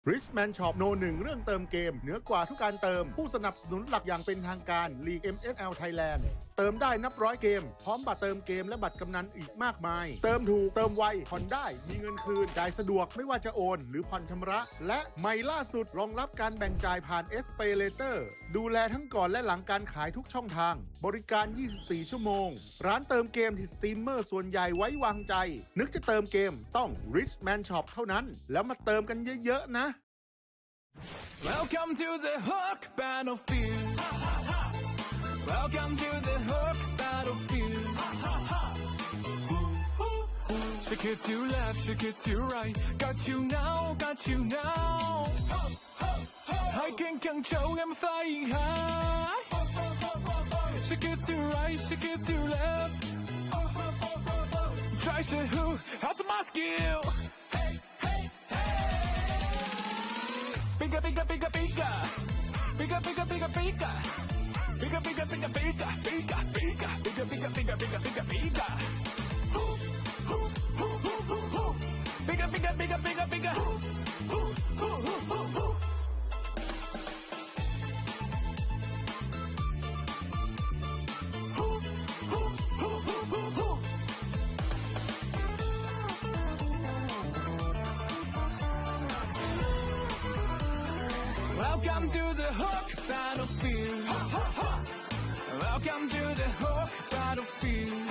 Richman Shopโนหนึ่งเรื่องเติมเกมเหนือกว่าทุกการเติมผู้สนับสนุนหลักอย่างเป็นทางการลีก MSL Thailand เติมได้นับร้อยเกมพร้อมบัตรเติมเกมและบัตรกำนันอีกมากมายเติมถูกเติมไวผ่อนได้มีเงินคืนจ่ายสะดวกไม่ว่าจะโอนหรือผ่อนชำระและใหม่ล่าสุดรองรับการแบ่งจ่ายผ่าน SPayLater ดูแลทั้งก่อนและหลังการขายทุกช่องทางบริการ 24 ชั่วโมงร้านเติมเกมที่สตรีมเมอร์ส่วนใหญ่ไว้วางใจนึกจะเติมเกมต้อง Richman Shop เท่านั้นแล้วมาเติมกันเยอะๆนะWelcome to the Hook Battlefield. Welcome to the Hook Battlefield. Shake it to left, shake it to right. Got you now, got you now. I can control, I'm flying high. Shake it to right, shake it to left. Try to hook, how's my skill?Bigger, bigger, bigger, bigger. Bigger, bigger, bigger, bigger. Bigger, bigger, bigger, bigger. Bigger, bigger. Bigger, bigger, bigger, bigger, bigger, bigger. Bigger, bigger, bigger, bigger, bigger. Welcome to the Hook Battlefield. Welcome to the Hook Battlefield.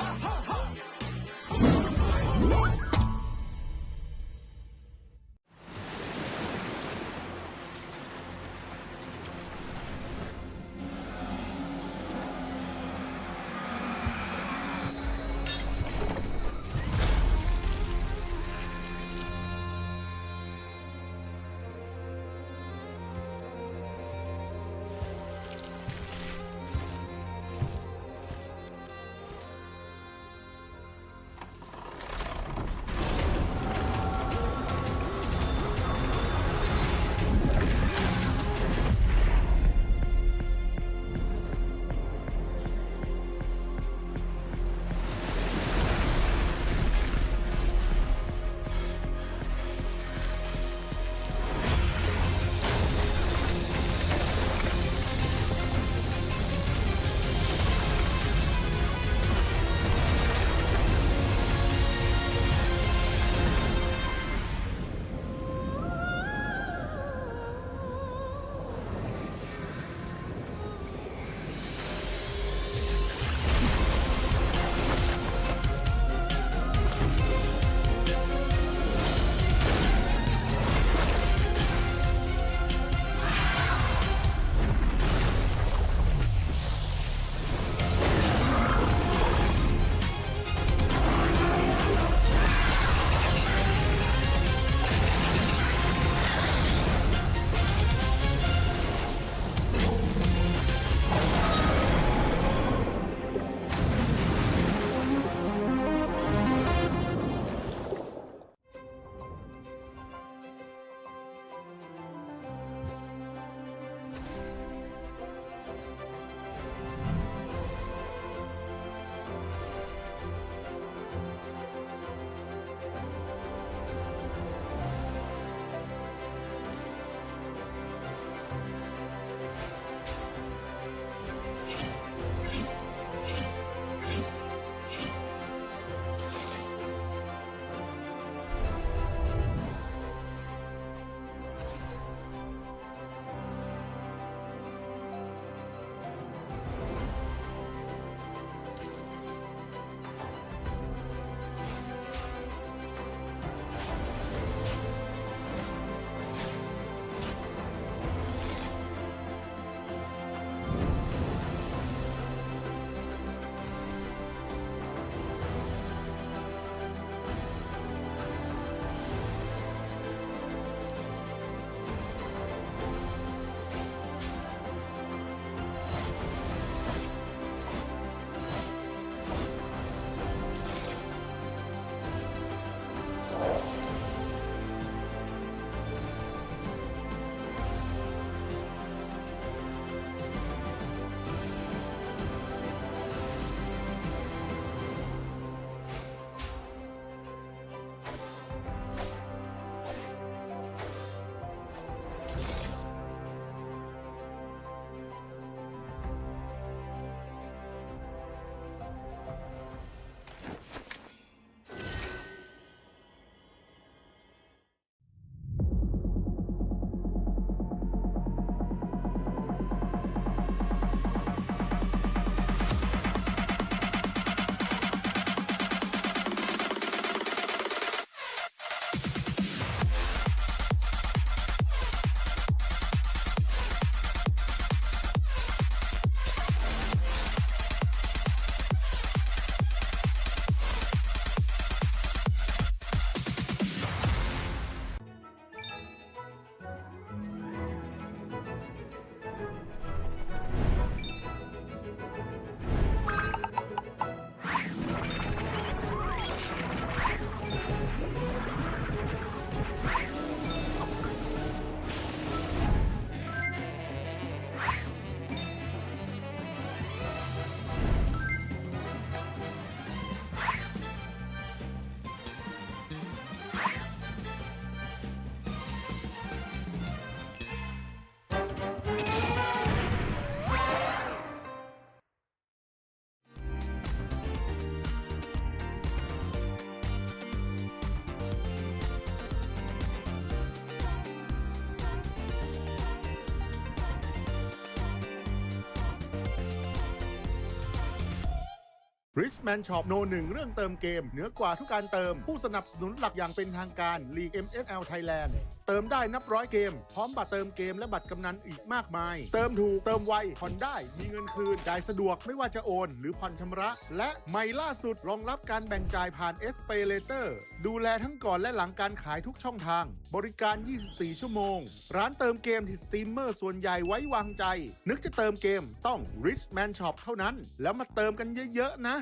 Richman Shop โนหนึ่งเรื่องเติมเกมเหนือกว่าทุกการเติมผู้สนับสนุนหลักอย่างเป็นทางการ League MSL Thailand เติมได้นับร้อยเกมพร้อมบัตรเติมเกมและบัตรกำนันอีกมากมายเติมถูกเติมไวผ่อนได้มีเงินคืนจ่ายสะดวกไม่ว่าจะโอนหรือผ่อนชำระและใหม่ล่าสุดรองรับการแบ่งจ่ายผ่าน SPayLater ดูแลทั้งก่อนและหลังการขายทุกช่องทางบริการ 24 ชั่วโมงร้านเติมเกมที่สตรีมเมอร์ส่วนใหญ่ไว้วางใจนึกจะเติมเกมต้อง Richman Shop เท่านั้นแล้วมาเติมกันเยอะๆนะ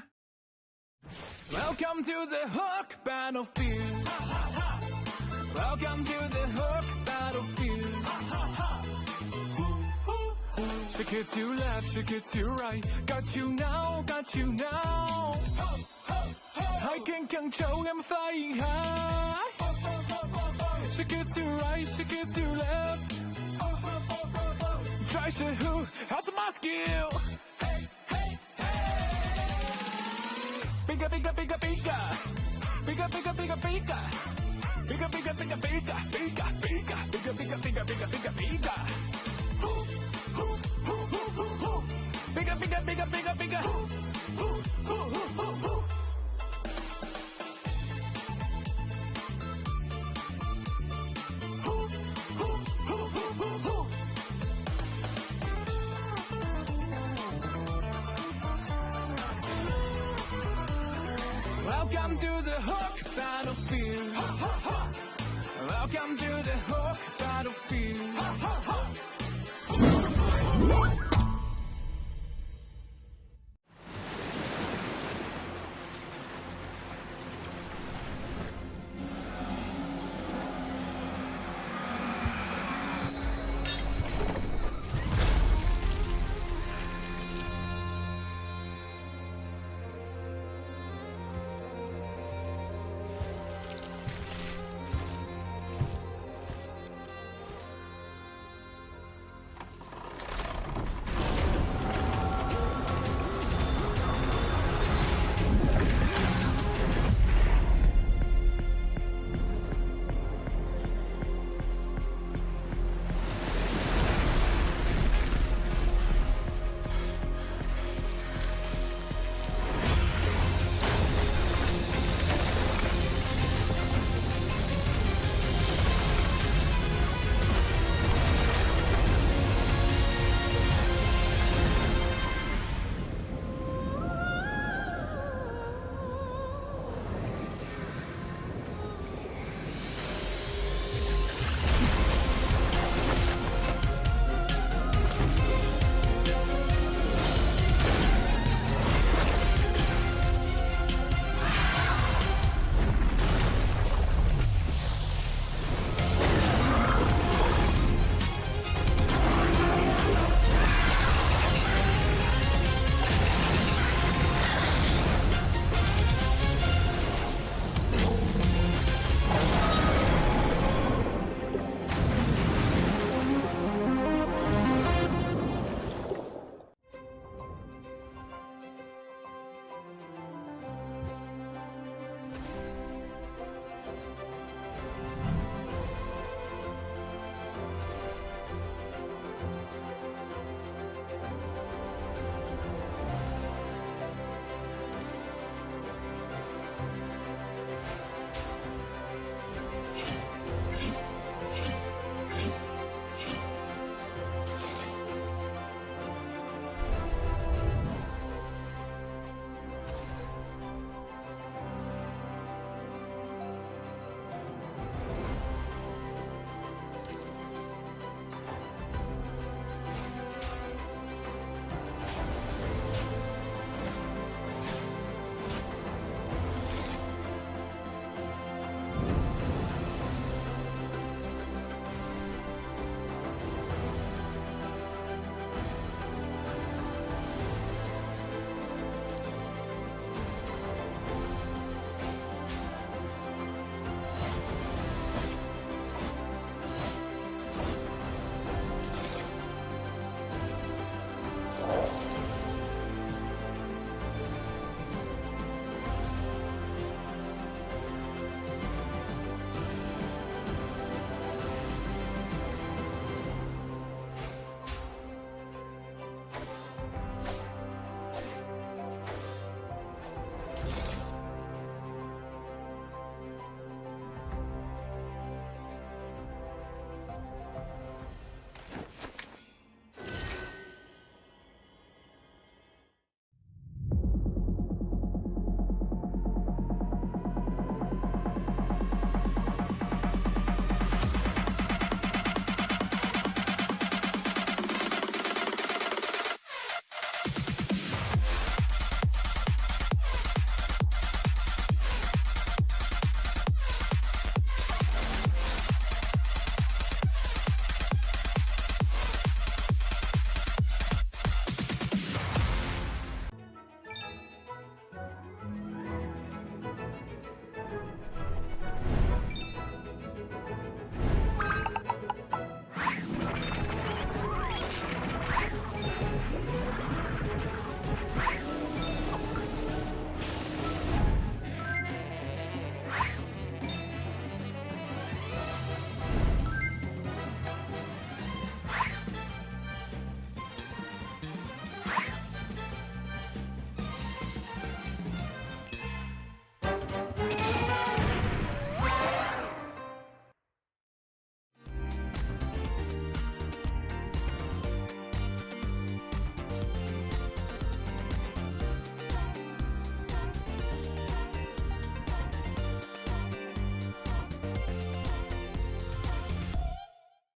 Welcome to the Hook Battlefield. Welcome to the Hook Battlefield. Shake it to left, shake it to right. Got you now, got you now. I can control, I'm flying high. Shake it to right, shake it to left. Try to hook, how's my skill?Bigger, bigger, bigger, bigger. Bigger, bigger, bigger, bigger. Bigger, bigger, bigger, bigger. Bigger, bigger. Bigger, bigger, bigger, bigger, bigger, bigger. Bigger, bigger, bigger, bigger, bigger. Welcome to the Hook Battlefield. Welcome to the Hook Battlefield.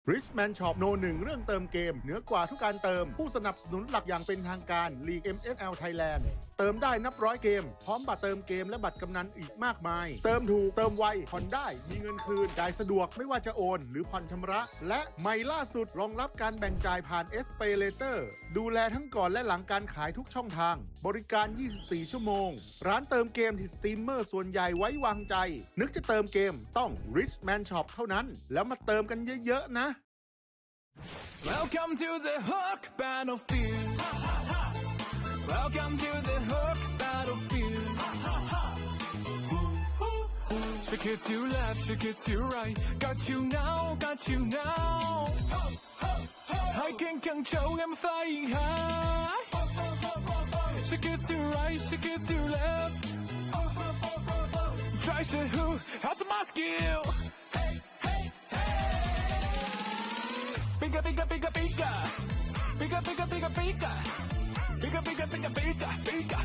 Richman Shop โนหนึ่งเรื่องเติมเกมเหนือกว่าทุกการเติมผู้สนับสนุนหลักอย่างเป็นทางการ League MSL Thailand เติมได้นับร้อยเกมพร้อมบัตรเติมเกมและบัตรกำนันอีกมากมายเติมถูกเติมไวผ่อนได้มีเงินคืนจ่ายสะดวกไม่ว่าจะโอนหรือผ่อนชำระและใหม่ล่าสุดรองรับการแบ่งจ่ายผ่าน SPayLater ดูแลทั้งก่อนและหลังการขายทุกช่องทางบริการ 24 ชั่วโมงร้านเติมเกมที่สตรีมเมอร์ส่วนใหญ่ไว้วางใจนึกจะเติมเกมต้อง Richman Shop เท่านั้นแล้วมาเติมกันเยอะๆนะWelcome to the Hook Battlefield. Welcome to the Hook Battlefield. Shake it to left, shake it to right. Got you now, got you now. I can control, I'm flying high. Shake it to right, shake it to left. Try to hook, how's my skill?Bigger, bigger, bigger, bigger. Bigger, bigger, bigger, bigger. Bigger, bigger, bigger, bigger. Bigger, bigger,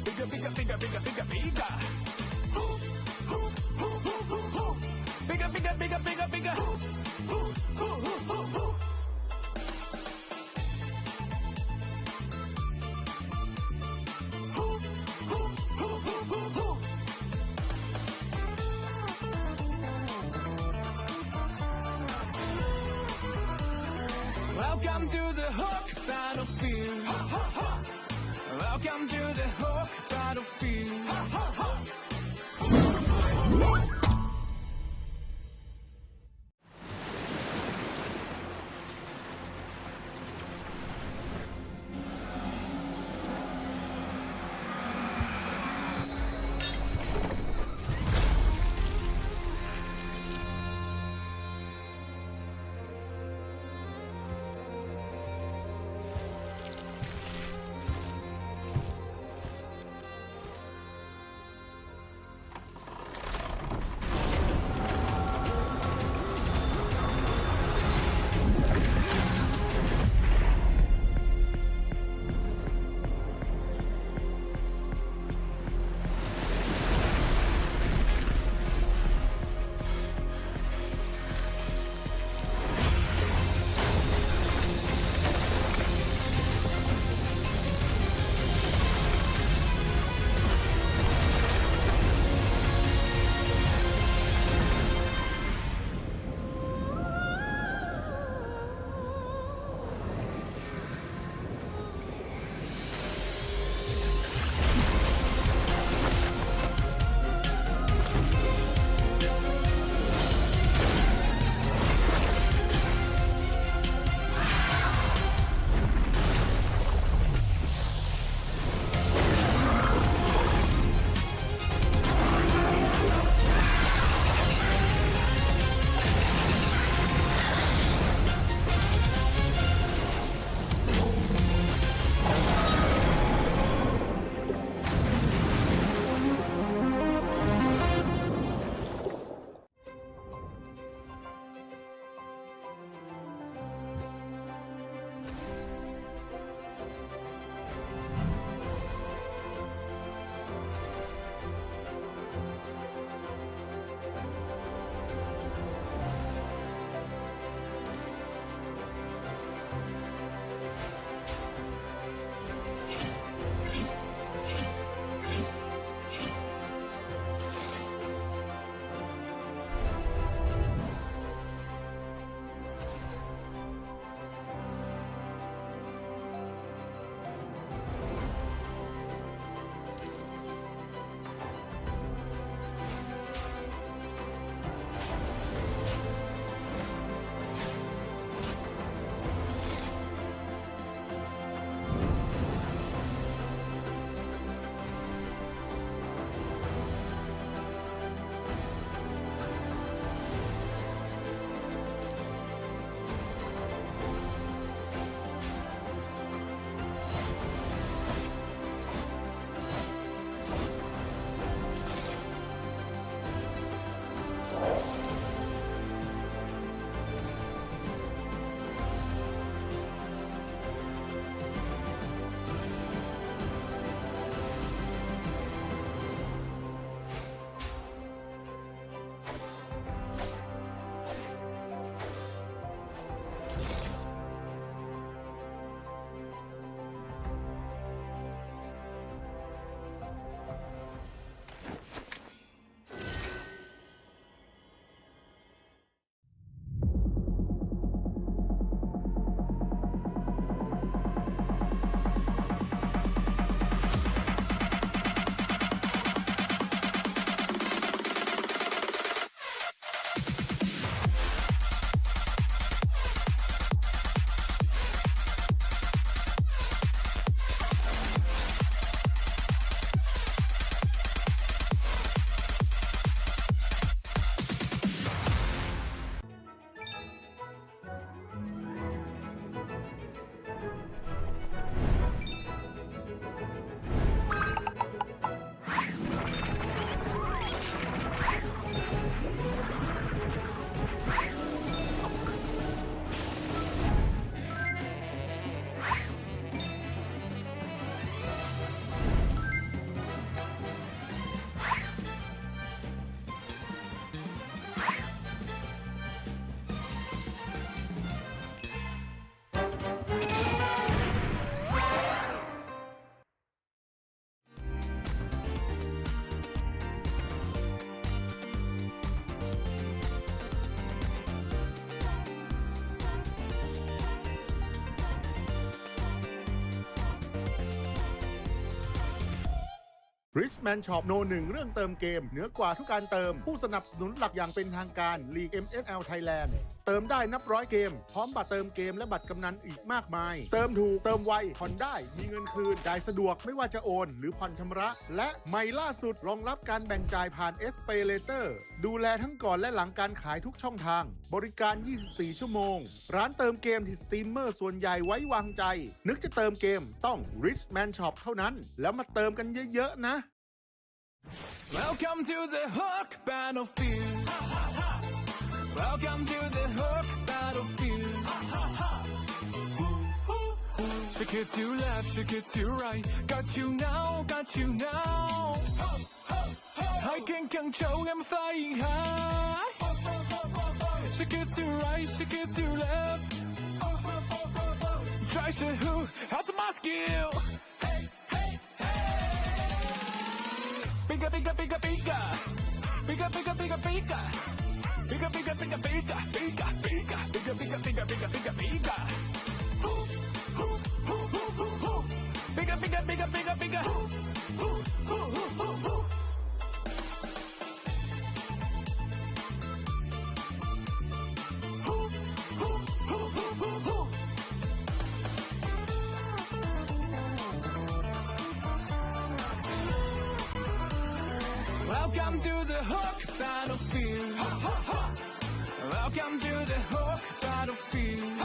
bigger, bigger, bigger, bigger, bigger, bigger. Bigger, bigger, bigger, bigger, bigger. Welcome to the Hook Battlefield. Welcome to the Hook Battlefield. Richman Shop โนหนึ่งเรื่องเติมเกมเหนือกว่าทุกการเติมผู้สนับสนุนหลักอย่างเป็นทางการ League MSL Thailand เติมได้นับร้อยเกมพร้อมบัตรเติมเกมและบัตรกำนันอีกมากมายเติมถูกเติมไวผ่อนได้มีเงินคืนจ่ายสะดวกไม่ว่าจะโอนหรือผ่อนชำระและใหม่ล่าสุดรองรับการแบ่งจ่ายผ่าน SPayLater ดูแลทั้งก่อนและหลังการขายทุกช่องทางบริการ 24 ชั่วโมงร้านเติมเกมที่สตรีมเมอร์ส่วนใหญ่ไว้วางใจนึกจะเติมเกมต้อง Richman Shop เท่านั้นแล้วมาเติมกันเยอะๆนะWelcome to the Hook Battlefield. Welcome to the Hook Battlefield. Shake it to left, shake it to right. Got you now, got you now. I can't show I'm flying high. Shake it to right, shake it to left. Try to hook, how's my skill?Bigger, bigger, bigger, bigger. Bigger, bigger, bigger, bigger. Bigger, bigger, bigger, bigger. Bigger, bigger. Bigger, bigger, bigger, bigger, bigger, bigger. Bigger, bigger, bigger, bigger, bigger. Welcome to the Hook Battlefield. Welcome to the Hook Battlefield.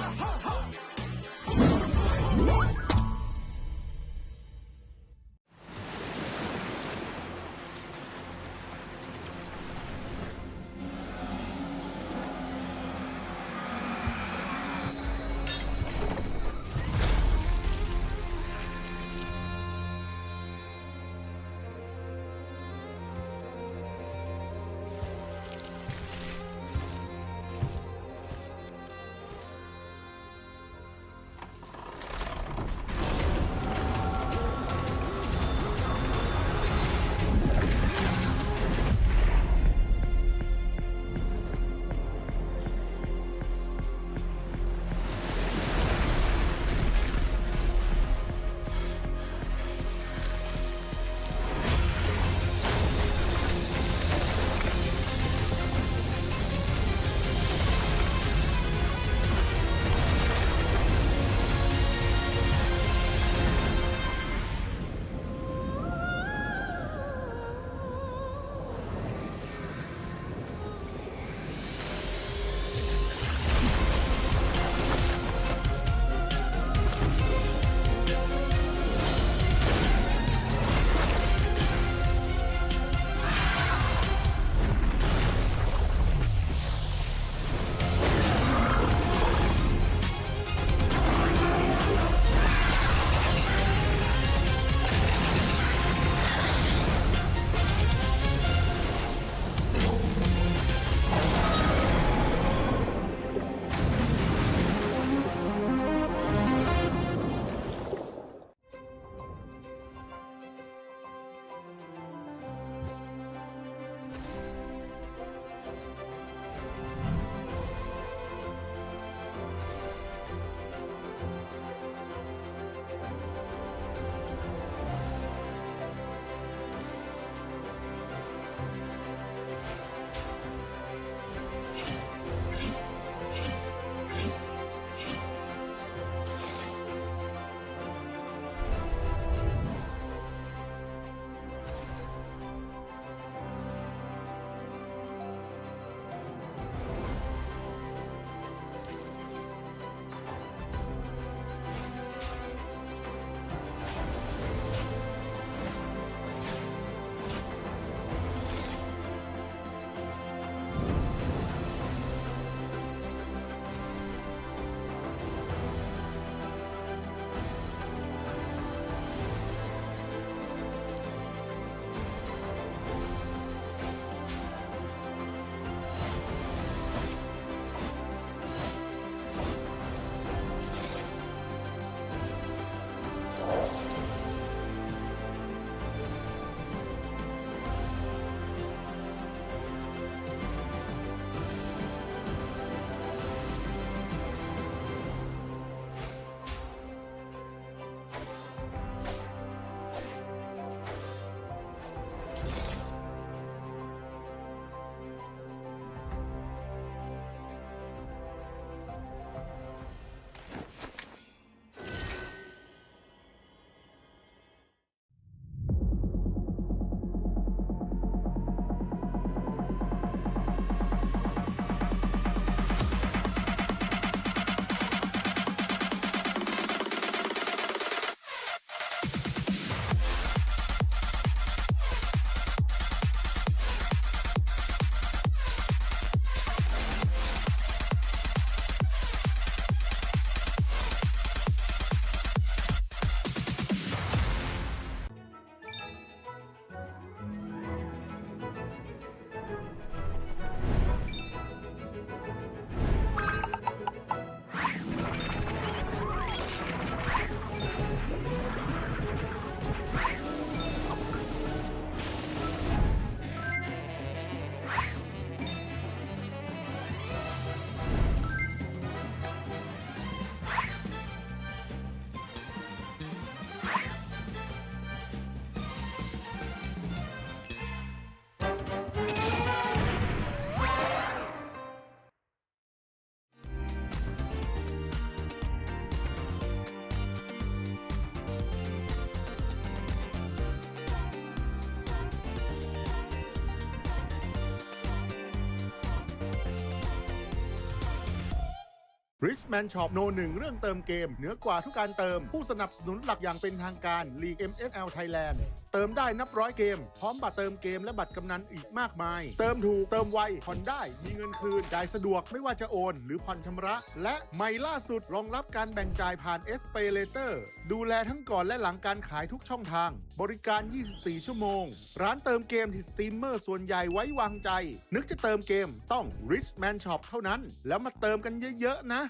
Richman Shop โนหนึ่งเรื่องเติมเกมเหนือกว่าทุกการเติมผู้สนับสนุนหลักอย่างเป็นทางการ League MSL Thailand เติมได้นับร้อยเกมพร้อมบัตรเติมเกมและบัตรกำนันอีกมากมายเติมถูกเติมไวผ่อนได้มีเงินคืนจ่ายสะดวกไม่ว่าจะโอนหรือผ่อนชำระและใหม่ล่าสุดรองรับการแบ่งจ่ายผ่าน SPayLater ดูแลทั้งก่อนและหลังการขายทุกช่องทางบริการ 24 ชั่วโมงร้านเติมเกมที่สตรีมเมอร์ส่วนใหญ่ไว้วางใจนึกจะเติมเกมต้อง Richman Shop เท่านั้นแล้วมาเติมกันเยอะๆนะ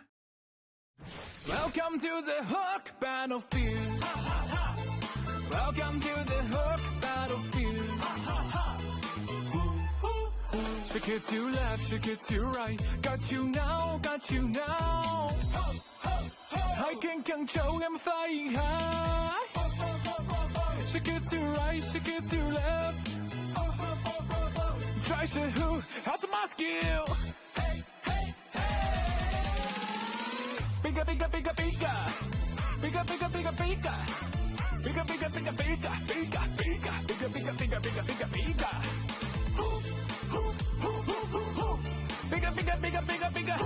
Welcome to the Hook Battlefield. Welcome to the Hook Battlefield. Shake it to left, shake it to right. Got you now, got you now. I can't show I'm flying high. Shake it to right, shake it to left. Try to who? How's my skill?Bigger, bigger, bigger, bigger. Bigger, bigger, bigger, bigger. Bigger, bigger, bigger, bigger. Bigger, bigger, bigger, bigger, bigger, bigger, bigger, bigger. Bigger, bigger, bigger, bigger, bigger.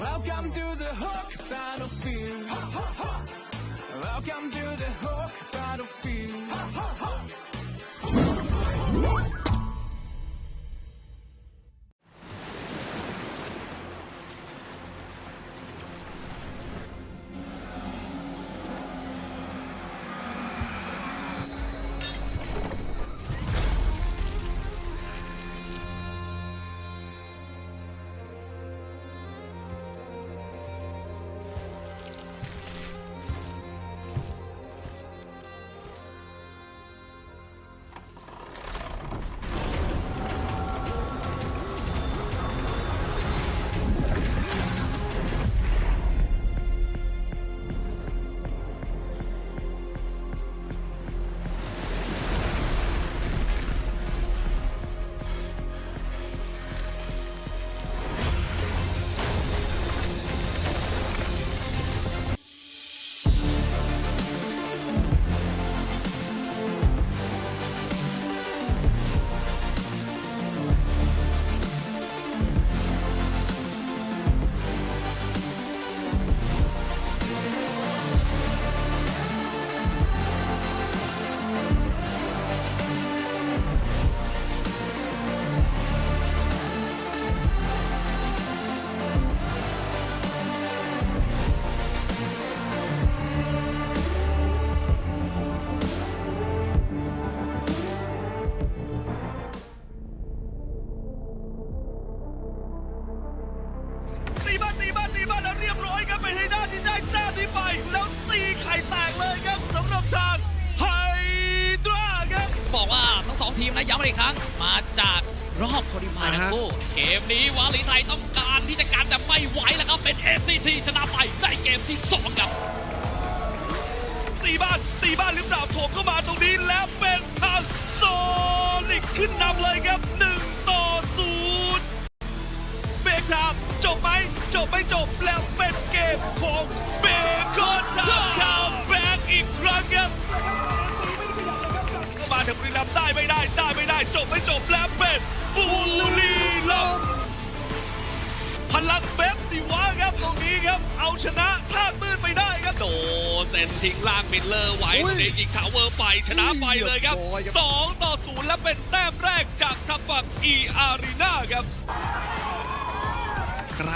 Welcome to the Hook Battlefield. Welcome to the Hook Battlefield.ตีบ้านแล้วเรียบร้อยครับเป็นไฮด้าที่ได้แต้มนี้ไปแล้วตีไข่แตกเลยครับสำหรับทางไฮดราครับบอกว่าทั้งสองทีมนะย้ำอีกครั้งมาจากรอบควอลิฟายทั้งคู่เกมนี้วาลีไทยต้องการที่จะการแต่ไม่ไหวแล้วครับเป็น SCT ชนะไปในเกมที่2ครับตีบ้านหรือเปล่าโถมเข้ามาตรงนี้แล้วเป็นทางโซนิกขึ้นนำเลยครับ1-0เบรกไทม์จบไหมจบไม่จบแล้วเป็นเกมของเบคอนทำคัมแบ็กอีกครั้งครับเข้ามาถึงบุรีรัมย์ได้ไม่ได้จบไม่จบแล้วเป็นบุรีรัมย์พลังเบบดิวะครับตรงนี้ครับเอาชนะธาตุมืดไปได้ครับโดเซนทิ้งล่างมิลเลอร์ไว้เดยิงทาวเวอร์ไปชนะไปเลยครับ2-0และเป็นแต้มแรกจากทางฝั่งอารีนาครับ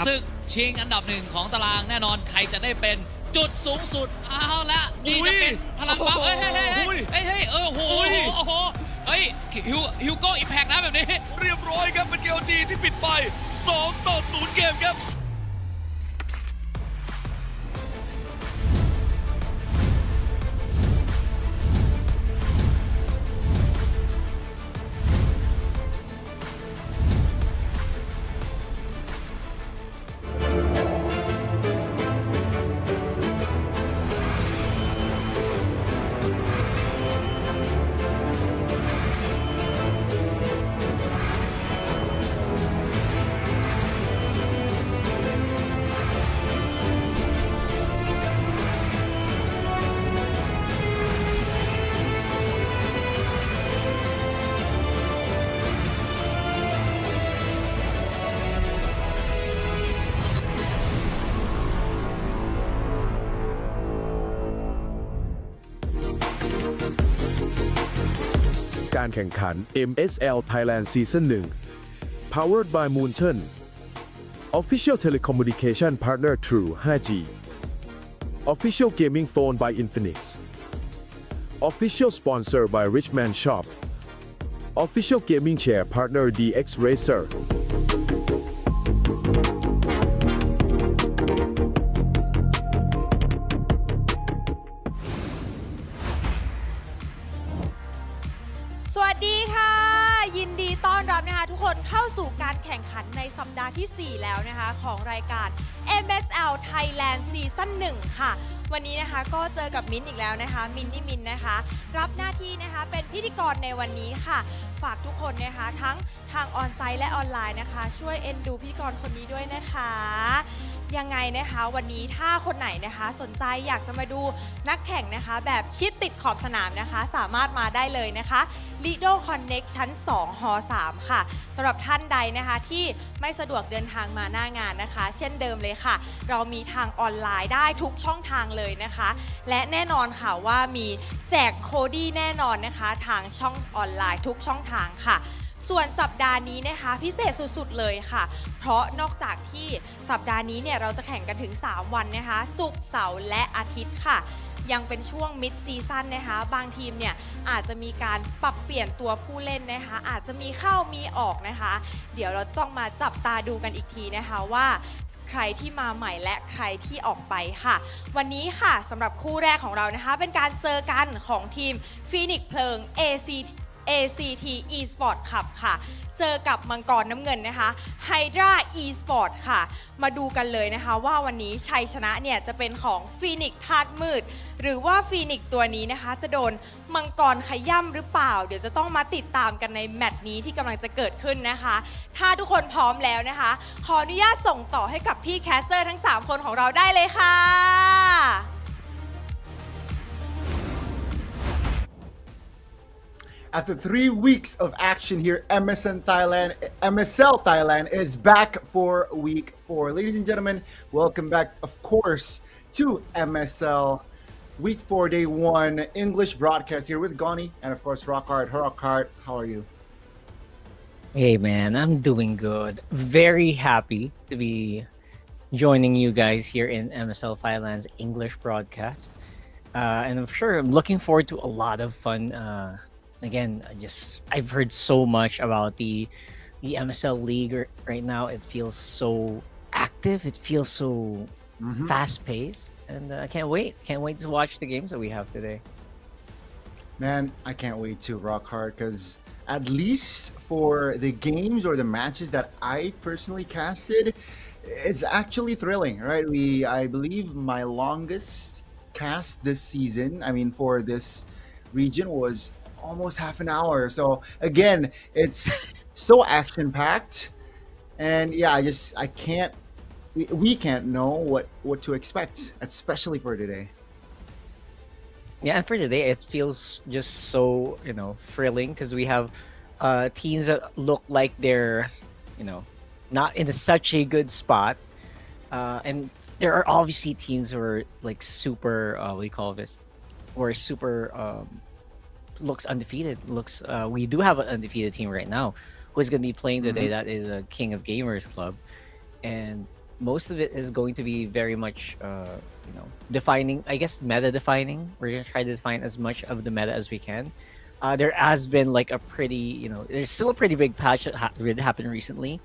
ศึกชิงอันดับหนึ่งของตารางแน่นอนใครจะได้เป็นจุดสูงสุดเอาละนี่จะเป็นพลังบัฟเฮ้ยโอ้โหฮิวโก้อิมแพกนะแบบนี้เรียบร้อยครับเป็นเกลจีที่ปิดไป2-0เกมครับ การแข่งขัน MSL Thailand Season 1 Powered by Moonton Official Telecommunication Partner True 5G Official Gaming Phone by Infinix Official Sponsor by Richman Shop Official Gaming Chair Partner DX Racerสวัสดีค่ะยินดีต้อนรับนะคะทุกคนเข้าสู่การแข่งขันในสัปดาห์ที่ 4 แล้วนะคะของรายการ MSL Thailand Season 1 ค่ะวันนี้นะคะก็เจอกับมิ้นอีกแล้วนะคะมินนี่มินนะคะรับหน้าที่นะคะเป็นพิธีกรในวันนี้ค่ะฝากทุกคนนะคะทั้งทางออนไซต์และออนไลน์นะคะช่วยเอ็นดูพิธีกรคนนี้ด้วยนะคะยังไงนะคะวันนี้ถ้าคนไหนนะคะสนใจอยากจะมาดูนักแข่งนะคะแบบชิดติดขอบสนามนะคะสามารถมาได้เลยนะคะ Lido Connect ชั้น 2 หอ 3 ค่ะสำหรับท่านใดนะคะที่ไม่สะดวกเดินทางมาหน้างานนะคะเช่นเดิมเลยค่ะเรามีทางออนไลน์ได้ทุกช่องทางเลยนะคะและแน่นอนค่ะว่ามีแจกโคดี้แน่นอนนะคะทางช่องออนไลน์ทุกช่องทางค่ะส่วนสัปดาห์นี้นะคะพิเศษสุดๆเลยค่ะเพราะนอกจากที่สัปดาห์นี้เนี่ยเราจะแข่งกันถึง3วันนะคะศุกร์เสาร์และอาทิตย์ค่ะยังเป็นช่วงมิดซีซั่นนะคะบางทีมเนี่ยอาจจะมีการปรับเปลี่ยนตัวผู้เล่นนะคะอาจจะมีเข้ามีออกนะคะเดี๋ยวเราต้องมาจับตาดูกันอีกทีนะคะว่าใครที่มาใหม่และใครที่ออกไปค่ะวันนี้ค่ะสำหรับคู่แรกของเรานะคะเป็นการเจอกันของทีมฟีนิกซ์เพลิง ACT Esport Club ค่ะเจอกับมังกรน้ำเงินนะคะ Hydra Esport ค่ะมาดูกันเลยนะคะว่าวันนี้ชัยชนะเนี่ยจะเป็นของฟีนิกซ์ธาตุมืดหรือว่าฟีนิกซ์ตัวนี้นะคะจะโดนมังกรขย่ำหรือเปล่าเดี๋ยวจะต้องมาติดตามกันในแมตช์นี้ที่กำลังจะเกิดขึ้นนะคะถ้าทุกคนพร้อมแล้วนะคะขออนุญาตส่งต่อให้กับพี่แคสเซอร์ทั้ง3คนของเราได้เลยค่ะ After 3 weeks of action here, MSL Thailand is back for week 4. Ladies and gentlemen, welcome back, of course, to MSL week 4, day 1 English broadcast here with Goni and, of course, Rockhard. Rockhard, how are you? Hey man, I'm doing good. Very happy to be joining you guys here in MSL Thailand's English broadcast. And I'm sure I'm looking forward to a lot of fun. Again, I've heard so much about the MSL League right now. It feels so active. It feels so fast-paced. And I can't wait. Can't wait to watch the games that we have today. Man, I can't wait to Rockhard because at least for the games or the matches that I personally casted, it's actually thrilling, right? I believe my longest cast this season, for this region was almost half an hour. So again, it's so action-packed, and yeah, we can't know what to expect, especially for today. Yeah, and for today, it feels just so, thrilling because we have teams that look like they're, not in such a good spot. And there are obviously teams who are like super, looks undefeated. We do have an undefeated team right now who is going to be playing today. That is a King of Gamers Club. And most of it is going to be very much, defining, I guess, meta defining. We're going to try to define as much of the meta as we can. There has been like a pretty, there's still a pretty big patch that happened recently.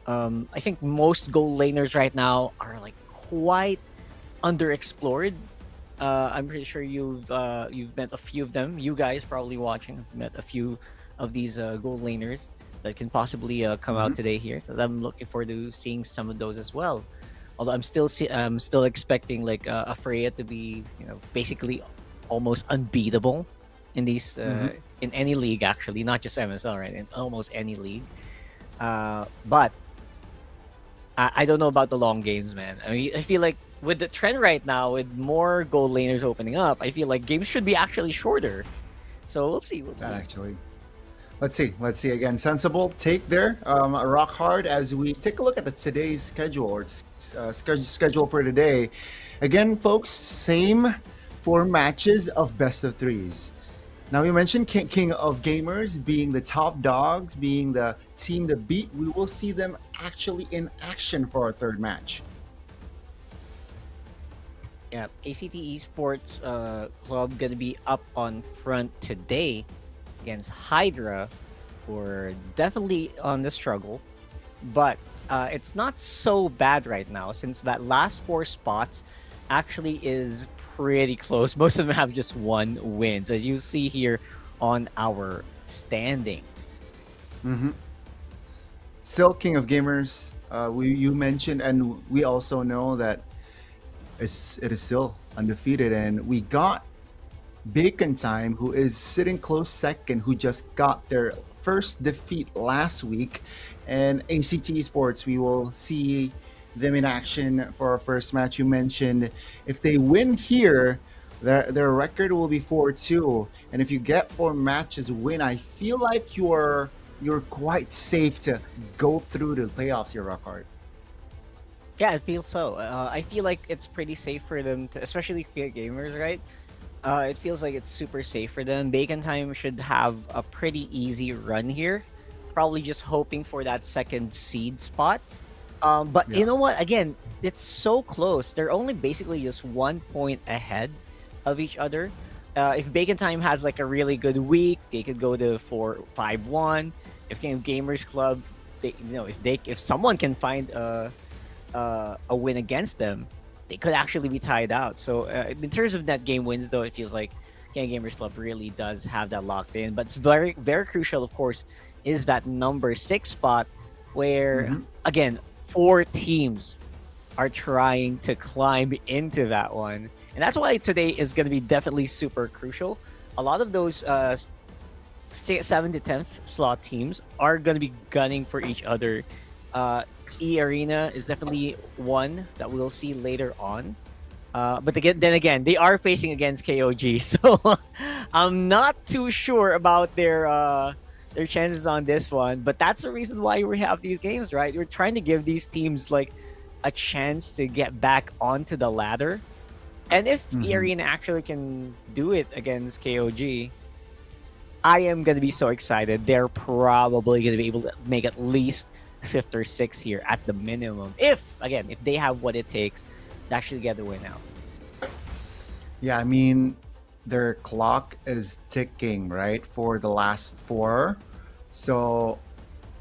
I think most gold laners right now are like quite underexplored. I'm pretty sure you've met a few of them. You guys probably watching have met a few of these gold laners that can possibly come out today here. So I'm looking forward to seeing some of those as well. Although I'm still expecting like a Freya to be basically almost unbeatable in these in any league, actually, not just MSL, right? In almost any league. But I don't know about the long games, man. I feel like with the trend right now, with more gold laners opening up, I feel like games should be actually shorter. So we'll see. Actually, let's see. Again, sensible take there, Rockhard. As we take a look at today's schedule or schedule for today. Again, folks, same 4 matches of best of 3s. Now, we mentioned King of Gamers being the top dogs, being the team to beat. We will see them actually in action for our third match. Yeah, ACT Esports Club gonna be up on front today against Hydra, who are definitely on the struggle, but it's not so bad right now since that last 4 spots actually is pretty close. Most of them have just 1 win, so as you see here on our standings. Still King of Gamers, you mentioned, and we also know that it is still undefeated, and we got Bacon Time, who is sitting close second, who just got their first defeat last week. And ACT Esports, we will see them in action for our first match. You mentioned if they win here, their record will be 4-2, and if you get 4 matches win, I feel like you're quite safe to go through the playoffs here, Rockhard. Yeah, I feel so. I feel like it's pretty safe for them, especially Create Gamers, right? It feels like it's super safe for them. Bacon Time should have a pretty easy run here. Probably just hoping for that second seed spot. But you know what? Again, it's so close. They're only basically just 1 point ahead of each other. If Bacon Time has like a really good week, they could go to 4-5-1. If Game Gamers Club, if someone can find a win against them, they could actually be tied out. So in terms of net game wins, though, it feels like Game Gamers Club really does have that locked in. But it's very, very crucial, of course, is that number 6 spot where, again, 4 teams are trying to climb into that one. And that's why today is going to be definitely super crucial. A lot of those 7th to 10th slot teams are going to be gunning for each other. E-Arena is definitely one that we'll see later on. But then again, they are facing against KOG, so I'm not too sure about their chances on this one. But that's the reason why we have these games, right? We're trying to give these teams like a chance to get back onto the ladder. And if E-Arena actually can do it against KOG, I am going to be so excited. They're probably going to be able to make at least 5th or 6th here at the minimum. If they have what it takes to actually get the win out. Yeah, I mean, their clock is ticking, right, for the last 4. So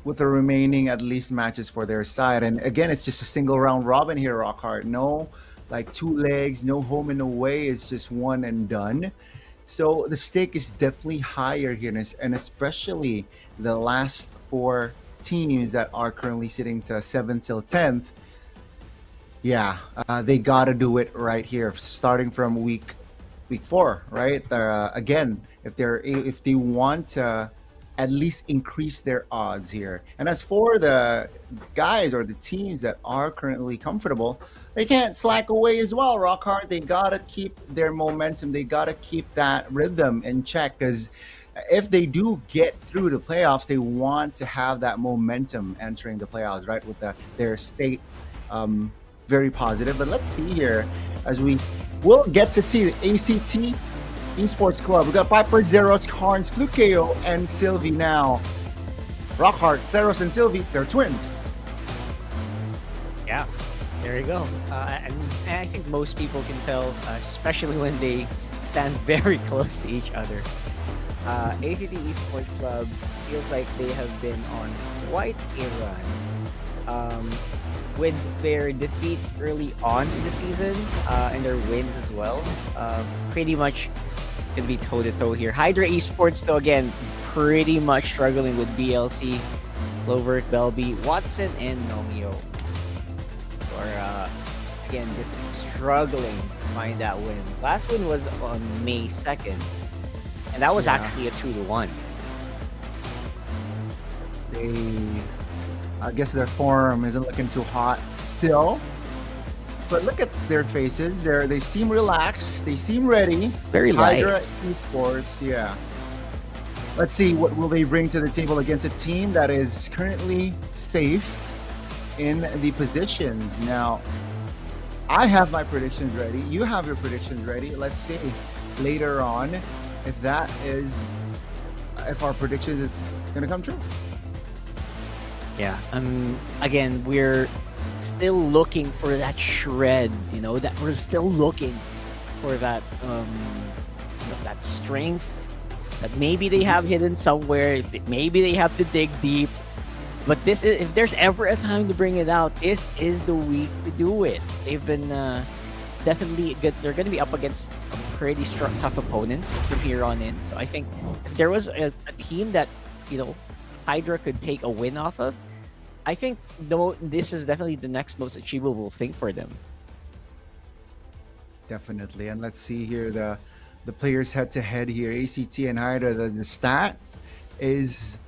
with the remaining at least matches for their side, and again, it's just a single round robin here, Rockhard. No, like 2 legs, no home and away. It's just one and done. So the stake is definitely higher here, and especially the last 4 teams that are currently sitting to 7th till 10th. Yeah, they gotta do it right here, starting from week 4, right? Again, if they want to at least increase their odds here. And as for the guys or the teams that are currently comfortable, they can't slack away as well, Rockhard. They gotta keep their momentum. They gotta keep that rhythm in check, because if they do get through the playoffs, they want to have that momentum entering the playoffs, right? With their state very positive. But let's see here, as we will get to see the ACT Esports Club. We got Piper, Zeros, Carnes, Flukeo, and Sylvie now. Rockhard, Zeros, and Sylvie, they're twins. Yeah, there you go. And I think most people can tell, especially when they stand very close to each other. ACT Esports Club feels like they have been on quite a run. With their defeats early on in the season and their wins as well, pretty much gonna be toe-to-toe here. Hydra Esports, though, again, pretty much struggling with BLC, Clover, Belby, Watson, and Nomio. Or, again, just struggling to find that win. Last win was on May 2nd, and that was actually a 2-1. I guess their form isn't looking too hot still. But look at their faces. They seem relaxed. They seem ready. Very light. Hydra Esports, yeah. Let's see what will they bring to the table against a team that is currently safe in the positions. Now, I have my predictions ready. You have your predictions ready. Let's see later on. if that is, if our predictions, it's gonna come true. Yeah. Again, we're still looking for that shred. That we're still looking for that strength that maybe they have hidden somewhere. Maybe they have to dig deep. But if there's ever a time to bring it out, this is the week to do it. They've been definitely good. They're going to be up against pretty tough opponents from here on in. So I think if there was a team that Hydra could take a win off of, I think this is definitely the next most achievable thing for them. Definitely. And let's see here the players head-to-head here. ACT and Hydra, the stat is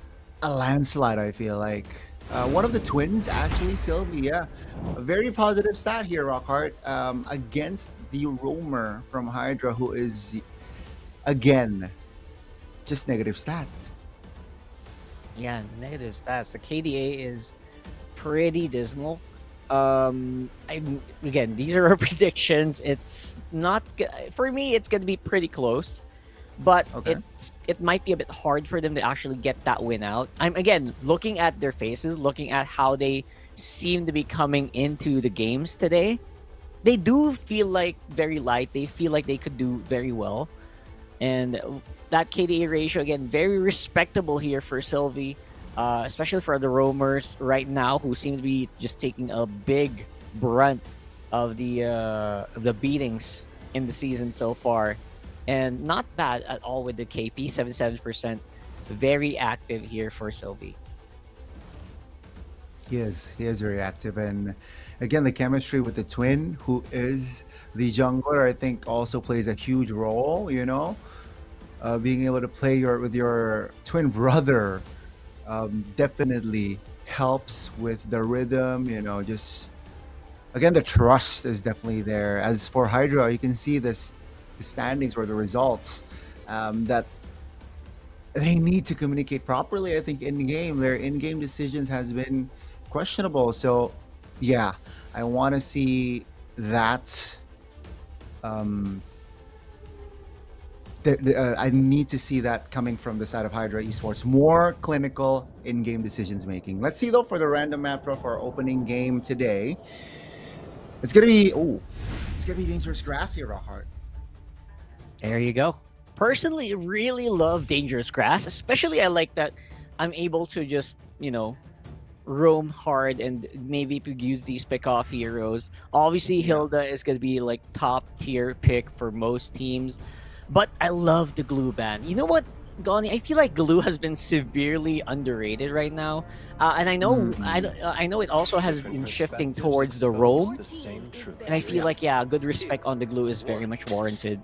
a landslide, I feel like. One of the twins, actually, Sylvie, yeah. A very positive stat here, Rockhart, against the roamer from Hydra, who is, again, just negative stats. Yeah, negative stats. The KDA is pretty dismal. Again, these are our predictions. It's not for me. It's gonna be pretty close, but Okay. it might be a bit hard for them to actually get that win out. I'm again looking at their faces, looking at how they seem to be coming into the games today. They do feel like very light. They feel like they could do very well, and that KDA ratio again very respectable here for Sylvie. Especially for the roamers right now, who seem to be just taking a big brunt of the beatings in the season so far, and not bad at all with the KP 77%. Very active here for Sylvie. He is very active, and again, the chemistry with the twin, who is the jungler, I think also plays a huge role. Being able to play with your twin brother. Definitely helps with the rhythm, just again the trust is definitely there. As for Hydra, you can see the standings or the results that they need to communicate properly. I think their in-game decisions has been questionable. So yeah, I want to see that. I need to see that coming from the side of Hydra Esports. More clinical in-game decisions making. Let's see though for the random map draw for our opening game today. It's gonna be dangerous grass here, Rockhart. There you go. Personally, really love Dangerous Grass. Especially, I like that I'm able to just roam hard and maybe use these pick-off heroes. Obviously, Hilda is gonna be like top tier pick for most teams. But I love the glue ban. You know what, Goni? I feel like glue has been severely underrated right now, and I know I know it also has been shifting towards the roam, and I feel like good respect on the glue is very much warranted.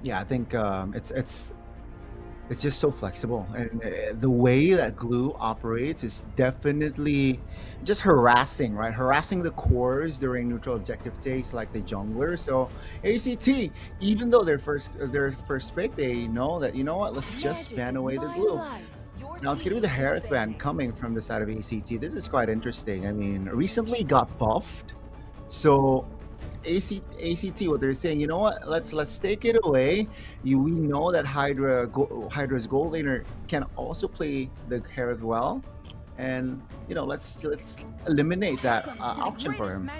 Yeah, I think it's just so flexible, and the way that glue operates is definitely just harassing the cores during neutral objective takes, like the jungler. So ACT, even though their first pick, they know that, let's just ban away the glue. Now it's gonna be the Hereth ban coming from the side of ACT. This is quite interesting. I mean, recently got buffed, so ACT, what they're saying, let's take it away. We know that Hydra's gold laner can also play the Hereth well, and let's eliminate that option for him.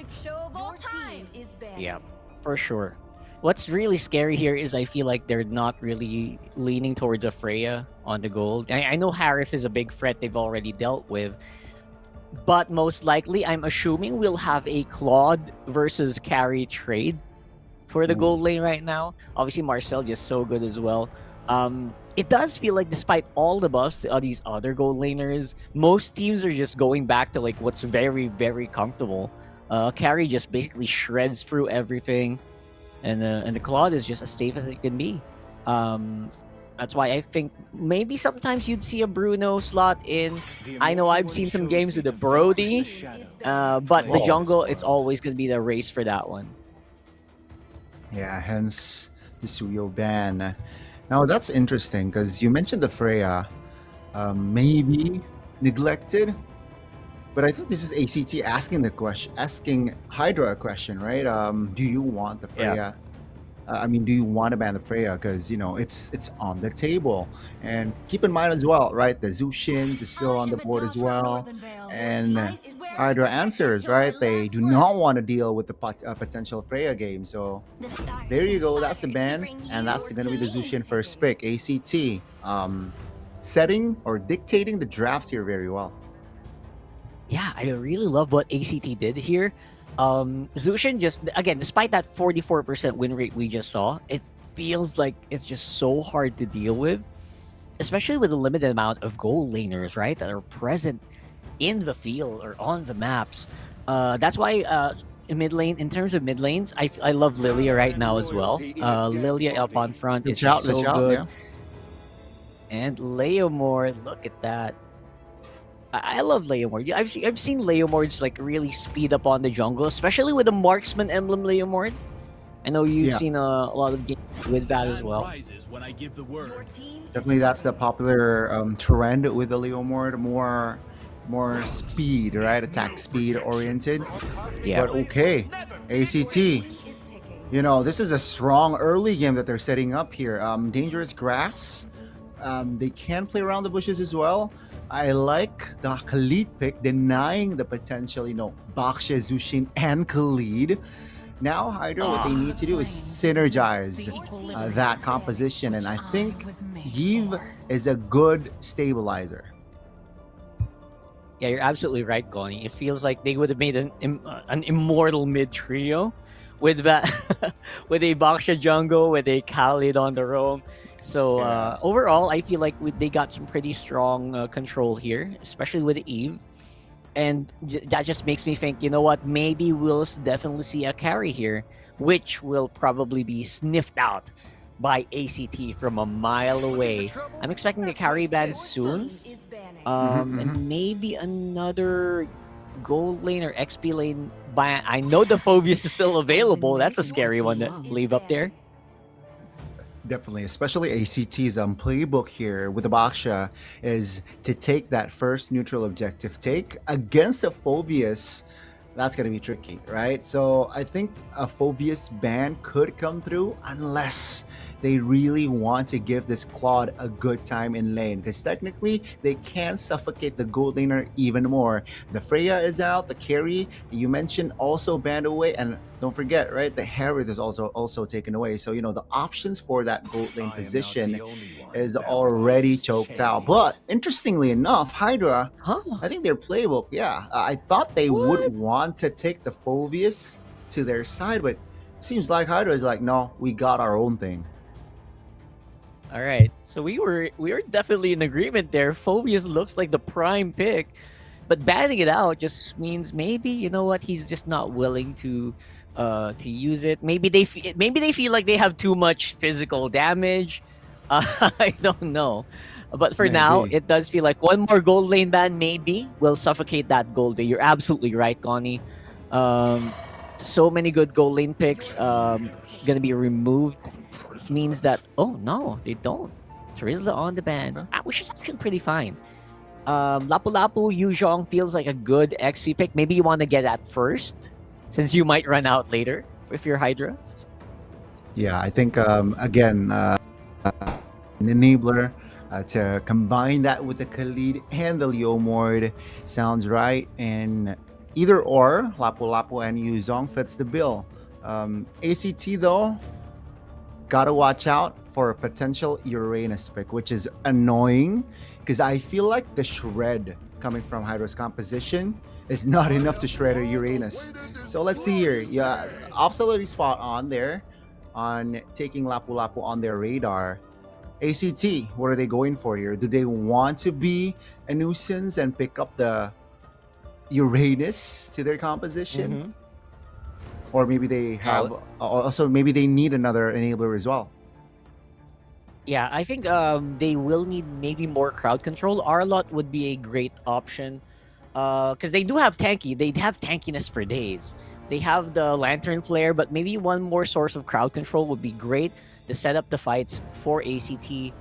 Yeah, for sure. What's really scary here is I feel like they're not really leaning towards a Freya on the gold. I know Harif is a big threat they've already dealt with, but most likely, I'm assuming we'll have a Claude versus carry trade for the gold lane right now. Obviously, Marcel just so good as well. It does feel like despite all the buffs, these other gold laners, most teams are just going back to like what's very, very comfortable. Carry just basically shreds through everything, and the Claude is just as safe as it can be. That's why I think maybe sometimes you'd see a Bruno slot in. I know I've seen some games with a Brody, but the jungle, it's always going to be the race for that one. Yeah, hence the Suyo ban. Now that's interesting because you mentioned the Freya maybe neglected, but I think this is ACT asking Hydra a question, right? Do you want the Freya I mean, do you want to ban the Freya? Because it's on the table, and keep in mind as well, right? The Zushins is still on the board as well, and Hydra answers, right? They do not want to deal with the potential Freya game. So there you go. That's the ban, and that's going to be the Zushin first pick. ACT setting or dictating the drafts here very well. Yeah, I really love what ACT did here. Zushin just, again, despite that 44% win rate we just saw, it feels like it's just so hard to deal with, especially with the limited amount of gold laners, right, that are present in the field or on the maps. That's why in mid lane, in terms of mid lanes, I love Lilia right now as well. Lilia up on front is just so good. Yeah. And Leomord, look at that. I love Leomord. I've seen Leomords like really speed up on the jungle, especially with the marksman emblem Leomord. I know you've seen a lot of games with that as well. Definitely, that's the popular trend with the Leomord. More speed, right? Attack speed oriented. Yeah. But okay, ACT. This is a strong early game that they're setting up here. Dangerous grass. They can play around the bushes as well. I like the Khalid pick, denying the potential, Baksha, Zushin, and Khalid. Now, Hydra, what they need to do is synergize that composition, and I think Yves is a good stabilizer. Yeah, you're absolutely right, Goni. It feels like they would have made an immortal mid trio with that, with a Baksha jungle, with a Khalid on the roam. So overall, I feel like they got some pretty strong control here, especially with Eve. And that just makes me think, you know what, maybe we'll definitely see a carry here, which will probably be sniffed out by ACT from a mile away. I'm expecting the carry ban soon. And maybe another gold lane or XP lane ban. I know the Phobius is still available. That's a scary one to leave up there. Definitely, especially ACT's playbook here with the Baksha is to take that first neutral objective take against a Phobius. That's going to be tricky, right? So I think a Phobius ban could come through unless they really want to give this Claude a good time in lane, because technically they can suffocate the gold laner even more. The Freya is out, the carry you mentioned also banned away, and don't forget, right, the Herald is also taken away. So the options for that gold lane position is already choked out. But interestingly enough, Hydra, I think their playbook, I thought they would want to take the Phobius to their side, but seems like Hydra is like, no, we got our own thing. All right, so we were definitely in agreement there. Phobius looks like the prime pick, but banning it out just means maybe, you know what, he's just not willing to use it. Maybe they feel like they have too much physical damage. I don't know, but for now, it does feel like one more gold lane ban maybe will suffocate that gold lane. You're absolutely right, Connie. So many good gold lane picks gonna be removed. Means that, oh no, they don't. Terizla on the bans, which is actually pretty fine. Lapu Lapu Yuzhong feels like a good XP pick. Maybe you want to get that first, since you might run out later if you're Hydra. Yeah, I think again, an enabler to combine that with the Khalid and the Leomord sounds right, and either or Lapu Lapu and Yuzhong fits the bill. ACT though, gotta watch out for a potential Uranus pick, which is annoying because I feel like the shred coming from Hydra's composition is not enough to shred a Uranus. So let's see here. Yeah, absolutely spot on there on taking Lapu Lapu on their radar. ACT, what are they going for here? Do they want to be a nuisance and pick up the Uranus to their composition? Or maybe they have also maybe they need another enabler as well. Yeah, I think they will need maybe more crowd control. Arlot would be a great option because they do have tanky. They have tankiness for days. They have the lantern flare, but maybe one more source of crowd control would be great to set up the fights for ACT.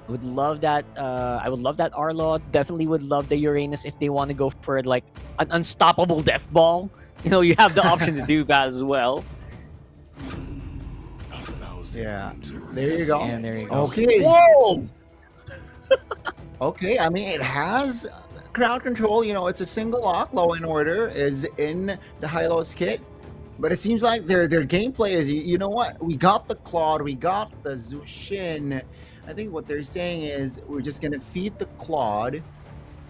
Would love that. I would love that Arlot. Definitely would love the Uranus if they want to go for like an unstoppable death ball. You have the option to do that as well. Yeah. There you go. And there you go. Okay. Whoa! Okay. I mean, it has crowd control. You know, it's a single lock. Law and Order is in the Hylos kit. But it seems like their gameplay is, you know what? We got the Claude. We got the Zushin. I think what they're saying is we're just going to feed the Claude.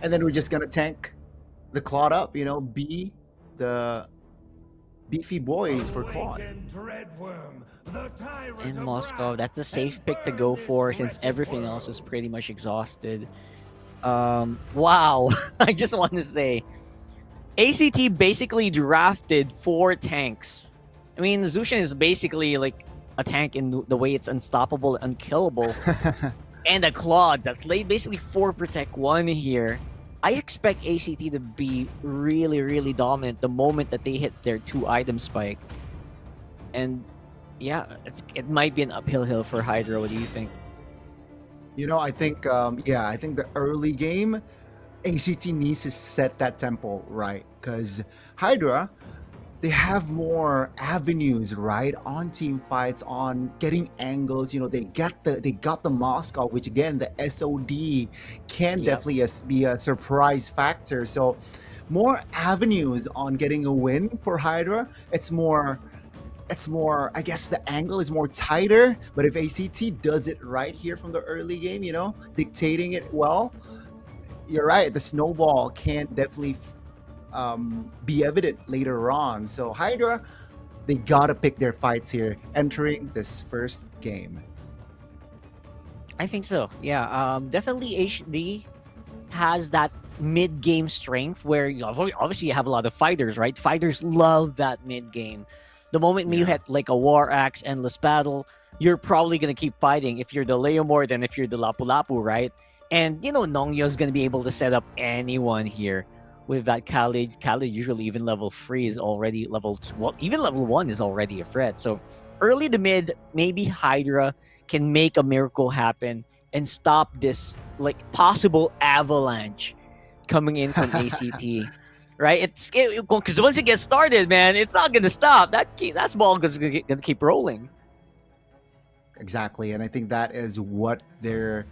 And then we're just going to tank the Claude up. You know, be the beefy boys for Claude. In Moscow, that's a safe pick to go for since everything else is pretty much exhausted. Wow. I just want to say, ACT basically drafted 4 tanks. I mean, Zushin is basically like a tank in the way it's unstoppable, unkillable. And the Claudes, that's basically 4 protect 1 here. I expect ACT to be really, really dominant the moment that they hit their 2 item spike. And yeah, it might be an uphill hill for Hydra. What do you think? You know, I think, I think the early game, ACT needs to set that tempo right, because Hydra, they have more avenues, right, on team fights, on getting angles. You know, they got the Moscow, which again, the SOD can definitely be a surprise factor. So, more avenues on getting a win for Hydra. It's more. I guess the angle is more tighter. But if ACT does it right here from the early game, you know, dictating it well, you're right. The snowball can definitely be evident later on. So Hydra, they gotta pick their fights here entering this first game. I think so. Yeah, definitely HD has that mid-game strength where obviously you have a lot of fighters, right? Fighters love that mid-game. The moment you hit like a War Axe, Endless Battle, you're probably going to keep fighting if you're the Leomord than if you're the Lapu-Lapu, right? And, you know, Nongyo's going to be able to set up anyone here with that Khalid. Khalid usually even level 3 is already even level 1 is already a threat. So early to mid, maybe Hydra can make a miracle happen and stop this like possible avalanche coming in from ACT. Right? It's because once it gets started, man, it's not gonna stop. That ball is gonna keep rolling. Exactly, and I think that is what they're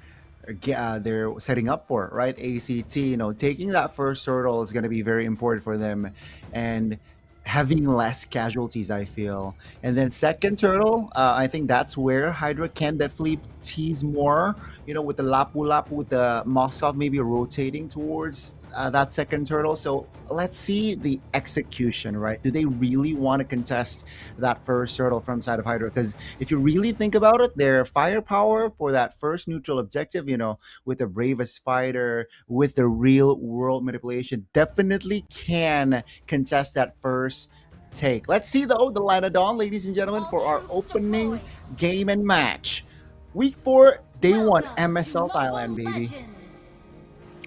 setting up for, right? ACT, you know, taking that first hurdle is going to be very important for them, and having less casualties, I feel. And then second turtle, I think that's where Hydra can definitely tease more, you know, with the Lapu-Lapu, with the Moskov maybe rotating towards that second turtle. So let's see the execution, right? Do they really want to contest that first turtle from side of Hydra? Because if you really think about it, their firepower for that first neutral objective, you know, with the bravest fighter, with the real world manipulation, definitely can contest that first take. Let's see though the line of dawn, ladies and gentlemen, for our opening game and match. Week 4, day 1, MSL Thailand, baby.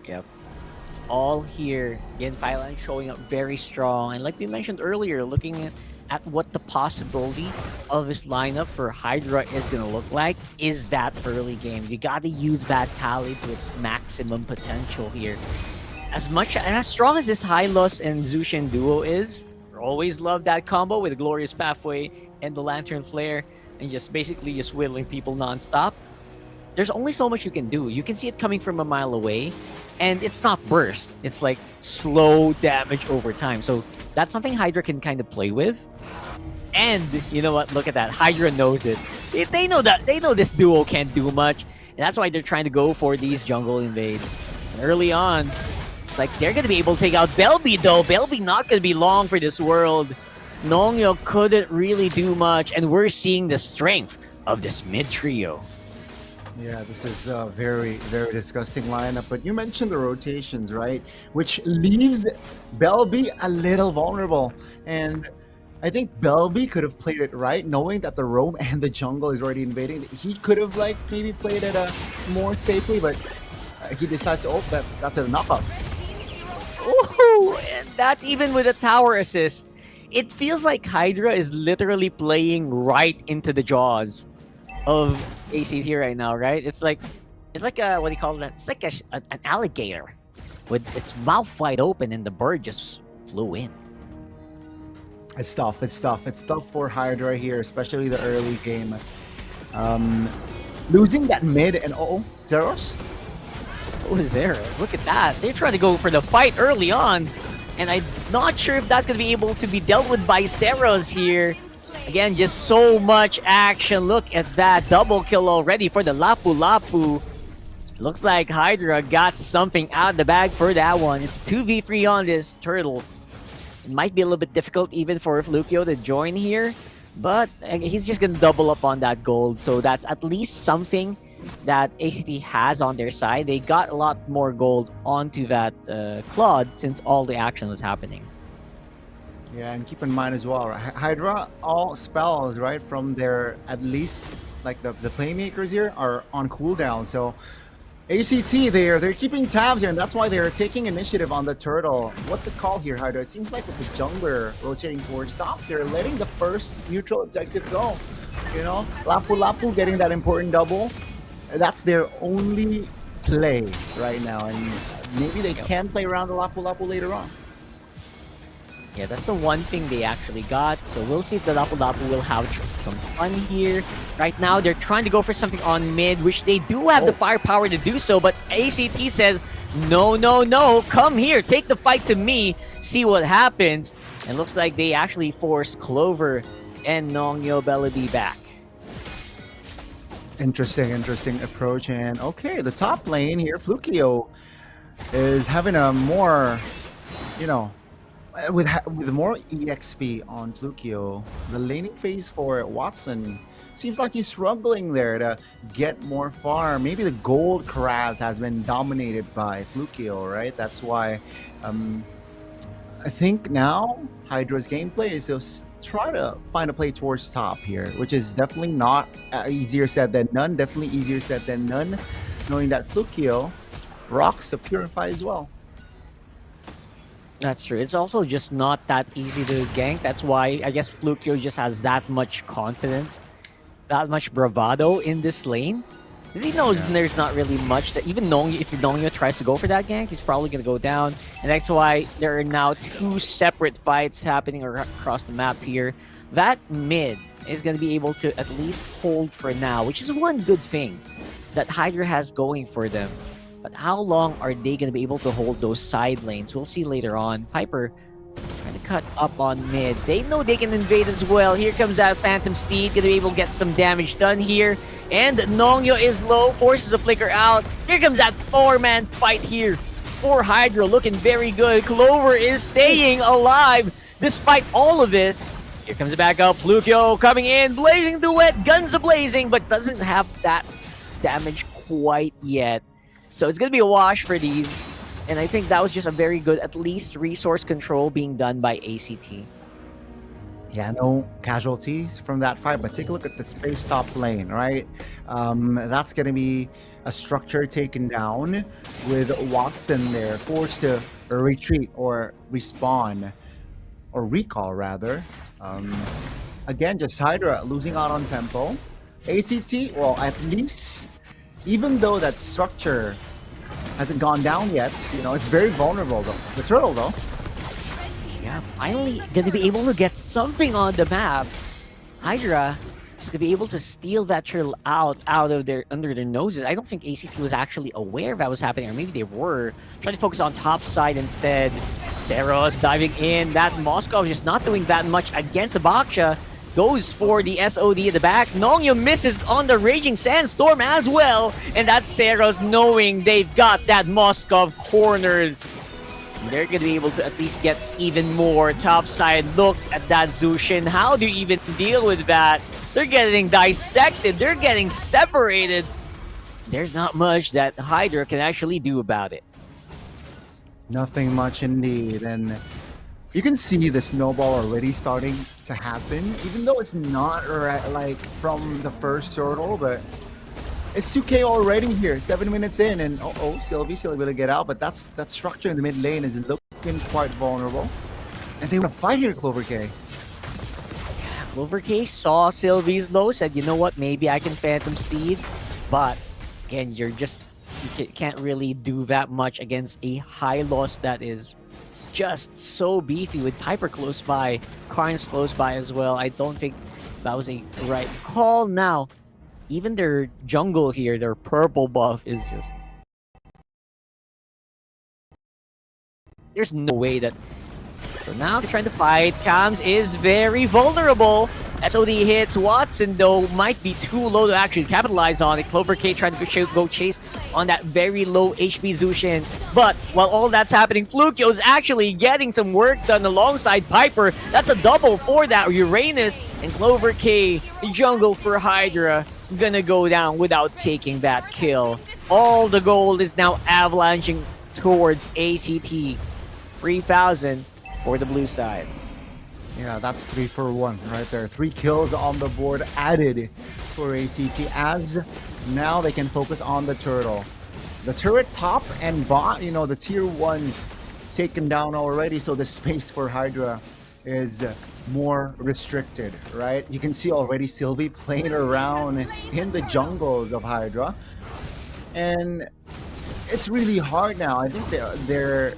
Yep. It's all here. Again, Thailand showing up very strong. And like we mentioned earlier, looking at what the possibility of this lineup for Hydra is going to look like is that early game. You got to use that Kali to its maximum potential here. As much and as strong as this Hylos and Zushin duo is, we always love that combo with the Glorious Pathway and the Lantern Flare and just basically just whittling people nonstop. There's only so much you can do. You can see it coming from a mile away, and it's not burst. It's like slow damage over time. So that's something Hydra can kind of play with. And you know what? Look at that. Hydra knows it. They know that. They know this duo can't do much. And that's why they're trying to go for these jungle invades. And early on, it's like they're going to be able to take out Belby, though. Belby not going to be long for this world. Nongyo couldn't really do much. And we're seeing the strength of this mid-trio. Yeah, this is a very, very disgusting lineup. But you mentioned the rotations, right? Which leaves Belby a little vulnerable. And I think Belby could have played it right, knowing that the roam and the jungle is already invading. He could have like maybe played it more safely, but he decides to, that's a knockout. Ooh, and that's even with a tower assist. It feels like Hydra is literally playing right into the jaws of ACT right now, right? It's like a, what do you call that? It's like an alligator with its mouth wide open and the bird just flew in. It's tough for Hydra here, especially the early game. Losing that mid and Zeros. Oh, Zeros, look at that. They're trying to go for the fight early on. And I'm not sure if that's going to be able to be dealt with by Zeros here. Again, just so much action. Look at that double kill already for the Lapu Lapu. Looks like Hydra got something out of the bag for that one. It's 2v3 on this turtle. It might be a little bit difficult even for Flukio to join here. But he's just going to double up on that gold. So that's at least something that ACT has on their side. They got a lot more gold onto that Claude since all the action was happening. Yeah, and keep in mind as well, Hydra, all spells, right, from their, at least, like the playmakers here, are on cooldown. So ACT, they're keeping tabs here, and that's why they're taking initiative on the turtle. What's the call here, Hydra? It seems like with the jungler rotating towards top, they're letting the first neutral objective go. You know, Lapu Lapu getting that important double. That's their only play right now, and maybe they can play around the Lapu Lapu later on. Yeah, that's the one thing they actually got. So we'll see if the Lapu Lapu will have some fun here. Right now, they're trying to go for something on mid, which they do have the firepower to do so. But ACT says, no, no, no, come here, take the fight to me, see what happens. And looks like they actually forced Clover and Nongyo MLBB back. Interesting approach. And okay, the top lane here, Flukio is having a more, you know, with more EXP on Flukio, the laning phase for Watson seems like he's struggling there to get more farm. Maybe the gold crabs has been dominated by Flukio, right? That's why I think now Hydra's gameplay is to try to find a play towards top here, which is definitely not easier said than none. Definitely easier said than none, knowing that Flukio rocks a Purify as well. That's true. It's also just not that easy to gank. That's why I guess Flukio just has that much confidence, that much bravado in this lane. He knows there's not really much that even if Nongyo tries to go for that gank, he's probably going to go down. And that's why there are now two separate fights happening across the map here. That mid is going to be able to at least hold for now, which is one good thing that Hydra has going for them. But how long are they going to be able to hold those side lanes? We'll see later on. Piper trying to cut up on mid. They know they can invade as well. Here comes that Phantom Steed. Going to be able to get some damage done here. And Nongyo is low. Forces a flicker out. Here comes that 4-man fight here for Hydra. Looking very good. Clover is staying alive despite all of this. Here comes the backup. Flukio coming in. Blazing Duet. Guns a-blazing. But doesn't have that damage quite yet. So it's going to be a wash for these. And I think that was just a very good, at least, resource control being done by ACT. Yeah, no casualties from that fight, but take a look at the space top lane, right? That's going to be a structure taken down with Watson there, forced to retreat or respawn, or recall rather. Again, just Hydra losing out on tempo. ACT, well, at least, even though that structure hasn't gone down yet, you know, it's very vulnerable though. The turtle though. Yeah, finally gonna be able to get something on the map. Hydra is gonna be able to steal that turtle out of their under their noses. I don't think ACT was actually aware of that was happening, or maybe they were. Trying to focus on top side instead. Seros diving in. That Moskov just not doing that much against Abaksha. Goes for the SOD at the back. Nongyo misses on the Raging Sandstorm as well. And that's Seros knowing they've got that Moskov cornered. They're going to be able to at least get even more topside. Look at that Zushin. How do you even deal with that? They're getting dissected. They're getting separated. There's not much that Hydra can actually do about it. Nothing much indeed. And you can see the snowball already starting to happen, even though it's not like from the first turtle, but it's 2K already here, 7 minutes in, and Sylvie still able to get out, but that structure in the mid lane is looking quite vulnerable. And they want to fight here, Clover K. Yeah, Clover K saw Sylvie's low, said, you know what, maybe I can Phantom Steed, but again, you can't really do that much against a high loss that is just so beefy with Piper close by, Karn's close by as well. I don't think that was a right call. Now, even their jungle here, their purple buff is just... There's no way that... So now they're trying to fight. Kams is very vulnerable. SOD hits Watson, though, might be too low to actually capitalize on it. Clover K trying to go chase on that very low HP Zushin. But while all that's happening, Flukio is actually getting some work done alongside Piper. That's a double for that Uranus. And Clover K, jungle for Hydra, gonna go down without taking that kill. All the gold is now avalanching towards ACT. 3,000 for the blue side. Yeah, that's 3 for 1 right there. 3 kills on the board added for ACT as now they can focus on the turtle. The turret top and bot, you know, the tier 1s taken down already, so the space for Hydra is more restricted, right? You can see already Sylvie playing around in the jungles of Hydra. And it's really hard now. I think they're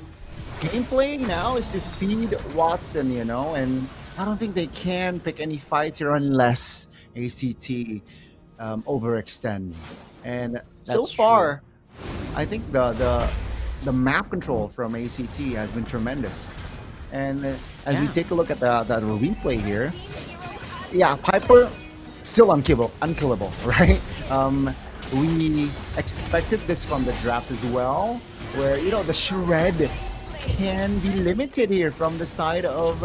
gameplay now is to feed Watson, you know, and I don't think they can pick any fights here unless ACT overextends. And so That's far, I think the map control from ACT has been tremendous. And as we take a look at the replay here, yeah, Piper still unkillable, right? We expected this from the draft as well, where, you know, the shred can be limited here from the side of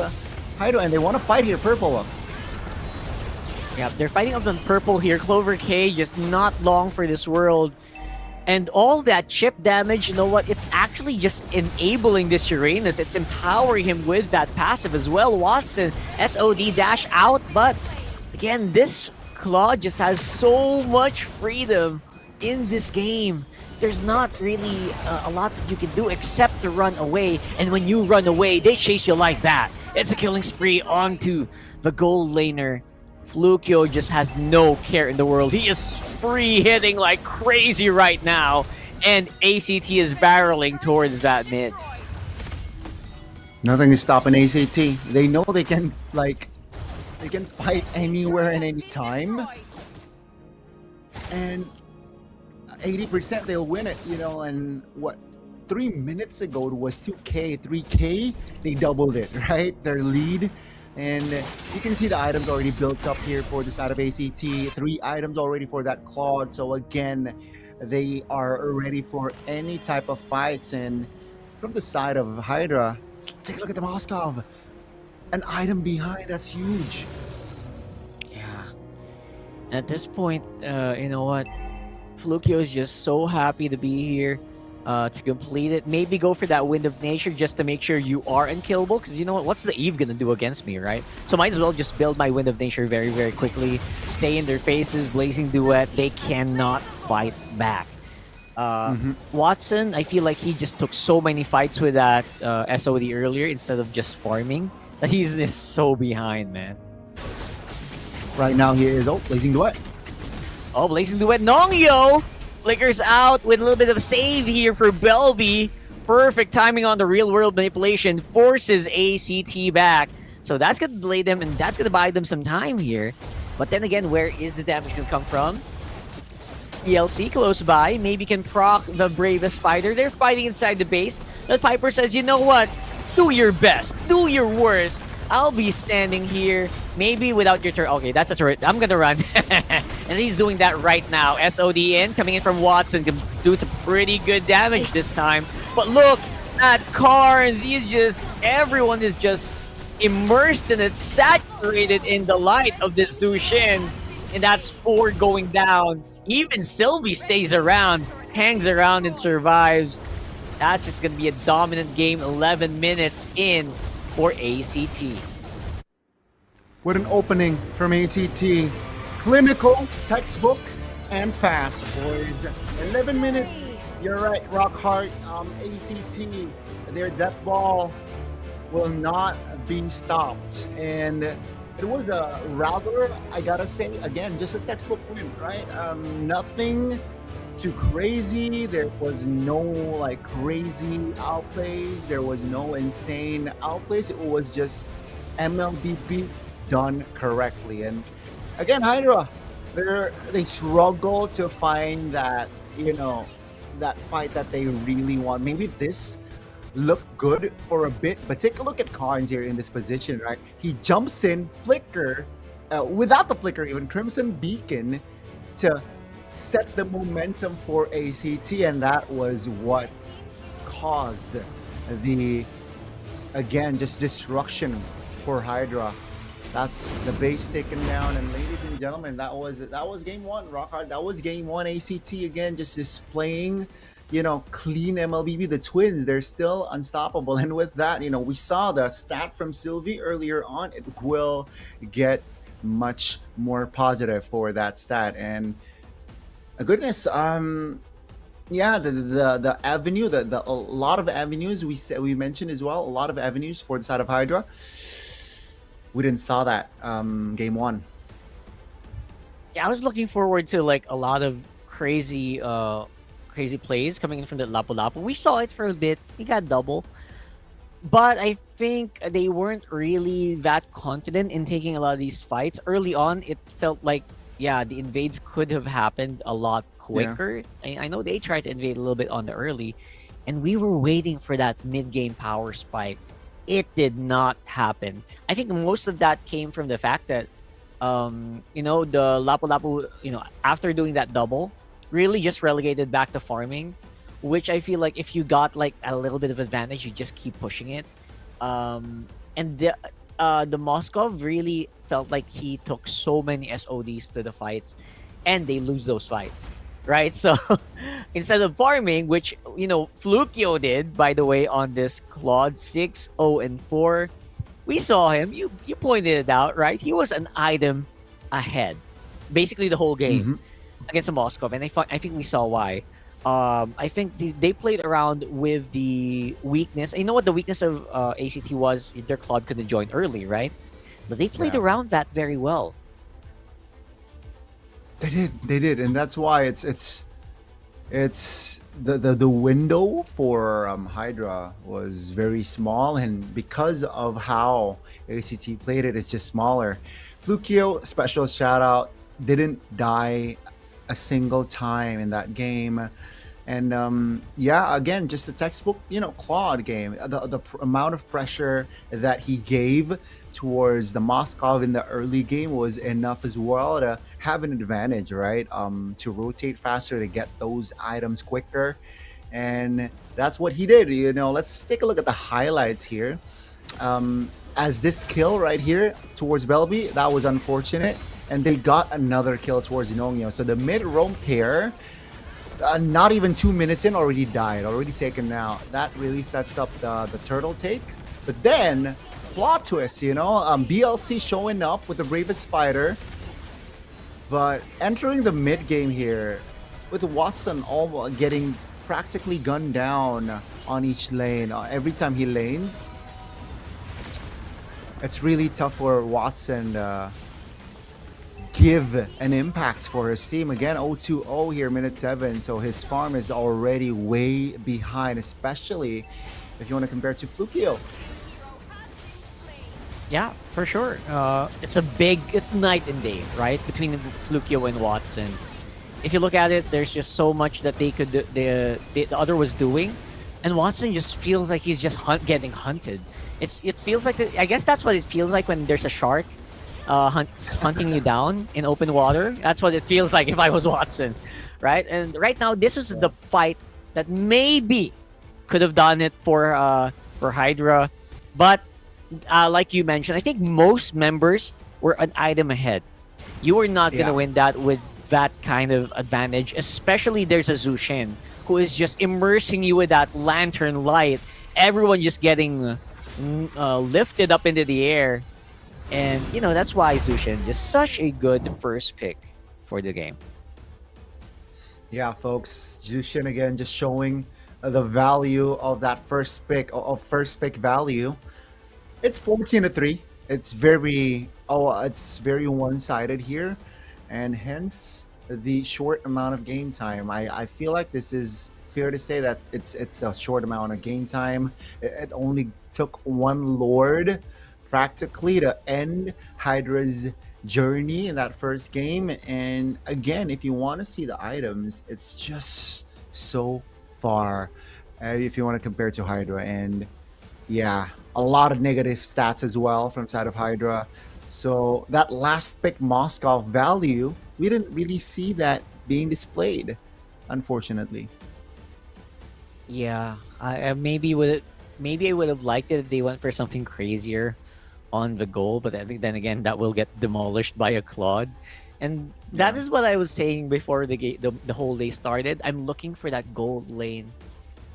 Hydra, and they want to fight here purple. Yeah, they're fighting up on purple here. Clover K just not long for this world. And all that chip damage, you know what? It's actually just enabling this Uranus. It's empowering him with that passive as well. Watson, SOD dash out, but again, this Claude just has so much freedom in this game. There's not really a lot that you can do except to run away. And when you run away, they chase you like that. It's a killing spree onto the gold laner. Flukio just has no care in the world. He is free hitting like crazy right now. And ACT is barreling towards that mid. Nothing is stopping ACT. They know they can, like, they can fight anywhere and any time. And 80% they'll win it, you know, and what, 3 minutes ago it was 2k, 3k, they doubled it, right? Their lead. And you can see the items already built up here for the side of ACT. 3 items already for that Claude. So again, they are ready for any type of fights. And from the side of Hydra, take a look at the Moskov. An item behind, that's huge. Yeah. At this point, you know what? Flukio is just so happy to be here to complete it. Maybe go for that Wind of Nature just to make sure you are unkillable. Because you know what? What's the Eve gonna do against me, right? So might as well just build my Wind of Nature very, very quickly. Stay in their faces, Blazing Duet. They cannot fight back. Watson, I feel like he just took so many fights with that SOD earlier instead of just farming. That he's just so behind, man. Right now he is, Blazing Duet. Oh, Blazing Duet. Nongyo flickers out with a little bit of save here for Belby. Perfect timing on the real-world manipulation. Forces ACT back. So that's going to delay them, and that's going to buy them some time here. But then again, where is the damage going to come from? PLC close by. Maybe can proc the bravest fighter. They're fighting inside the base. But Piper says, you know what? Do your best. Do your worst. I'll be standing here, maybe without your turn. Okay, that's a turret. I'm gonna run. And he's doing that right now. SOD in, coming in from Watson, can do some pretty good damage this time. But look at Carnes. He's just, everyone is just immersed in it, saturated in the light of this Zushin. And that's 4 going down. Even Sylvie stays around, hangs around and survives. That's just gonna be a dominant game, 11 minutes in for ACT. What an opening from ACT. Clinical, textbook, and fast, boys. 11 minutes. You're right, Rockhart. ACT, their death ball will not be stopped. And it was a rather, I gotta say, again, just a textbook win, right? Nothing too crazy. There was no like crazy outplays. There was no insane outplays. It was just MLBB done correctly. And again, Hydra, they struggle to find that, you know, that fight that they really want. Maybe this looked good for a bit, but take a look at Carnes here in this position, right? He jumps in, flicker, without the flicker, even Crimson Beacon to set the momentum for ACT, and that was what caused the, again, just destruction for Hydra. That's the base taken down, and ladies and gentlemen, that was game one. Rockhard, that was game one. ACT again, just displaying, you know, clean MLBB. The Twins, they're still unstoppable, and with that, you know, we saw the stat from Sylvie earlier on. It will get much more positive for that stat, and goodness, yeah, the avenue, the a lot of avenues we mentioned as well. A lot of avenues for the side of Hydra. We didn't saw that game one. Yeah, I was looking forward to like a lot of crazy plays coming in from the Lapu-Lapu. We saw it for a bit. We got double. But I think they weren't really that confident in taking a lot of these fights. Early on, it felt like, yeah, the invades could have happened a lot quicker. I know they tried to invade a little bit on the early, and we were waiting for that mid-game power spike. It did not happen. I think most of that came from the fact that, you know, the Lapu-Lapu, you know, after doing that double, really just relegated back to farming, which I feel like if you got like a little bit of advantage, you just keep pushing it. And the Moskov really felt like he took so many SODs to the fights, and they lose those fights, right? So instead of farming, which, you know, Flukio did, by the way, on this Claude 6-0-4, we saw him. You pointed it out, right? He was an item ahead, basically the whole game against a Moskov, and I think we saw why. I think they played around with the weakness. You know what the weakness of ACT was? Their Claude couldn't join early, right? But they played around that very well. They did, and that's why it's the window for Hydra was very small, and because of how ACT played it, it's just smaller. Flukio, special shout out, didn't die a single time in that game. And yeah, again, just a textbook, you know, Claude game. The amount of pressure that he gave towards the Moskov in the early game was enough as well to have an advantage, right? To rotate faster, to get those items quicker. And that's what he did. You know, let's take a look at the highlights here. As this kill right here towards Belby, that was unfortunate. And they got another kill towards Inongyo. So the mid-roam pair, not even 2 minutes in, already died, already taken out. That really sets up the turtle take. But then, plot twist, you know, BLC showing up with the bravest fighter. But entering the mid game here, with Watson all getting practically gunned down on each lane. Every time he lanes, it's really tough for Watson to give an impact for his team. Again, 0-2-0 here, minute 7. So his farm is already way behind, especially if you want to compare to Flukio. Yeah, for sure. It's night and day, right? Between Flukio and Watson. If you look at it, there's just so much that they could the other was doing, and Watson just feels like he's just getting hunted. It feels like I guess that's what it feels like when there's a shark hunting you down in open water. That's what it feels like if I was Watson, right? And right now, this was the fight that maybe could have done it for Hydra, but like you mentioned, I think most members were an item ahead. You were not gonna win that with that kind of advantage, especially there's a Zushin who is just immersing you with that lantern light. Everyone just getting lifted up into the air. And, you know, that's why Zushin just such a good first pick for the game. Yeah, folks, Zushin again just showing the value of that first pick, value. It's 14-3. It's very one-sided here, and hence the short amount of game time. I feel like this is fair to say that it's a short amount of game time. It only took one Lord practically to end Hydra's journey in that first game. And again, if you want to see the items, it's just so far. If you want to compare to Hydra, and yeah, a lot of negative stats as well from side of Hydra. So that last pick Moscow value, we didn't really see that being displayed, unfortunately. Yeah, I maybe I would have liked it if they went for something crazier on the goal, but I think then again that will get demolished by a Claude. And that Yeah. is what I was saying before the whole day started. I'm looking for that gold lane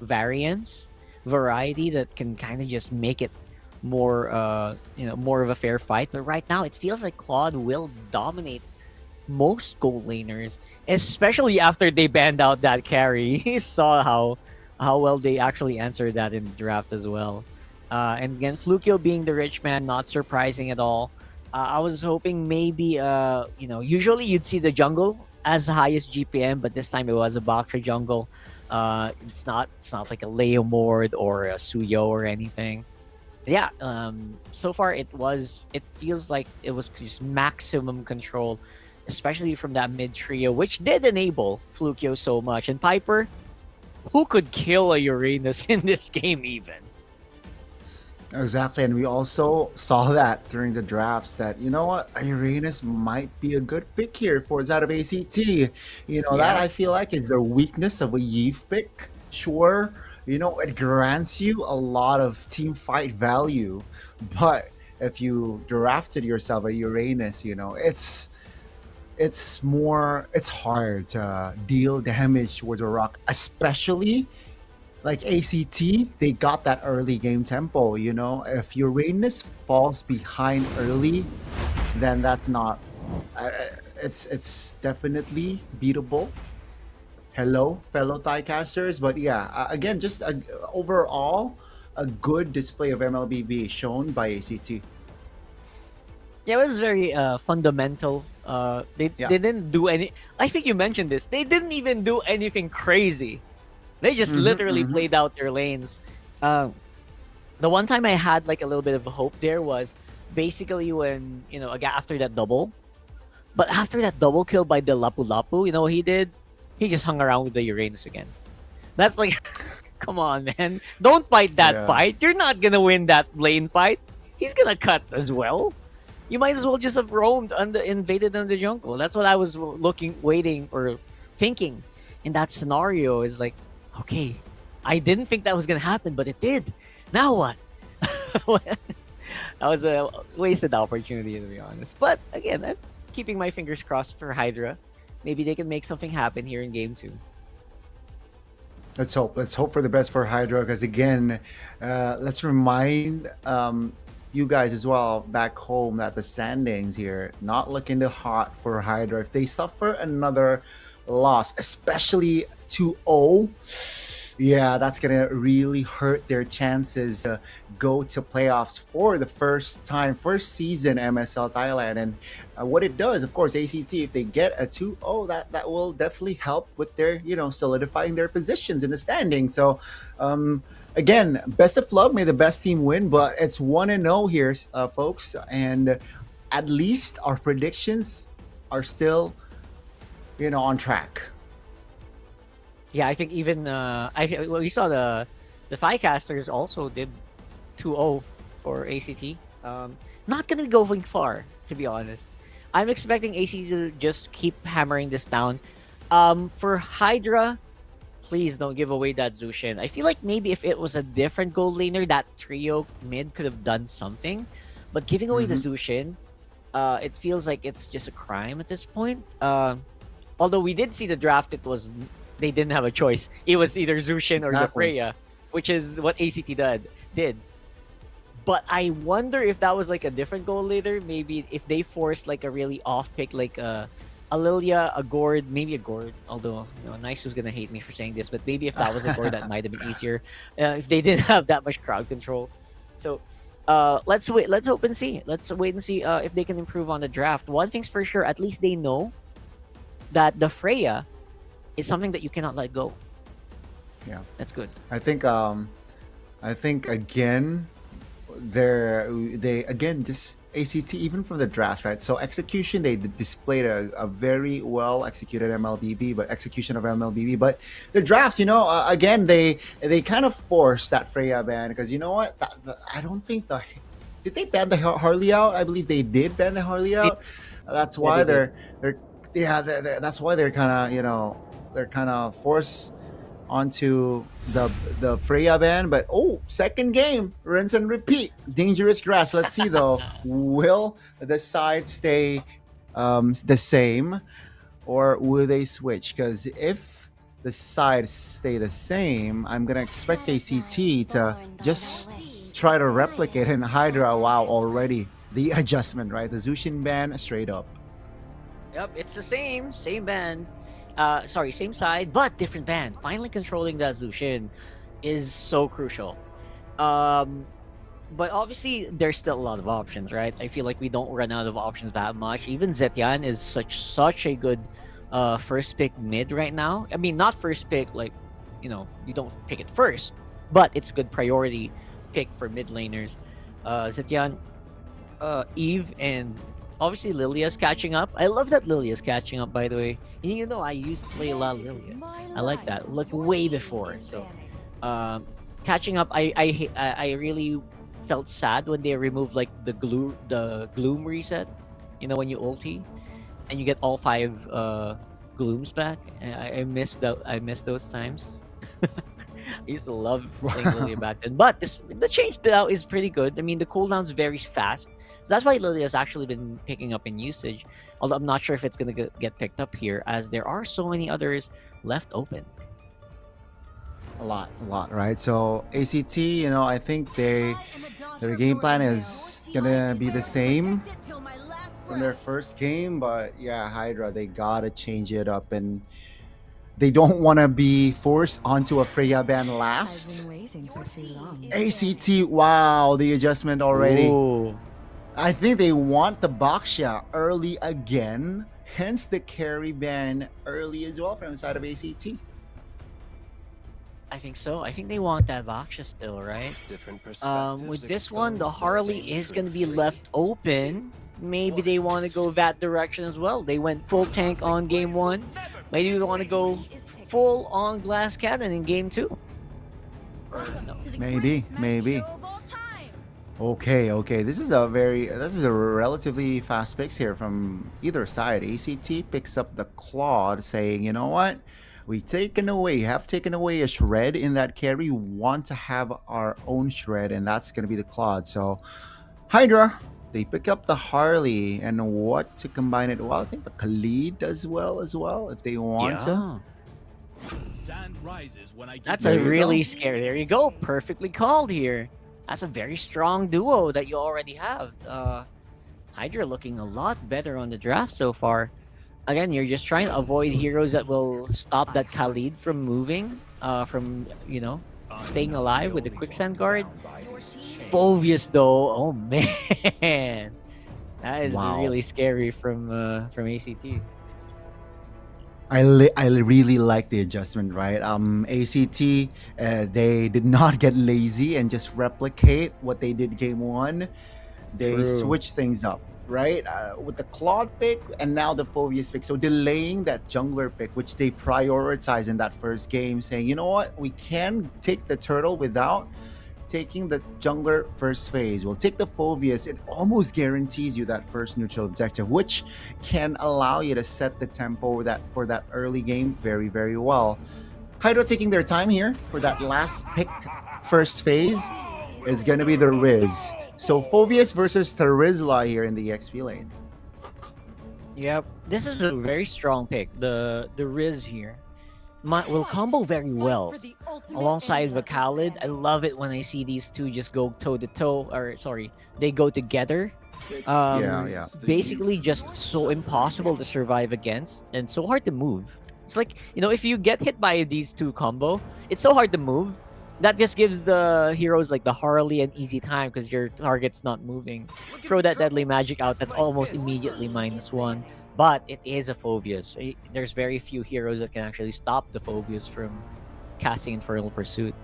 variance, variety that can kind of just make it more more of a fair fight. But right now it feels like Claude will dominate most gold laners, especially after they banned out that carry. You saw how well they actually answered that in the draft as well. And again, Flukio being the rich man, not surprising at all. I was hoping maybe usually you'd see the jungle as the highest GPM, but this time it was a Boxer jungle. It's not like a Leomord or a Suyo or anything. Yeah, so far it feels like it was just maximum control, especially from that mid trio, which did enable Flukio so much. And Piper, who could kill a Uranus in this game even? Exactly, and we also saw that during the drafts that you know what, Uranus might be a good pick here for side of ACT. You know that Yeah. I feel like is the weakness of a Yeve pick. Sure, you know it grants you a lot of team fight value, but if you drafted yourself a Uranus, you know it's hard to deal damage towards a rock, especially like ACT, they got that early game tempo. You know, if Uranus falls behind early, then that's not. Uh, it's definitely beatable. Hello, fellow Thiecasters, but yeah, again, just overall a good display of MLBB shown by ACT. Yeah, it was very fundamental. Yeah. They didn't do any. I think you mentioned this. They didn't even do anything crazy. They just literally played out their lanes. The one time I had like a little bit of hope there was basically when after that double. But after that double kill by the Lapu Lapu, you know what he did? He just hung around with the Uranus again. That's like, come on, man. Don't fight that Yeah. fight. You're not gonna win that lane fight. He's gonna cut as well. You might as well just have roamed invaded on the jungle. That's what I was waiting, or thinking in that scenario. Is like, okay, I didn't think that was gonna happen, but it did. Now what? That was a wasted opportunity, to be honest. But again, I'm keeping my fingers crossed for Hydra. Maybe they can make something happen here in game 2. Let's hope. Let's hope for the best for Hydra, because again, let's remind you guys as well back home that the standings here not looking too hot for Hydra. If they suffer another loss, especially 2-0, yeah, that's gonna really hurt their chances to go to playoffs for the first season MSL Thailand. And what it does, of course, ACT, if they get a 2-0, that will definitely help with their solidifying their positions in the standing. So again, best of luck, may the best team win, but it's 1-0 here, folks, and at least our predictions are still on track. Yeah, I think even we saw the Thiecasters also did 2-0 for ACT. Not gonna be going far, to be honest. I'm expecting ACT to just keep hammering this down. For Hydra, please don't give away that Zushin. I feel like maybe if it was a different gold laner, that trio mid could have done something. But giving away the Zushin, it feels like it's just a crime at this point. Although we did see the draft, they didn't have a choice. It was either Zushin or the Exactly. Freya, which is what ACT did. But I wonder if that was like a different goal later. Maybe if they forced like a really off pick, like a Lilia, a Gord, maybe a Gord. Although Nice was gonna hate me for saying this, but maybe if that was a Gord, that might have been easier. If they didn't have that much crowd control. So let's wait. Let's hope and see. Let's wait and see if they can improve on the draft. One thing's for sure, at least they know that the Freya is something that you cannot let go. Yeah. That's good. I think again, they again just ACT even from the draft, right? So execution, they displayed a very well executed MLBB, but execution of MLBB. But the drafts, again they kind of forced that Freya ban because you know what? I don't think did they ban the Harley out? I believe they did ban the Harley out. That's why they're that's why they're kind of they're kind of forced onto the Freya ban. But second game, rinse and repeat, dangerous grass. Let's see though, will the side stay the same or will they switch? Because if the sides stay the same, I'm gonna expect ACT to just try to replicate. And Hydra, wow, already the adjustment, right? The Zushin ban straight up. Yep, it's the same band. Sorry, same side, but different band. Finally controlling that Zushin is so crucial. But obviously, there's still a lot of options, right? I feel like we don't run out of options that much. Even Zetian is such a good first pick mid right now. I mean, not first pick, like, you don't pick it first, but it's a good priority pick for mid laners. Zetian, Eve, and obviously Lilia's catching up. I love that Lilia's catching up, by the way. I used to play a lot of Lilia. I like that. Like way before. So catching up, I really felt sad when they removed like the gloom reset. When you ulti and you get all 5 glooms back. I miss those times. I used to love playing Lilia back then. But the change now is pretty good. I mean, the cooldown's very fast. So that's why Lilia's actually been picking up in usage. Although I'm not sure if it's going to get picked up here, as there are so many others left open. A lot, right? So ACT, I think their game plan is gonna be the same from their first game, but yeah, Hydra, they gotta change it up, and they don't want to be forced onto a Freya ban last. ACT, wow, the adjustment already. Ooh. I think they want the Baksha early again, hence the carry ban early as well from the side of ACT. I think so. I think they want that Baksha still, right? With this one, the Harley is going to be left open. Maybe they want to go that direction as well. They went full tank on game 1. Maybe we want to go full on glass cannon in game 2. No. Maybe. Okay. This is a relatively fast picks here from either side. ACT picks up the Claude, saying, you know what? We have taken away a shred in that carry. We want to have our own shred, and that's going to be the Claude. So Hydra, they pick up the Harley, and what to combine it? Well, I think the Khalid does well as well if they want to. That's a really scary. There you go. Perfectly called here. That's a very strong duo that you already have. Hydra looking a lot better on the draft so far. Again, you're just trying to avoid heroes that will stop that Khalid from moving, staying alive with the quicksand guard. Phovius though, oh man, that is really scary from ACT. I really like the adjustment, right? ACT, they did not get lazy and just replicate what they did game 1. They switched things up, right? With the Claude pick and now the Phovius pick. So delaying that jungler pick, which they prioritized in that first game, saying, you know what? We can take the turtle without taking the jungler first phase. We'll take the Phovius. It almost guarantees you that first neutral objective, which can allow you to set the tempo for that early game very, very well. Hydra taking their time here for that last pick first phase is going to be the Riz. So Phovius versus Terizla here in the XP lane. Yep, this is a very strong pick. The Riz here will combo very well alongside the Khalid. I love it when I see these two just go toe to toe, they go together. Basically just so impossible to survive against and so hard to move. It's like, if you get hit by these two combo, it's so hard to move. That just gives the heroes like the Harley an easy time because your target's not moving. Throw that deadly magic out, that's almost immediately -1. But it is a Phovius. There's very few heroes that can actually stop the Phovius from casting Infernal Pursuit.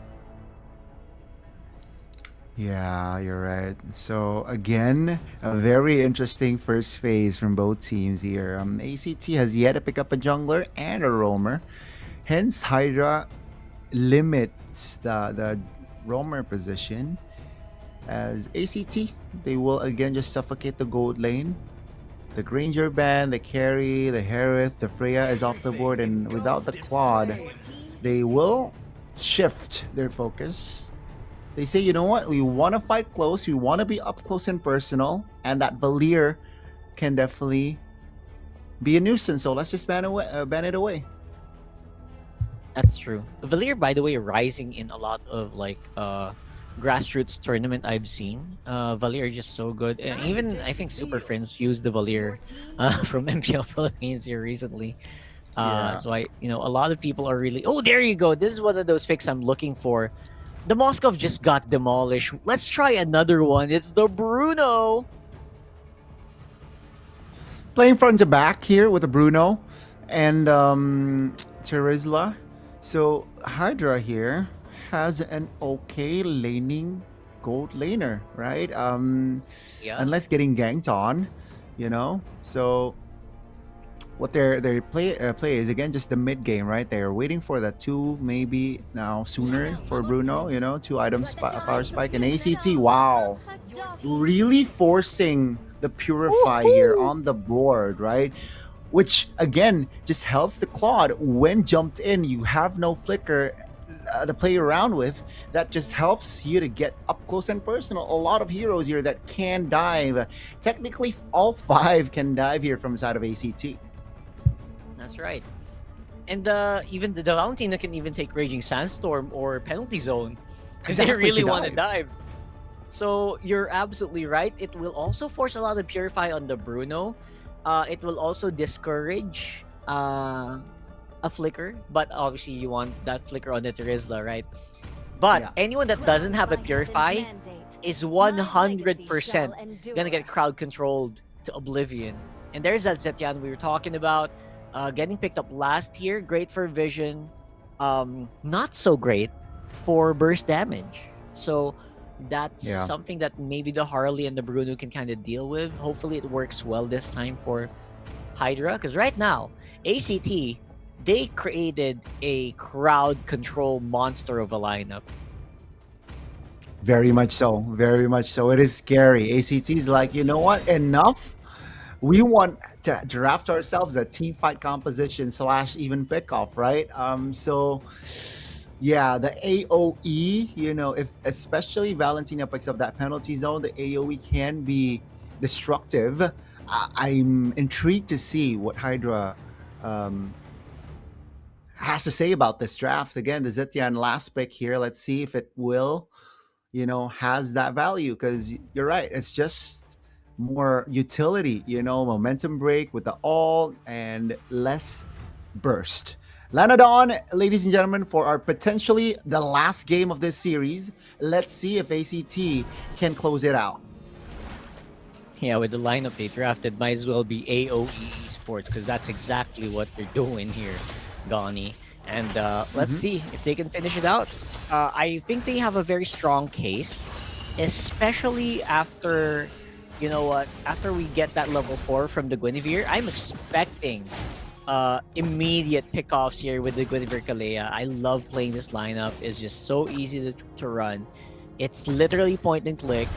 Yeah, you're right. So again, a very interesting first phase from both teams here. ACT has yet to pick up a jungler and a roamer. Hence, Hydra limits the roamer position. As ACT, they will again just suffocate the gold lane. The Granger band, the carry, the Harith, the Freya is off the board, and without the Claude, they will shift their focus. They say, you know what, we want to fight close, we want to be up close and personal, and that Valir can definitely be a nuisance, so let's just ban it away. That's true. Valir, by the way, rising in a lot of like grassroots tournament I've seen. Valir is just so good. And even I think Super Friends used the Valir from MPL Philippines here recently. So a lot of people are really. Oh, there you go. This is one of those picks I'm looking for. The Moskov just got demolished. Let's try another one. It's the Bruno. Playing front to back here with the Bruno and Terizla. So Hydra here has an okay laning gold laner, right? Unless getting ganked on, So what they play is again just the mid game, right? They're waiting for that 2 maybe now sooner for Bruno, 2 items power spike and ACT. Wow, really forcing the Purify here on the board, right? Which again just helps the Claude when jumped in. You have no flicker to play around with. That just helps you to get up close and personal. A lot of heroes here that can dive. Technically, all 5 can dive here from the side of ACT. That's right. And even the Valentina can even take Raging Sandstorm or Penalty Zone if they really want to dive. So you're absolutely right. It will also force a lot of Purify on the Bruno. It will also discourage a flicker, but obviously you want that flicker on the Terizla, right? But anyone that doesn't have a Purify is 100% gonna get crowd controlled to oblivion. And there's that Zetian we were talking about, getting picked up last year. Great for vision, not so great for burst damage. So that's something that maybe the Harley and the Bruno can kind of deal with. Hopefully it works well this time for Hydra, because right now ACT, they created a crowd control monster of a lineup. Very much so. Very much so. It is scary. ACT is like, you know what? Enough. We want to draft ourselves a team fight composition / even pickoff, right? So yeah, the AoE, if especially Valentina picks up that penalty zone, the AoE can be destructive. I'm intrigued to see what Hydra has to say about this draft. Again, the Zetian last pick here. Let's see if it will, has that value. Because you're right, it's just more utility, momentum break with the ult and less burst. Lanadon, ladies and gentlemen, for our potentially the last game of this series. Let's see if ACT can close it out. Yeah, with the lineup they drafted, might as well be AoE Esports, because that's exactly what they're doing here, Gani. And let's see if they can finish it out. I think they have a very strong case, especially after, after we get that level 4 from the Guinevere. I'm expecting immediate pickoffs here with the Guinevere Kalea. I love playing this lineup. It's just so easy to run. It's literally point and click.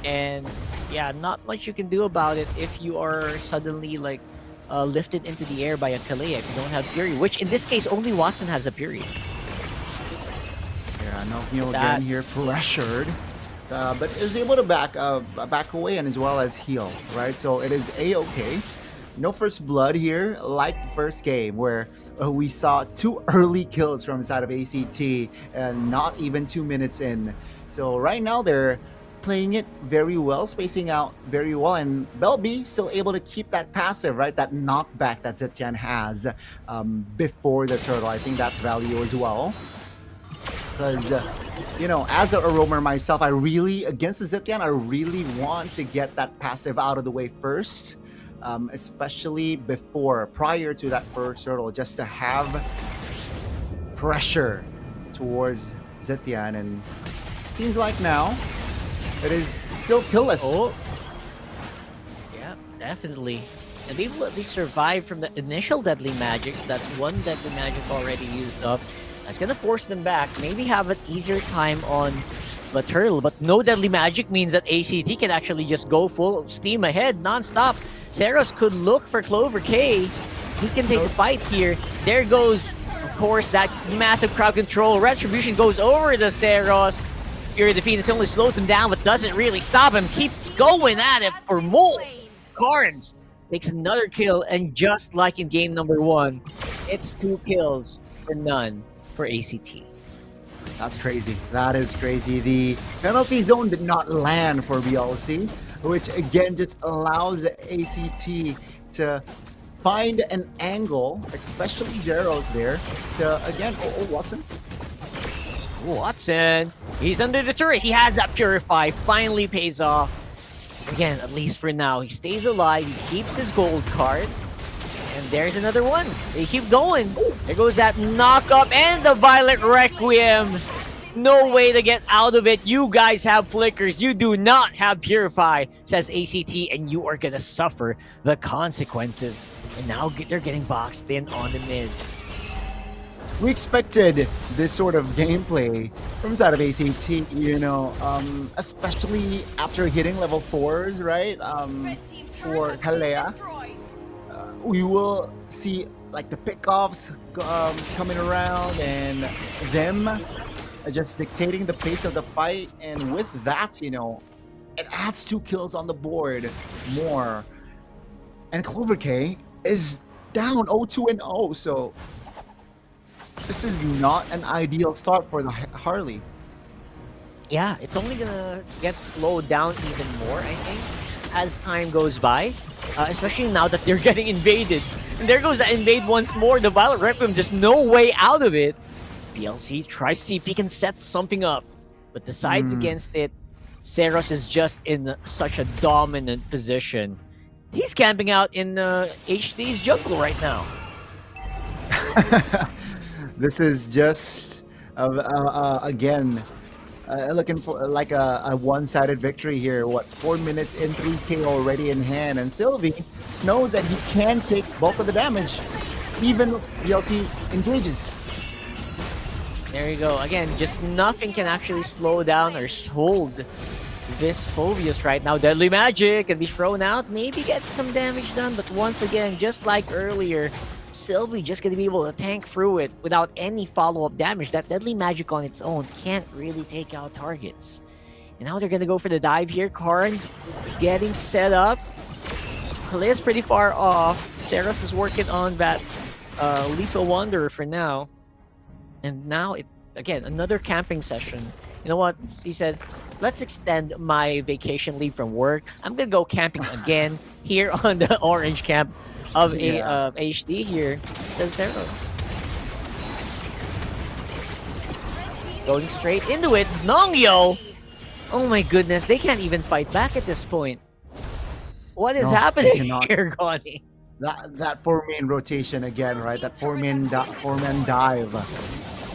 And yeah, not much you can do about it if you are suddenly like lifted into the air by a Kalea if you don't have Fury, which in this case only Watson has a Fury. Yeah, Nofnio again here pressured, but is able to back away and as well as heal, right? So it is a-okay. No first blood here, like the first game where we saw 2 early kills from the side of ACT and not even 2 minutes in. So right now they're playing it very well, spacing out very well, and MLBB still able to keep that passive, right? That knockback that Zetian has before the turtle. I think that's value as well. Because, as a roamer myself, against the Zetian, I really want to get that passive out of the way first. Especially prior to that first turtle, just to have pressure towards Zetian and seems like now it is still killless. Oh. Yeah, definitely. And they've at least survived from the initial deadly magic. So that's one deadly magic already used up. That's gonna force them back. Maybe have an easier time on the turtle, but no deadly magic means that ACT can actually just go full steam ahead, non-stop. Seros could look for Clover K. He can take the fight here. There goes, of course, that massive crowd control. Retribution goes over to Seros. Fury of the Phoenix only slows him down, but doesn't really stop him. Keeps going at it for more. Carnes takes another kill, and just like in game number 1, it's 2 kills for none for ACT. That's crazy. That is crazy. The penalty zone did not land for VLC, which again just allows ACT to find an angle, especially Zeros there, to again, Watson. Watson, he's under the turret. He has that Purify, finally pays off. Again, at least for now, he stays alive, he keeps his gold card. And there's another one. They keep going. There goes that knock-up and the Violet Requiem. No way to get out of it. You guys have flickers. You do not have Purify, says ACT, and you are gonna suffer the consequences. And now they're getting boxed in on the mid. We expected this sort of gameplay from side of ACT, you know, especially after hitting level 4s, right? For Kalea. We will see like the pickoffs coming around and them just dictating the pace of the fight, and with that, you know, it adds 2 kills on the board more. And Clover K is down 0-2-0, so this is not an ideal start for the Harley. Yeah, it's only gonna get slowed down even more, I think, as time goes by. Especially now that they're getting invaded. And there goes that invade once more. The Violet Requiem, just no way out of it. BLC tries to see if he can set something up, but decides against it. Seros is just in such a dominant position. He's camping out in HD's jungle right now. This is just, again, looking for like a one-sided victory here. What, 4 minutes in, 3K already in hand, and Sylvie knows that he can take bulk of the damage, even VLC engages. There you go. Again, just nothing can actually slow down or hold this Phobius right now. Deadly Magic can be thrown out, maybe get some damage done, but once again, just like earlier, Sylvie just gonna be able to tank through it without any follow-up damage. That Deadly Magic on its own can't really take out targets. And now they're gonna go for the dive here. Karn's getting set up. Kalea's pretty far off. Seros is working on that Lethal Wanderer for now. And now, again, another camping session. You know what? He says, let's extend my vacation leave from work. I'm gonna go camping again here on the orange camp of HD here, says Seros. Going straight into it. Nongyo! Oh my goodness, they can't even fight back at this point. What is happening here, Goni? That 4-man rotation again, right? That 4-man dive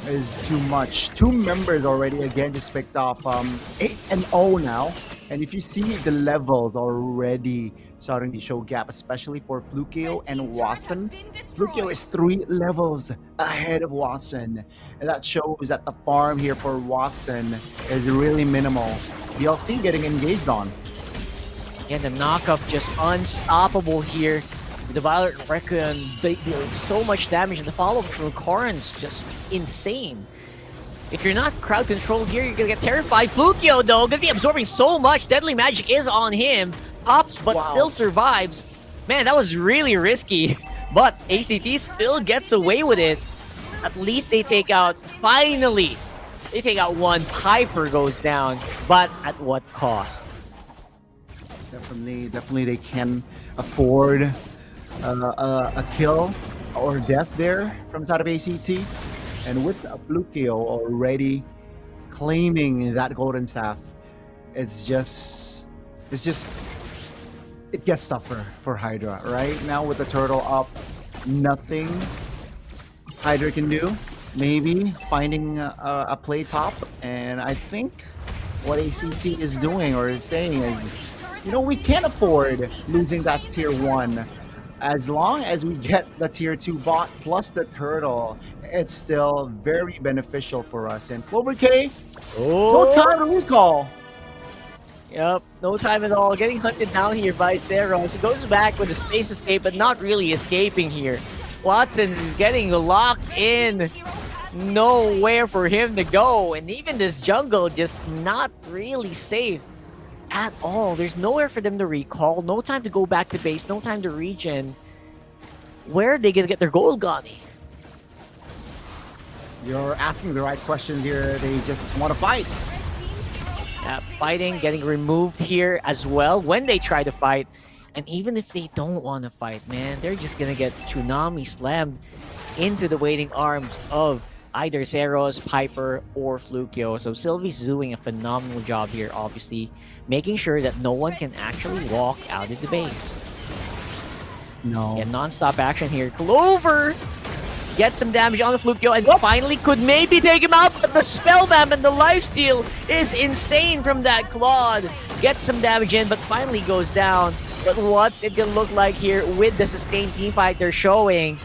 is too much. 2 members already again just picked off 8-0 now. And if you see the levels already starting to show gap, especially for Flukeo and Watson. Flukeo is 3 levels ahead of Watson. And that shows that the farm here for Watson is really minimal. VLC getting engaged on. And the knockup just unstoppable here. The Violet Requiem dealing so much damage, and the follow-up from Karn's just insane. If you're not crowd controlled here, you're gonna get terrified. Flukeo, though, gonna be absorbing so much. Deadly Magic is on him. Pops, but still survives. Man, that was really risky. But ACT still gets away with it. At least they take out, finally, they take out one. Piper goes down, but at what cost? Definitely they can afford a kill or death there from side of ACT. And with Flukeo already claiming that golden staff, it gets tougher for Hydra. Right now with the turtle up, nothing Hydra can do. Maybe finding a play top, and I think what ACT is doing or is saying is, we can't afford losing that tier 1. As long as we get the tier 2 bot plus the turtle, it's still very beneficial for us. And Clover K, no time to recall. Yep, no time at all. Getting hunted down here by Zeros. He goes back with a space escape, but not really escaping here. Watson is getting locked in. Nowhere for him to go. And even this jungle just not really safe at all. There's nowhere for them to recall. No time to go back to base. No time to regen. Where are they going to get their gold, Gani? You're asking the right questions here. They just want to fight. Fighting, getting removed here as well when they try to fight. And even if they don't want to fight, man, they're just going to get Tsunami slammed into the waiting arms of either Zeros, Piper, or Flukio. So Sylvie's doing a phenomenal job here, obviously, making sure that no one can actually walk out of the base. No. Yeah, non-stop action here. Clover gets some damage on the Flukio and finally could maybe take him out, but the Spellbomb and the lifesteal is insane from that Claude. Gets some damage in, but finally goes down. But what's it gonna look like here with the sustained teamfight they're showing?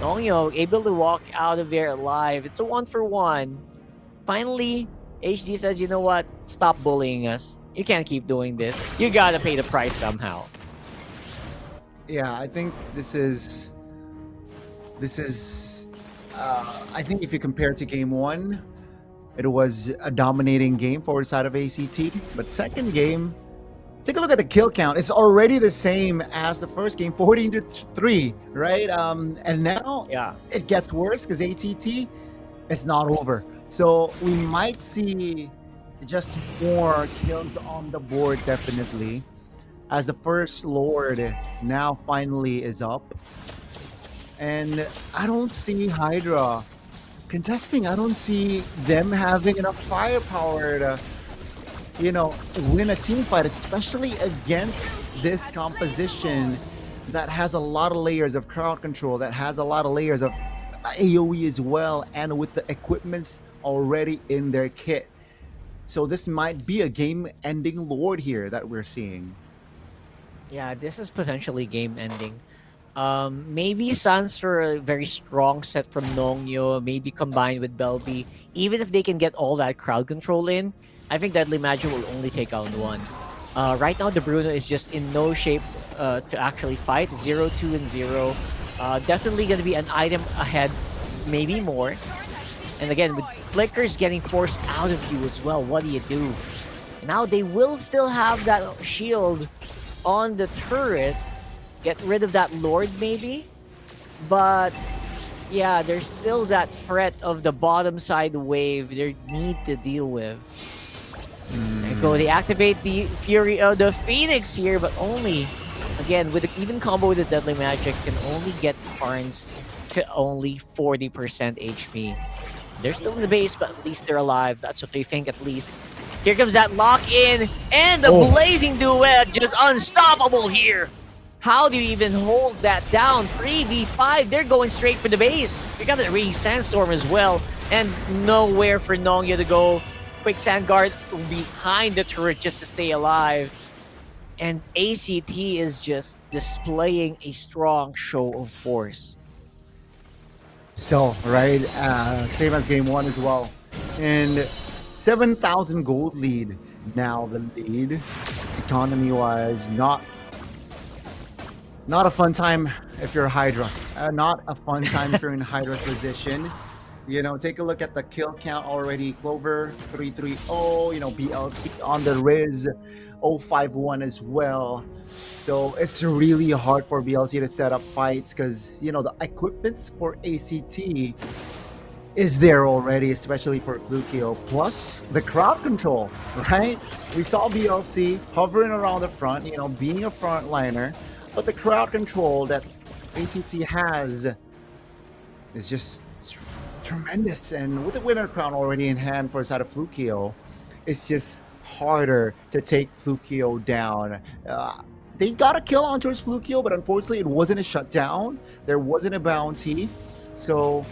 Nongyo able to walk out of there alive. It's a 1-for-1. Finally, HD says, you know what? Stop bullying us. You can't keep doing this. You gotta pay the price somehow. Yeah, I think this is I think if you compare to game 1, it was a dominating game for the side of ACT. But second game, take a look at the kill count. It's already the same as the first game, 14-3, right? And now it gets worse because ATT, it's not over. So we might see just more kills on the board, definitely, as the first Lord now finally is up. And I don't see Hydra contesting. I don't see them having enough firepower to, win a team fight, especially against this composition that has a lot of layers of crowd control, that has a lot of layers of AoE as well, and with the equipments already in their kit. So this might be a game-ending Lord here that we're seeing. Yeah, this is potentially game-ending. Maybe Sans for a very strong set from Nongyo, maybe combined with Belby. Even if they can get all that crowd control in, I think Deadly Magic will only take out one. Right now, the Bruno is just in no shape to actually fight. 0-2-0. Definitely going to be an item ahead, maybe more. And again, with Flickers getting forced out of you as well, what do you do? Now they will still have that shield on the turret. Get rid of that Lord maybe, but yeah, there's still that threat of the bottom side wave they need to deal with. And go, they activate the Fury of the Phoenix here, but only, again, with the even combo with the Deadly Magic, can only get Karns to only 40% HP. They're still in the base, but at least they're alive. That's what they think, at least. Here comes that lock-in, and the Blazing Duet, just unstoppable here. How do you even hold that down? 3v5, they're going straight for the base. We got a Raging Sandstorm as well, and nowhere for Nongyo to go. Quick Sand Guard behind the turret just to stay alive. And ACT is just displaying a strong show of force. So, right, same as game 1 as well. And 7,000 gold lead. Now the lead, economy-wise, not a fun time if you're Hydra. Not a fun time if you're in Hydra's position. Take a look at the kill count already. Clover 330, BLC on the Riz 051 as well. So it's really hard for BLC to set up fights because, the equipments for ACT is there already, especially for Flukio. Plus the crowd control, right? We saw BLC hovering around the front, being a frontliner. But the crowd control that ACT has is just tremendous. And with the winner crown already in hand for the side of Flukio, it's just harder to take Flukio down. They got a kill on towards Flukio, but unfortunately it wasn't a shutdown. There wasn't a bounty. So,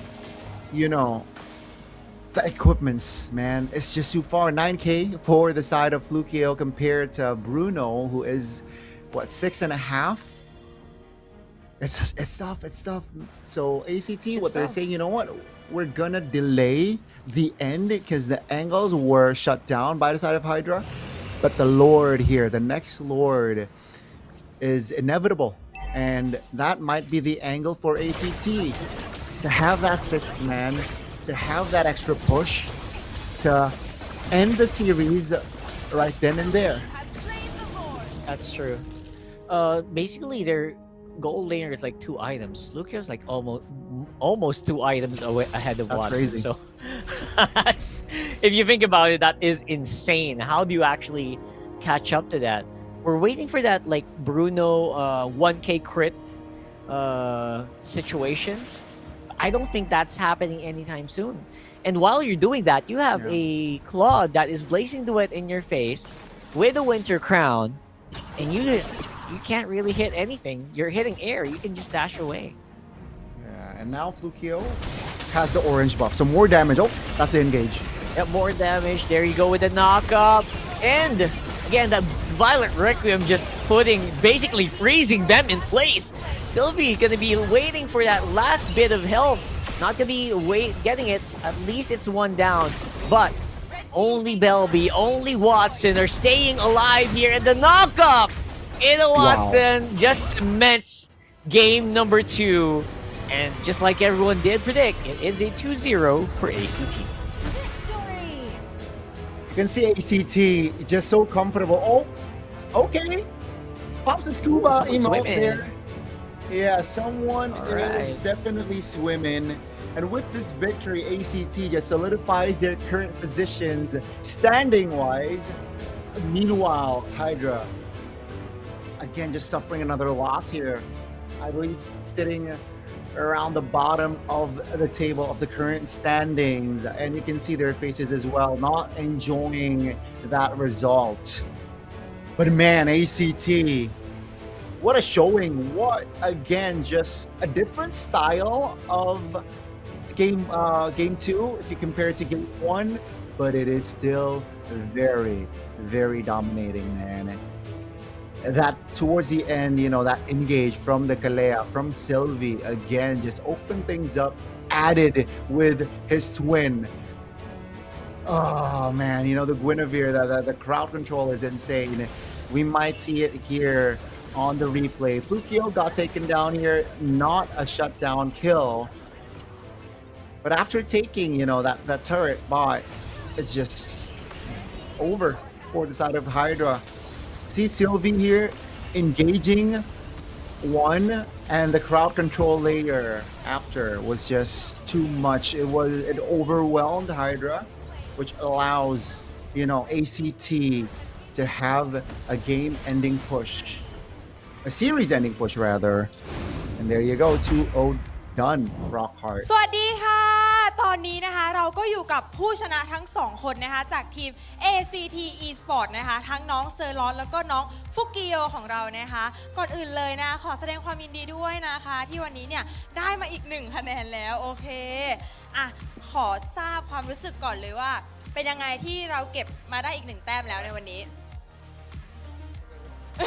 the equipments, man, it's just too far. 9K for the side of Flukio compared to Bruno, who is what, 6.5. It's tough. So ACT, what they're tough. saying, you know what? We're gonna delay the end because the angles were shut down by the side of Hydra. But the Lord here, the next Lord, is inevitable. And that might be the angle for ACT. To have that sixth man, to have that extra push, to end the series right then and there. That's true. Basically, their gold laner is like 2 items. Luca's like almost 2 items away ahead of That's Watson. crazy. So that's, if you think about it, that is insane. How do you actually catch up to that? We're waiting for that like Bruno 1K crit situation. I don't think that's happening anytime soon. And while you're doing that, you have a Claude that is blazing the wet in your face with a Winter Crown, and you can't really hit anything. You're hitting air. You can just dash away. Yeah, and now Flukio has the orange buff. So more damage. Oh, that's the engage. Yep, more damage. There you go with the knockup. And again, that Violent Requiem just basically freezing them in place. Sylvie gonna be waiting for that last bit of health. Not gonna be getting it. At least it's 1 down. But only Belby, only Watson are staying alive here. And the knockup into Watson just cements game number 2. And just like everyone did predict, it is a 2-0 for ACT. You can see ACT just so comfortable. Oh, okay. Pops a scuba Someone's emote swimming. there. Yeah, someone is Alright. definitely swimming. And with this victory, ACT just solidifies their current positions standing-wise. Meanwhile, Hydra, again, just suffering another loss here. I believe sitting around the bottom of the table of the current standings, and you can see their faces as well, not enjoying that result. But man, ACT, what a showing. What, again, just a different style of game 2 if you compare it to game 1, but it is still very, very dominating, man. That towards the end, you know, that engage from the Kalea, from Sylvie, again, just opened things up, added with his twin. Oh man, you know, the Guinevere, the crowd control is insane. We might see it here on the replay. Flukio got taken down here, not a shutdown kill. But after taking, you know, that turret bot, it's just over for the side of Hydra. See Sylvie here engaging 1, and the crowd control layer after was just too much. It overwhelmed Hydra, which allows, you know, ACT to have a game-ending push, a series-ending push rather. And there you go, 2-0 done, Rockhart. สวัสดีค่ะ ตอนนี้นะคะเราก็อยู่กับผู้ชนะทั้ง 2 คนนะคะจากทีม ACT Esport นะคะทั้งน้องเซอร์ลอสแล้วก็น้องฟุกิโยของเรานะคะก่อนอื่นเลยนะขอแสดงความยินดีด้วยนะคะที่วันนี้เนี่ยได้มาอีก1คะแนนแล้วโอเคอ่ะขอทราบความรู้สึกก่อนเลยว่าเป็นยังไงที่เราเก็บมาได้อีก1แต้มแล้วในวันนี้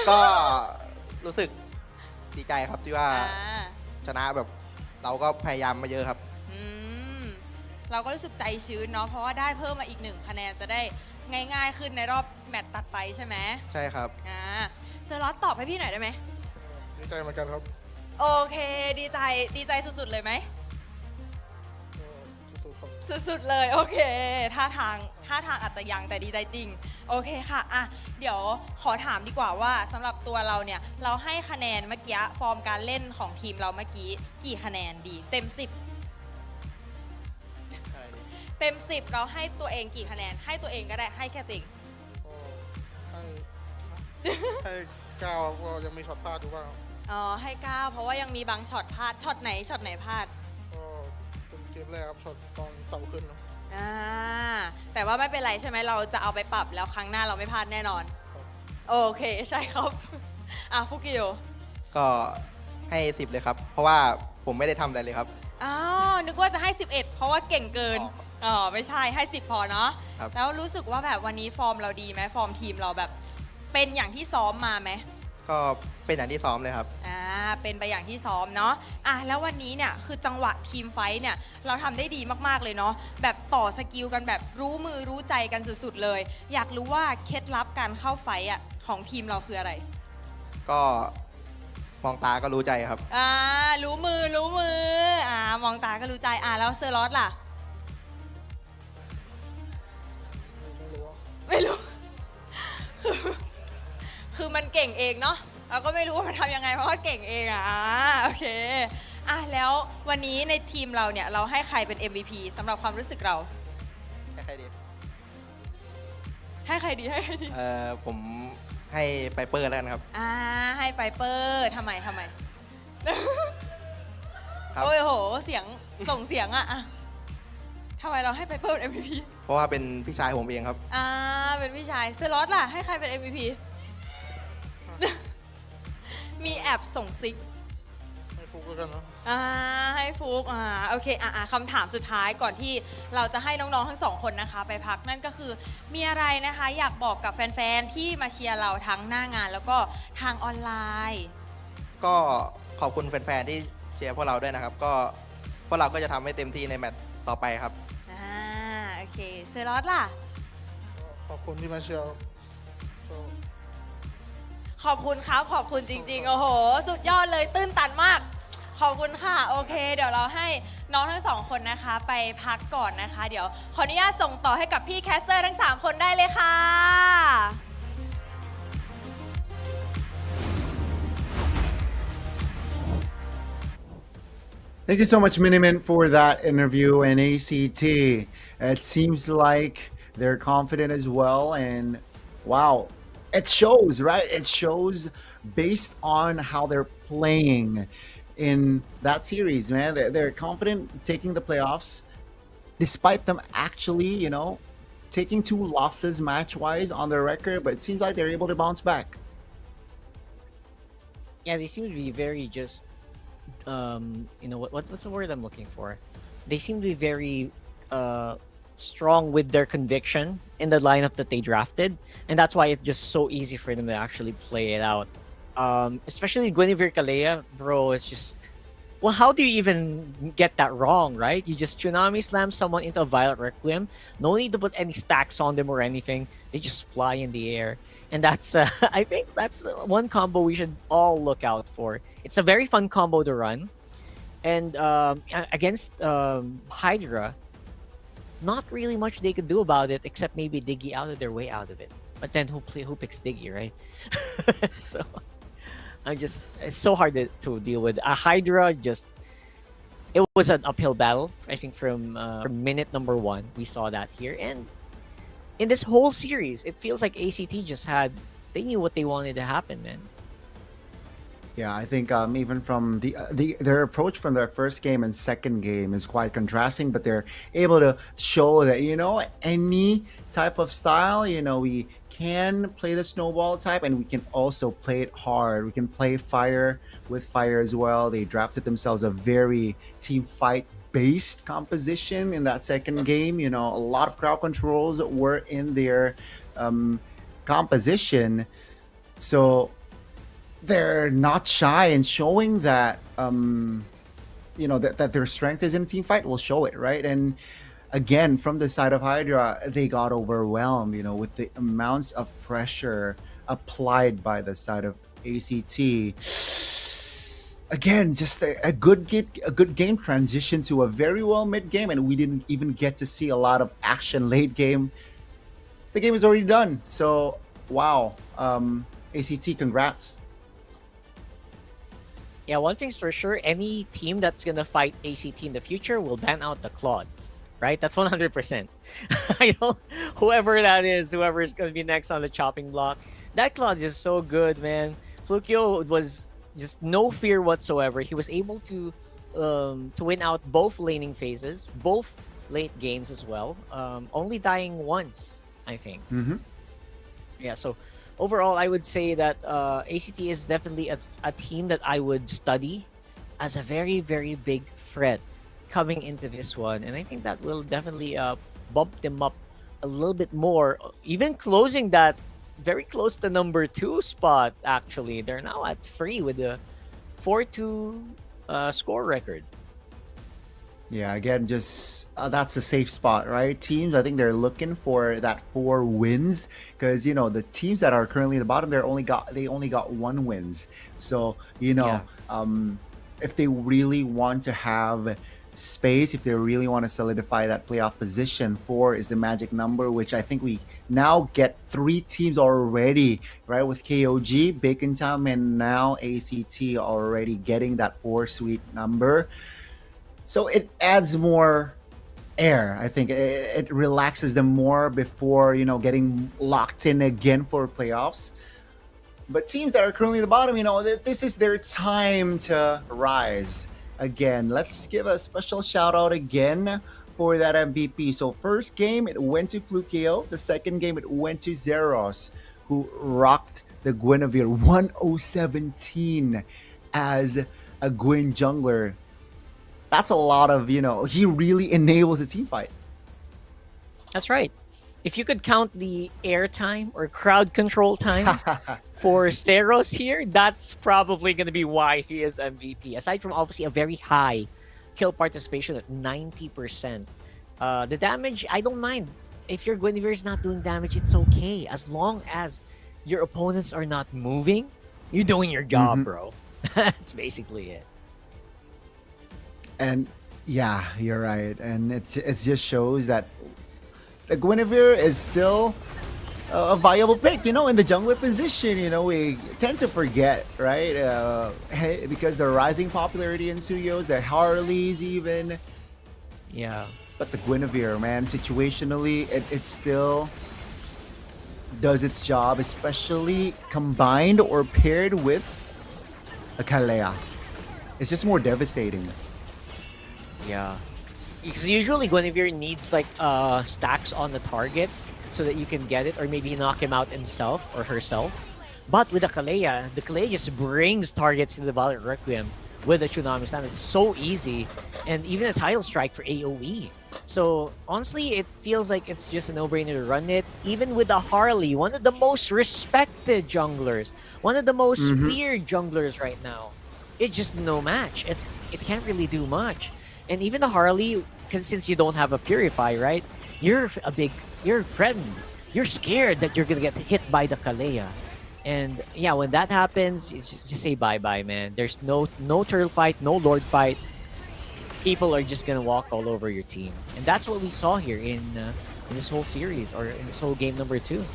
ก็รู้สึกดีใจครับที่ว่าชนะแบบเราก็พยายามมาเยอะครับเราก็รู้สึกใจชื้นเนาะเพราะว่าได้เพิ่มมาอีก1คะแนนจะได้ง่ายๆขึ้นในรอบแมตช์ตัดไปใช่ไหมใช่ครับเซอร์ลอสตอบให้พี่หน่อยได้ไหมดีใจเหมือนกันครับโอเคดีใจสุดๆเลยไหมสุดๆเลยโอเคท่าทางอาจจะยังแต่ดีใจจริงโอเคค่ะอ่ะเดี๋ยวขอถามดีกว่าว่าสำหรับตัวเราเนี่ยเราให้คะแนนเมื่อกี้ฟอร์มการเล่นของทีมเราเมื่อกี้กี่คะแนนดีเต็ม10เราให้ตัวเองกี่คะแนนให้ตัวเองก็ได้ให้แค่ตัวเองให้9ก็ยังมีช็อตพลาดอยู่บ้างอ๋อให้9เพราะว่ายังมีบางช็อตพลาดช็อตไหนพลาดก็เป็นเกมแรกครับช็อตตอนเต่าขึ้นแต่ว่าไม่เป็นไรใช่ไหมเราจะเอาไปปรับแล้วครั้งหน้าเราไม่พลาดแน่นอนโอเคใช่ครับฟุกิโยก็ให้10เลยครับเพราะว่าผมไม่ได้ทำอะไรเลยครับนึกว่าจะให้11เพราะว่าเก่งเกิน อ๋อไม่ใช่ให้10พอเนาะ ครับ แล้วรู้สึกว่าแบบวันนี้ฟอร์มเราดีไหมฟอร์มทีมเราแบบ เป็นอย่างที่ซ้อมมาไหม ก็เป็นอย่างที่ซ้อมเลยครับ เป็นไปอย่างที่ซ้อมเนาะแล้ววันนี้เนี่ยคือจังหวะทีมไฟท์เนี่ยเราทำได้ดีมากๆเลยเนาะแบบต่อสกิลกันแบบรู้มือรู้ใจกันสุดๆเลย อยากรู้ว่าเคล็ดลับการเข้าไฟท์ของทีมเราคืออะไร ก็มองตาก็รู้ใจครับ รู้มือมองตาก็รู้ใจแล้วเซอร์ลอสล่ะ ไม่รู้ คือมันเก่งเองเนาะเราก็ไม่รู้ว่ามันทำยังไงเพราะว่าเก่งเองโอเคแล้ววันนี้ในทีมเราเนี่ยเราให้ใครเป็น MVP สำหรับความรู้สึกเรา ให้ใครดี ให้ใครดีให้ใครดี ผมให้ไปเปอร์แล้วกันครับ ให้ไฟเปอร์ทำไม ครับ โอ้ยโหเสียงส่งเสียงทำไมเราให้ไฟเปอร์เป็น MVP เพราะว่าเป็นพี่ชายผมเองครับ เป็นพี่ชายเซอร์ลอสล่ะให้ใครเป็น MVP มีแอบส่งซิกให้ฟุกแล้วกันเนาะให้ฟุกโอเคคำถามสุดท้ายก่อนที่เราจะให้น้องๆทั้งสองคนนะคะไปพักนั่นก็คือมีอะไรนะคะอยากบอกกับแฟนๆที่มาเชียร์เราทั้งหน้างานแล้วก็ทางออนไลน์ ก็ขอบคุณแฟนๆที่เชียร์พวกเราด้วยนะครับ ก็พวกเราก็จะทำให้เต็มที่ในแมตช์ต่อไปครับ โอเคเซอร์ลอสล่ะ ขอบคุณที่มาเชียร์ ขอบคุณครับขอบคุณจริงๆโอ้โหสุดยอดเลยตื้นตันมาก ขอบคุณค่ะโอเคเดี๋ยวเราให้น้องทั้งสองคนนะคะไปพักก่อนนะคะเดี๋ยวขออนุญาตส่งต่อให้กับพี่แคสเซอร์ทั้ง3คนได้เลยค่ะ Thank you so much, Miniman, for that interview and ACT. It seems like they're confident as well, and wow, it shows, right? It shows based on how they're playing in that series, man. They're confident taking the playoffs, despite them actually, taking 2 losses match-wise on their record, but it seems like they're able to bounce back. Yeah, they seem to be very just what's the word I'm looking for? They seem to be very strong with their conviction in the lineup that they drafted, and that's why it's just so easy for them to actually play it out. Especially Guinevere Kalea, bro, it's just, well, how do you even get that wrong, right? You just tsunami slam someone into a Violet Requiem, no need to put any stacks on them or anything, they just fly in the air. And that's, I think that's one combo we should all look out for. It's a very fun combo to run. And against Hydra, not really much they could do about it except maybe Diggy out of their way out of it. But then who picks Diggy, right? So it's so hard to deal with. Hydra it was an uphill battle. I think from minute number 1, we saw that here. And in this whole series, it feels like ACT they knew what they wanted to happen, man. Yeah, I think even from their approach from their first game and second game is quite contrasting, but they're able to show that, any type of style, we can play the snowball type and we can also play it hard. We can play fire with fire as well. They drafted themselves a very team fight based composition in that second game. A lot of crowd controls were in their composition. So they're not shy in showing that that their strength is in a team fight. Will show it, right? And again, from the side of Hydra, they got overwhelmed, with the amounts of pressure applied by the side of ACT. Again, just a good game transition to a very well mid game, and we didn't even get to see a lot of action late game. The game is already done. So wow, ACT, congrats. Yeah, one thing's for sure, any team that's gonna fight ACT in the future will ban out the Claude, right? That's 100%. Whoever that is, whoever is gonna be next on the chopping block, that Claude is so good, man. Flukio was just no fear whatsoever. He was able to win out both laning phases, both late games as well. Only dying once, I think. Yeah, so overall, I would say that ACT is definitely a team that I would study as a very, very big threat coming into this one, and I think that will definitely bump them up a little bit more, even closing that very close to number 2 spot. Actually, they're now at 3 with a 4-2 score record. Yeah, again, just that's a safe spot, right? Teams, I think they're looking for that 4 wins because the teams that are currently at the bottom, they only got 1 wins. So if they really want to have space, if they really want to solidify that playoff position, 4 is the magic number, which I think we now get 3 teams already, right? With KOG, Bacon Time, and now ACT already getting that 4 sweet number. So it adds more air. I think it relaxes them more before, getting locked in again for playoffs. But teams that are currently at the bottom, this is their time to rise again. Let's give a special shout out again for that MVP. So first game, it went to Flukeo. The second game, it went to Zeros, who rocked the Guinevere 1-0-17 as a Gwyn jungler. That's a lot of, he really enables a team fight. That's right. If you could count the air time or crowd control time for Steros here, that's probably going to be why he is MVP. Aside from obviously a very high kill participation at 90%. The damage, I don't mind. If your Guinevere is not doing damage, it's okay. As long as your opponents are not moving, you're doing your job, bro. That's basically it. And yeah, you're right. And it just shows that the Guinevere is still a viable pick, in the jungler position. We tend to forget, right? Because the rising popularity in Suyos, the Harleys even. Yeah. But the Guinevere, man, situationally, it still does its job, especially combined or paired with a Kalea. It's just more devastating. Yeah. Because usually Guinevere needs like stacks on the target so that you can get it or maybe knock him out himself or herself. But with the Kalea just brings targets into the Valiant Requiem with the Tsunami Slam. It's so easy. And even a Tidal Strike for AoE. So honestly, it feels like it's just a no-brainer to run it. Even with the Harley, one of the most respected junglers, one of the most feared junglers right now. It's just no match. It can't really do much. And even the Harley, since you don't have a Purify, right? You're threatened. You're scared that you're gonna get hit by the Kalea. And yeah, when that happens, you just say bye-bye, man. There's no turtle fight, no lord fight. People are just gonna walk all over your team. And that's what we saw here in this whole series, or in this whole game number 2.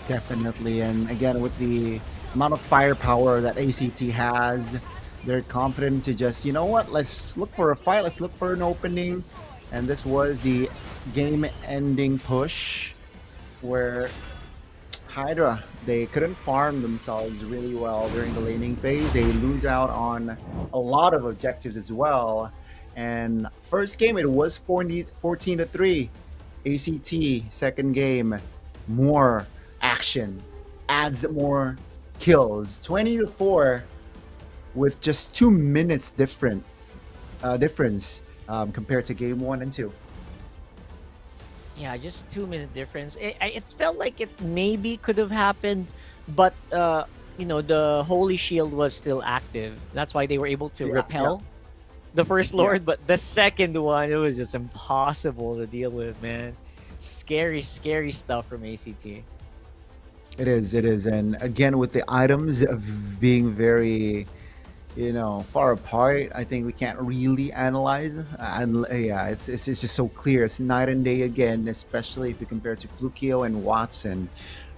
Definitely. And again, with the amount of firepower that ACT has, they're confident to just, let's look for a fight, let's look for an opening. And this was the game-ending push where Hydra, they couldn't farm themselves really well during the laning phase. They lose out on a lot of objectives as well. And first game, it was 14-3. ACT, second game, more action, adds more kills, 20-4. With just 2 minutes difference compared to game 1 and 2. Yeah, just 2-minute difference. It felt like it maybe could have happened, but the Holy Shield was still active. That's why they were able to repel the first Lord. But the second one, it was just impossible to deal with, man. Scary, scary stuff from ACT. It is. And again, with the items being very far apart, I think we can't really analyze. And yeah, it's just so clear. It's night and day again, especially if you compare to Flukeo and Watson,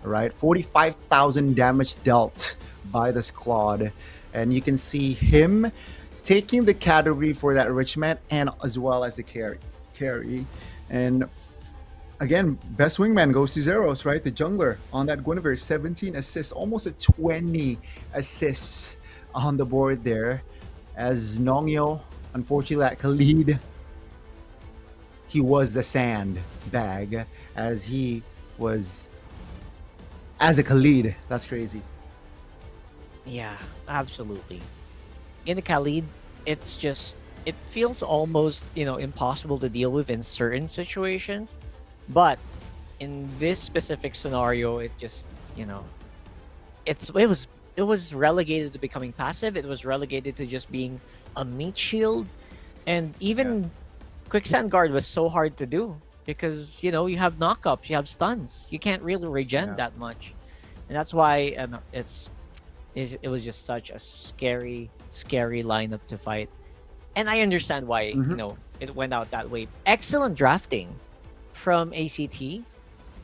right? 45,000 damage dealt by this Claude. And you can see him taking the category for that Richmond and as well as the carry. And again, best wingman goes to Zeros, right? The jungler on that Guinevere, 17 assists, almost a 20 assists on the board there. As Nongyo, unfortunately at Khalid, he was the sand bag as he was as a Khalid. That's crazy. Yeah, absolutely. In the Khalid, it's it feels almost, impossible to deal with in certain situations. But in this specific scenario, it just, it was relegated to becoming passive. It was relegated to just being a meat shield. And even Quicksand Guard was so hard to do because, you have knockups, you have stuns. You can't really regen that much. And that's why it was just such a scary lineup to fight. And I understand why, it went out that way. Excellent drafting from ACT,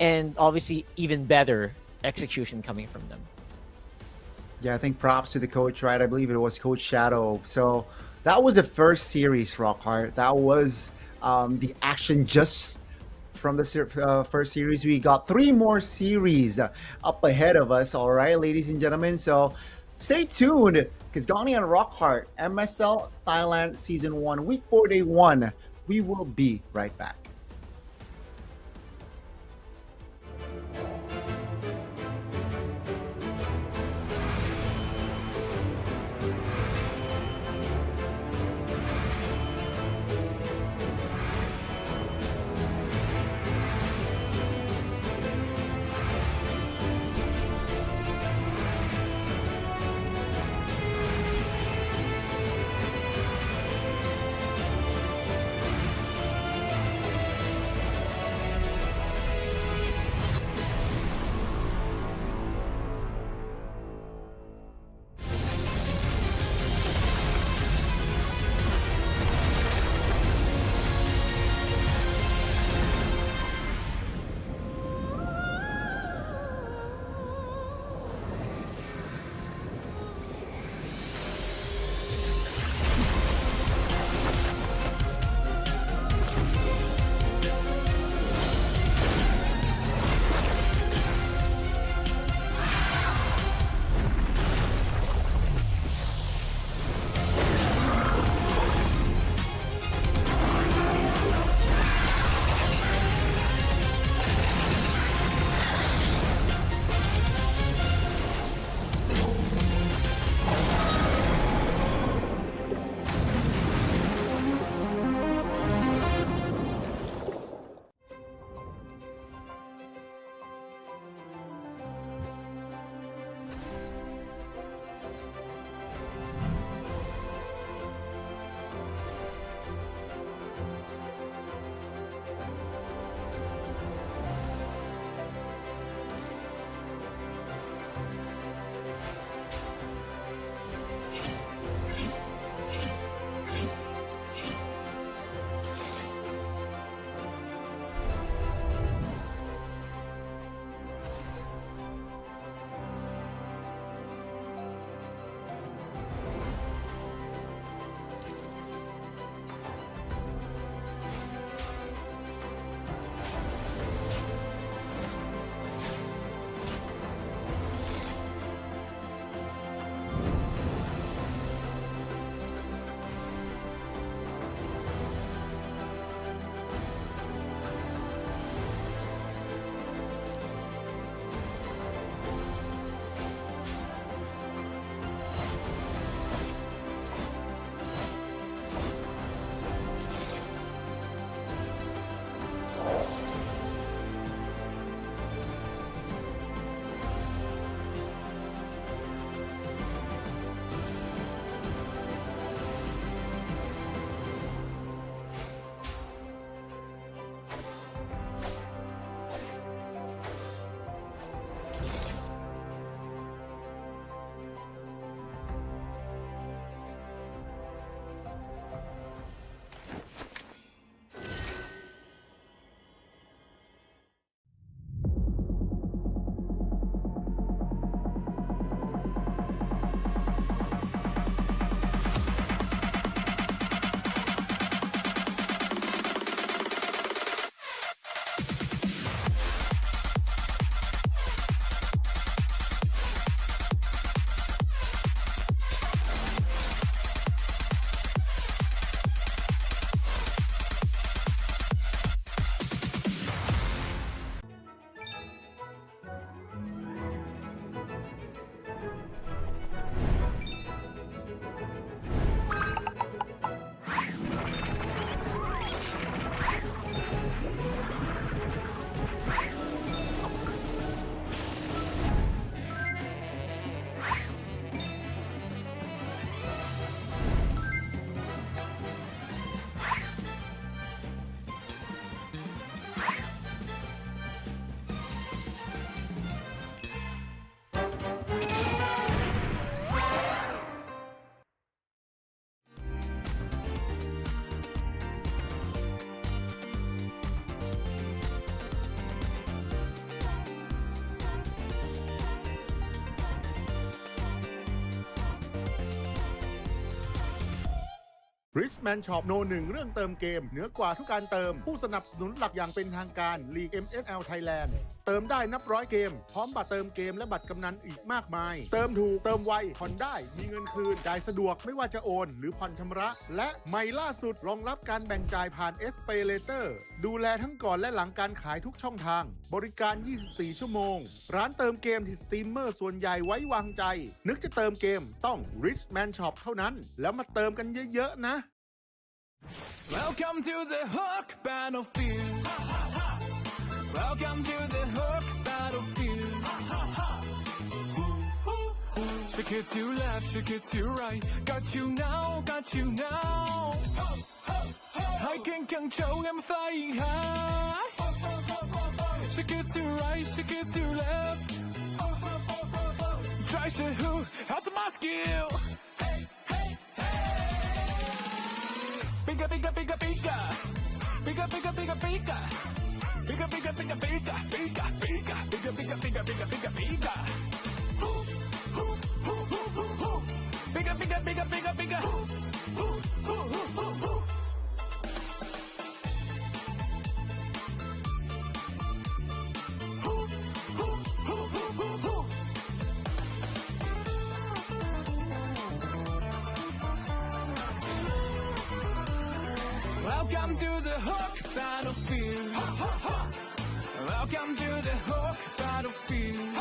and obviously even better execution coming from them. Yeah, I think props to the coach, right? I believe it was Coach Shadow. So that was the first series, Rockhart. That was the action just from the first series. We got 3 more series up ahead of us, all right, ladies and gentlemen. So stay tuned, because Gani and Rockhart, MSL Thailand Season 1, Week 4, Day 1. We will be right back. Richman Shop โน 1 เรื่องเติมเกมเหนือกว่าทุกการเติมผู้สนับสนุนหลักอย่างเป็นทางการ League MSL Thailand เติมได้นับร้อยเกมพร้อมบัตรเติมเกมและบัตรกำนันอีกมากมาย เติมถูกเติมไวผ่อนได้มีเงินคืนจ่ายสะดวกไม่ว่าจะโอนหรือผ่อนชำระ และใหม่ล่าสุดรองรับการแบ่งจ่ายผ่าน SPay Later ดูแลทั้งก่อนและหลังการขายทุกช่องทางบริการ 24 ชั่วโมงร้านเติมเกมที่สตรีมเมอร์ส่วนใหญ่ไว้วางใจนึกจะเติมเกมต้อง Richman Shop เท่านั้นแล้วมาเติมกันเยอะๆนะ Welcome to the Hook Battlefield. Welcome to the Hook Battlefield. Shake it to left, shake it to right. Got you now, got you now. I can control, I'm flying high. Shake it to right, shake it to left. Try to hook, how's my skill? Bigger, bigger, bigger, bigger. Bigger, bigger, bigger, bigger. Bigger, bigger, bigger, bigger. Bigger, bigger, bigger, bigger, bigger, bigger, bigger, bigger. Bigger, bigger, bigger, bigger, bigger. Welcome to the Hook Battlefield. Welcome to the Hook Battlefield.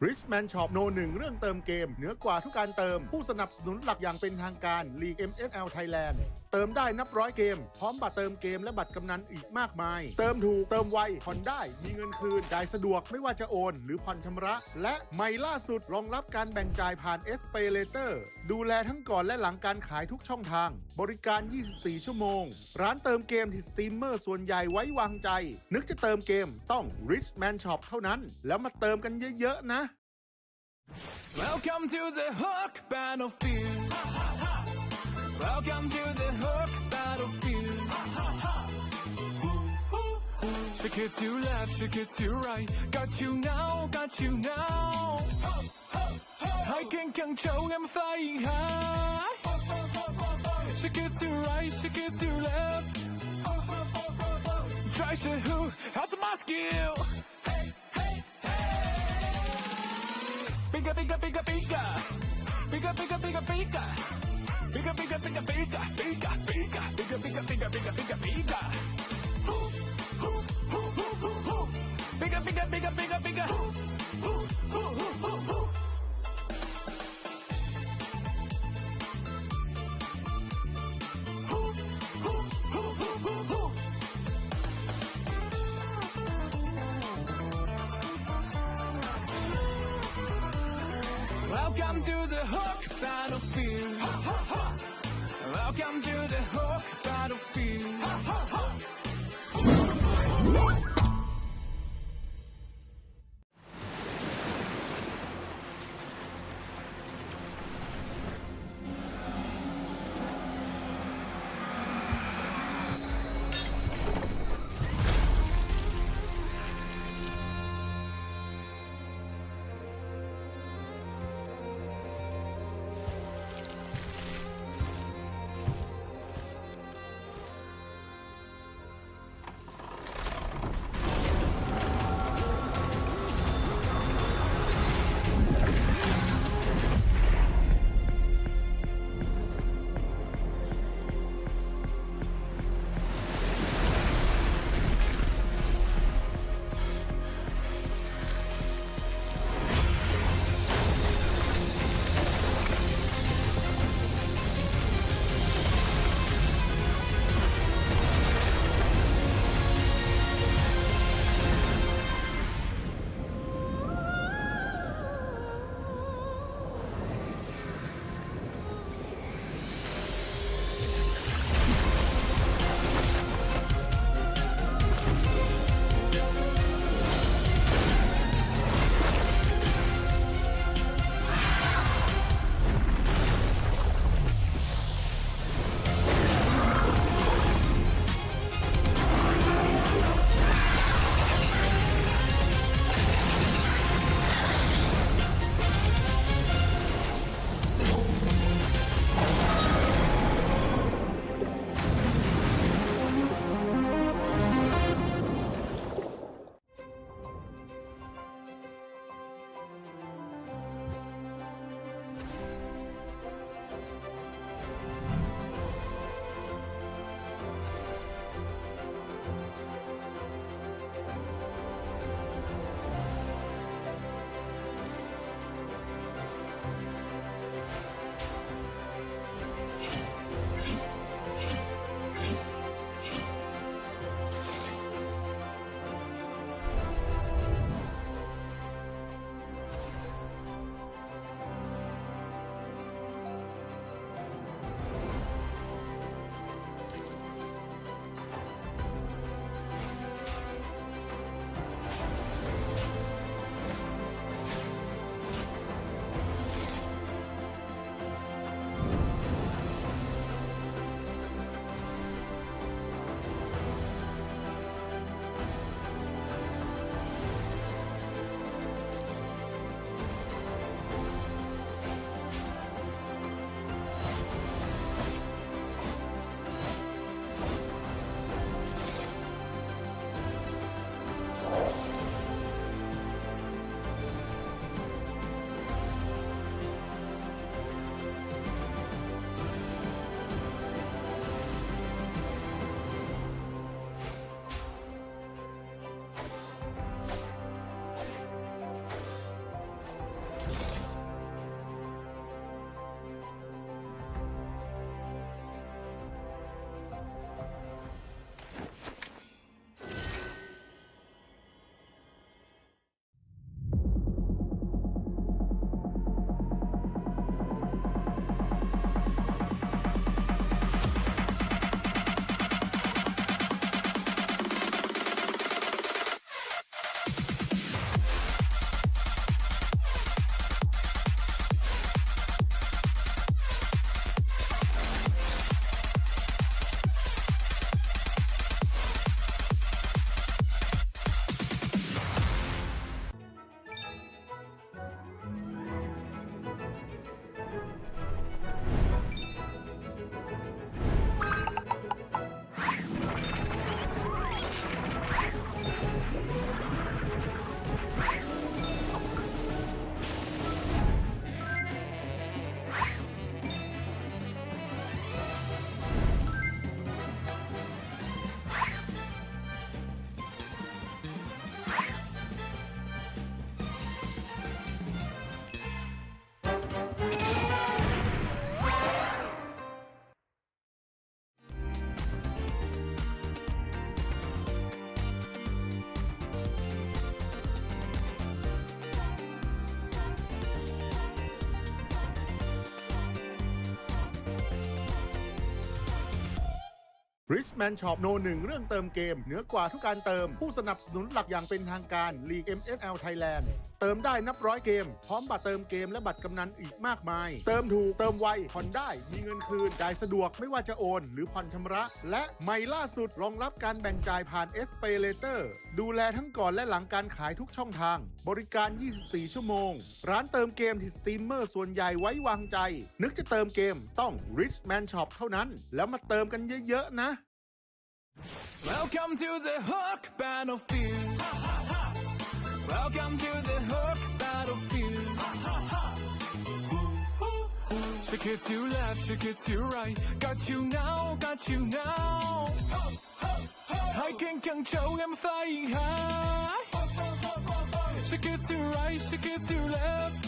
Richman Shop โน 1 เรื่องเติมเกมเหนือกว่าทุกการเติมผู้สนับสนุนหลักอย่างเป็นทางการ League MSL Thailand เติมได้นับร้อยเกมพร้อมบัตรเติมเกมและบัตรกำนันอีกมากมาย เติมถูกเติมไวผ่อนได้มีเงินคืนจ่ายสะดวกไม่ว่าจะโอนหรือผ่อนชำระ และใหม่ล่าสุดรองรับการแบ่งจ่ายผ่าน SPayLater ดูแลทั้งก่อนและหลังการขายทุกช่องทางบริการ 24 ชั่วโมงร้านเติมเกมที่สตรีมเมอร์ส่วนใหญ่ไว้วางใจนึกจะเติมเกมต้อง Richman Shop เท่านั้นแล้วมาเติมกันเยอะๆนะWelcome to the Hook Battlefield. Welcome to the Hook Battlefield. Shake it to left, shake it to right. Got you now, got you now. I can show I'm flying high. Shake it to right, shake it to left. Try to hook, how's my skill? Bigger, bigger, bigger, bigger. Bigger, bigger, bigger, bigger. Bigger, bigger, bigger, bigger. Bigger, bigger, bigger, bigger, bigger, bigger, bigger, bigger. Bigger, bigger, bigger, bigger, bigger. Welcome to the Hook Battlefield. Welcome to the Hook Battlefield. Richman Shop โน1เรื่องเติมเกมเหนือกว่าทุกการเติมผู้สนับสนุนหลักอย่างเป็นทางการลีก MSL Thailand เติมได้นับร้อยเกมพร้อมบัตรเติมเกมและบัตรกำนันอีกมากมายเติมถูกเติมไวผ่อนได้มีเงินคืนจ่ายสะดวกไม่ว่าจะโอนหรือผ่อนชำระและใหม่ล่าสุดรองรับการแบ่งจ่ายผ่าน SPayLater ดูแลทั้งก่อนและหลังการขายทุกช่องทางบริการ 24 ชั่วโมงร้านเติมเกมที่สตรีมเมอร์ส่วนใหญ่ไว้วางใจนึกจะเติมเกมต้อง Richman Shop เท่านั้นแล้วมาเติมกันเยอะๆนะWelcome to the Hook Battlefield. Welcome to the Hook Battlefield. Shake it to left, shake it to right. Got you now, got you now. I can show I'm flying high. Shake it to right, shake it to left.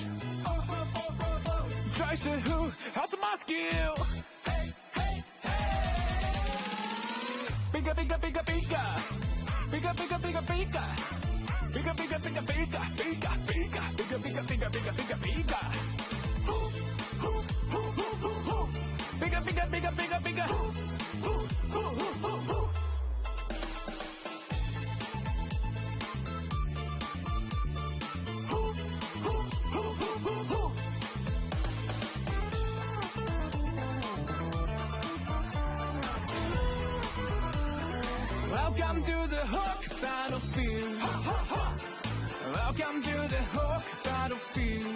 Try to who, how's my skill? Bigger, bigger, bigger, bigger. Bigger, bigger, bigger, bigger. Bigger, bigger, bigger, bigger. Bigger, bigger. Bigger, bigger, bigger, bigger, bigger, bigger. Bigger, bigger, bigger, bigger, bigger. Welcome to the Hook Battlefield. Welcome to the Hook Battlefield.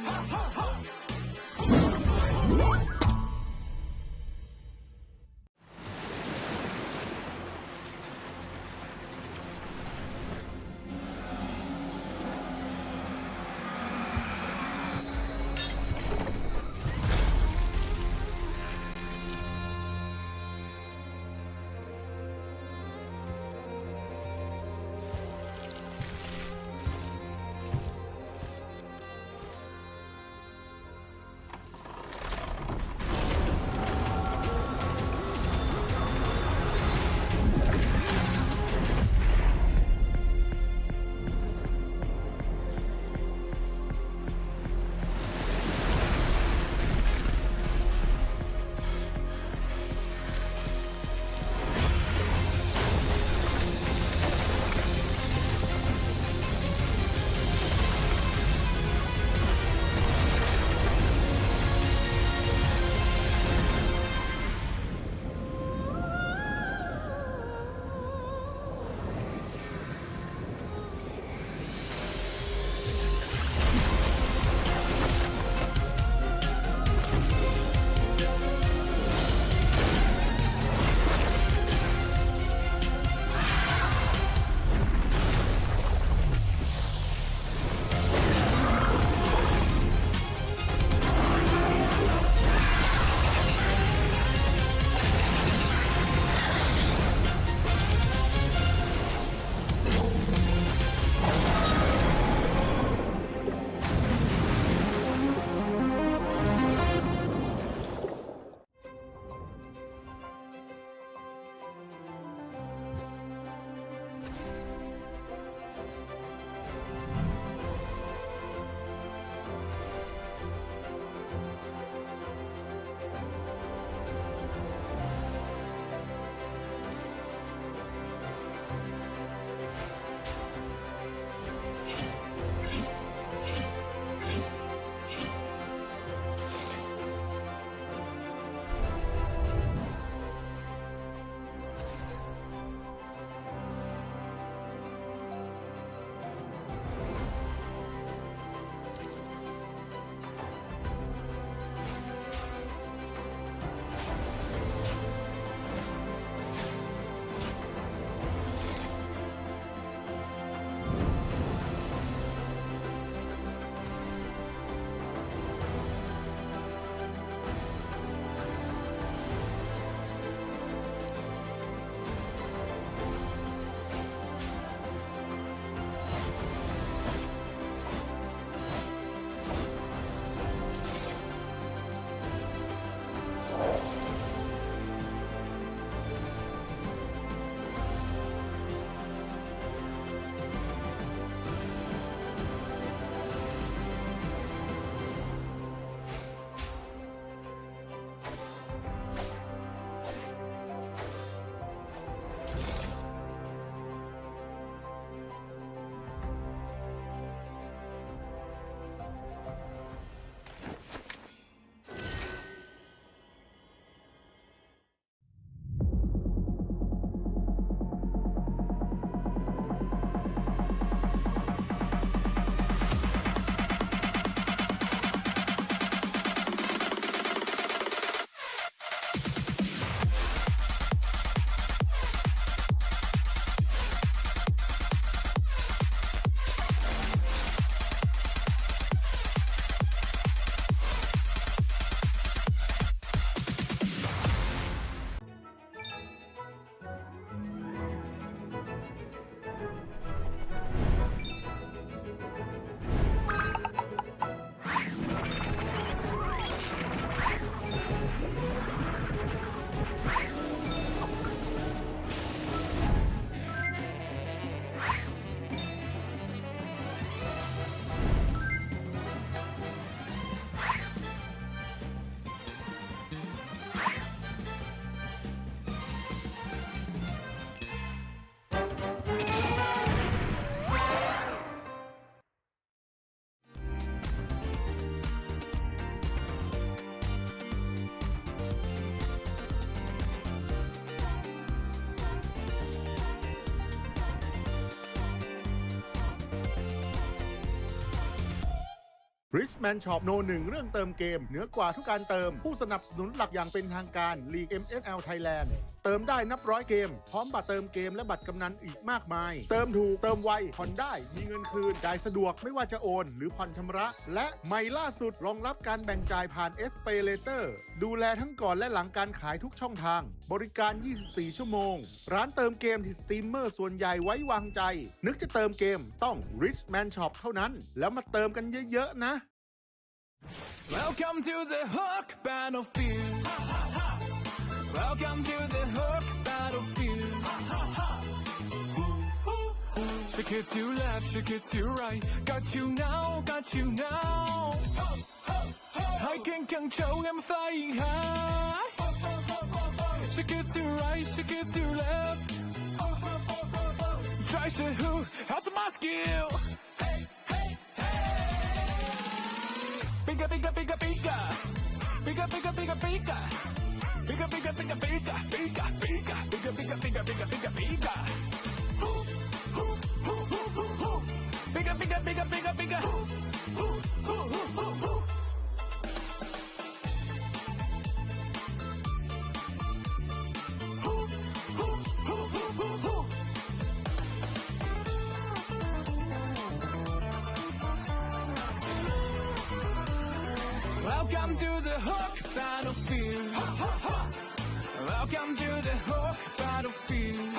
Richman Shop โน 1 เรื่องเติมเกมเหนือกว่าทุกการเติมผู้สนับสนุนหลักอย่างเป็นทางการ League MSL Thailand เติมได้นับร้อยเกมพร้อมบัตรเติมเกมและบัตรกำนันอีกมากมาย เติมถูกเติมไวผ่อนได้มีเงินคืนจ่ายสะดวกไม่ว่าจะโอนหรือผ่อนชำระ และใหม่ล่าสุดรองรับการแบ่งจ่ายผ่าน SPay Later ดูแลทั้งก่อนและหลังการขายทุกช่องทางบริการ 24 ชั่วโมงร้านเติมเกมที่สตรีมเมอร์ส่วนใหญ่ไว้วางใจนึกจะเติมเกมต้อง Richman Shop เท่านั้นแล้วมาเติมกันเยอะๆนะ Welcome to the Hook Battlefield. Welcome to the Hook Battlefield. Shake it to left, shake it to right. Got you now, got you now. I can show I'm flying high. Shake it to right, shake it to left. Try to who, how's my skill? Bigger, bigger, bigger, bigger. Bigger, bigger, bigger, bigger. Bigger, bigger, bigger, bigger. Bigger, bigger, bigger, bigger, bigger, bigger, bigger, bigger. Bigger, bigger, bigger, bigger, bigger. Welcome to the Hook Battlefield. Welcome to the Hook Battlefield.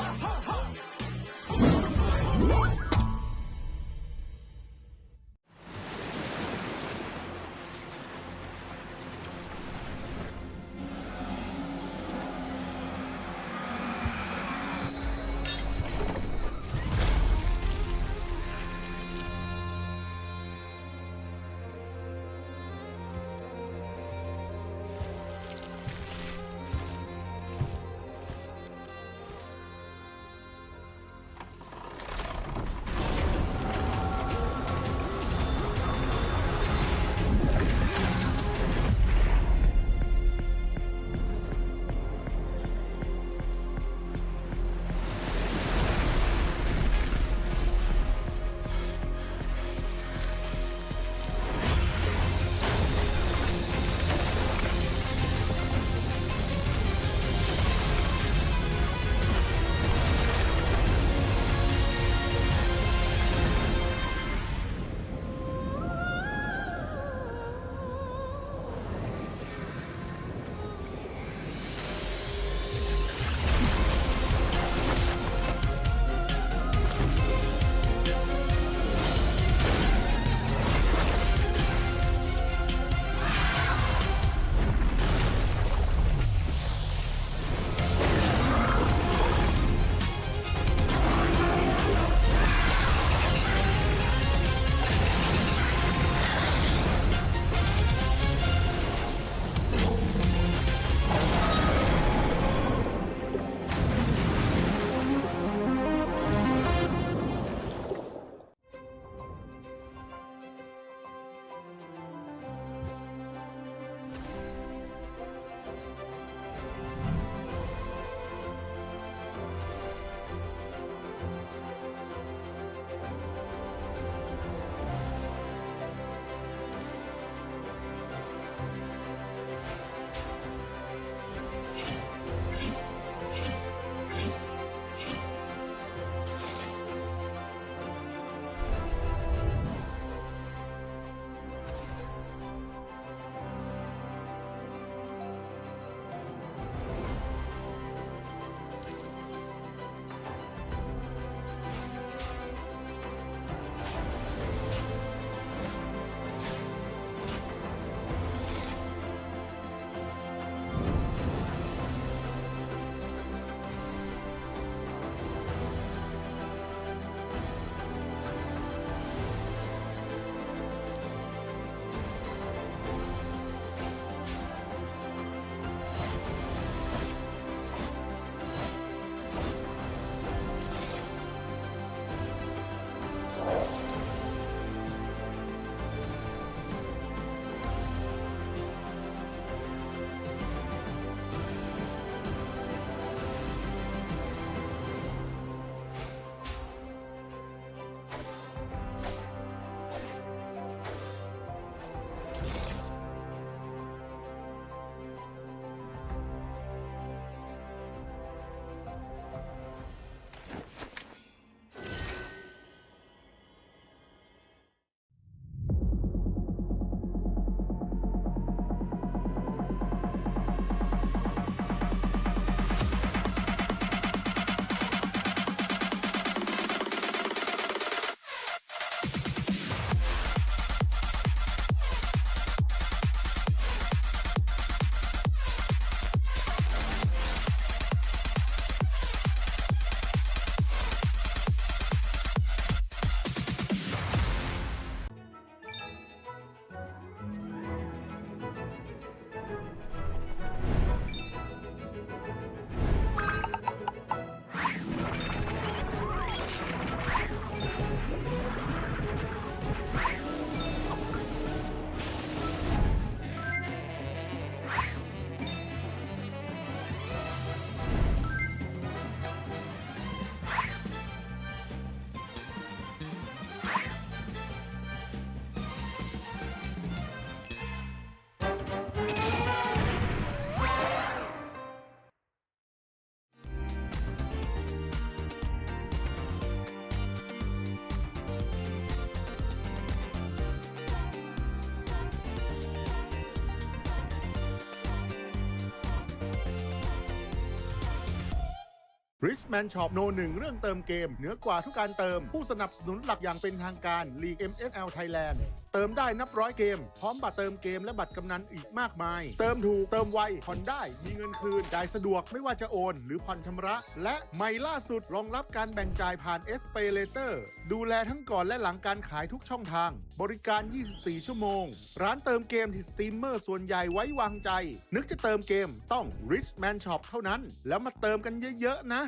Richman Shop โน1เรื่องเติมเกมเหนือกว่าทุกการเติมผู้สนับสนุนหลักอย่างเป็นทางการลีก MSL Thailand เติมได้นับร้อยเกมพร้อมบัตรเติมเกมและบัตรกำนันอีกมากมายเติมถูกเติมไวผ่อนได้มีเงินคืนจ่ายสะดวกไม่ว่าจะโอนหรือผ่อนชำระและใหม่ล่าสุดรองรับการแบ่งจ่ายผ่าน SPay Later ดูแลทั้งก่อนและหลังการขายทุกช่องทางบริการ 24 ชั่วโมงร้านเติมเกมที่สตรีมเมอร์ส่วนใหญ่ไว้วางใจนึกจะเติมเกมต้อง Richman Shop เท่านั้นแล้วมาเติมกันเยอะๆนะ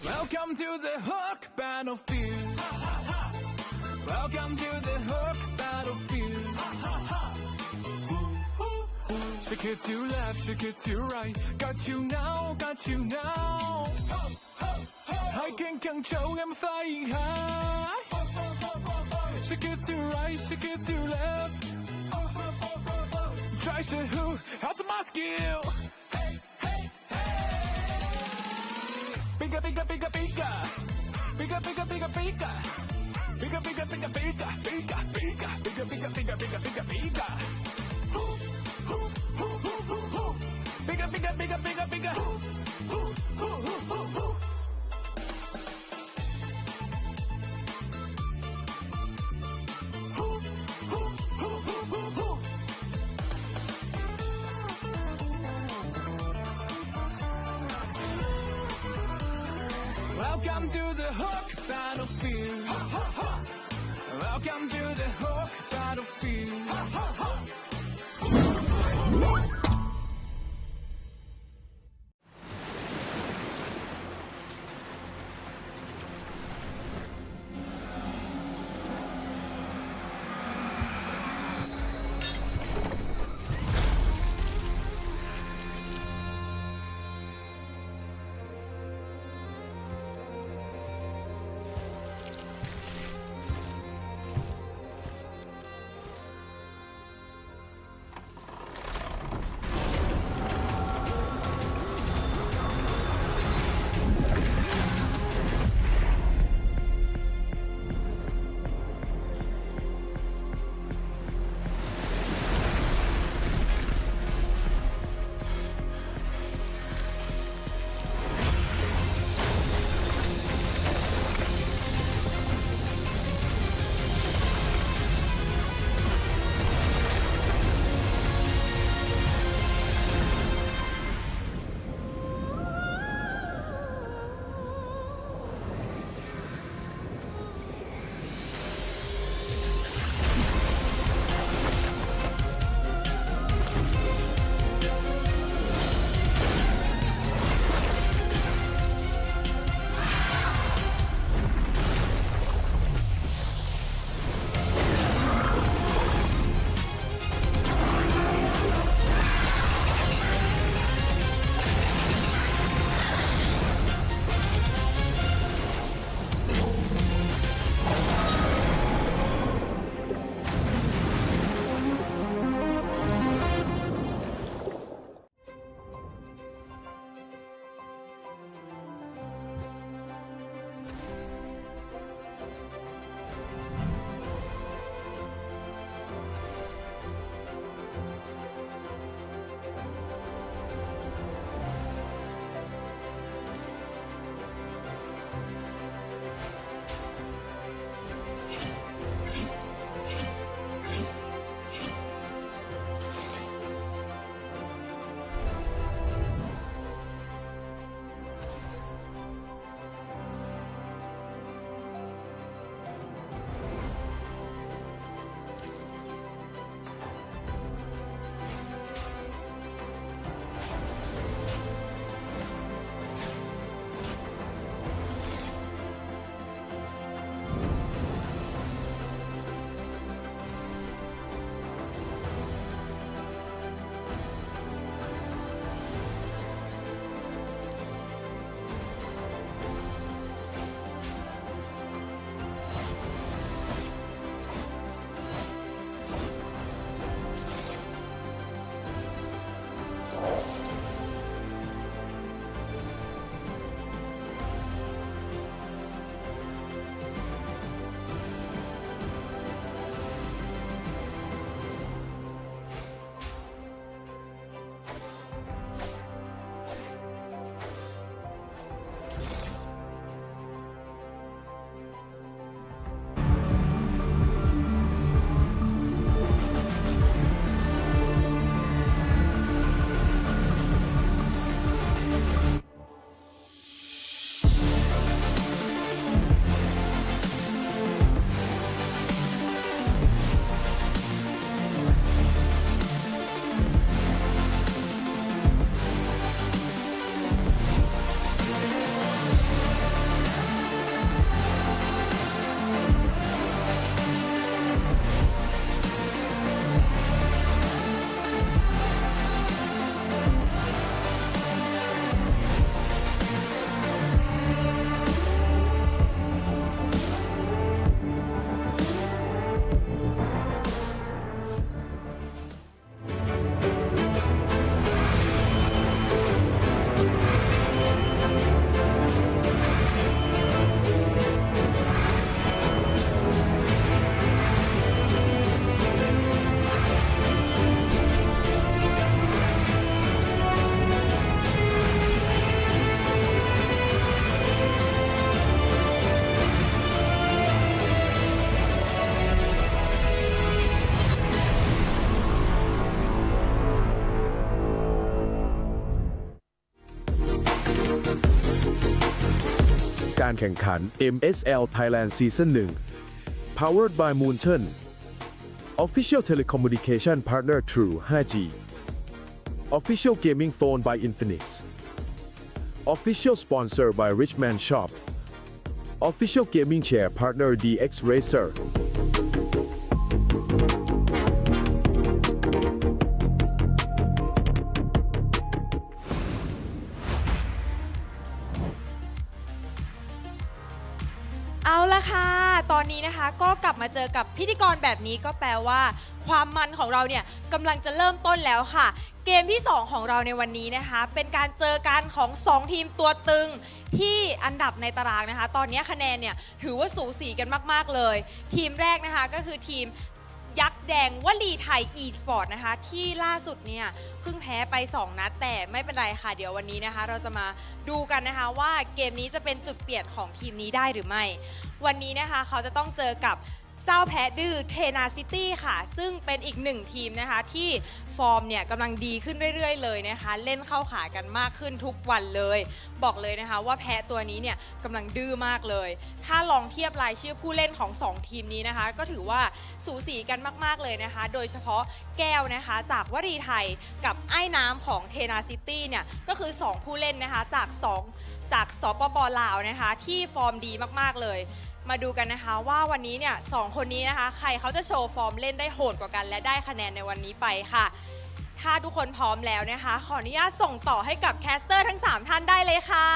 Welcome to the Hook Battlefield. Welcome to the Hook Battlefield. Shake it to left, shake it to right. Got you now, got you now. I can control, I'm flying high. Shake it to right, shake it to left. Try to hook, how's my skill? Bigger, bigger, bigger, bigger. Bigger, bigger, bigger, bigger. Bigger, bigger, bigger, bigger. Bigger, bigger, bigger, bigger, bigger, bigger, bigger, bigger. Bigger, bigger, bigger, bigger, bigger. Welcome to the Hook Battlefield. Welcome to the Hook Battlefield. การแข่งขัน MSL Thailand Season 1 Powered by Moonton Official Telecommunication Partner True 5G Official Gaming Phone by Infinix Official Sponsor by Richman Shop Official Gaming Chair Partner DX Racerเอาละค่ะ ตอนนี้นะคะก็กลับมาเจอกับพิธีกรแบบนี้ก็แปลว่า ความมันของเราเนี่ยกำลังจะเริ่มต้นแล้วค่ะ เกมที่ 2 ของเราในวันนี้นะคะ เป็นการเจอกันของ 2 ทีมตัวตึงที่อันดับในตารางนะคะ ตอนนี้คะแนนเนี่ยถือว่าสูสีกันมากๆเลย ทีมแรกนะคะก็คือทีมยักษ์แดงวลีไทย e-sport นะคะที่ล่าสุดเนี่ยเพิ่งแพ้ไป 2 นัดแต่ไม่เป็นไรค่ะเดี๋ยววันนี้นะคะเราจะมาดูกันนะคะว่าเกมนี้จะเป็นจุดเปลี่ยนของทีมนี้ได้หรือไม่วันนี้นะคะเขาจะต้องเจอกับเจ้าแพ้ดื้อเทนาซิตี้ค่ะซึ่งเป็นอีกหนึ่งทีมนะคะที่ฟอร์มเนี่ยกำลังดีขึ้นเรื่อยๆเลยนะคะเล่นเข้าขากันมากขึ้นทุกวันเลยบอกเลยนะคะว่าแพ้ตัวนี้เนี่ยกำลังดื้อมากเลยถ้าลองเทียบรายชื่อผู้เล่นของ2ทีมนี้นะคะก็ถือว่าสูสีกันมากๆเลยนะคะโดยเฉพาะแก้วนะคะจากวลีไทยกับไอ้น้ำของเทนาซิตี้เนี่ยก็คือ2ผู้เล่นนะคะจากสปป.ลาวนะคะที่ฟอร์มดีมากๆเลยมาดูกันนะคะว่าวันนี้เนี่ย2คนนี้นะคะใครเขาจะโชว์ฟอร์มเล่นได้โหดกว่ากันและได้คะแนนในวันนี้ไปค่ะถ้าทุกคนพร้อมแล้วนะคะขออนุญาตส่งต่อให้กับแคสเตอร์ทั้ง3ท่านได้เลยค่ะ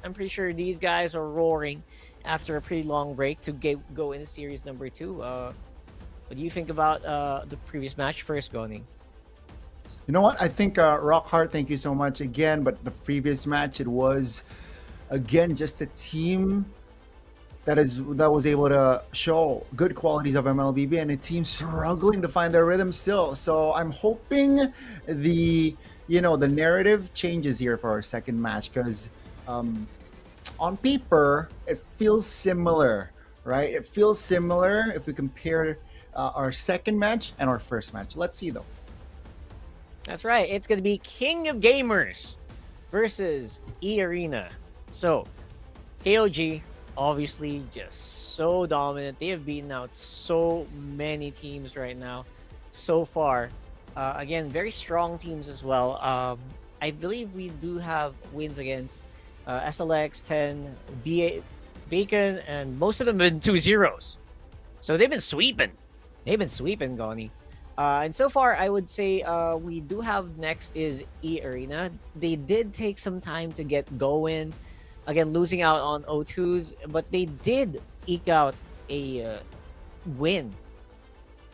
I'm pretty sure these guys are roaring after a pretty long break to go into series number 2. What do you think about the previous match first, Goni? You know what? I think Rockhart, thank you so much again. But the previous match, it was again just a team that was able to show good qualities of MLBB and a team struggling to find their rhythm still. So I'm hoping the narrative changes here for our second match because on paper it feels similar, right? It feels similar if we compare our second match and our first match. Let's see though. That's right. It's going to be King of Gamers versus E-Arena. So, KOG, obviously, just so dominant. They have beaten out so many teams right now so far. Again, very strong teams as well. I believe we do have wins against SLX, 10, Bacon, and most of them have been 2-0s. So they've been sweeping. They've been sweeping, Goni. And so far, I would say we do have next is E-Arena. They did take some time to get going. Again, losing out on O2s, but they did eke out a win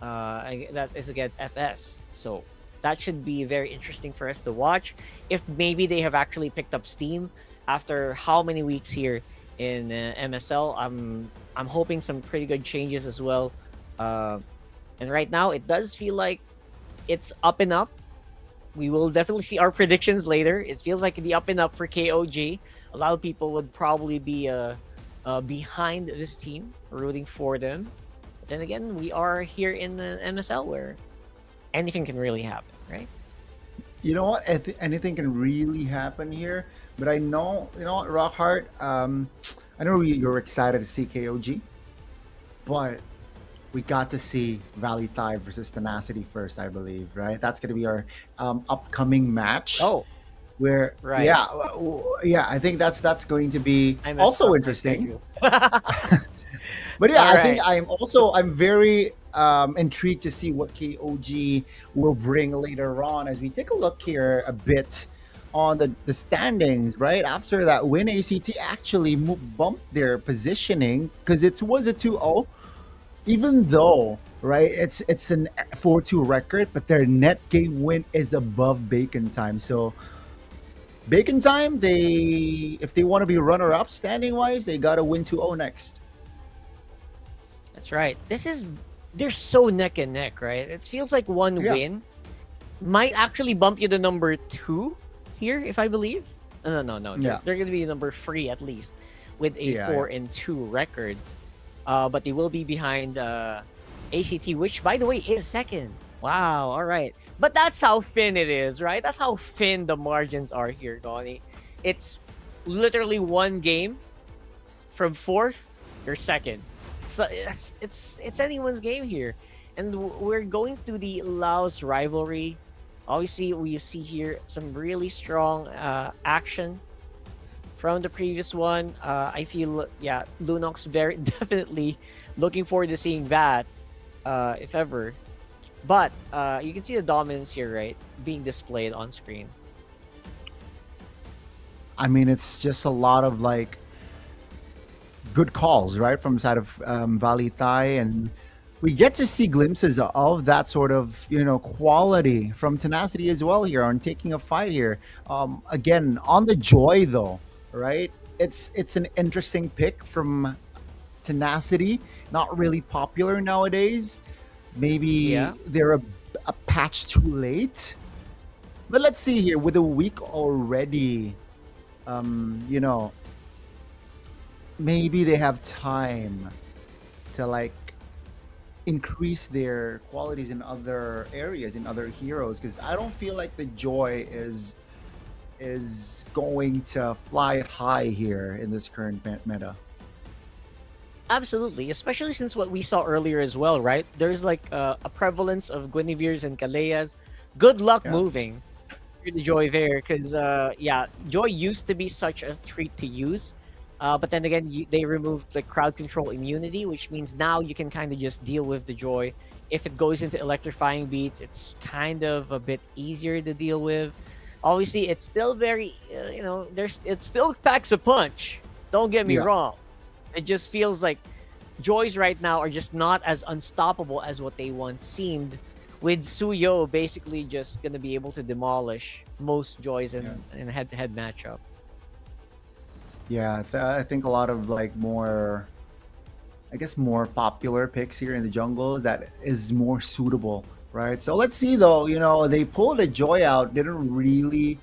that is against FS. So that should be very interesting for us to watch. If maybe they have actually picked up steam after how many weeks here in MSL, I'm hoping some pretty good changes as well. And right now, it does feel like it's up and up. We will definitely see our predictions later. It feels like the up and up for KOG. A lot of people would probably be behind this team, rooting for them. But then again, we are here in the MSL where anything can really happen, right? You know what? Anything can really happen here. But I know, you know what, Rockhart, I know you're excited to see KOG, but we got to see VLTH versus Tenacity first, I believe, right? That's going to be our upcoming match. Oh, where right. Yeah, I think that's going to be also interesting. But yeah, All I think right. I'm very intrigued to see what KOG will bring later on as we take a look here a bit on the standings, right? After that win, ACT actually bumped their positioning because it was a 2-0. Even though, right, it's an 4-2 record, but their net game win is above Bacon Time. So Bacon Time, if they want to be runner-up standing-wise, they got to win 2-0 next. That's right. They're so neck and neck, right? It feels like one win might actually bump you to number 2. here, if I believe. No. Yeah. They're going to be number 3 at least, with a Yeah, 4-2 record. But they will be behind ACT, which, by the way, is second. Wow, all right. But that's how thin it is, right? That's how thin the margins are here, Donnie. It's literally one game from 4th, you're second. So it's anyone's game here. And we're going to the Laos rivalry. Obviously, we see here some really strong action from the previous one. I feel, yeah, Lunox very definitely looking forward to seeing that, if ever. But you can see the dominance here, right, being displayed on screen. I mean, it's just a lot of like good calls, right, from the side of VLTH, and we get to see glimpses of that sort of, you know, quality from Tenacity as well here on taking a fight here. Again, on the Joy though, right? It's an interesting pick from Tenacity. Not really popular nowadays. Maybe they're a patch too late. But let's see here, with a week already, you know, maybe they have time to like increase their qualities in other areas, in other heroes, because I don't feel like the Joy is going to fly high here in this current meta. Absolutely, especially since what we saw earlier as well, right? There's like a prevalence of Guinevere's and Kaleas. Good luck moving through the Joy there, because yeah, Joy used to be such a treat to use, but then again, they removed the crowd control immunity, which means now you can kind of just deal with the Joy. If it goes into electrifying beats, it's kind of a bit easier to deal with. Obviously, it's still very, you know, it still packs a punch. Don't get me wrong. It just feels like Joys right now are just not as unstoppable as what they once seemed, with Suyo basically just going to be able to demolish most Joys in a head-to-head matchup. Yeah, I think a lot of like more, I guess, more popular picks here in the jungles that is more suitable, right? So let's see though, you know, they pulled a Joy out, didn't really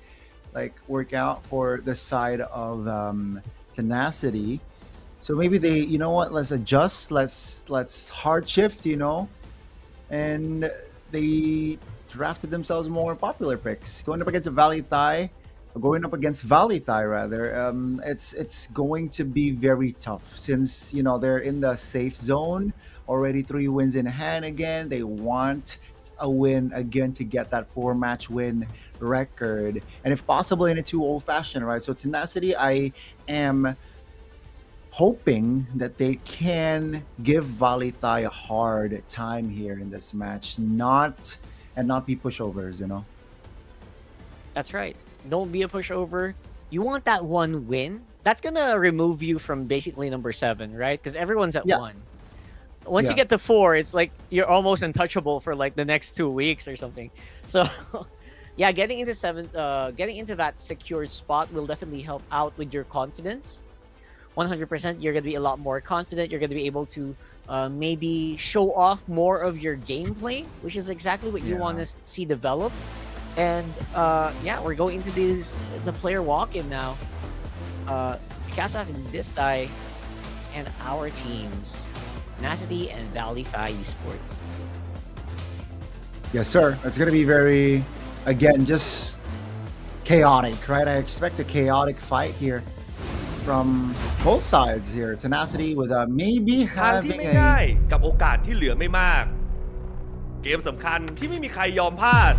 like work out for the side of Tenacity. So maybe they, you know what, let's adjust, let's hard shift, you know, and they drafted themselves more popular picks. Going up against VLTH rather, it's going to be very tough since, you know, they're in the safe zone, already 3 wins in hand again. They want a win again to get that 4-match win record, and if possible in a 2-0 fashion, right? So Tenacity, I am hoping that they can give VLTH a hard time here in this match, not be pushovers, you know. That's right. Don't be a pushover. You want that 1 win. That's gonna remove you from basically number 7, right? Because everyone's at 1. Once you get to 4, it's like you're almost untouchable for like the next 2 weeks or something. So yeah, getting into 7, getting into that secured spot will definitely help out with your confidence. 100%, you're going to be a lot more confident. You're going to be able to maybe show off more of your gameplay, which is exactly what you want to see develop. And yeah, we're going into the player walk-in now. Kasaf and Distai and our teams, Tenacity and VLTH Esports. Yes, sir. It's going to be very, again, just chaotic, right? I expect a chaotic fight here from both sides here. Tenacity with maybe ทางที่ having ไม่ง่าย a กับโอกาสที่เหลือไม่มาก เกมสำคัญที่ไม่มีใครยอมพลาด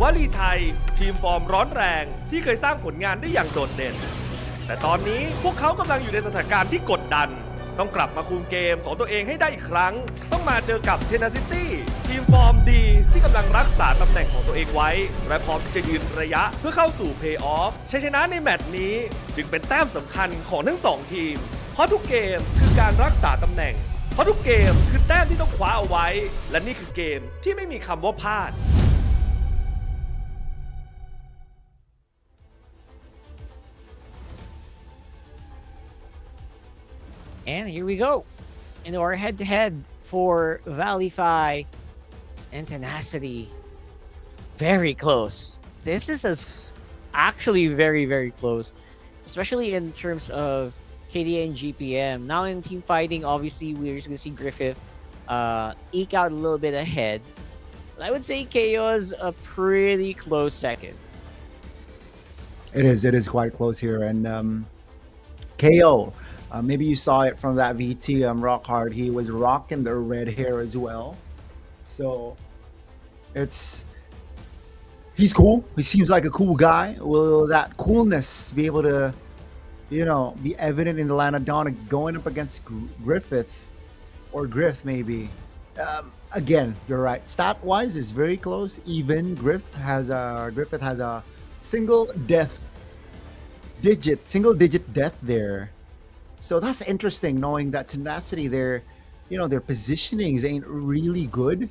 วลีไทยทีมฟอร์มร้อนแรงที่เคยสร้างผลงานได้อย่างโดดเด่น แต่ตอนนี้พวกเขากำลังอยู่ในสถานการณ์ที่กดดัน ต้องกลับมาคุมเกมของตัวเองให้ได้อีกครั้ง ต้องมาเจอกับ Tenacity ทีมฟอร์มดีที่กำลังรักษาตำแหน่งของตัวเองไว้ และพร้อมที่จะยืนระยะเพื่อเข้าสู่เพลย์ออฟชัยชนะในแมตช์นี้จึงเป็นแต้มสำคัญของทั้งสองทีม เพราะทุกเกมคือการรักษาตำแหน่ง เพราะทุกเกมคือแต้มที่ต้องคว้าเอาไว้ และนี่คือเกมที่ไม่มีคำว่าพลาด And here we go into our head-to-head for VLTH and Tenacity. Very close. This is as actually very, very close, especially in terms of KDA and GPM. Now in team fighting, obviously, we're just going to see Griffith eke out a little bit ahead. But I would say KO is a pretty close second. It is quite close here. And KO, maybe you saw it from that VT Rock Hard. He was rocking the red hair as well. So he's cool. He seems like a cool guy. Will that coolness be able to, be evident in the line of Dawn going up against Griffith or Griff maybe? Again, you're right. Stat-wise, is very close. Even Griffith has a single-digit death there. So that's interesting, knowing that Tenacity, their positionings ain't really good,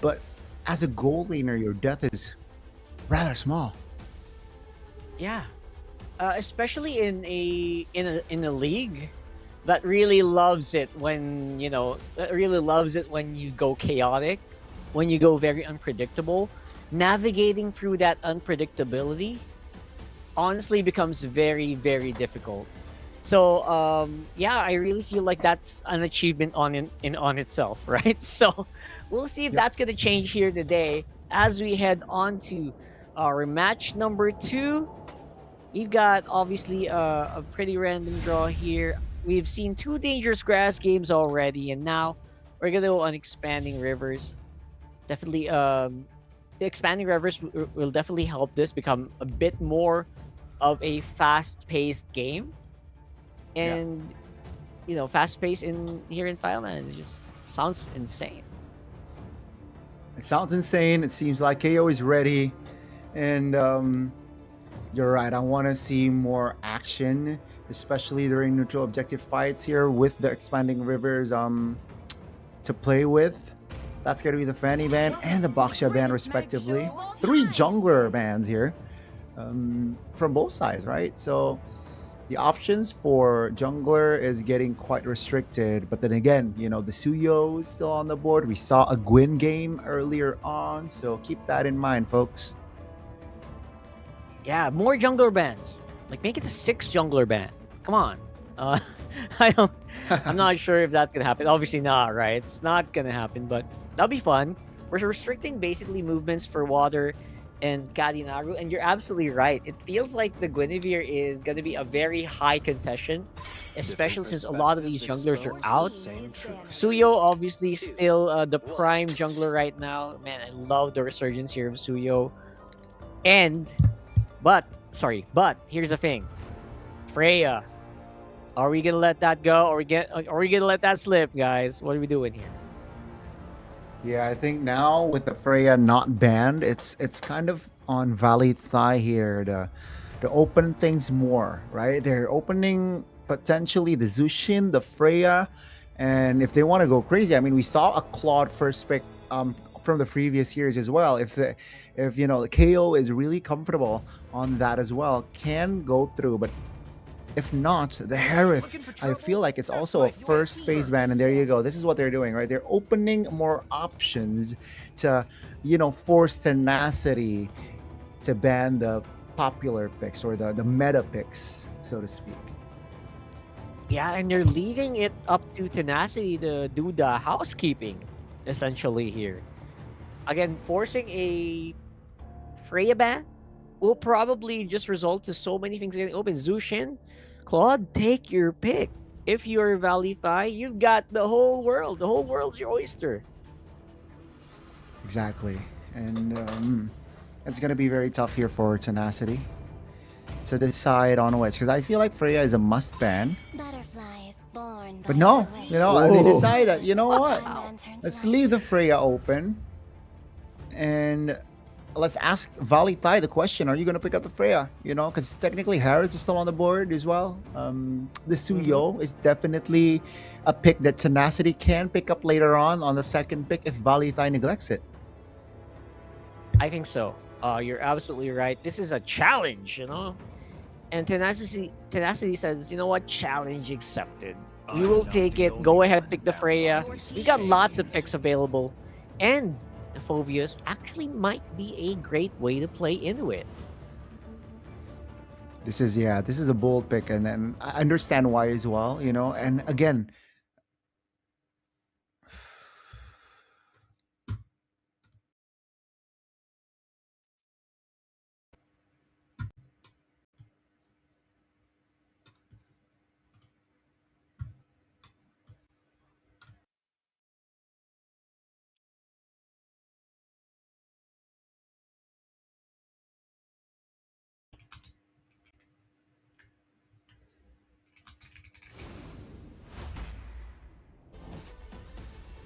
but as a goal laner, your death is rather small. Yeah, especially in a league that really loves it when you go chaotic, when you go very unpredictable. Navigating through that unpredictability honestly becomes very, very difficult. So yeah, I really feel like that's an achievement on itself, right? So we'll see if that's going to change here today as we head on to our match number 2. We've got obviously a pretty random draw here. We've seen 2 dangerous grass games already, and now we're going to go on Expanding Rivers. Definitely, the Expanding Rivers will definitely help this become a bit more of a fast-paced game. And fast-paced here in Fireland, it just sounds insane. It sounds insane. It seems like KO is ready, and you're right. I want to see more action, especially during neutral objective fights here with the Expanding Rivers to play with. That's going to be the Fanny band and the Baksha band, respectively. 3 jungler bands here from both sides, right? So the options for jungler is getting quite restricted. But then again, the Suyo is still on the board. We saw a Gwyn game earlier on, so keep that in mind, folks. Yeah, more jungler bands. Like, make it a 6 jungler band. Come on. I'm not sure if that's gonna happen. Obviously not, right? It's not gonna happen, but that'll be fun. We're restricting basically movements for Water and Kadinaru, and you're absolutely right. It feels like the Guinevere is gonna be a very high contention, especially since a lot of these junglers are out. Suyo obviously still the prime jungler right now. Man, I love the resurgence here of Suyo. But here's the thing. Freya, are we gonna let that go, or are we gonna let that slip, guys? What are we doing here? Yeah, I think now with the Freya not banned, it's kind of on Valley Thigh here to open things more, right? They're opening potentially the Zushin, the Freya, and if they want to go crazy, I mean, we saw a Claude first pick from the previous years as well. If the KO is really comfortable on that as well, can go through, but if not, the Harith, I feel like it's also a first phase ban, and there you go. This is what they're doing, right? They're opening more options to, force Tenacity to ban the popular picks or the meta picks, so to speak. Yeah, and they're leaving it up to Tenacity to do the housekeeping, essentially here. Again, forcing a Freya ban will probably just result to so many things getting open. Zushin, Claude, take your pick. If you're Valley Thigh, you've got the whole world. The whole world's your oyster. Exactly. And it's going to be very tough here for Tenacity to decide on which. Because I feel like Freya is a must ban. But no, they decide that, what? Let's leave the Freya open. And let's ask Valley Thigh the question, are you going to pick up the Freya? Because technically Harris is still on the board as well. The Suyo is definitely a pick that Tenacity can pick up later on the second pick if Valley Thigh neglects it. I think so. You're absolutely right. This is a challenge, And Tenacity says, you know what? Challenge accepted. We will take it. Go ahead, pick the Freya. We got lots of picks available. And the Phoveus actually might be a great way to play into it. This is a bold pick, and then I understand why as well. And again,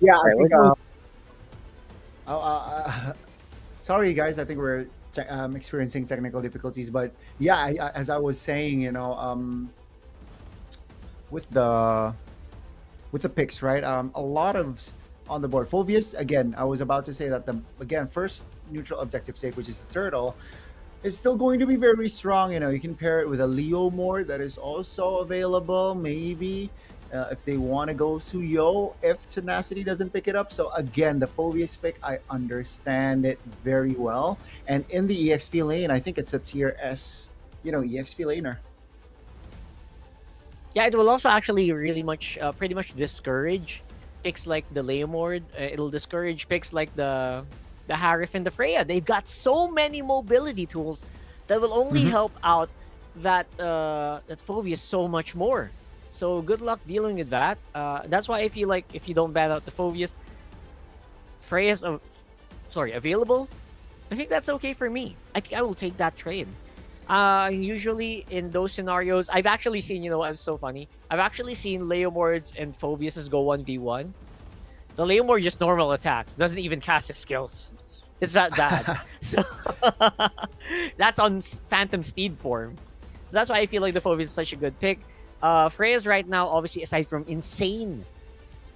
yeah, I Right, think. we're going. Sorry, guys. I think we're experiencing technical difficulties, but yeah, as I was saying, with the picks, right? A lot of on the board. Phobius, again, I was about to say that the first neutral objective take, which is the turtle, is still going to be very strong. You can pair it with a Leo Mord that is also available, maybe. If they want to go Suyo, if Tenacity doesn't pick it up. So again, the Phobius pick, I understand it very well. And in the EXP lane, I think it's a tier S, EXP laner. Yeah, it will also actually really pretty much discourage picks like the Leomord. It'll discourage picks like the Harif and the Freya. They've got so many mobility tools that will only help out that Phobius so much more. So good luck dealing with that. That's why I feel like if you don't ban out the Phobius, Freya's available. I think that's okay for me. I think I will take that trade. Usually in those scenarios, I've actually seen, it's so funny. I've actually seen Leomords and Phobiuses go 1v1. The Leomord just normal attacks, doesn't even cast his skills. It's that bad. So that's on Phantom Steed form. So that's why I feel like the Phobius is such a good pick. Freya's right now, obviously, aside from insane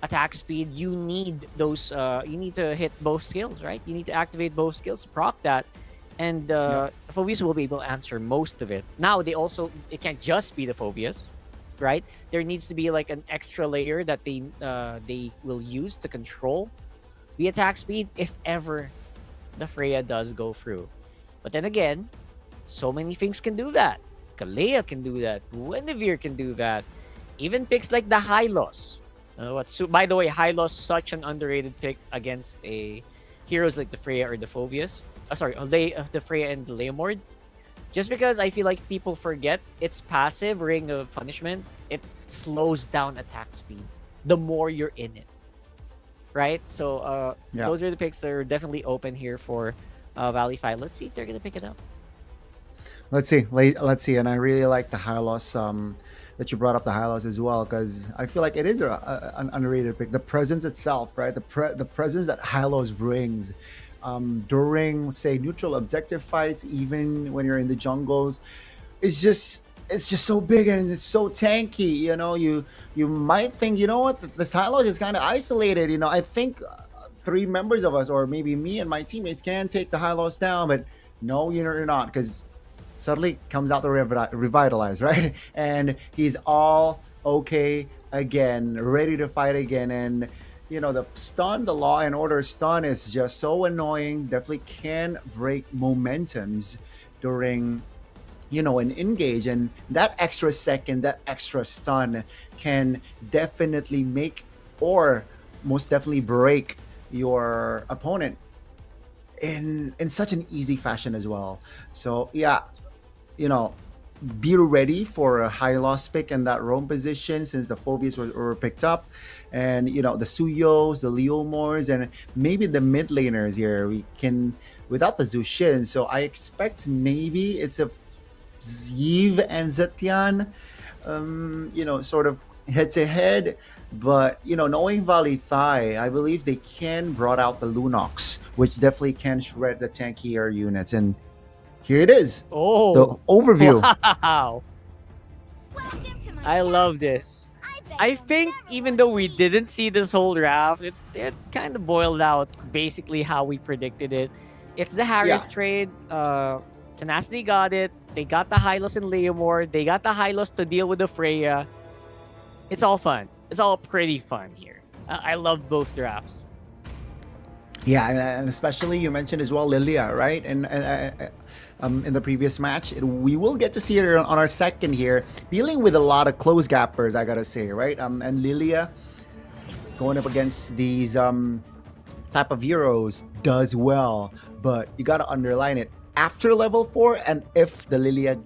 attack speed, you need those. You need to hit both skills, right? You need to activate both skills to proc that. And Phobius will be able to answer most of it. Now, it can't just be the Phobius, right? There needs to be like an extra layer that they will use to control the attack speed if ever the Freya does go through. But then again, so many things can do that. Kalea can do that. Guinevere can do that. Even picks like the Hylos. By the way, Hylos such an underrated pick against heroes like the Freya or the Phobius. The Freya and the Leomord. Just because I feel like people forget its passive Ring of Punishment, it slows down attack speed the more you're in it. Right? So those are the picks that are definitely open here for Valley 5. Let's see if they're going to pick it up. Let's see. And I really like the Hylos, that you brought up the Hylos as well, because I feel like it is an underrated pick. The presence itself, right? The presence that Hylos brings during, say, neutral objective fights, even when you're in the jungles, it's just so big and it's so tanky. You might think, what, the Hylos is kind of isolated. I think 3 members of us, or maybe me and my teammates, can take the Hylos down, but no, you're not, because suddenly comes out the Revitalize, right? And he's all okay again, ready to fight again. And the stun, the Law and Order stun is just so annoying. Definitely can break momentums during, an engage. And that extra second, that extra stun can definitely make, or most definitely break, your opponent in such an easy fashion as well. So yeah, be ready for a Hylos pick in that roam position, since the Phobius were picked up, and the Suyos, the Leomors, and maybe the mid laners here we can without the Zushin. So I expect maybe it's a Ziv and Zetian, sort of head to head. But knowing Valley Thai, I believe they can brought out the Lunox, which definitely can shred the tankier units. And here it is. Oh, the overview. Wow. I love this. I think even though we didn't see this whole draft, it kind of boiled out basically how we predicted it. It's the Harif trade. Tenacity got it. They got the Hylos and Leomord. They got the Hylos to deal with the Freya. It's all fun. It's all pretty fun here. I love both drafts. Yeah, and especially you mentioned as well Lilia, right? And in the previous match, we will get to see her on our second here, dealing with a lot of close gappers, I gotta say, right? And Lilia going up against these type of heroes does well, but you gotta underline it after level 4 and if the Lilia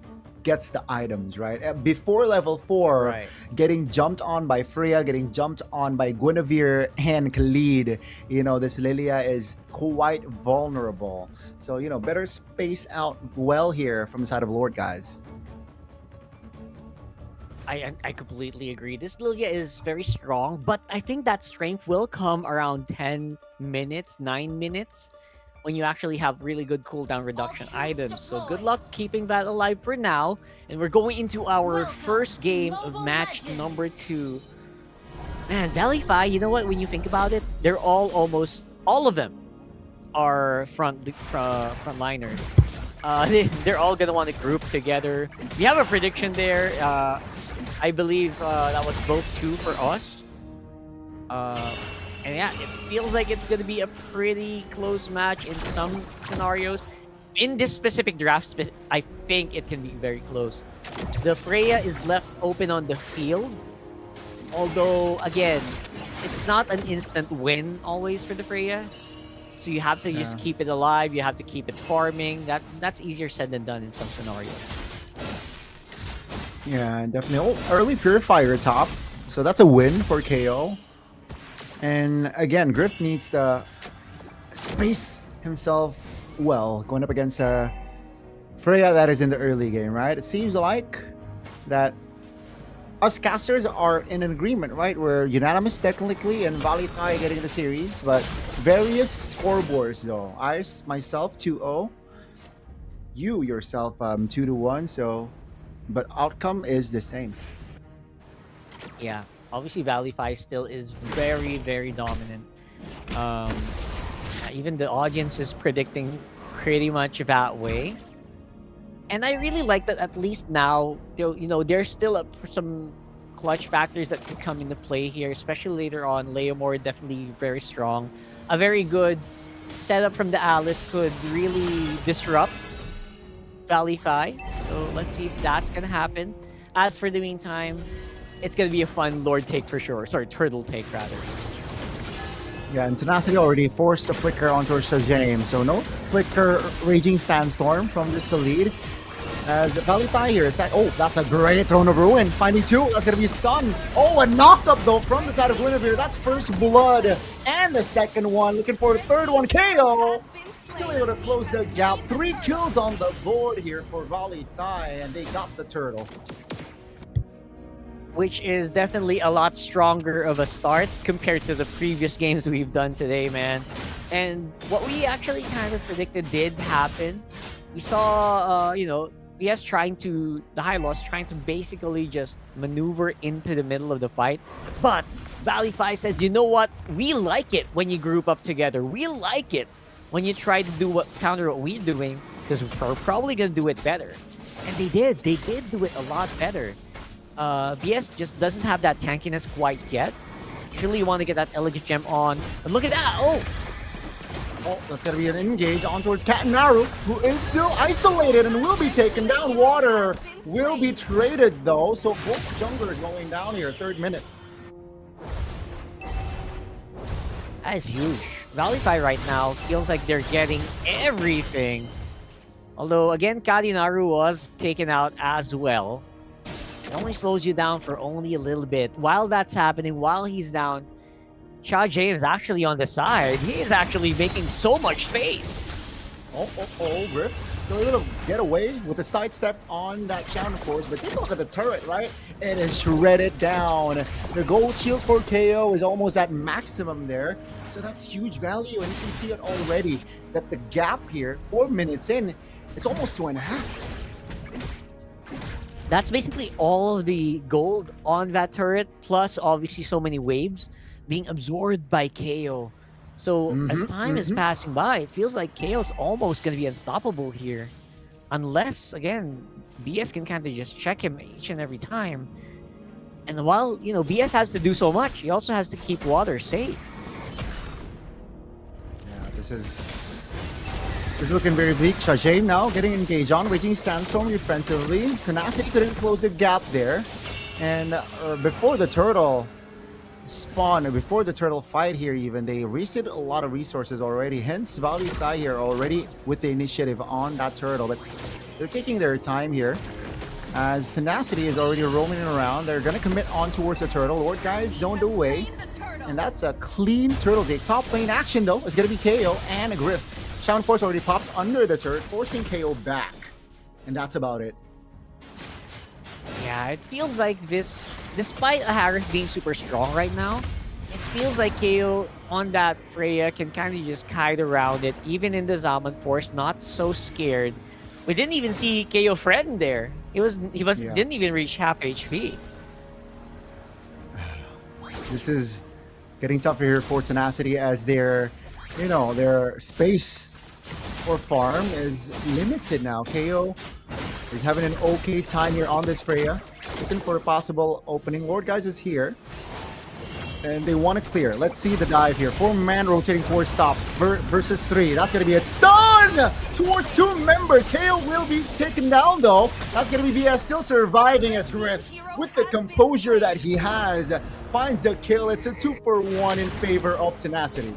gets the items, right? Before level 4, Right. getting jumped on by Freya, getting jumped on by Guinevere and Khalid, this Lilia is quite vulnerable. So, better space out well here from the side of Lord, guys. I completely agree. This Lilia is very strong, but I think that strength will come around 10 minutes, 9 minutes, when you actually have really good cooldown reduction items. So good luck keeping that alive for now. And we're going into our first game of match number 2. Man, VLTH, you know what? When you think about it, they're almost all of them are frontliners. They're all gonna want to group together. We have a prediction there. I believe that was both 2 for us. And yeah, it feels like it's going to be a pretty close match in some scenarios. In this specific draft, I think it can be very close. The Freya is left open on the field. Although, again, it's not an instant win always for the Freya. So you have to just keep it alive. You have to keep it farming. That's easier said than done in some scenarios. Yeah, definitely. Oh, early Purifier top. So that's a win for KO. And again, Griff needs to space himself well, going up against Freya that is in the early game, right? It seems like that us casters are in an agreement, right? We're unanimous technically, and VLTH getting the series, but various scoreboards though. I myself 2-0, you yourself 2-1. So, but outcome is the same. Yeah, obviously VLTH still is very, very dominant. Even the audience is predicting pretty much that way. And I really like that at least now, there's still some clutch factors that could come into play here, especially later on. Leomore definitely very strong. A very good setup from the Alice could really disrupt VLTH. So let's see if that's going to happen. As for the meantime, it's going to be a fun Lord take for sure. Sorry, Turtle take rather. Yeah, and Tenacity already forced a flicker onto Sir James, so no flicker Raging Sandstorm from this lead. As VLTH here, it's like, oh, that's a great Throne of Ruin. Finding 2, that's gonna be a stun. Oh, a knocked up though from the side of Guinevere. That's first blood. And the second one, looking for the third one. KO! Still able to close the gap. 3 kills on the board here for VLTH, and they got the turtle. Which is definitely a lot stronger of a start compared to the previous games we've done today, man. And what we actually kind of predicted did happen. We saw, BS the High Loss trying to basically just maneuver into the middle of the fight. But VLTH says, you know what? We like it when you group up together. We like it when you try to counter what we're doing, because we're probably going to do it better. And they did. They did do it a lot better. BS just doesn't have that tankiness quite yet. Surely you want to get that Elegant Gem on. And look at that! Oh, that's going to be an engage on towards Katanaru, who is still isolated and will be taken down. Water will be traded though, so both junglers going down here, 3rd minute. that is huge. VLTH right now feels like they're getting everything. Although, again, Katanaru was taken out as well. It only slows you down for only a little bit. While that's happening, while he's down, Shaw James actually on the side. He is actually making so much space. Griff still able to get away with a sidestep on that channel force, but take a look at the turret, right? It is shredded down. The gold shield for KO is almost at maximum there, so that's huge value, and you can see it already that the gap here, 4 minutes in, it's almost 2.5. That's basically all of the gold on that turret, plus obviously so many waves being absorbed by KO. So as time is passing by, it feels like KO's almost going to be unstoppable here. Unless, again, BS can kind of just check him each and every time. And while, BS has to do so much, he also has to keep water safe. Yeah, is looking very bleak. Shajay now getting engaged on, Raging Sandstorm defensively. Tenacity couldn't close the gap there. And before the turtle spawn, before the turtle fight here even, they wasted a lot of resources already. Hence, VLTH here already with the initiative on that turtle. But they're taking their time here. As Tenacity is already roaming around, they're going to commit on towards the turtle. Lord guys zoned away. And that's a clean turtle take. Top lane action though is going to be KO and a Griff. Shaman Force already popped under the turret, forcing KO back. And that's about it. Yeah, it feels like this, despite Harris being super strong right now, it feels like KO on that Freya can kind of just kite around it, even in the Shaman Force, not so scared. We didn't even see KO threatened there. Didn't even reach half HP. This is getting tougher here for Tenacity as their space for farm is limited now. KO is having an okay time here on this Freya. Looking for a possible opening. Lord guys is here. And they want to clear. Let's see the dive here. 4-man rotating towards top versus 3. That's going to be a stun towards 2 members. KO will be taken down though. That's going to be BS still surviving as Griff, with the composure that he has, finds the kill. It's a 2-for-1 in favor of Tenacity.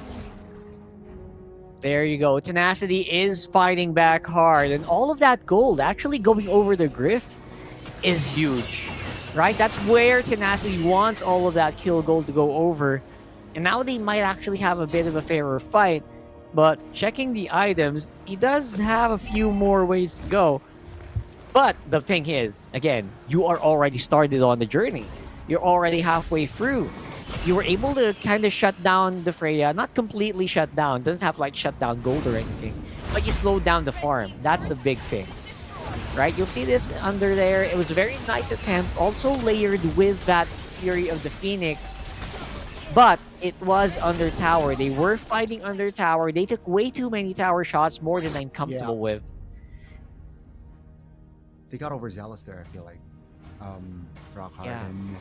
There you go. Tenacity is fighting back hard. And all of that gold actually going over the Griff is huge. Right? That's where Tenacity wants all of that kill gold to go over. And now they might actually have a bit of a fairer fight. But checking the items, he does have a few more ways to go. But the thing is, again, you are already started on the journey. You're already halfway through. You were able to kind of shut down the Freya. Not completely shut down. Doesn't have like shut down gold or anything. But you slowed down the farm. That's the big thing. Right? You'll see this under there. It was a very nice attempt. Also layered with that Fury of the Phoenix. But it was under tower. They were fighting under tower. They took way too many tower shots, more than I'm comfortable with. They got overzealous there, I feel like. Rockhard and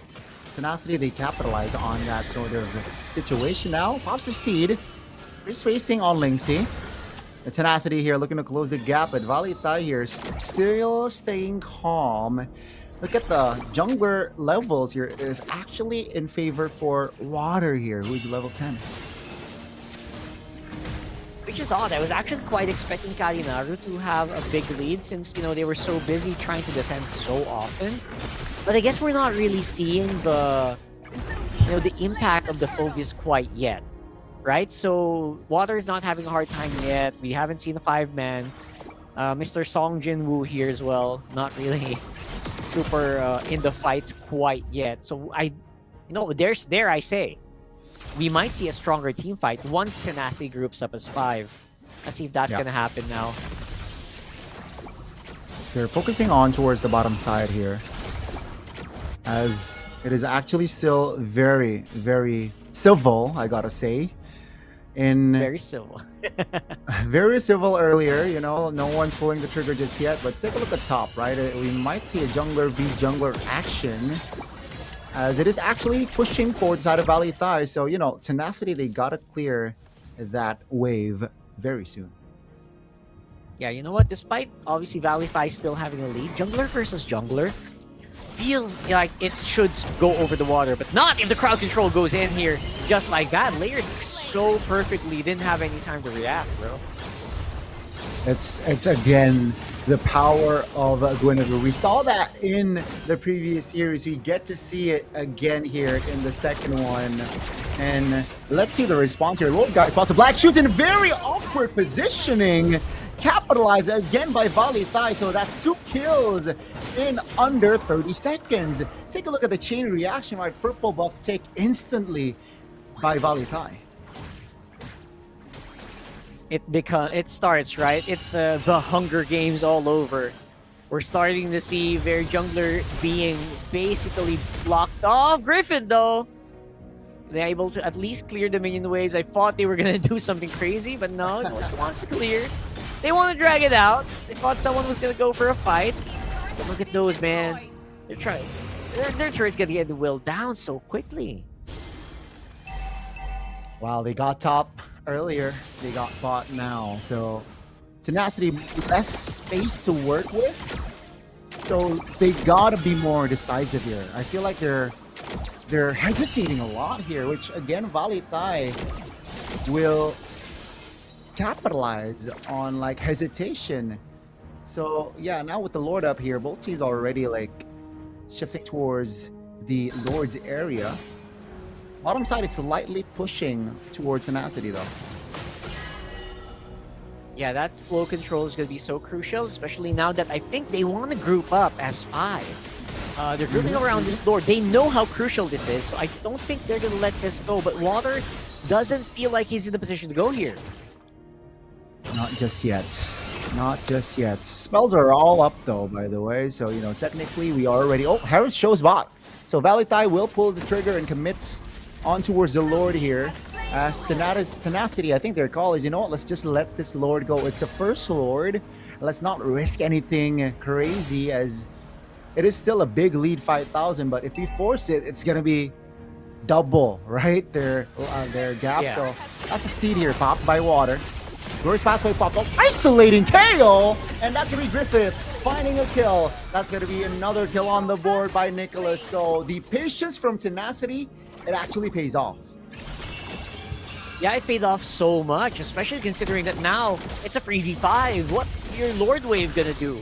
Tenacity, they capitalized on that sort of situation now. Pops the Steed. They're spacing on Linksy. The Tenacity here looking to close the gap, but VLTH here still staying calm. Look at the jungler levels here. It is actually in favor for Water here, who is level 10. Which is odd. I was actually quite expecting Karinaru to have a big lead since, they were so busy trying to defend so often. But I guess we're not really seeing the impact of the focus quite yet. Right? So Water is not having a hard time yet. We haven't seen a 5-man. Mr. Song Jin-woo here as well. Not really super in the fights quite yet. So dare I say, we might see a stronger team fight once Tenacity groups up as 5. Let's see if that's gonna happen now. They're focusing on towards the bottom side here, as it is actually still very, very civil, I gotta say. Very civil. Very civil earlier, no one's pulling the trigger just yet, but take a look at top, right? We might see a jungler v jungler action, as it is actually pushing forward side of VLTH. So, Tenacity, they gotta clear that wave very soon. Yeah, you know what? Despite obviously VLTH still having a lead, jungler versus jungler feels like it should go over the Water, but not if the crowd control goes in here just like that. Layered so perfectly, didn't have any time to react, bro. It's again the power of Guinevere. We saw that in the previous series. We get to see it again here in the second one. And let's see the response here. Lord guys, spots the black shoots in very awkward positioning. Capitalized again by VLTH, so that's 2 kills in under 30 seconds. Take a look at the chain reaction, right? Purple buff take instantly by VLTH. It starts, right? It's the Hunger Games all over. We're starting to see their jungler being basically blocked off. Griffin, though, they're able to at least clear the minion waves. I thought they were gonna do something crazy, but no, just wants to clear. They want to drag it out. They thought someone was gonna go for a fight. But look at those, man. They're trying. Their turret's gonna get willed down so quickly. Wow, they got top. earlier, they got bought now. So Tenacity, less space to work with. So they gotta be more decisive here. I feel like they're hesitating a lot here, which again, VLTH will capitalize on like hesitation. So yeah, now with the Lord up here, both teams already like shifting towards the Lord's area. Bottom side is slightly pushing towards Tenacity though. Yeah, that flow control is going to be so crucial, especially now that I think they want to group up as 5. They're grouping around this Lord. They know how crucial this is, so I don't think they're going to let this go. But Water doesn't feel like he's in the position to go here. Not just yet. Not just yet. Spells are all up though, by the way. So, you know, technically we are already... Oh, Harris shows bot. So VLTH will pull the trigger and commits on towards the Lord here. As Tenacity, I think their call is, you know what, let's just let this Lord go. It's a first Lord. Let's not risk anything crazy, as it is still a big lead, 5,000. But if we force it, it's going to be double, right? Their gap. Yeah. So that's a steed here, popped by Water. Glorious Pathway popped up, isolating KO, and that's going to be Griffith finding a kill. That's going to be another kill on the board by Nicholas. So the patience from Tenacity, it actually pays off. Yeah, it paid off so much, especially considering that now it's a free V5. What's your Lord Wave gonna do?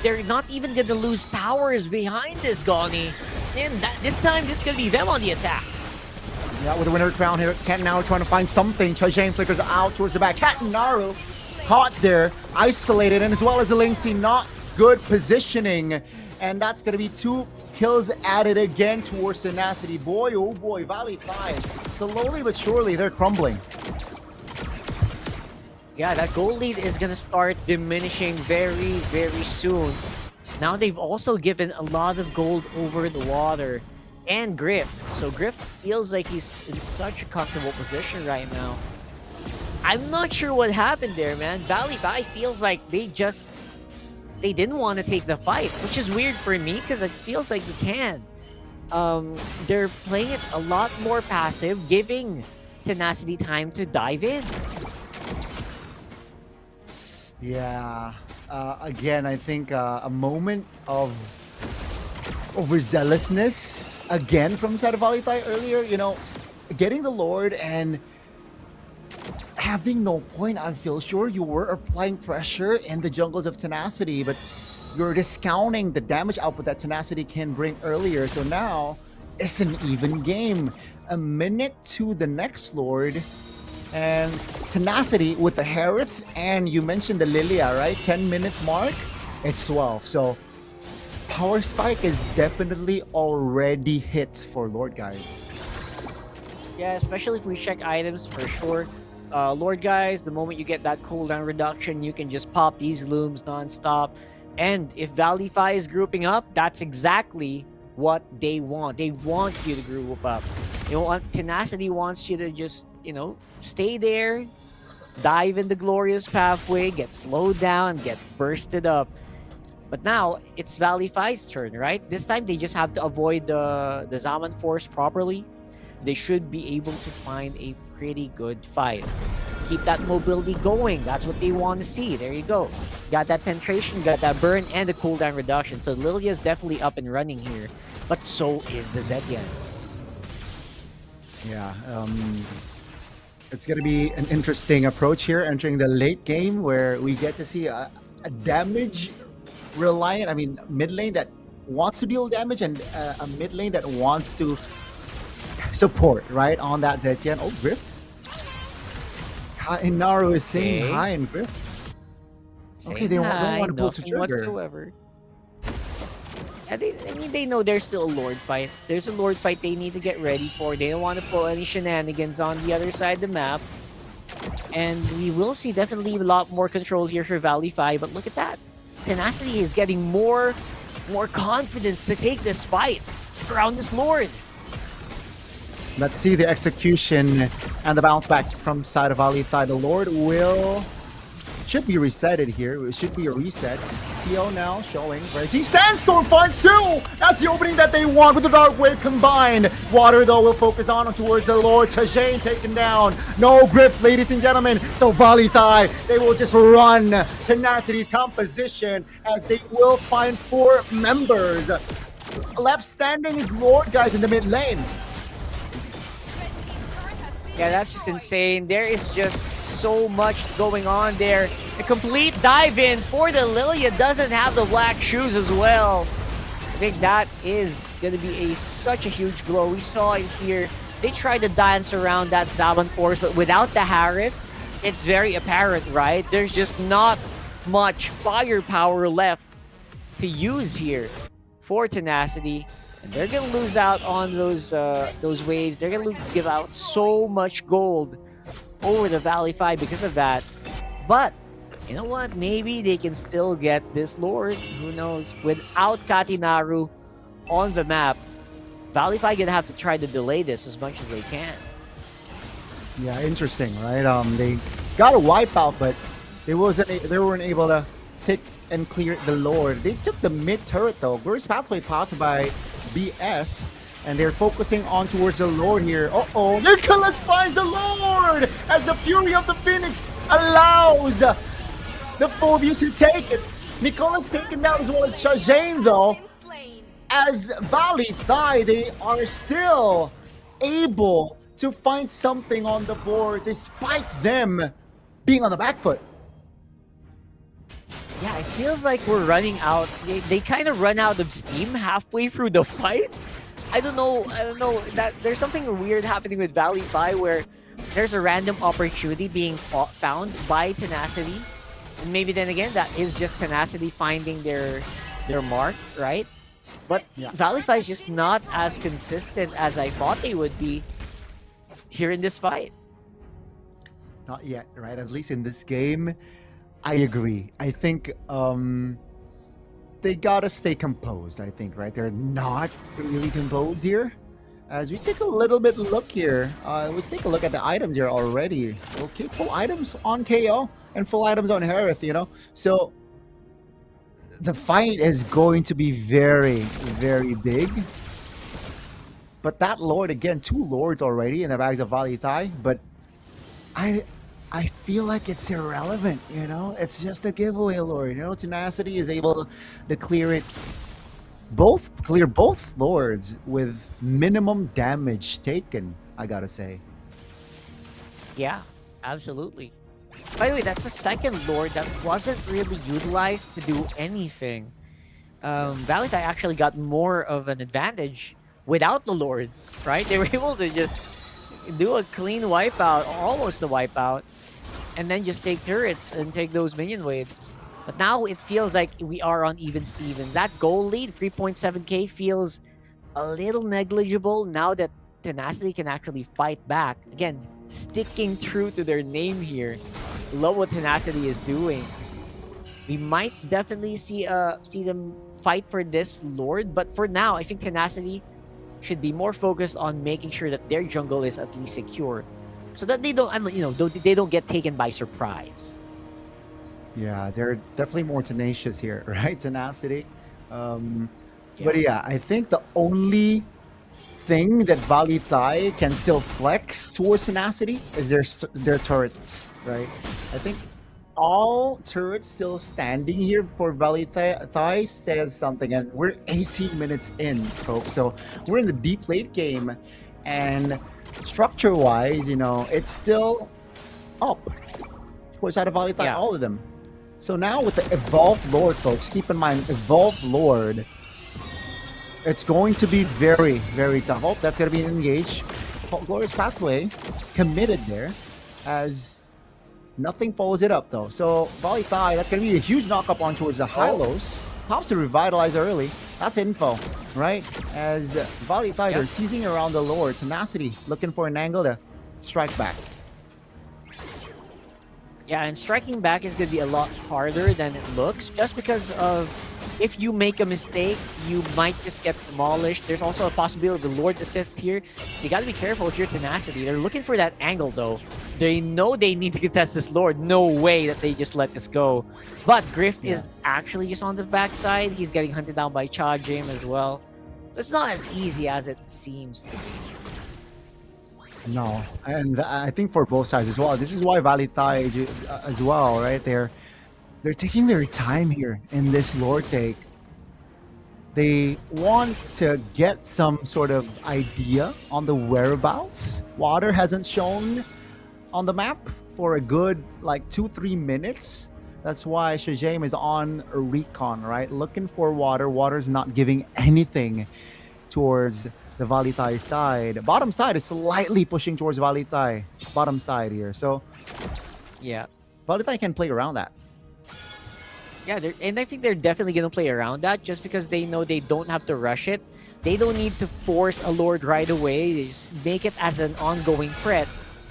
They're not even gonna lose towers behind this, Goni. And this time, it's gonna be them on the attack. Yeah, with the winner crown here, Cat Naru trying to find something. Chajane flickers out towards the back. Cat Naru caught there, isolated, and as well as the Lingxi, not good positioning. And that's gonna be 2 kills added again towards Tenacity. Boy, oh boy, VLTH. Slowly but surely, they're crumbling. Yeah, that gold lead is gonna start diminishing very, very soon. Now they've also given a lot of gold over the Water and Griff. So Griff feels like he's in such a comfortable position right now. I'm not sure what happened there, man. VLTH feels like they didn't want to take the fight, which is weird for me because it feels like they can. They're playing it a lot more passive, giving Tenacity time to dive in. Yeah. Again, I think a moment of overzealousness again from side of VLTH earlier. You know, getting the Lord and having no point. I feel sure you were applying pressure in the jungles of Tenacity, but you're discounting the damage output that Tenacity can bring earlier. So now it's an even game. A minute to the next Lord, and Tenacity with the Harith, and you mentioned the Lilia, right? 10-minute mark, it's 12. So power spike is definitely already hit for Lord, guys. Yeah, especially if we check items for sure. Lord guys, the moment you get that cooldown reduction, you can just pop these looms non-stop. And if VLTH is grouping up, that's exactly what they want. They want you to group up. You know, Tenacity wants you to just, you know, stay there, dive in the glorious pathway, get slowed down, get bursted up. But now it's VLTH's turn, right? This time they just have to avoid the Zaman Force properly. They should be able to find a pretty good fight. Keep that mobility going. That's what they want to see. There you go. Got that penetration, got that burn, and the cooldown reduction. So Lilia is definitely up and running here. But so is the Zetian. Yeah, it's going to be an interesting approach here entering the late game, where we get to see a damage reliant, I mean, mid lane that wants to deal damage, and a mid lane that wants to support, right, on that Zetian. Oh, Griff. And Naru is saying hi, and Griff. Okay, they don't want to pull the trigger. Whatsoever. Yeah, they know there's still a Lord fight. There's a Lord fight they need to get ready for. They don't want to pull any shenanigans on the other side of the map. And we will see definitely a lot more control here for VLTH, but look at that. Tenacity is getting more confidence to take this fight around this Lord. Let's see the execution and the bounce back from side of VLTH. The Lord will should be resetted here. It should be a reset. PO now showing Reggie. Sandstorm finds two! That's the opening that they want with the Dark Wave combined. Water, though, will focus on towards the Lord. Tajane taken down. No grip, ladies and gentlemen. So VLTH, they will just run Tenacity's composition as they will find 4 members. Left standing is Lord, guys, in the mid lane. Yeah, that's just insane. There is just so much going on there. A complete dive in for the Lilia, doesn't have the black shoes as well. I think that is going to be such a huge blow. We saw it here. They tried to dance around that Zaban force, but without the Harith, it's very apparent, right? There's just not much firepower left to use here for Tenacity. And they're going to lose out on those waves. They're going to give out so much gold over the VLTH because of that. But, you know what? Maybe they can still get this Lord. Who knows? Without Katinaru on the map, VLTH going to have to try to delay this as much as they can. Yeah, interesting, right? They got a wipeout, but they weren't able to take and clear the Lord. They took the mid turret though. Glorious Pathway popped by BS, and they're focusing on towards the Lord here. Uh-oh, Nicholas finds the Lord as the Fury of the Phoenix allows the Phobius to take it. Nicholas taken down as well as Shajane though. As VLTH, they are still able to find something on the board despite them being on the back foot. Yeah, it feels like we're running out. They kind of run out of steam halfway through the fight. I don't know. That there's something weird happening with VLTH where there's a random opportunity being found by Tenacity, and maybe then again that is just Tenacity finding their mark, right? But VLTH is just not as consistent as I thought they would be here in this fight. Not yet, right? At least in this game. I agree. I think they gotta stay composed, I think, right? They're not really composed here. As we take a little bit look here, let's take a look at the items here already. Okay, full items on KO and full items on Harith, you know? So the fight is going to be very, very big. But that Lord, again, 2 Lords already in the bags of VLTH, but I feel like it's irrelevant, you know? It's just a giveaway, Lord. You know, Tenacity is able to clear both Lords with minimum damage taken, I gotta say. Yeah, absolutely. By the way, that's the second Lord that wasn't really utilized to do anything. VLTH actually got more of an advantage without the Lord, right? They were able to just do a clean wipeout, almost a wipeout, and then just take turrets and take those minion waves. But now it feels like we are on even Stevens. That goal lead, 3.7k, feels a little negligible now that Tenacity can actually fight back. Again, sticking true to their name here. Love what Tenacity is doing. We might definitely see them fight for this Lord, but for now, I think Tenacity should be more focused on making sure that their jungle is at least secure, so that they don't, they don't get taken by surprise. Yeah, they're definitely more tenacious here, right? Tenacity. But yeah, I think the only thing that VLTH can still flex towards Tenacity is their turrets, right? I think all turrets still standing here for VLTH says something, and we're 18 minutes in, folks. So we're in the deep late game, and structure-wise, you know, it's still up for side of VLTH, all of them. So now with the Evolved Lord, folks, keep in mind, Evolved Lord, it's going to be very, very tough. Oh, that's going to be engaged. Glorious Pathway committed there, as nothing follows it up, though. So VLTH, that's going to be a huge knock-up on towards the Hylos. Pops to revitalize early. That's info, right? As VLTH are teasing around the Lord. Tenacity looking for an angle to strike back. Yeah, and striking back is going to be a lot harder than it looks, just because of if you make a mistake, you might just get demolished. There's also a possibility of the Lord's assist here. So you got to be careful if you're Tenacity. They're looking for that angle, though. They know they need to contest this Lord. No way that they just let this go. But Grift is actually just on the backside. He's getting hunted down by Cha Jim as well. So it's not as easy as it seems to be. No, and I think for both sides as well. This is why VLTH as well, right? They're taking their time here in this lore take. They want to get some sort of idea on the whereabouts. Water hasn't shown on the map for a good like 2-3 minutes. That's why Shajame is on a recon, right? Looking for water. Water's not giving anything towards the VLTH side. Bottom side is slightly pushing towards VLTH. Bottom side here. So yeah, VLTH can play around that. Yeah, and I think they're definitely going to play around that just because they know they don't have to rush it. They don't need to force a Lord right away. They just make it as an ongoing threat.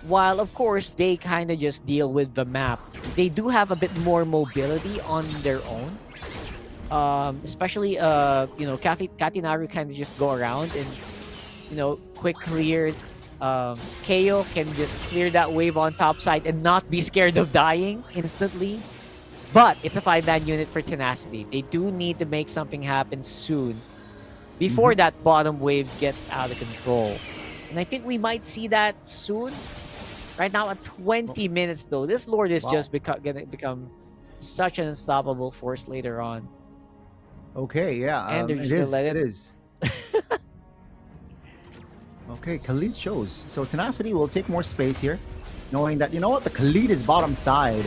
While, of course, they kind of just deal with the map. They do have a bit more mobility on their own. Especially, Katinaru kind of just go around and, quick clear. KO can just clear that wave on top side and not be scared of dying instantly. But it's a 5-man unit for Tenacity. They do need to make something happen soon before that bottom wave gets out of control. And I think we might see that soon. Right now at 20 minutes though. This Lord is just gonna become such an unstoppable force later on. Okay, yeah. And they're just gonna let it is. Okay, Khalid shows. So Tenacity will take more space here, knowing that, the Khalid is bottom side.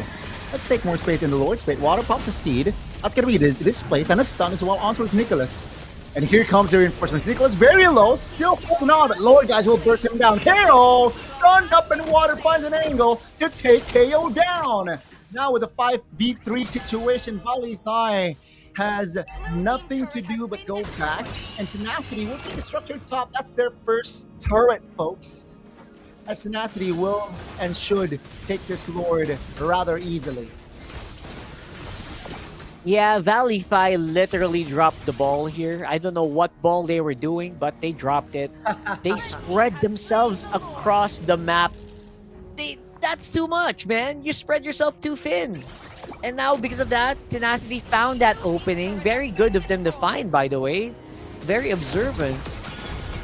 Let's take more space in the Lord's Pit. Water pops a steed. That's going to be this place. And a stun as well on towards Nicholas. And here comes the reinforcements. Nicholas very low, still holding on, but Lord guys will burst him down. KO stunned up in water, finds an angle to take KO down. Now with a 5v3 situation, VLTH has nothing to do but go back. And Tenacity will take a structured top. That's their first turret, folks. As Tenacity will and should take this Lord rather easily. Yeah, VLTH literally dropped the ball here. I don't know what ball they were doing, but they dropped it. They spread themselves across the map. That's too much, man. You spread yourself too thin. And now, because of that, Tenacity found that opening. Very good of them to find, by the way. Very observant.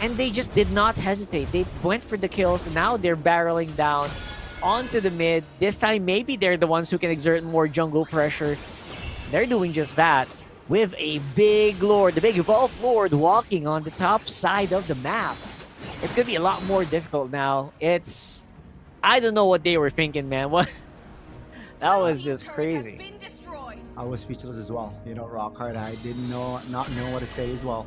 And they just did not hesitate. They went for the kills. Now they're barreling down onto the mid. This time, maybe they're the ones who can exert more jungle pressure. They're doing just that with a big Lord, the big Evolved Lord walking on the top side of the map. It's going to be a lot more difficult now. I don't know what they were thinking, man. That was just crazy. I was speechless as well. Rockhard, I did not know what to say as well.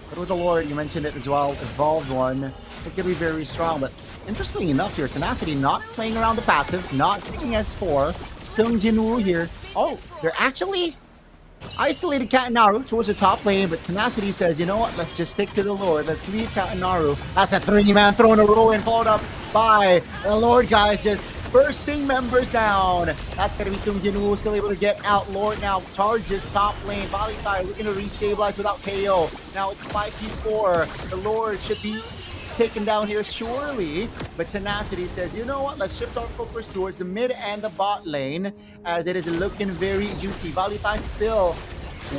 But with the Lord, you mentioned it as well, Evolved one, it's going to be very strong. But interestingly enough here, Tenacity not playing around the passive, not seeking S4. Sung Jinwoo here. Oh, they're actually isolated Katinaru towards the top lane, but Tenacity says, you know what, let's just stick to the Lord. Let's leave Katinaru. That's a 3-man throw in a row and followed up by the Lord guys just bursting members down. That's going to be Sung Jinwoo still able to get out. Lord now charges top lane. VLTH looking to restabilize without KO. Now it's 5v4. The Lord should be taken down here surely, but Tenacity says, you know what, let's shift our focus towards the mid and the bot lane as it is looking very juicy. VLTH still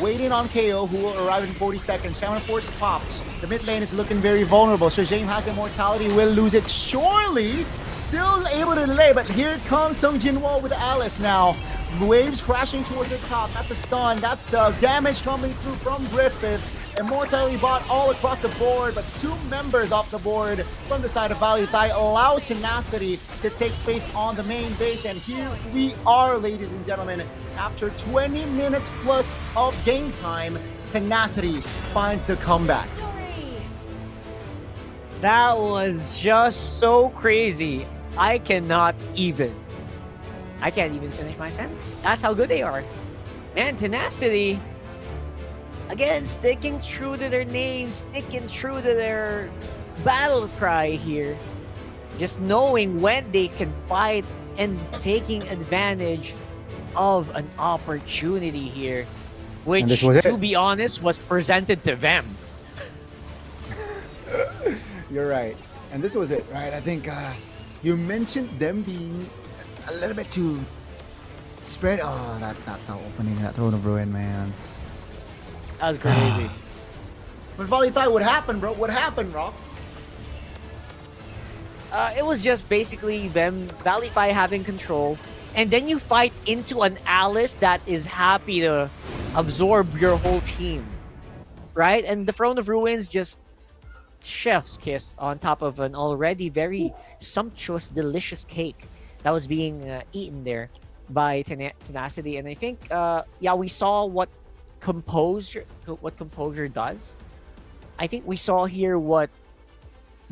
waiting on KO, who will arrive in 40 seconds. Shaman Force pops. The mid lane is looking very vulnerable. Shajame has immortality, will lose it surely. Still able to delay, but here comes Sung Jinwoo with Alice now. Waves crashing towards the top. That's a stun. That's the damage coming through from Griffith. Immortality bot all across the board, but 2 members off the board from the side of VLTH allows Tenacity to take space on the main base. And here we are, ladies and gentlemen. After 20 minutes plus of game time, Tenacity finds the comeback. That was just so crazy. I can't even finish my sentence. That's how good they are. Man, Tenacity, again, sticking true to their name, sticking true to their battle cry here. Just knowing when they can fight and taking advantage of an opportunity here, which, to be honest, was presented to them. You're right. And this was it, right? I think You mentioned them being a little bit too spread. Oh, that opening, that Throne of Ruin, man. That was crazy. But VLTH, what happened, bro? What happened, Rock? It was just basically them, VLTH having control, and then you fight into an Alice that is happy to absorb your whole team, right? And the Throne of Ruins just chef's kiss on top of an already very sumptuous, delicious cake that was being eaten there by Tenacity. And I think, yeah, we saw what composure does. I think we saw here what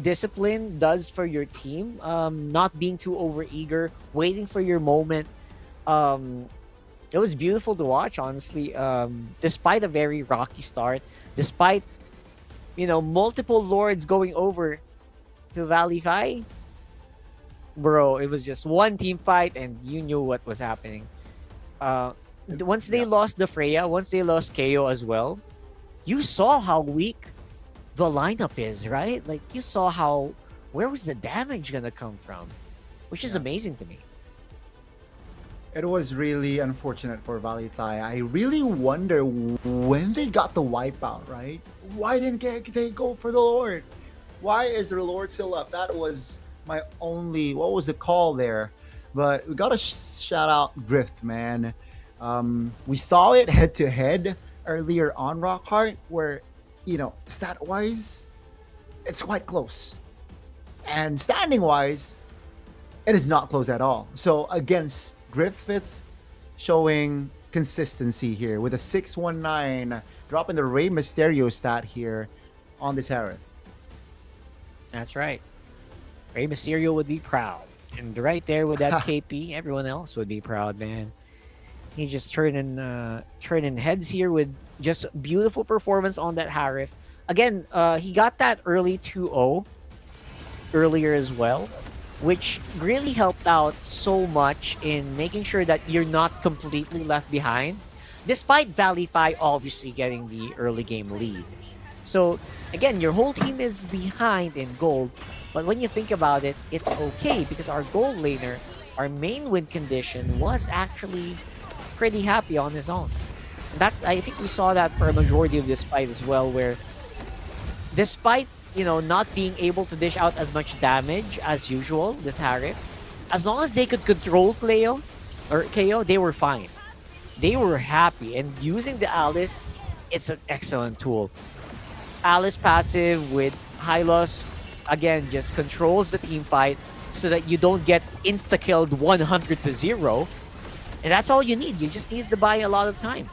discipline does for your team. Not being too overeager, waiting for your moment. It was beautiful to watch, honestly. Despite a very rocky start, despite multiple lords going over to VLTH, bro, it was just one team fight, and you knew what was happening. Once they lost the Freya, once they lost KO as well, you saw how weak the lineup is, right? Like, you saw where was the damage gonna come from, which is amazing to me. It was really unfortunate for VLTH. I really wonder when they got the wipeout, right? Why didn't they go for the Lord? Why is the Lord still up? That was my only, what was the call there? But we gotta shout out Griff, man. We saw it head to head earlier on Rockhart, where, stat wise, it's quite close. And standing wise, it is not close at all. So against Griffith, showing consistency here with a 619, dropping the Rey Mysterio stat here on this Harith. That's right. Rey Mysterio would be proud. And right there with that KP, everyone else would be proud, man. He's just turning heads here with just beautiful performance on that Harith. Again, he got that early 2-0 earlier as well, which really helped out so much in making sure that you're not completely left behind, despite VLTH obviously getting the early game lead. So again, your whole team is behind in gold, but when you think about it, it's okay because our gold laner, our main win condition, was actually pretty happy on his own. And I think we saw that for a majority of this fight as well, where despite not being able to dish out as much damage as usual, this Harith, as long as they could control KO, they were fine. They were happy, and using the Alice, it's an excellent tool. Alice passive with Hylos, again, just controls the team fight so that you don't get insta-killed 100-0. And that's all you need. You just need to buy a lot of time.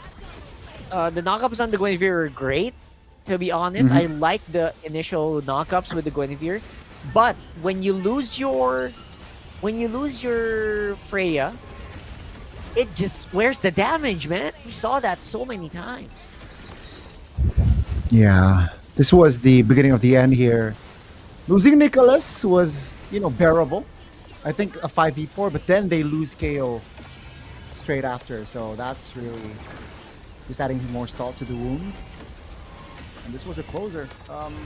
The knockups on the Guinevere are great. To be honest, I like the initial knockups with the Guinevere, but when you lose your Freya, it just, where's the damage, man? We saw that so many times. Yeah, this was the beginning of the end here. Losing Nicholas was, bearable. I think a 5v4, but then they lose KO straight after, so that's really just adding more salt to the wound. And this was a closer.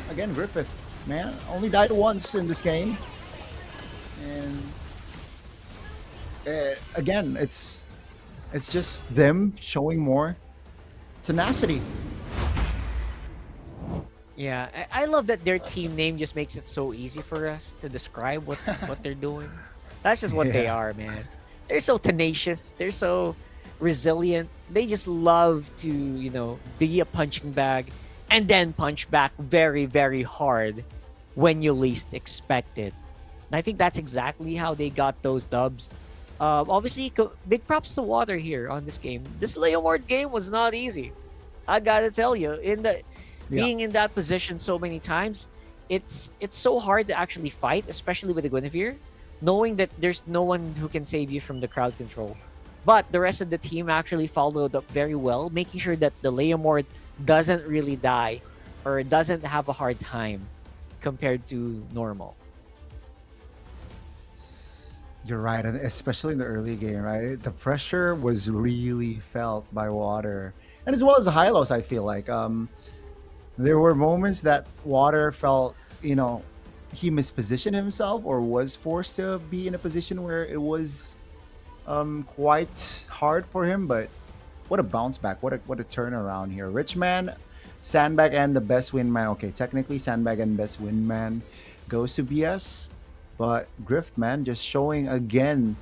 Again, Griffith, man, only died once in this game. And again, it's just them showing more tenacity. Yeah, I love that their team name just makes it so easy for us to describe what they're doing. That's just what they are, man. They're so tenacious. They're so resilient. They just love to, be a punching bag and then punch back very, very hard when you least expect it. And I think that's exactly how they got those dubs. Obviously, big props to Water here on this game. This Leomord game was not easy. I gotta tell you, being in that position so many times, it's so hard to actually fight, especially with the Guinevere, knowing that there's no one who can save you from the crowd control. But the rest of the team actually followed up very well, making sure that the Leomord doesn't really die or doesn't have a hard time compared to normal. You're right, and especially in the early game, right? The pressure was really felt by Water, and as well as the Hylos. I feel like there were moments that Water felt, he mispositioned himself or was forced to be in a position where it was quite hard for him. But what a bounce back! What a turnaround here. Richman, Sandbag, and the best wingman. Okay, technically Sandbag and best wingman goes to BS, but Griftman just showing again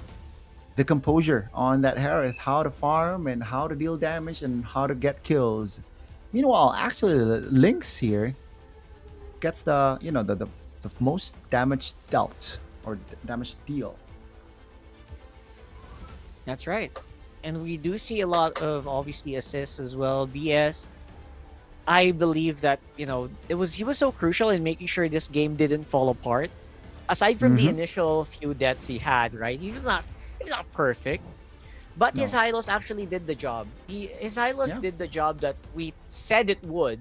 the composure on that Harith, how to farm and how to deal damage and how to get kills. Meanwhile, actually, the Lynx here gets the the most damage dealt or damage deal. That's right. And we do see a lot of obviously assists as well. BS, I believe that, he was so crucial in making sure this game didn't fall apart. Aside from the initial few deaths he had, right? He was not perfect. But his Hylos actually did the job. His Hylos did the job that we said it would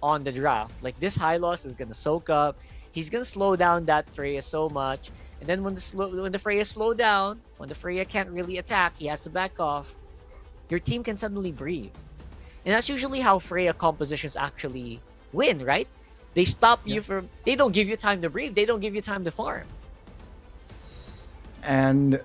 on the draft. Like, this Hylos is gonna soak up. He's gonna slow down that Freya so much. And then when the Freya slow down, when the Freya can't really attack, he has to back off. Your team can suddenly breathe. And that's usually how Freya compositions actually win, right? They stop you from... They don't give you time to breathe. They don't give you time to farm. And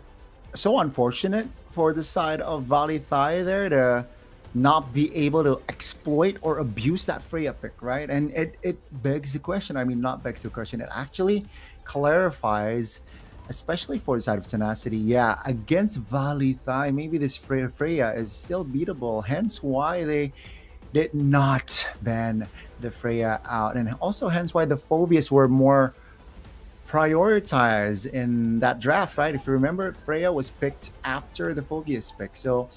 so unfortunate for the side of VLTH there to not be able to exploit or abuse that Freya pick, right? And it begs the question. I mean, not begs the question. It actually clarifies, especially for the side of Tenacity. Yeah, against VLTH, maybe this Freya is still beatable. Hence why they did not ban the Freya out. And also hence why the Phobius were more prioritized in that draft, right? If you remember, Freya was picked after the Phobius pick. So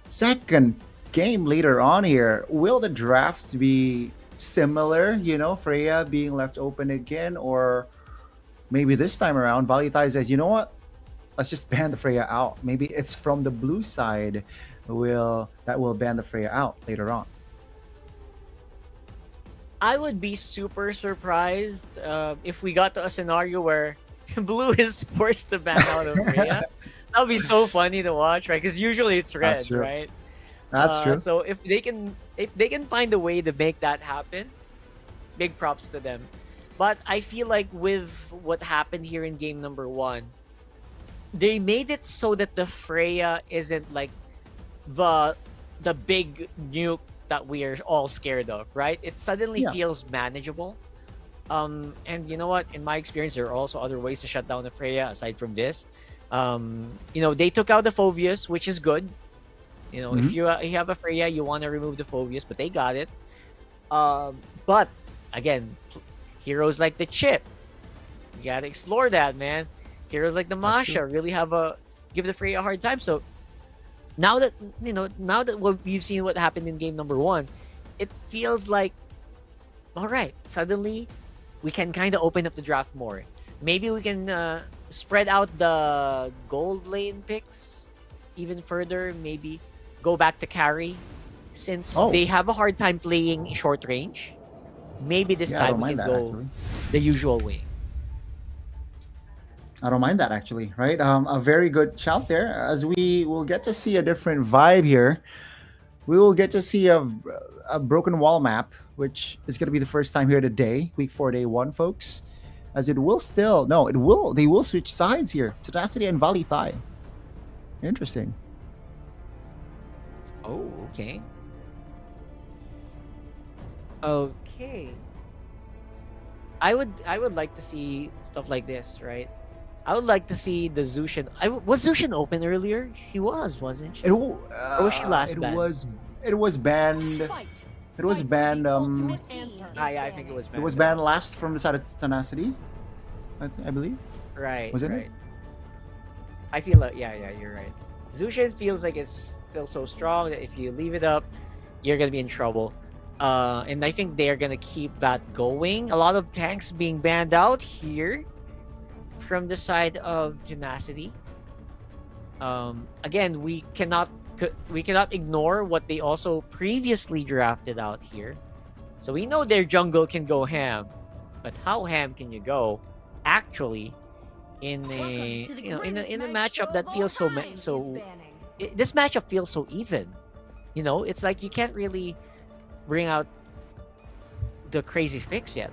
second game later on here, will the drafts be similar? Freya being left open again, or maybe this time around VLTH says, you know what, let's just ban the Freya out. Maybe it's from the blue side will ban the Freya out later on. I would be super surprised if we got to a scenario where blue is forced to ban out of Freya. That would be so funny to watch, right? Because usually it's red, right? That's true. So if they can find a way to make that happen, big props to them. But I feel like with what happened here in game number 1, they made it so that the Freya isn't like the big nuke that we are all scared of, right? It suddenly feels manageable. And you know what? In my experience, there are also other ways to shut down the Freya aside from this. They took out the Phobius, which is good. If you have a Freya, you want to remove the Phobius, but they got it. But again, heroes like the Chip, you gotta explore that, man. Heroes like the Masha really give the Freya a hard time. So now that we've seen what happened in game number 1, it feels like, all right, suddenly we can kind of open up the draft more. Maybe we can spread out the gold lane picks even further. Maybe go back to carry, since they have a hard time playing short range. Maybe this time we can go the usual way. I don't mind that, actually, right? A very good shout there, as we will get to see a different vibe here. We will get to see a broken wall map, which is going to be the first time here today, week 4, day 1, folks. As they will switch sides here, Tenacity and VLTH. Interesting. Oh, okay. Okay. I would like to see stuff like this, right? I would like to see the Zushin. Was Zushin open earlier? She was, wasn't she? Or was she last banned? It was banned. It was banned. I think it was banned. It was banned last from the side of Tenacity, I believe. Right. Wasn't right. it? I feel like yeah, you're right. Zushin feels like it's still so strong that if you leave it up, you're gonna be in trouble. And I think they're gonna keep that going. A lot of tanks being banned out here from the side of Tenacity. Again, we cannot ignore what they also previously drafted out here. So we know their jungle can go ham, but how ham can you go actually in a in a matchup that feels this matchup feels so even. It's like you can't really bring out the crazy fix yet.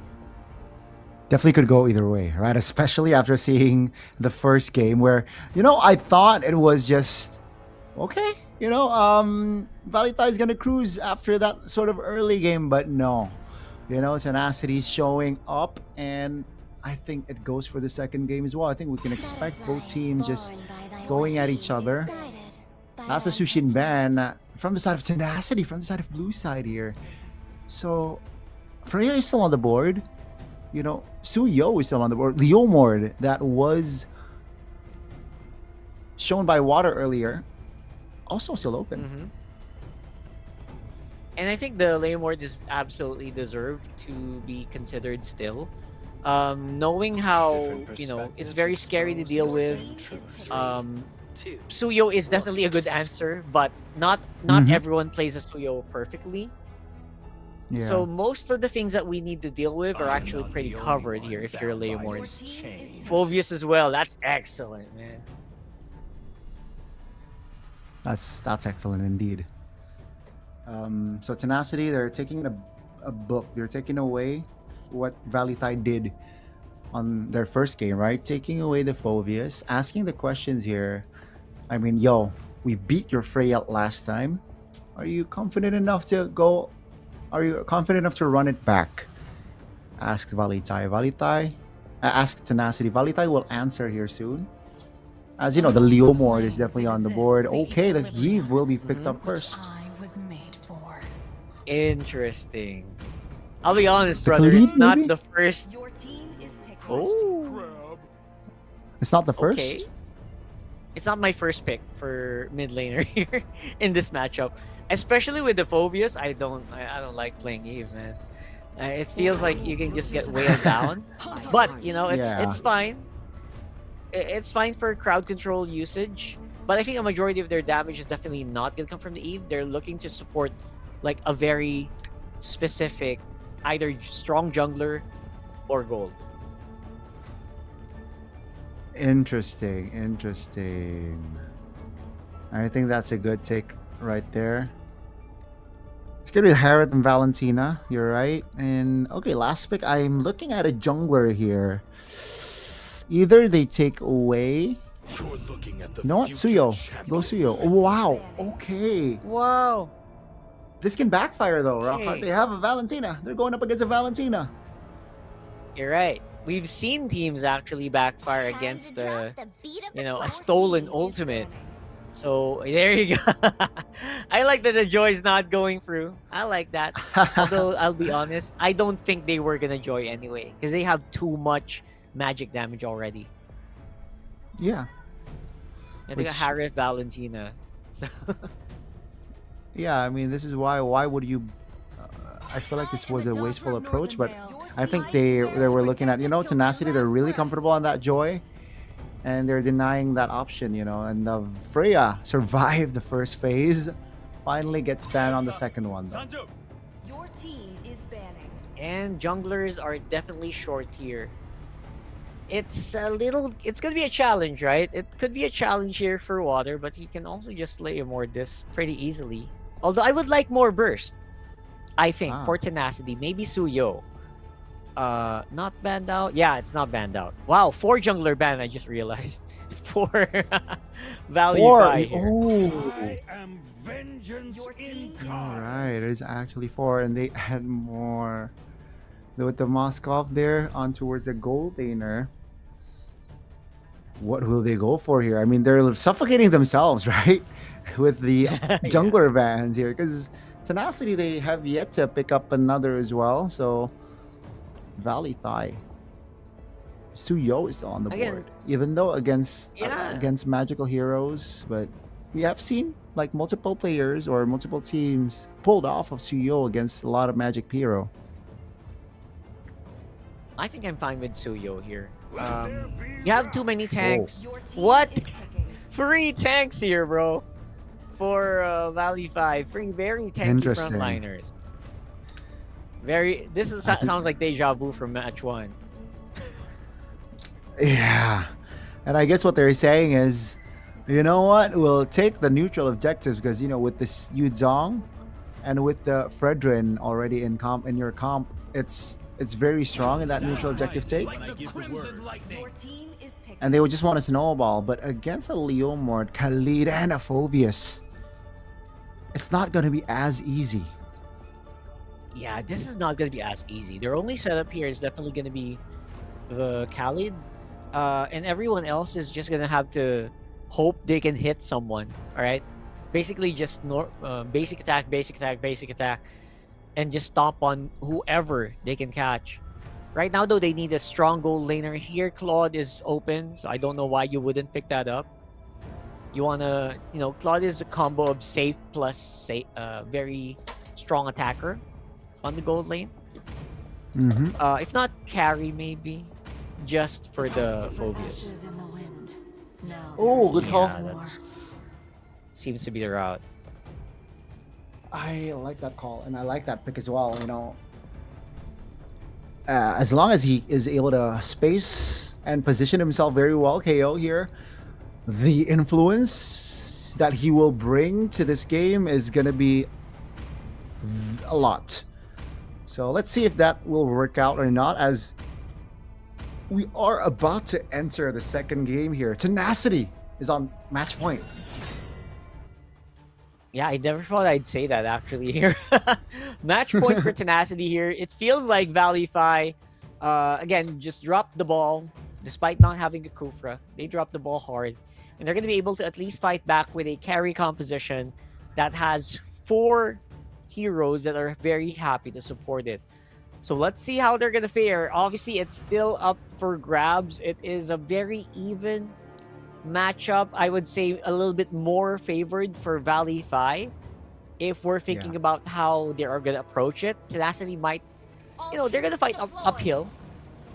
definitely could go either way, right? Especially after seeing the first game where, I thought it was just okay. Valita is gonna cruise after that sort of early game, but no. Tenacity is showing up, and I think it goes for the second game as well. I think we can expect both teams just going at each other. That's the Sushin ban from the side of Tenacity, from the side of blue side here. So Freya is still on the board. Suyo is still on the board. Leomord, that was shown by Water earlier, also still open. Mm-hmm. And I think the Leomord is absolutely deserved to be considered still. Knowing how, it's very scary to deal with. Suyo is definitely a good answer, but not everyone plays a Suyo perfectly. Yeah. So most of the things that we need to deal with are actually pretty covered here if you're a Leomord. Phobius as well, that's excellent, man. That's excellent indeed. So Tenacity, they're taking a book. They're taking away what Valitai did on their first game, right? Taking away the Phobius, asking the questions here. I mean, we beat your Freya last time. Are you confident enough to go? Are you confident enough to run it back? Asked Valitai. Asked Tenacity. Valitai will answer here soon. As you know, the Leomord is definitely on the board. Okay, the Heave will be picked up first. Interesting. I'll be honest, The brother. Khalid, It's not maybe? the first. Oh, It's not the first. okay. It's not my first pick for mid laner here in this matchup, especially with the Phobius. I don't like playing Eve, man. It feels like you can just get wailed down, but it's fine. It's fine for crowd control usage, but I think a majority of their damage is definitely not gonna come from the Eve. They're looking to support like a very specific, either strong jungler or gold. Interesting. I think that's a good take right there. It's gonna be Harriet and Valentina. You're right. And okay, last pick. I'm looking at a jungler here. Either they take away. You know what? Suyo. Go Suyo. Oh, wow. Okay. Wow. This can backfire though. Okay. They have a Valentina. They're going up against a Valentina. You're right. We've seen teams actually backfire against a stolen ultimate. So there you go. I like that the Joy's not going through. I like that. Although I'll be honest, I don't think they were gonna Joy anyway because they have too much magic damage already. Yeah. I think a Harith Valentina. So Yeah, I mean, this is why. Why would you? I feel like this was a wasteful approach, but I think they were looking at Tenacity. They're really comfortable on that Joy, and they're denying that option. And Freya survived the first phase, finally gets banned on the second one. Though. Your team is banning. and junglers are definitely short here. It's gonna be a challenge, right? It could be a challenge here for Water, but he can also just Leomord this pretty easily. Although I would like more burst, I think, for Tenacity. Maybe Suyo. Not banned out. Yeah, it's not banned out. Wow, 4 jungler ban. I just realized 4 value 4. here. Oh. I am vengeance incarnate. All right, there's actually 4, and they add more. With the Moskov there on towards the gold laner. What will they go for here? I mean, they're suffocating themselves, right? With the jungler bans here, because Tenacity, they have yet to pick up another as well. So Valley Thai, Suyo is still on the board, even though against magical heroes. But we have seen like multiple players or multiple teams pulled off of Suyo against a lot of magic hero. I think I'm fine with Suyo here. You have too many tanks. What? 3 tanks here, bro. For Valley 5. 3 very tanky frontliners. Sounds like deja vu from match 1. Yeah. And I guess what they're saying is, you know what? We'll take the neutral objectives because, with this Yu Zhong and with the Fredrin already in your comp, it's It's very strong in that neutral objective take. And they would just want to snowball. But against a Leomord, Khalid, and a Phobius, it's not going to be as easy. Yeah, this is not going to be as easy. Their only setup here is definitely going to be the Khalid. And everyone else is just going to have to hope they can hit someone. All right? Basically just basic attack, basic attack, basic attack. And just stomp on whoever they can catch. Right now, though, they need a strong gold laner here. Claude is open, so I don't know why you wouldn't pick that up. You want to, Claude is a combo of safe plus very strong attacker on the gold lane. If not carry, maybe just for the Phobius. Oh, good call. That seems to be the route. I like that call, and I like that pick as well. As long as he is able to space and position himself very well, KO here, the influence that he will bring to this game is going to be a lot. So let's see if that will work out or not, as we are about to enter the second game here. Tenacity is on match point. Yeah, I never thought I'd say that actually here. Match point for Tenacity here. It feels like Valley Fi, again, just dropped the ball despite not having a Kufra. They dropped the ball hard. And they're going to be able to at least fight back with a carry composition that has 4 heroes that are very happy to support it. So let's see how they're going to fare. Obviously, it's still up for grabs. It is a very even matchup. I would say a little bit more favored for Valley Fi if we're thinking about how they are going to approach it. Tenacity might, they're going to fight uphill,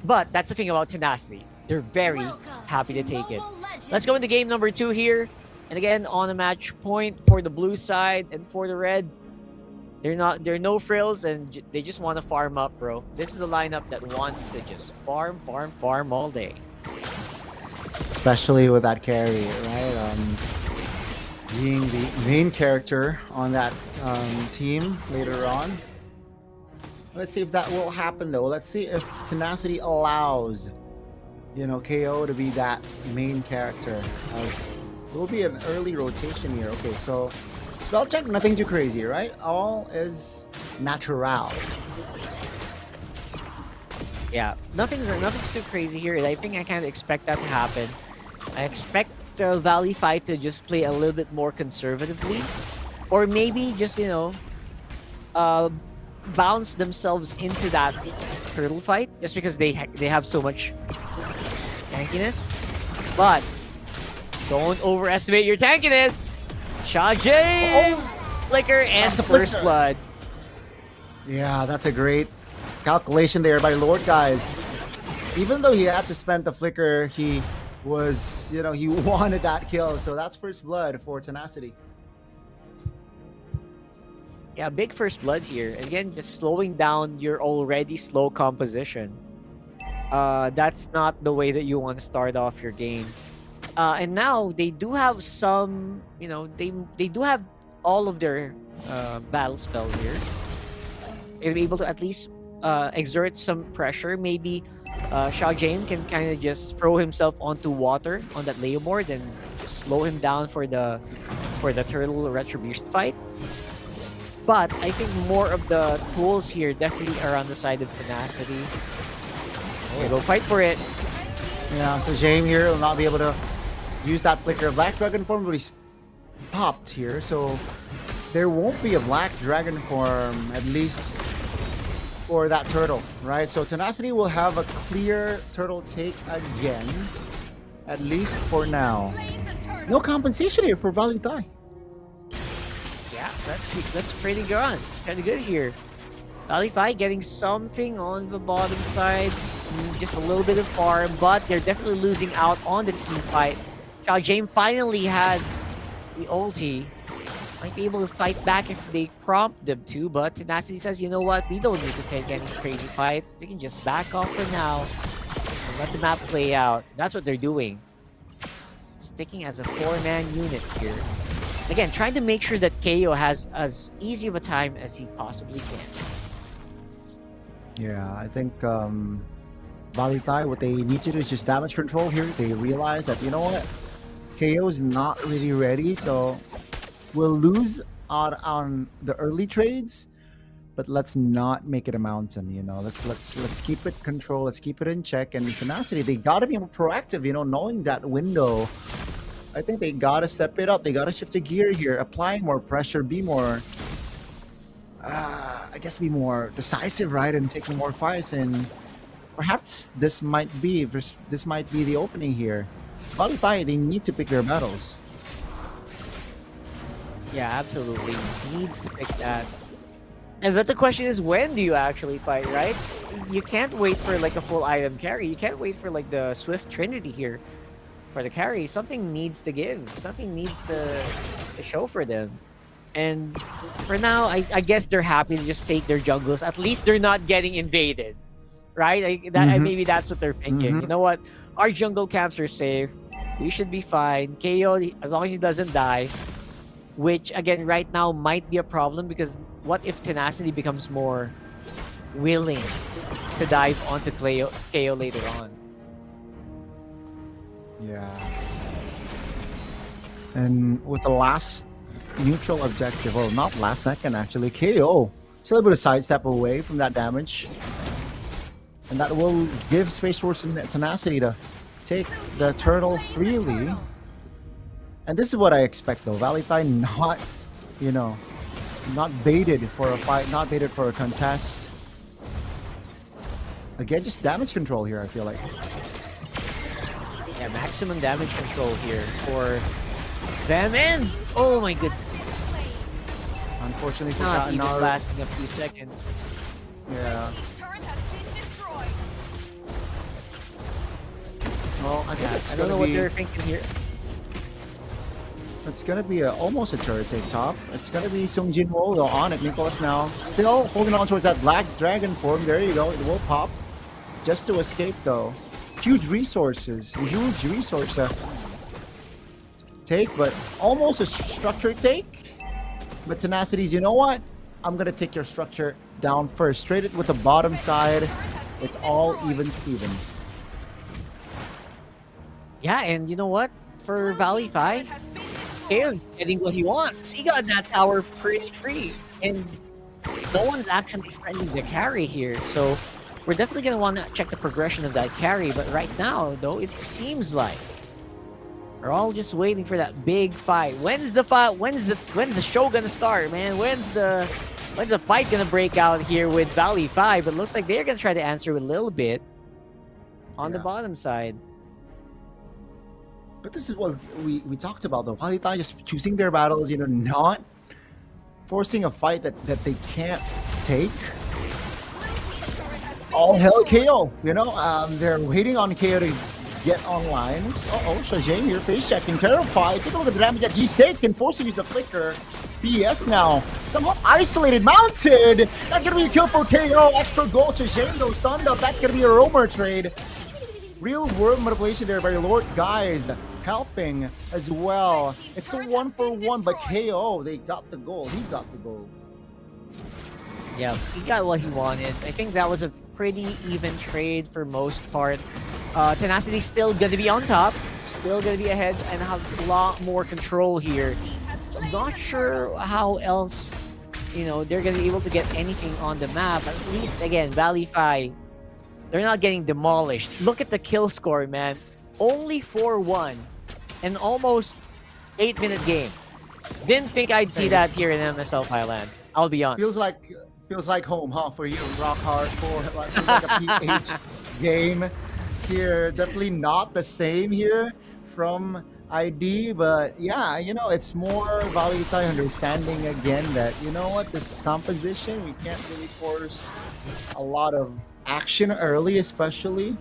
but that's the thing about Tenacity. They're very happy to take it. Let's go into game number 2 here. And again, on a match point for the blue side and for the red, they're no frills, and they just want to farm up, bro. This is a lineup that wants to just farm all day. Especially with that carry, right? Being the main character on that team later on. Let's see if that will happen, though. Let's see if Tenacity allows, KO to be that main character. As it will be an early rotation here. Okay, so spell check, nothing too crazy, right? All is natural. Yeah, nothing's too crazy here. I think I kind of expect that to happen. I expect Valley Fi to just play a little bit more conservatively, or maybe just bounce themselves into that turtle fight just because they have so much tankiness. But don't overestimate your tankiness. Shajay, Flicker, and First Blood. Yeah, that's a great calculation there by Lord, guys. Even though he had to spend the Flicker, he was, he wanted that kill. So that's First Blood for Tenacity. Yeah, big First Blood here. Again, just slowing down your already slow composition. That's not the way that you want to start off your game. And now they do have some, they do have all of their battle spells here. They're able to at least exert some pressure. Maybe Xiao Jane can kind of just throw himself onto water on that Leomord and just slow him down for the turtle retribution fight. But I think more of the tools here definitely are on the side of Tenacity. Okay, go fight for it. Yeah, so Jane here will not be able to use that Flicker. Black Dragon form will be popped here, so there won't be a Black Dragon form, at least for that turtle, right? So Tenacity will have a clear turtle take again, at least for now. No compensation here for Valley Thai. Yeah, that's pretty good. Kind of good here. Valley Fi getting something on the bottom side, just a little bit of farm, but they're definitely losing out on the team fight. Xiao Jane finally has the ulti. Might be able to fight back if they prompt them to, but Tenacity says, you know what, we don't need to take any crazy fights. We can just back off for now and let the map play out. That's what they're doing. Sticking as a 4-man unit here. Again, trying to make sure that KO has as easy of a time as he possibly can. Yeah, I think Valitai, what they need to do is just damage control here. They realize that, you know what, KO is not really ready, so we'll lose on the early trades, but let's not make it a mountain. You know, let's keep it control. Let's keep it in check. And Tenacity, they gotta be more proactive. You know, knowing that window, I think they gotta step it up. They gotta shift a gear here, applying more pressure, be more. I guess be more decisive, right, and taking more fights. And perhaps this might be the opening here. Valitai, they need to pick their battles. Yeah, absolutely. Needs to pick that. And but the question is, when do you actually fight, right? You can't wait for like a full item carry. You can't wait for like the Swift Trinity here for the carry. Something needs to give. Something needs to show for them. And for now, I guess they're happy to just take their jungles. At least they're not getting invaded, right? Maybe that's what they're thinking. You know what? Our jungle camps are safe. We should be fine. KO, as long as he doesn't die, which again right now might be a problem, because what if Tenacity becomes more willing to dive onto KO later on? Yeah. And with the last neutral objective, well, not last second actually, KO still able to sidestep away from that damage, and that will give space for Tenacity to take the turtle freely. And this is what I expect though. Valitai not, you know, not baited for a fight, not baited for a contest. Again, just damage control here, I feel like. Yeah, maximum damage control here for them. And oh my goodness. Unfortunately, Not even lasting a few seconds. Yeah. Well, I think it's I don't know what they're thinking here. It's gonna be almost a turret take top. It's gonna be Sung Jin Wo though on it. Nicholas now still holding on towards that black dragon form. There you go. It will pop just to escape though. Huge resources. Huge resource take, but almost a structure take. But Tenacities, you know what? I'm gonna take your structure down first. Straight it with the bottom side. It's all even Stevens. Yeah, and you know what? For Valitai, KO's getting what he wants. He got that tower pretty free, and no one's actually threatening the carry here. So we're definitely gonna want to check the progression of that carry. But right now, though, it seems like we're all just waiting for that big fight. When's the fight? When's the show gonna start, man? When's the fight gonna break out here with Valitai? But looks like they're gonna try to answer with a little bit on the bottom side. But this is what we talked about though. Valitai just choosing their battles, you know, not forcing a fight that they can't take. All hell KO, you know, they're waiting on KO to get online. Uh-oh, Shajane here, face checking, terrified. Take a look at the damage that he's taken, forced to use the flicker. PS now, somehow isolated, mounted. That's gonna be a kill for KO. Extra goal, Shajane though, stunned up. That's gonna be a roamer trade. Real world manipulation there by your Lord guys, helping as well. It's a 1-for-1, but KO, they got the goal. He got the goal. Yeah, he got what he wanted. I think that was a pretty even trade for most part. Tenacity still gonna be on top, still gonna be ahead, and have a lot more control here. I'm not sure how else, you know, they're gonna be able to get anything on the map. At least again, Valitai, they're not getting demolished. Look at the kill score, man. Only 4-1 and almost 8-minute game. Didn't think I'd see that here in MSL Thailand. I'll be honest. Feels like home, huh, for you, Rock Hard, for like a PH game here. Definitely not the same here from ID, but yeah, you know, it's more Valitai understanding again that, you know what, this composition, we can't really force a lot of action early, especially.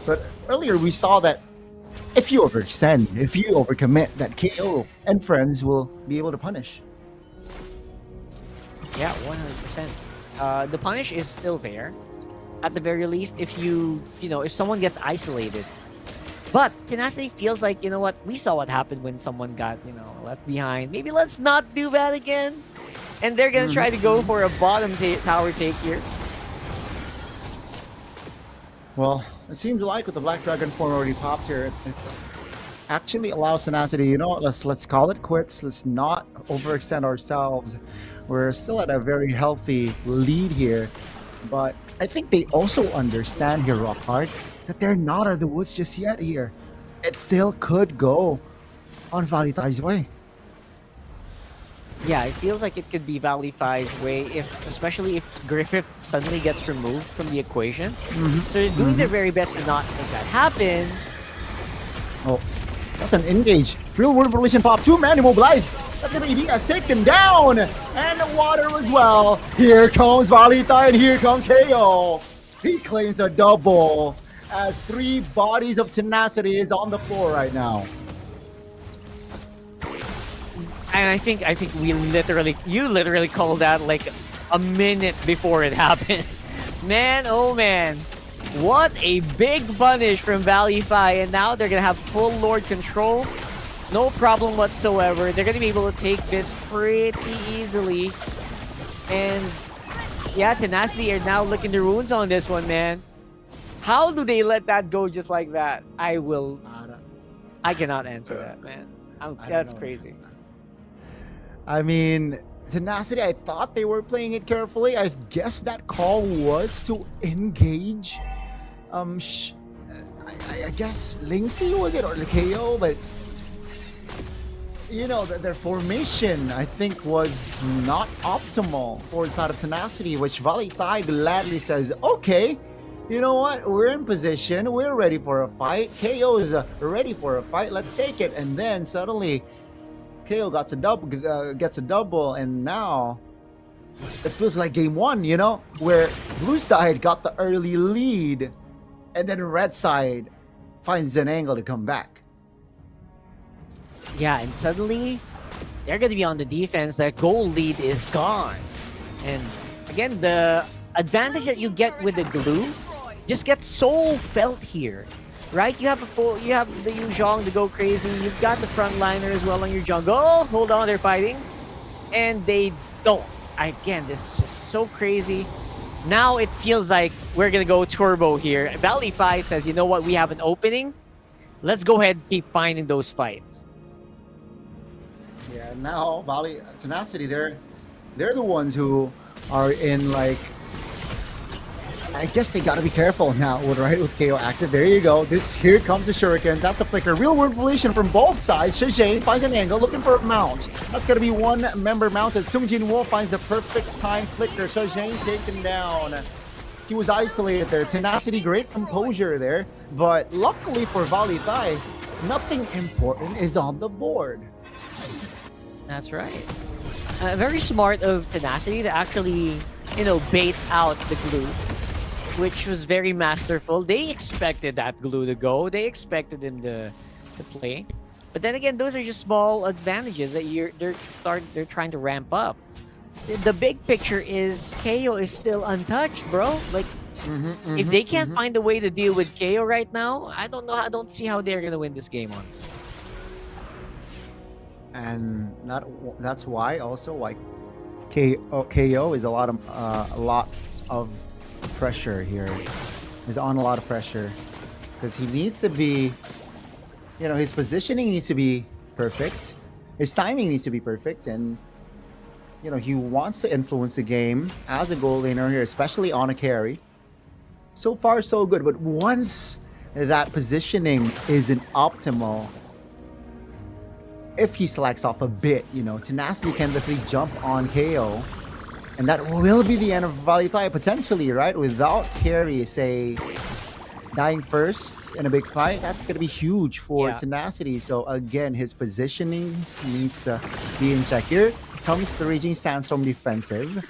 But earlier we saw that if you overextend, if you overcommit, that KO and friends will be able to punish. Yeah, 100%. The punish is still there. At the very least, if if someone gets isolated. But Tenacity feels like, you know what, we saw what happened when someone got, left behind. Maybe let's not do that again. And they're gonna try to go for a bottom tower take here. Well, it seems like with the Black Dragon form already popped here, it actually allows Tenacity, you know what, let's call it quits. Let's not overextend ourselves. We're still at a very healthy lead here. But I think they also understand here, Rockhard, that they're not out of the woods just yet here. It still could go on VLTH's way. Yeah, it feels like it could be VLTH's way, especially if Griffith suddenly gets removed from the equation. So they're doing their very best to not make that happen. Oh, that's an engage. Real world relation pop. 2 man immobilized. MLBB has taken down. And the water as well. Here comes VLTH and here comes KO. He claims a double as 3 bodies of Tenacity is on the floor right now. And I think you literally called that like a minute before it happened. Man, oh man. What a big punish from VLTH, and now they're gonna have full Lord control. No problem whatsoever. They're gonna be able to take this pretty easily. And yeah, Tenacity are now licking the runes on this one, man. How do they let that go just like that? I cannot answer that, man. That's crazy. I mean, Tenacity, I thought they were playing it carefully. I guess that call was to engage. I guess Linksy was it, or the KO, but you know, their formation, I think, was not optimal for the side of Tenacity, which VLTH gladly says, okay, you know what, we're in position, we're ready for a fight, KO is ready for a fight, let's take it. And then suddenly KO gets a double, and now it feels like game 1, you know, where blue side got the early lead, and then red side finds an angle to come back. Yeah, and suddenly they're going to be on the defense. That goal lead is gone. And again, the advantage that you get with the glue just gets so felt here, right? You have the Yu Zhong to go crazy. You've got the frontliner as well on your jungle. Oh, hold on, they're fighting, and they don't. Again, it's just so crazy. Now it feels like we're gonna go turbo here. VLTH says, you know what, we have an opening. Let's go ahead and keep finding those fights. Yeah, now Tenacity, they're the ones who are in, like, I guess they gotta be careful now, right? With KO active. There you go. Here comes the Shuriken. That's the flicker. Real world relation from both sides. Shajane finds an angle, looking for a mount. That's gonna be one member mounted. Sungjin Woo finds the perfect time flicker. Shajane taken down. He was isolated there. Tenacity, great composure there. But luckily for VLTH, nothing important is on the board. That's right. Very smart of Tenacity to actually, you know, bait out the glue, which was very masterful. They expected that glue to go. They expected him to play. But then again, those are just small advantages that they're trying to ramp up. The big picture is KO is still untouched, bro. Like, if they can't find a way to deal with KO right now, I don't know. I don't see how they're gonna win this game, honestly. And that's why KO is a lot of pressure here. He's on a lot of pressure because he needs to be, you know, his positioning needs to be perfect, his timing needs to be perfect, and you know, he wants to influence the game as a goal laner here, especially on a carry. So far so good, but once that positioning isn't optimal, if he slacks off a bit, you know, Tenacity can definitely jump on KO. And that will be the end of VLTH potentially, right? Without carry, say, dying first in a big fight, that's going to be huge for Tenacity. So again, his positioning needs to be in check. Here comes the Raging Sandstorm defensive.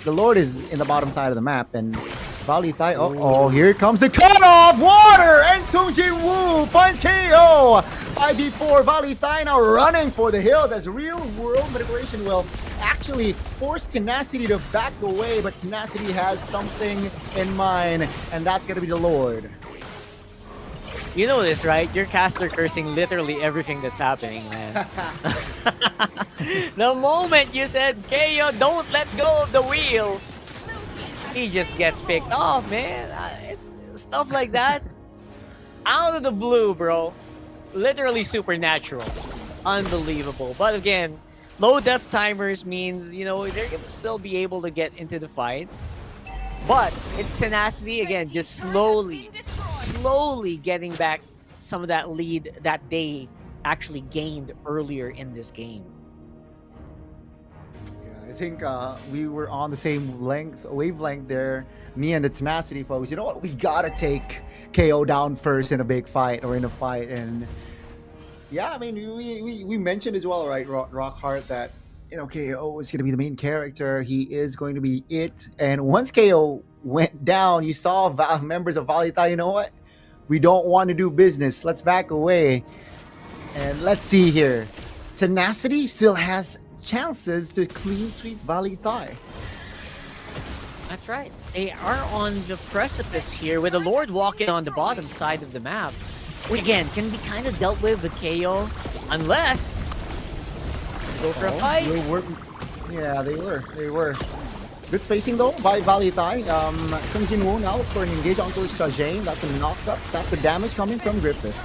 The Lord is in the bottom side of the map, and VLTH, oh, here comes the cutoff water, and Sungjin Woo finds KO. 5v4, VLTH now running for the hills as real world manipulation will actually force Tenacity to back away, but Tenacity has something in mind, and that's gonna be the Lord. You know this, right? You're caster cursing literally everything that's happening, man. The moment you said, KO, don't let go of the wheel, he just gets picked off, man. stuff like that. Out of the blue, bro. Literally supernatural. Unbelievable. But again, low death timers means, you know, they're gonna still be able to get into the fight. But it's tenacity, again, just slowly getting back some of that lead that they actually gained earlier in this game. Yeah, I think we were on the same wavelength there, me and the tenacity folks. You know what? We gotta take KO down first in a big fight or in a fight. And yeah, I mean, we mentioned as well, right, Rockhart, that, you know, KO is going to be the main character. He is going to be it. And once KO went down, you saw members of VLTH, you know what? We don't want to do business. Let's back away. And let's see here. Tenacity still has chances to clean sweep VLTH. That's right. They are on the precipice here with the Lord walking on the bottom side of the map. Which again, can be kind of dealt with KO unless go for a fight. Yeah, they were. Good spacing though by VLTH. Sung Jinwoo now looks for an engage onto Sajane. That's a knockup. That's the damage coming from Griffith.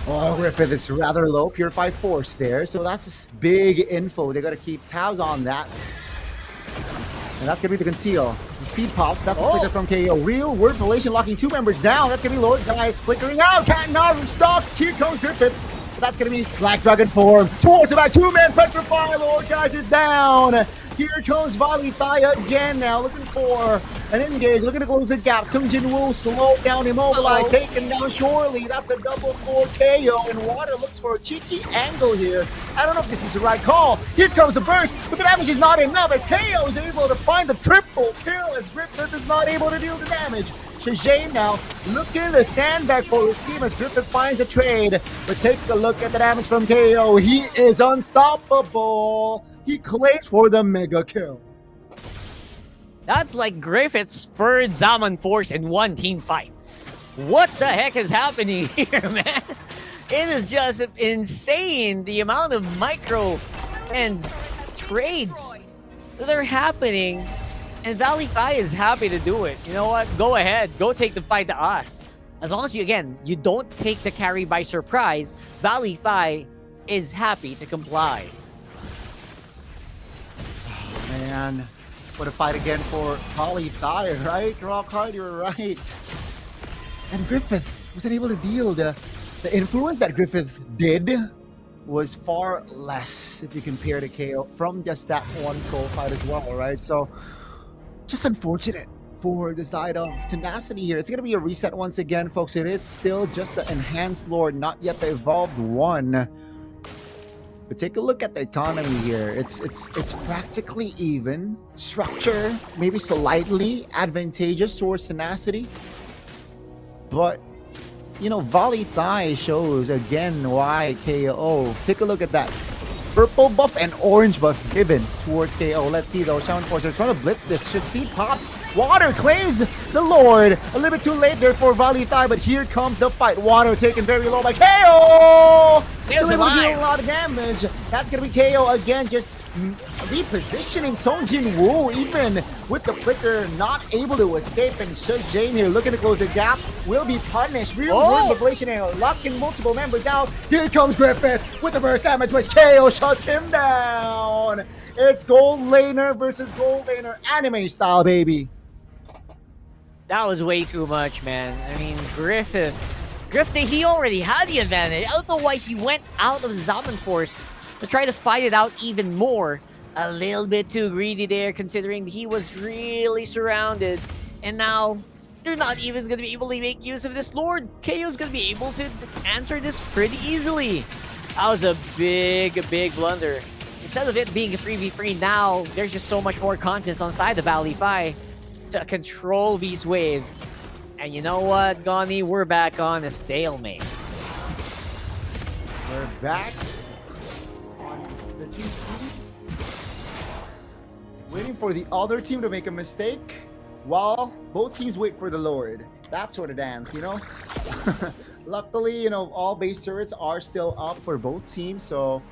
Oh, Griffith is rather low. Purify Force there. So that's big info. They got to keep tabs on that. And that's going to be the conceal. The seed pops. That's a flicker from KO. Real word relation locking two members down. That's going to be Lord Guys flickering out. Cat not restock. Here comes Griffith. That's going to be Black Dragon form. Towards about two-man petrify. Lord Guys is down. Here comes VLTH again now, looking for an engage, looking to close the gap. Sung Jinwoo slowed down, immobilized, taken down surely. That's a double for KO, and Water looks for a cheeky angle here. I don't know if this is the right call. Here comes the burst, but the damage is not enough as KO is able to find the triple kill as Griffith is not able to deal the damage. Shajane now looking at the sandbag for his team as Griffith finds a trade. But take a look at the damage from KO. He is unstoppable. He claims for the mega kill. That's like Griffith's third Zaman Force in one team fight. What the heck is happening here, man? It is just insane the amount of micro and trades that are happening. And VLTH is happy to do it. You know what? Go ahead. Go take the fight to us. As long as you, again, you don't take the carry by surprise, VLTH is happy to comply. Man, what a fight again for VLTH, right? Rockhart, you're right. And Griffith wasn't able to deal. The influence that Griffith did was far less if you compare to KO from just that one soul fight as well, right? So, just unfortunate for the side of Tenacity here. It's going to be a reset once again, folks. It is still just the Enhanced Lord, not yet the Evolved one. But take a look at the economy here. It's practically even. Structure maybe slightly advantageous towards Tenacity. But, you know, VLTH shows again why KO. Take a look at that. Purple buff and orange buff given towards KO. Let's see though. Shaman Force are trying to blitz this. Should see pops. Water claims the Lord. A little bit too late there for VLTH, but here comes the fight. Water taken very low by KO. So able to deal a lot of damage. That's gonna be KO again, just repositioning Sung Jinwoo, even with the flicker, not able to escape. And Shajane here looking to close the gap, will be punished. Real world revelation here, locking multiple members out. Here comes Griffith with the burst damage, which KO shuts him down. It's Gold Laner versus Gold Laner anime style, baby. That was way too much, man. I mean, Griffith, he already had the advantage. I don't know why he went out of the Zaman Force to try to fight it out even more. A little bit too greedy there, considering he was really surrounded. And now, they're not even going to be able to make use of this Lord. KO's going to be able to answer this pretty easily. That was a big blunder. Instead of it being a 3v3, now there's just so much more confidence on side of VLTH to control these waves. And you know what, Goni? We're back on a stalemate. We're back on the two teams, waiting for the other team to make a mistake while both teams wait for the Lord. That sort of dance, you know? Luckily, you know, all base turrets are still up for both teams, so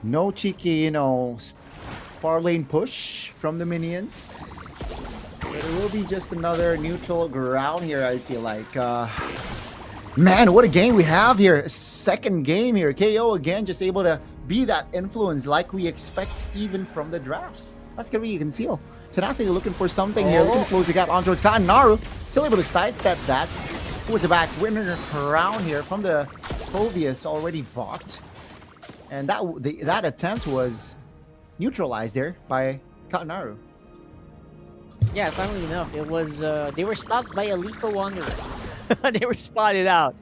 no cheeky, you know, far lane push from the minions. But it will be just another neutral ground here, I feel like. Man, what a game we have here. Second game here. KO again, just able to be that influence like we expect even from the drafts. That's going to be Conceal. Tenacity looking for something here, looking to close the gap on towards Naru. Still able to sidestep that. Towards the back, winner around here from the Provius already bought. And that attempt was neutralized there by Naru. Yeah, funnily enough, it was they were stopped by a lethal wanderer. They were spotted out,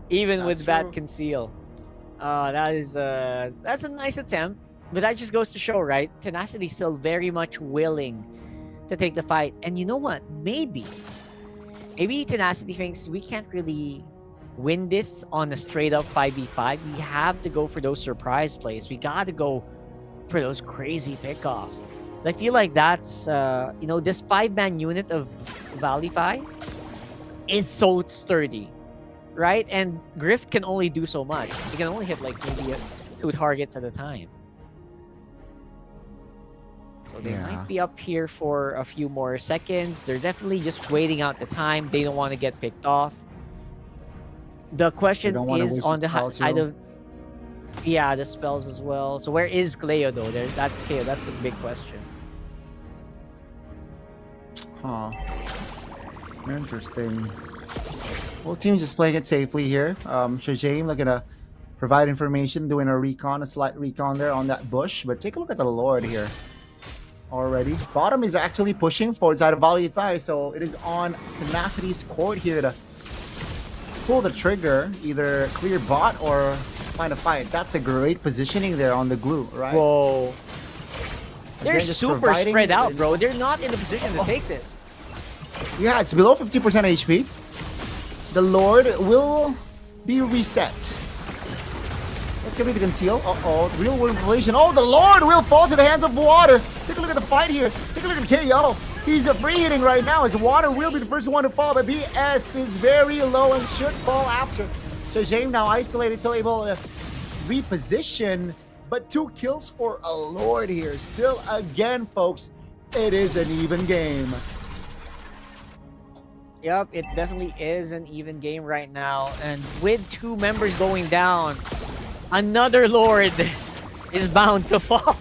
even with bad conceal. That's a nice attempt, but that just goes to show, right? Tenacity still very much willing to take the fight. And you know what? Maybe Tenacity thinks we can't really win this on a straight up 5v5. We have to go for those surprise plays. We got to go for those crazy pickoffs. I feel like that's, this 5-man unit of Valify is so sturdy, right? And Grift can only do so much. He can only hit like maybe 2 targets at a time. So they might be up here for a few more seconds. They're definitely just waiting out the time. They don't want to get picked off. The question is on the side of... Yeah, the spells as well. So where is Cleo though? That's Cleo. That's a big question. Huh. Interesting. Well, team's just playing it safely here. Shajame looking to provide information, doing a slight recon there on that bush. But take a look at the Lord here already. Bottom is actually pushing forward side of Volley Thigh, so it is on Tenacity's court here to pull the trigger, either clear bot or find a fight. That's a great positioning there on the glue, right? Whoa. They're super spread out, bro. They're not in the position to take this. Yeah, it's below 50% HP. The Lord will be reset. Let's get ready to conceal. Uh-oh, real world inflation. Oh, the Lord will fall to the hands of Water. Take a look at the fight here. Take a look at KO. He's free hitting right now as Water will be the first one to fall, but BS is very low and should fall after. Shajame now isolated, still able to reposition, but 2 kills for a Lord here. Still, again, folks, it is an even game. Yep, it definitely is an even game right now. And with 2 members going down, another Lord is bound to fall.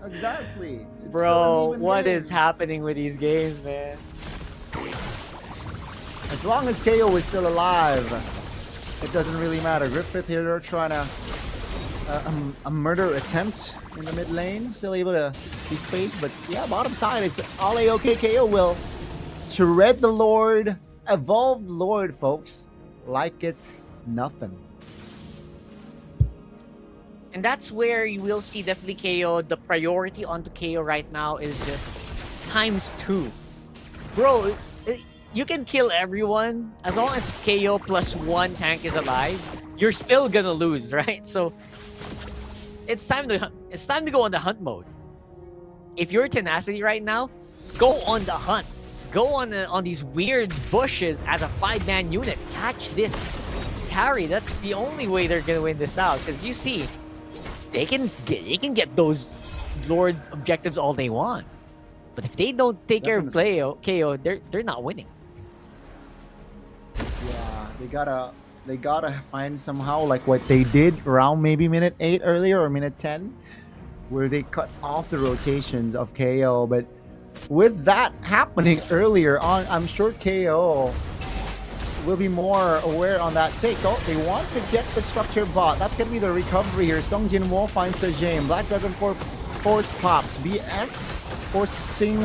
Exactly. Bro, what is happening with these games, man? As long as KO is still alive, it doesn't really matter. Griffith here, they're trying to a murder attempt in the mid lane, still able to be spaced, but yeah, bottom side it's all A-OK. KO will shred the Lord, evolved Lord, folks, like it's nothing. And that's where you will see definitely KO. The priority onto KO right now is just ×2. Bro, you can kill everyone as long as KO plus 1 tank is alive. You're still gonna lose, right? So it's time to go on the hunt mode. If you're Tenacity right now, go on the hunt. Go on these weird bushes as a 5-man unit. Catch this carry. That's the only way they're gonna win this out. Because you see, they can get those Lord objectives all they want, but if they don't take care of KO, they're not winning. Yeah, they gotta find somehow like what they did around maybe minute 8 earlier or minute 10, where they cut off the rotations of KO. But with that happening earlier on, I'm sure KO will be more aware on that take. Oh, they want to get the structure bot. That's going to be the recovery here. Sung Jin Wo finds Shajame. Black Dragon force pops. BS forcing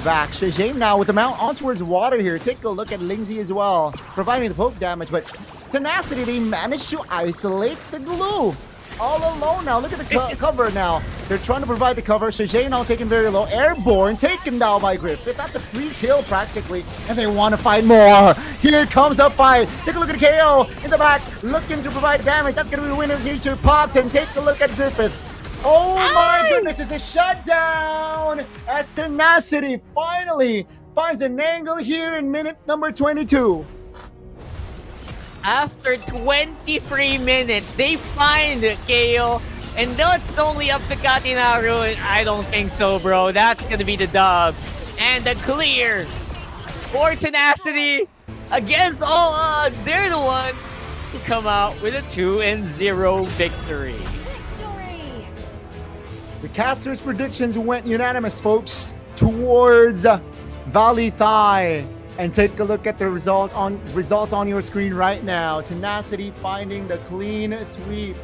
back. Shajame now with the mount on towards Water here. Take a look at Lingzi as well, providing the poke damage. But Tenacity, they managed to isolate the glue. All alone now. Look at the cover now. They're trying to provide the cover. Shajame now taken very low. Airborne taken down by Griffith. That's a free kill practically. And they want to fight more. Here comes the fight. Take a look at KO in the back. Looking to provide damage. That's going to be the winner of nature. Popped and take a look at Griffith. Oh my goodness. It's a shutdown. As Tenacity finally finds an angle here in minute number 22. After 23 minutes, they find KO, and that's only up to Katinaru. I don't think so, bro. That's gonna be the dub. And the clear for Tenacity. Against all odds, they're the ones who come out with a 2-0 victory. The casters' predictions went unanimous, folks, towards VLTH. And take a look at the results on your screen right now. Tenacity finding the clean sweep.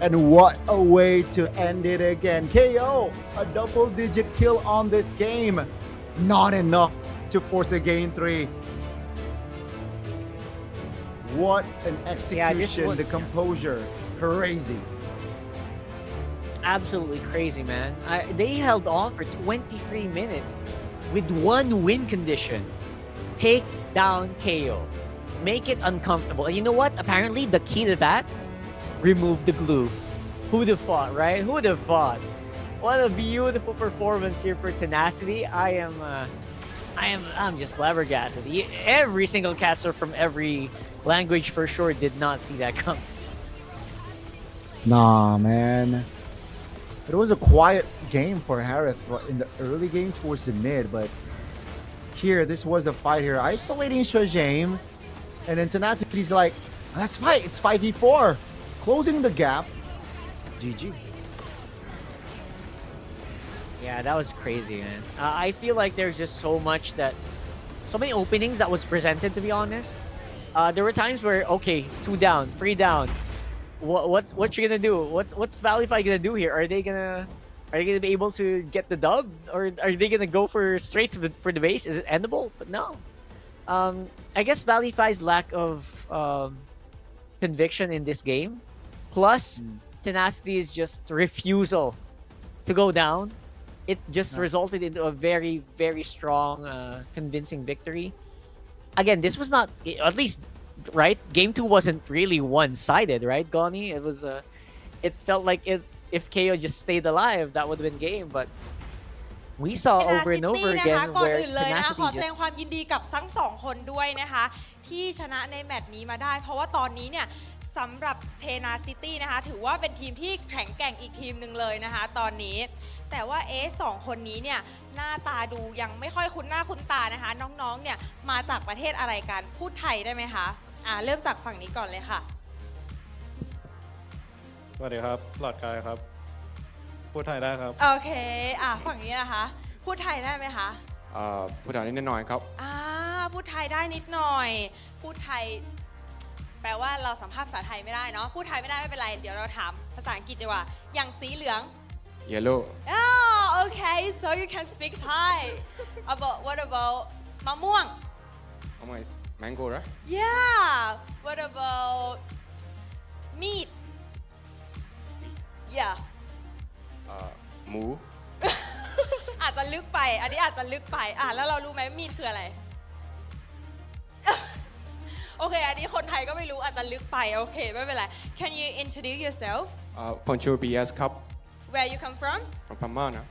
And what a way to end it again. KO, a double-digit kill on this game. Not enough to force a game 3. What an execution, the composure, crazy. Absolutely crazy, man. They held on for 23 minutes with one win condition. Take down KO. Make it uncomfortable. And you know what? Apparently, the key to that, remove the glue. Who'd have thought, right? Who'd have thought? What a beautiful performance here for Tenacity. I'm just flabbergasted. Every single caster from every language for sure did not see that coming. Nah, man. It was a quiet game for Harith in the early game towards the mid, but here, this was a fight here. Isolating Shojame, and then Tenacity's like, let's fight. It's 5v4. Closing the gap. GG. Yeah, that was crazy, man. I feel like there's just so many openings that was presented, to be honest. There were times where, okay, 2 down, 3 down. What you gonna do? What's VLTH gonna do here? Are they gonna be able to get the dub, or are they gonna go straight for the base? Is it endable? But no. I guess VLTH's lack of conviction in this game, plus Tenacity's just refusal to go down, it just resulted into a very, very strong, convincing victory. Again, this was not, at least, right? Game 2 wasn't really one-sided, right, Goni? It was it felt like if KO just stayed alive, that would have been game, but we saw over and over again ก่อน where อื่นเลยนะคะขอ Tenacity แสดงความยินดีกับทั้งสองคนด้วยนะคะที่ชนะในแมตช์นี้มาได้ เพราะว่าตอนนี้เนี่ยสำหรับ Tenacity นะคะถือว่าเป็นทีมที่แข็งแกร่งอีกทีมหนึ่งเลยนะคะตอนนี้แต่ว่าสองคนนี้เนี่ยหน้าตาดูยังไม่ค่อยคุ้นหน้าคุ้นตานะคะน้องๆเนี่ยมาจากประเทศอะไรกันพูดไทยได้ไหมคะเริ่มจากฝั่งนี้ก่อนเลยค่ะ สวัสดีครับหลอดกายครับ พูดไทยได้ครับ โอเคฝั่งนี้นะคะพูดไทยได้ไหมคะพูดไทยนิดหน่อยครับ พูดไทยได้นิดหน่อยพูดไทยแปลว่าเราสัมภาษณ์ภาษาไทยไม่ได้เนาะพูดไทยไม่ได้ไม่เป็นไรเดี๋ยวเราถามภาษาอังกฤษดีกว่าอย่างสีเหลือง yellow okay so you can speak Thai what about มะม่วง mango right yeah what about meat yeah หมู อาจจะลึกไปอันนี้อาจจะลึกไปแล้วเรารู้ไหมมีดคืออะไร โอเคอันนี้คนไทยก็ไม่รู้อาจจะลึกไปโอเคไม่เป็นไร Can you introduce yourself Poncho BS ครับ Where you come from from Pama นะ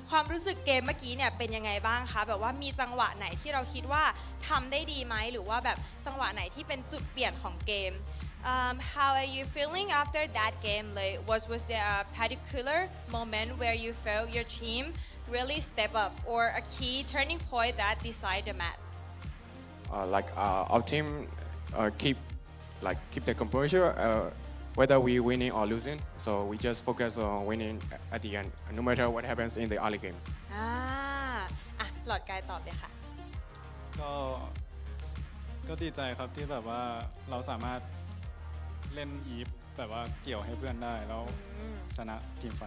ความรู้สึกเกมเมื่อกี้เนี่ยเป็นยังไงบ้างคะแบบว่ามีจังหวะไหนที่เราคิดว่าทำได้ดีไหมหรือว่าแบบจังหวะไหนที่เป็นจุดเปลี่ยนของเกมHow are you feeling after that game? Like, was there a particular moment where you felt your team really step up, or a key turning point that decided the match? Our team keep the composure whether we winning or losing. So we just focus on winning at the end, no matter what happens in the early game. หลอดกายตอบเลยค่ะ ก็ดีใจครับที่แบบว่าเราสามารถเล่นอีฟแบบว่าเกี่ยวให้เพื่อนได้แล้วชนะทีมไฟ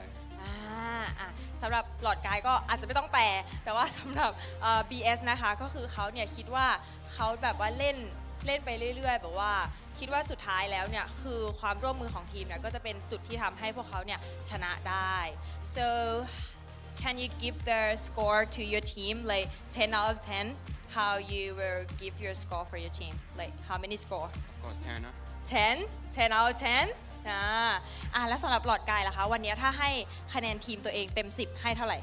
สำหรับหลอดกายก็อาจจะไม่ต้องแปลแต่ว่าสำหรับ BS นะคะก็คือเขาเนี่ยคิดว่าเขาแบบว่าเล่นไปเรื่อยๆแบบว่าคิดว่าสุดท้ายแล้วเนี่ยคือความร่วมมือของทีมเนี่ยก็จะเป็นจุดที่ทำให้พวกเขาเนี่ยชนะได้ so can you give the score to your team like 10 out of 10 how you will give your score for your team like how many score of course 10 นะ 10 out of 10แล้วสำหรับหลอดกายล่ะคะวันนี้ถ้าให้คะแนนทีมตัวเองเต็ม10ให้เท่าไหร่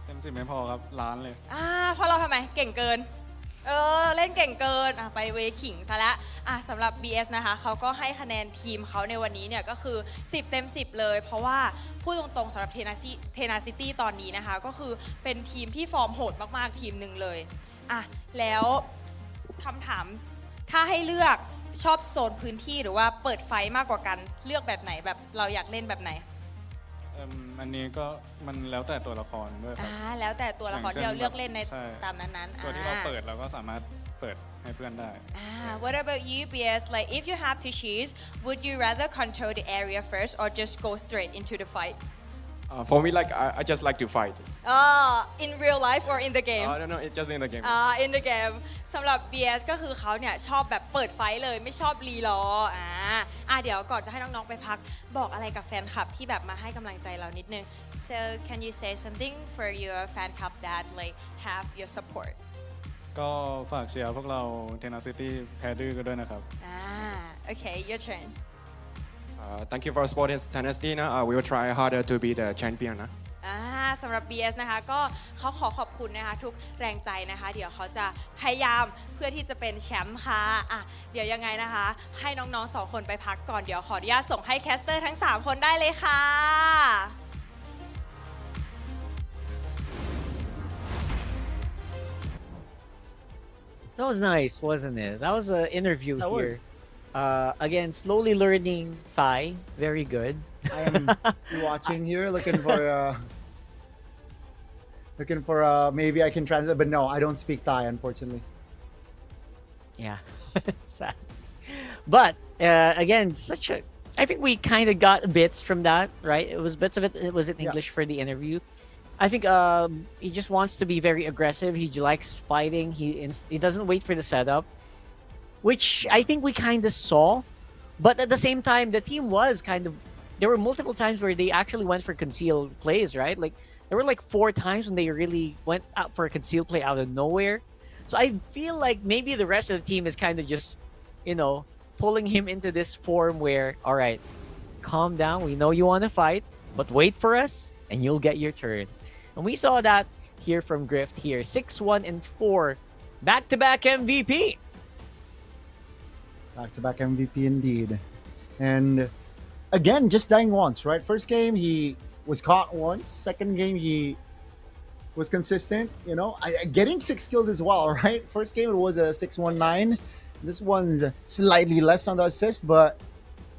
เต็ม10ไม่พอครับล้านเลยเพราะเราทำไมเก่งเกิน เล่นเก่งเกินไปเวขิงซะแล้วสำหรับ BS นะคะเขาก็ให้คะแนนทีมเขาในวันนี้เนี่ยก็คือ10 เต็ม 10เลยเพราะว่าพูดตรงๆสำหรับTenacity ตอนนี้นะคะก็คือเป็นทีมที่ฟอร์มโหดมากๆทีมหนึ่งเลยแล้วคำถามถ้าให้เลือกชอบโซนพื้นที่หรือว่าเปิดไฟมากกว่ากันเลือกแบบไหนแบบเราอยากเล่นแบบไหนอันนี้ก็มันแล้วแต่ตัวละครด้วยครับ แล้วแต่ตัวละครที่เราเลือกเล่นใน ใช่ ตามนั้นๆ ตัวที่เราเปิดเราก็สามารถเปิดให้เพื่อนได้ What about you, BS? Like, if you have to choose, would you rather control the area first or just go straight into the fight? For me, like I just like to fight. In real life or in the game? No, it's just in the game. In the game สำหรับ BS ก็คือเขาเนี่ยชอบแบบเปิดไฟเลยไม่ชอบรีรอเดี๋ยวก่อนจะให้น้องๆไปพักบอกอะไรกับแฟนคลับที่แบบมาให้กำลังใจเรานิดนึง So can you say something for your fan club that like have your support? ก็ฝากเชียร์พวกเรา Tenacity แพ้ดื้อกันด้วยนะครับ Okay, your turn. Thank you for supporting Tenacity. We will try harder to be the champion. สำหรับ BS นะคะก็เขาขอบคุณนะคะทุกแรงใจนะคะเดี๋ยวเขาจะพยายามเพื่อที่จะเป็นแชมป์ค่ะเดี๋ยวยังไงนะคะให้น้องๆ2 คนไปพักก่อนเดี๋ยวขออนุญาตส่งให้แคสเตอร์ทั้ง3 คนได้เลยค่ะ That was nice, wasn't it? That was an interview here. Again, slowly learning Thai. Very good. I am watching here, looking for maybe I can translate, but no, I don't speak Thai, unfortunately. Yeah, sad. But again, I think we kind of got bits from that, right? It was bits of it. It was in English for the interview. I think he just wants to be very aggressive. He likes fighting. He doesn't wait for the setup, which I think we kind of saw. But at the same time, the team was kind of. There were multiple times where they actually went for concealed plays, right? Like there were like 4 times when they really went out for a concealed play out of nowhere. So I feel like maybe the rest of the team is kind of just, pulling him into this form where, all right, calm down. We know you want to fight, but wait for us and you'll get your turn. And we saw that here from Grift here. 6-1-4. Back-to-back MVP. Back-to-back MVP indeed. And again, just dying once, right? First game, he was caught once. Second game, he was consistent, getting 6 kills as well, right? First game, it was a 6-1-9. This one's slightly less on the assist, but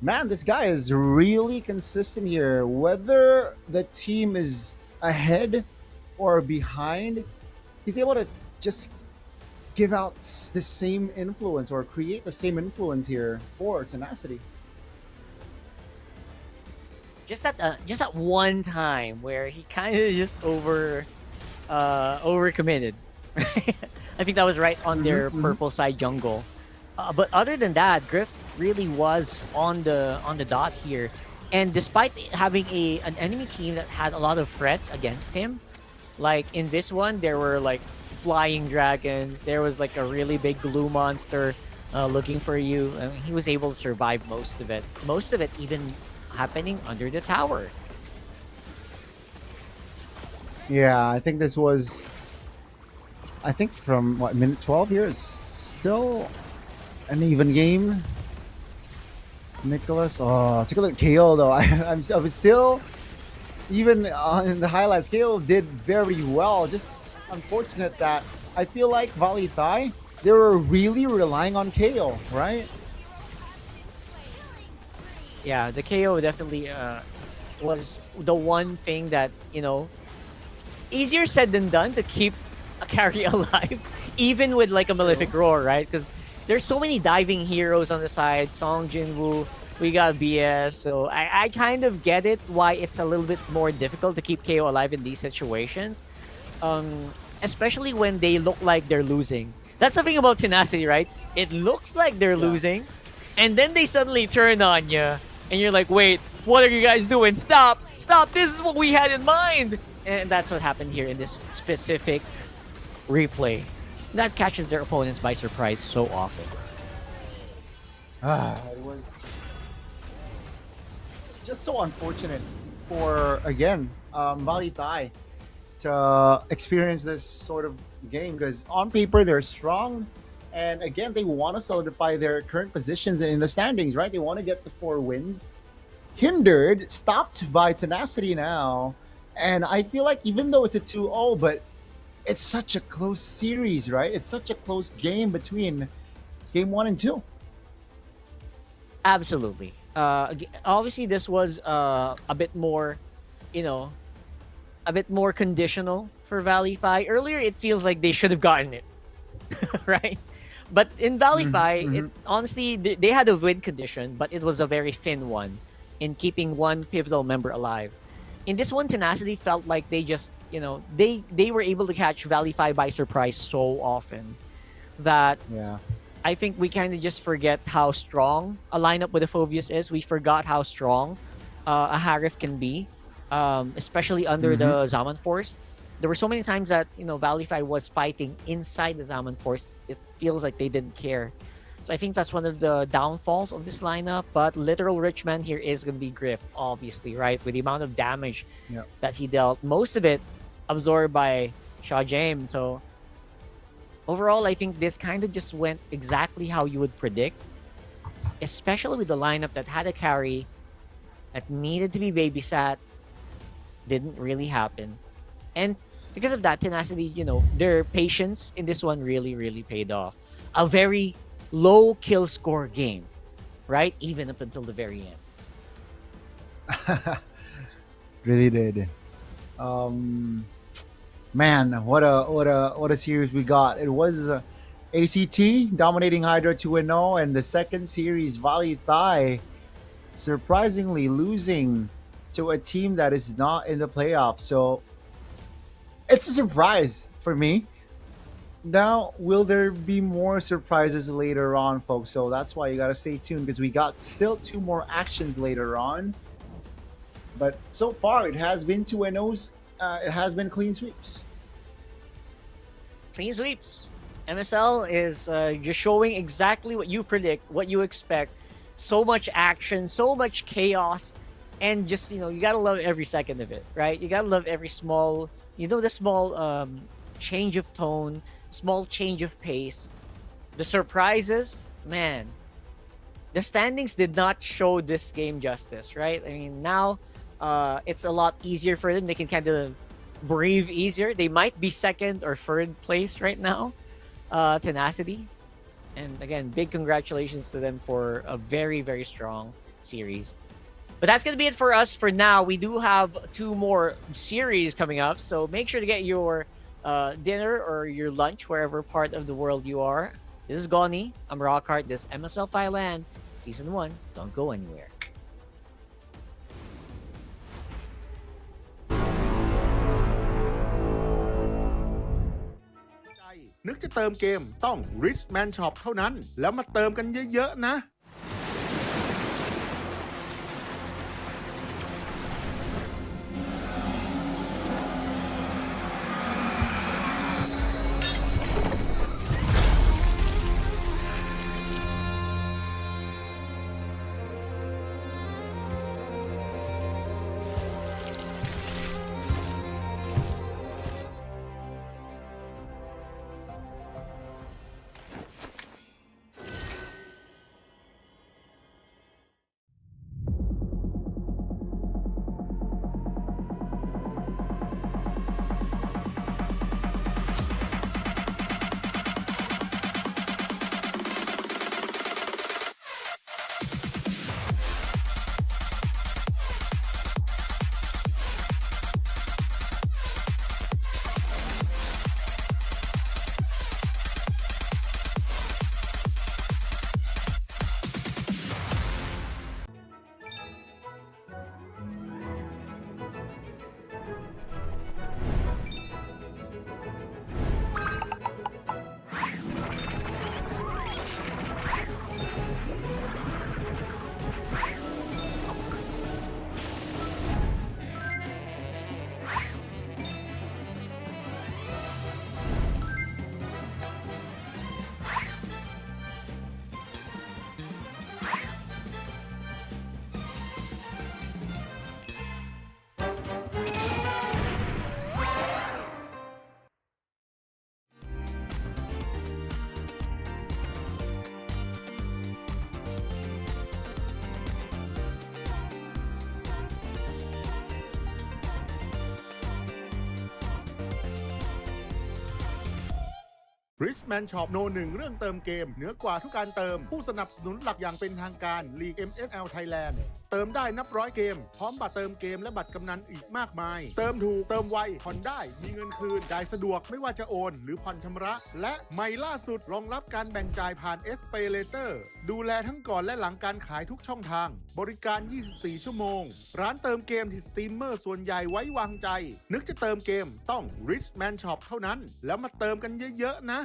man, this guy is really consistent here. Whether the team is ahead or behind, he's able to just give out the same influence or create the same influence here for Tenacity. Just that one time where he kind of just overcommitted. I think that was right on their purple side jungle. But other than that, Grift really was on the dot here. And despite having an enemy team that had a lot of threats against him, like in this one, there were like flying dragons. There was like a really big glue monster looking for you. I mean, he was able to survive most of it. Most of it even happening under the tower. Yeah, I think this was, from minute 12 here, it's still an even game. Nicholas, take a look at KO though. I was still, even in the highlights, KO did very well. Just unfortunate that I feel like Valley Thai, they were really relying on KO, right? Yeah, the KO definitely was the one thing that, easier said than done to keep a carry alive, even with like a Malefic Roar, right? Because there's so many diving heroes on the side. Song Jinwoo, we got BS. So I kind of get it why it's a little bit more difficult to keep KO alive in these situations. Especially when they look like they're losing. That's the thing about Tenacity, right? It looks like they're losing. And then they suddenly turn on you. And you're like, wait, what are you guys doing? Stop! Stop! This is what we had in mind! And that's what happened here in this specific replay. That catches their opponents by surprise so often. It was just so unfortunate for, again, Valley Thai to experience this sort of game because on paper they're strong, and again they want to solidify their current positions in the standings, right? They want to get the 4 wins. Hindered, stopped by Tenacity now, and I feel like even though it's a 2-0, but it's such a close series, right? It's such a close game between game 1 and 2. Absolutely. Obviously, this was a bit more, you know, a bit more conditional for Valley Fi. Earlier, it feels like they should have gotten it, right? But in Valley Fi, honestly, they had a win condition, but it was a very thin one in keeping one pivotal member alive. In this one, Tenacity felt like they just, you know, they were able to catch Valley Fi by surprise so often that I think we kind of just forget how strong a lineup with a Phoveus is. We forgot how strong a Harif can be, especially under the Zaman Force. There were so many times that, you know, Valley Fi was fighting inside the Zaman Force. It feels like they didn't care. So I think that's one of the downfalls of this lineup. But literal Richman here is going to be Griff, obviously, right? With the amount of damage that he dealt, most of it absorbed by Shaw James. So overall, I think this kind of just went exactly how you would predict, especially with the lineup that had a carry that needed to be babysat. Didn't really happen. And because of that, Tenacity, you know, their patience in this one really, really paid off. A very low kill score game, right? Even up until the very end. Really did. Man, what a series we got. It was ACT dominating Hydra 2-0, and the second series, Valley Thai surprisingly losing to a team that is not in the playoffs. So it's a surprise for me. Now, will there be more surprises later on, folks? So that's why you gotta stay tuned, because we got still 2 more actions later on. But so far, it has been 2-0s. It has been clean sweeps. Clean sweeps. MSL is just showing exactly what you predict, what you expect. So much action, so much chaos, and just, you know, you gotta love every second of it, right? You gotta love every small, you know, the small change of tone, small change of pace. The surprises, man. The standings did not show this game justice, right? I mean, now it's a lot easier for them. They can kind of breathe easier. They might be second or third place right now, Tenacity. And again, big congratulations to them for a very, very strong series. But that's going to be it for us for now. We do have 2 more series coming up, so make sure to get your dinner or your lunch wherever part of the world you are. This is Goni. I'm Rockhart. This is MSL Thailand Season 1. Don't go anywhere. นึกจะเติมเกมต้อง Richman Shop เท่านั้น แล้วมาเติมกันเยอะๆนะ Richman Shop โนหนึ่งเรื่องเติมเกมเหนือกว่าทุกการเติมผู้สนับสนุนหลักอย่างเป็นทางการ League MSL Thailand เติมได้นับร้อยเกมพร้อมบัตรเติมเกมและบัตรกำนันอีกมากมายเติมถูกเติมไวผ่อนได้มีเงินคืนจ่ายสะดวกไม่ว่าจะโอนหรือผ่อนชำระและใหม่ล่าสุดรองรับการแบ่งจ่ายผ่าน SPayLater ดูแลทั้งก่อนและหลังการขายทุกช่องทางบริการ 24 ชั่วโมงร้านเติมเกมที่สตรีมเมอร์ส่วนใหญ่ไว้วางใจนึกจะเติมเกมต้อง Richman Shop เท่านั้นแล้วมาเติมกันเยอะๆนะ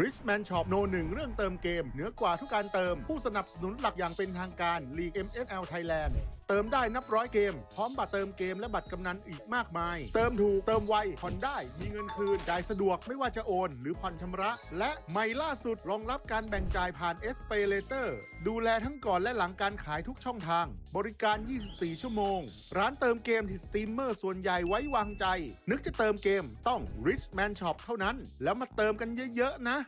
Richman Shop โนหนึ่งเรื่องเติมเกมเหนือกว่าทุกการเติมผู้สนับสนุนหลักอย่างเป็นทางการ League MSL Thailand เติมได้นับร้อยเกมพร้อมบัตรเติมเกมและบัตรกำนันอีกมากมายเติมถูกเติมไวผ่อนได้มีเงินคืนจ่ายสะดวกไม่ว่าจะโอนหรือผ่อนชำระและใหม่ล่าสุดรองรับการแบ่งจ่ายผ่าน SPayLater ดูแลทั้งก่อนและหลังการขายทุกช่องทางบริการ 24 ชั่วโมงร้านเติมเกมที่สตรีมเมอร์ส่วนใหญ่ไว้วางใจนึกจะเติมเกมต้อง Richman Shop เท่านั้นแล้วมาเติมกันเยอะๆนะ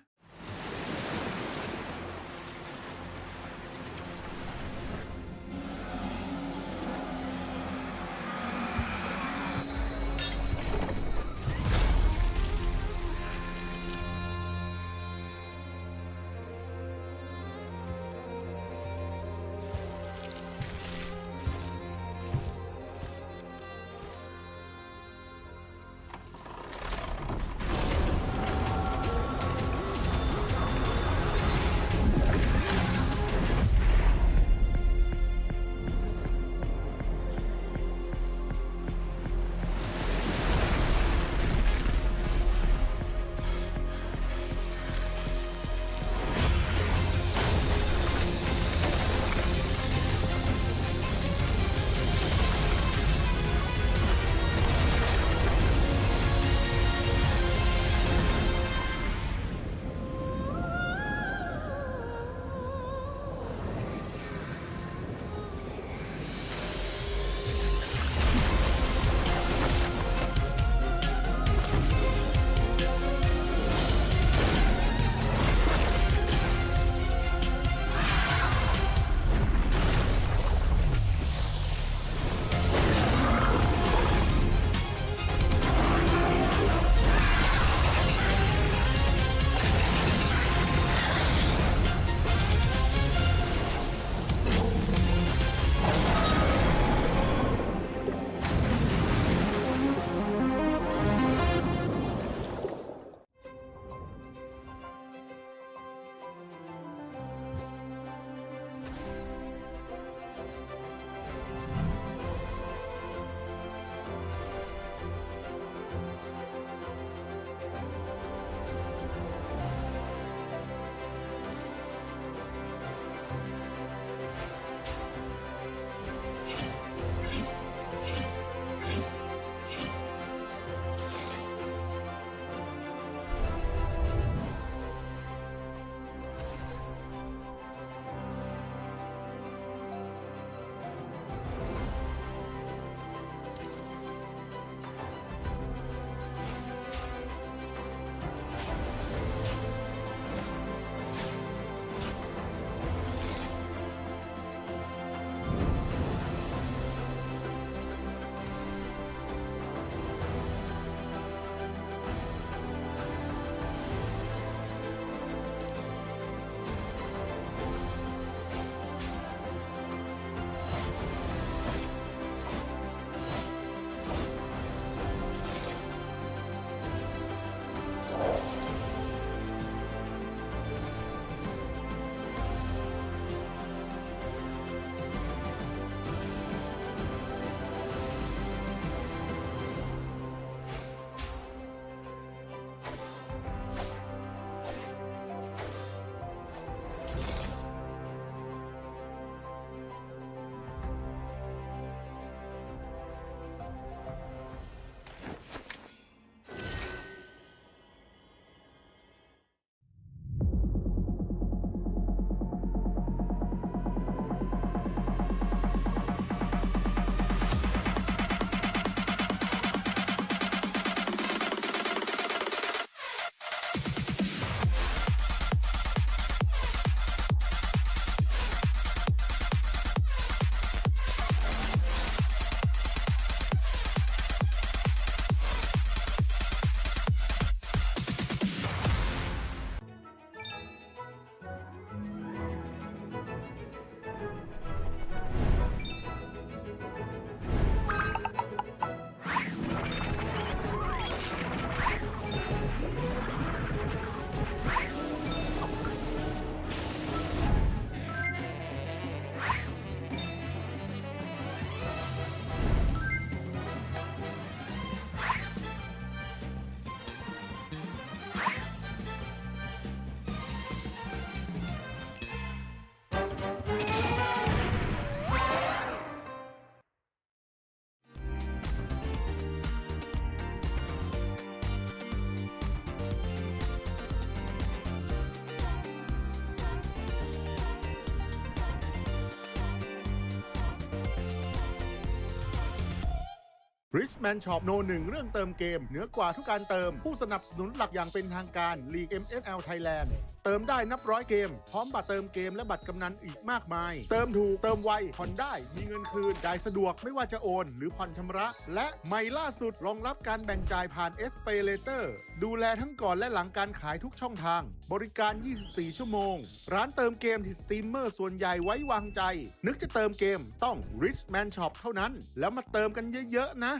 Richman Shop โน1เรื่องเติมเกมเหนือกว่าทุกการเติมผู้สนับสนุนหลักอย่างเป็นทางการ League MSL Thailand เติมได้นับร้อยเกมพร้อมบัตรเติมเกมและบัตรกำนันอีกมากมายเติมถูกเติมไวผ่อนได้มีเงินคืนจ่ายสะดวกไม่ว่าจะโอนหรือผ่อนชำระและใหม่ล่าสุดรองรับการแบ่งจ่ายผ่าน SPay Later ดูแลทั้งก่อนและหลังการขายทุกช่องทางบริการ 24 ชั่วโมงร้านเติมเกมที่สตรีมเมอร์ส่วนใหญ่ไว้วางใจนึกจะเติมเกมต้อง Richman Shop เท่านั้นแล้วมาเติมกันเยอะๆนะ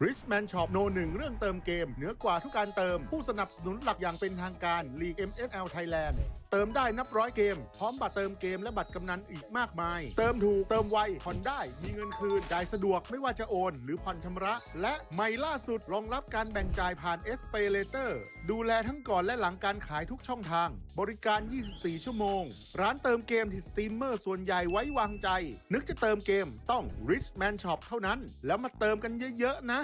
Richman Shop โนหนึ่งเรื่องเติมเกมเหนือกว่าทุกการเติมผู้สนับสนุนหลักอย่างเป็นทางการ League MSL Thailand เติมได้นับร้อยเกมพร้อมบัตรเติมเกมและบัตรกำนันอีกมากมายเติมถูกเติมไวผ่อนได้มีเงินคืนจ่ายสะดวกไม่ว่าจะโอนหรือผ่อนชำระและใหม่ล่าสุดรองรับการแบ่งจ่ายผ่าน SPayLater ดูแลทั้งก่อนและหลังการขายทุกช่องทางบริการ 24 ชั่วโมงร้านเติมเกมที่สตรีมเมอร์ส่วนใหญ่ไว้วางใจนึกจะเติมเกมต้อง Richman Shop เท่านั้นแล้วมาเติมกันเยอะๆนะ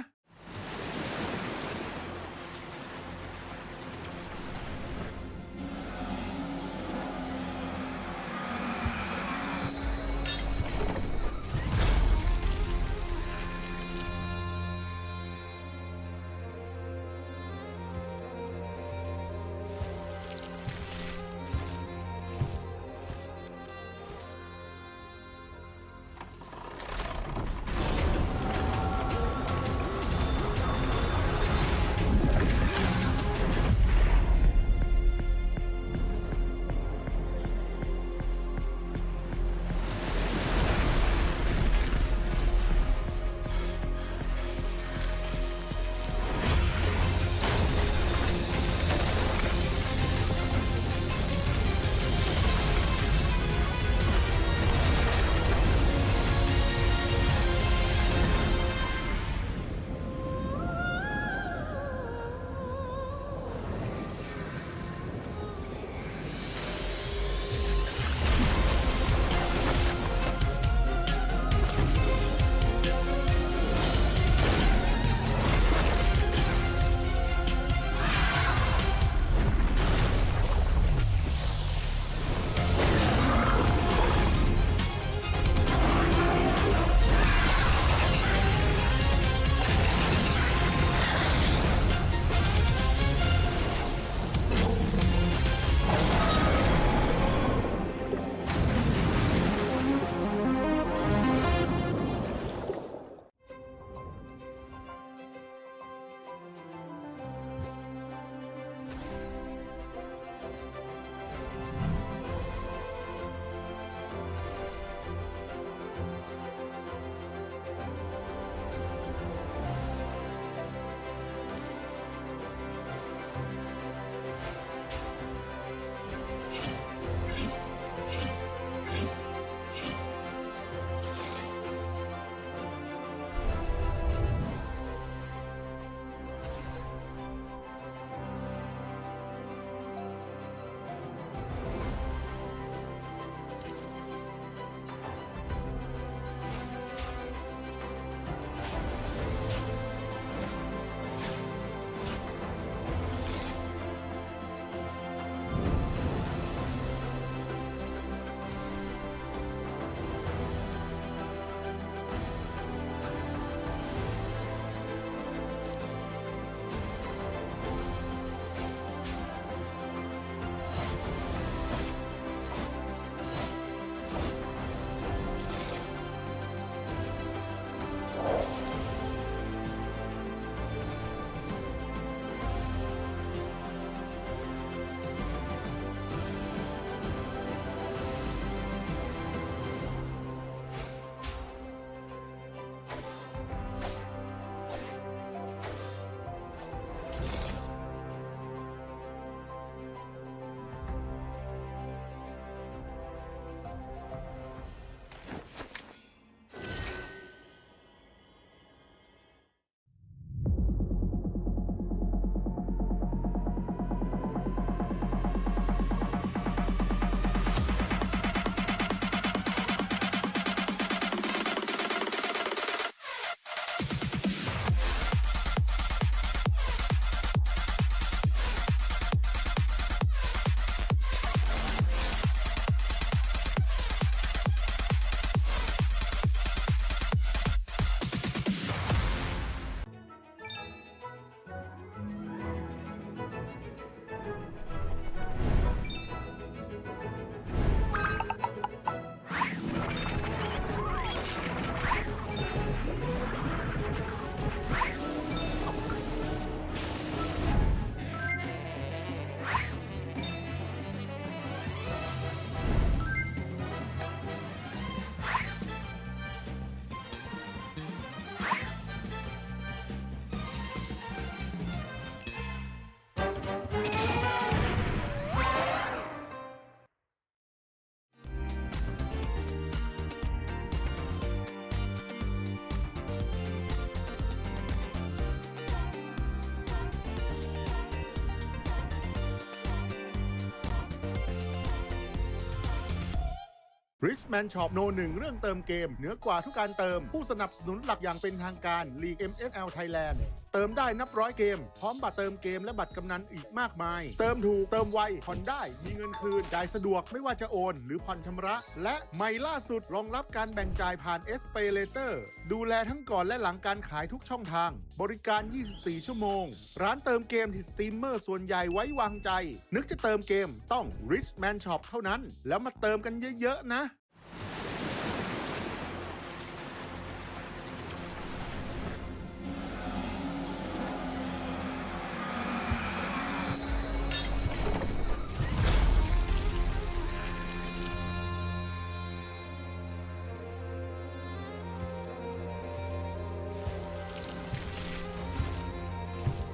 Richman Shop โน 1 เรื่องเติมเกมเหนือกว่าทุกการเติมผู้สนับสนุนหลักอย่างเป็นทางการ League MSL Thailand เติมได้นับร้อยเกมพร้อมบัตรเติมเกมและบัตรกำนันอีกมากมาย เติมถูกเติมไวผ่อนได้มีเงินคืนจ่ายสะดวกไม่ว่าจะโอนหรือผ่อนชำระ และใหม่ล่าสุดรองรับการแบ่งจ่ายผ่าน SPay Later ดูแลทั้งก่อนและหลังการขายทุกช่องทางบริการ 24 ชั่วโมงร้านเติมเกมที่สตรีมเมอร์ส่วนใหญ่ไว้วางใจนึกจะเติมเกมต้อง Richman Shop เท่านั้นแล้วมาเติมกันเยอะๆนะ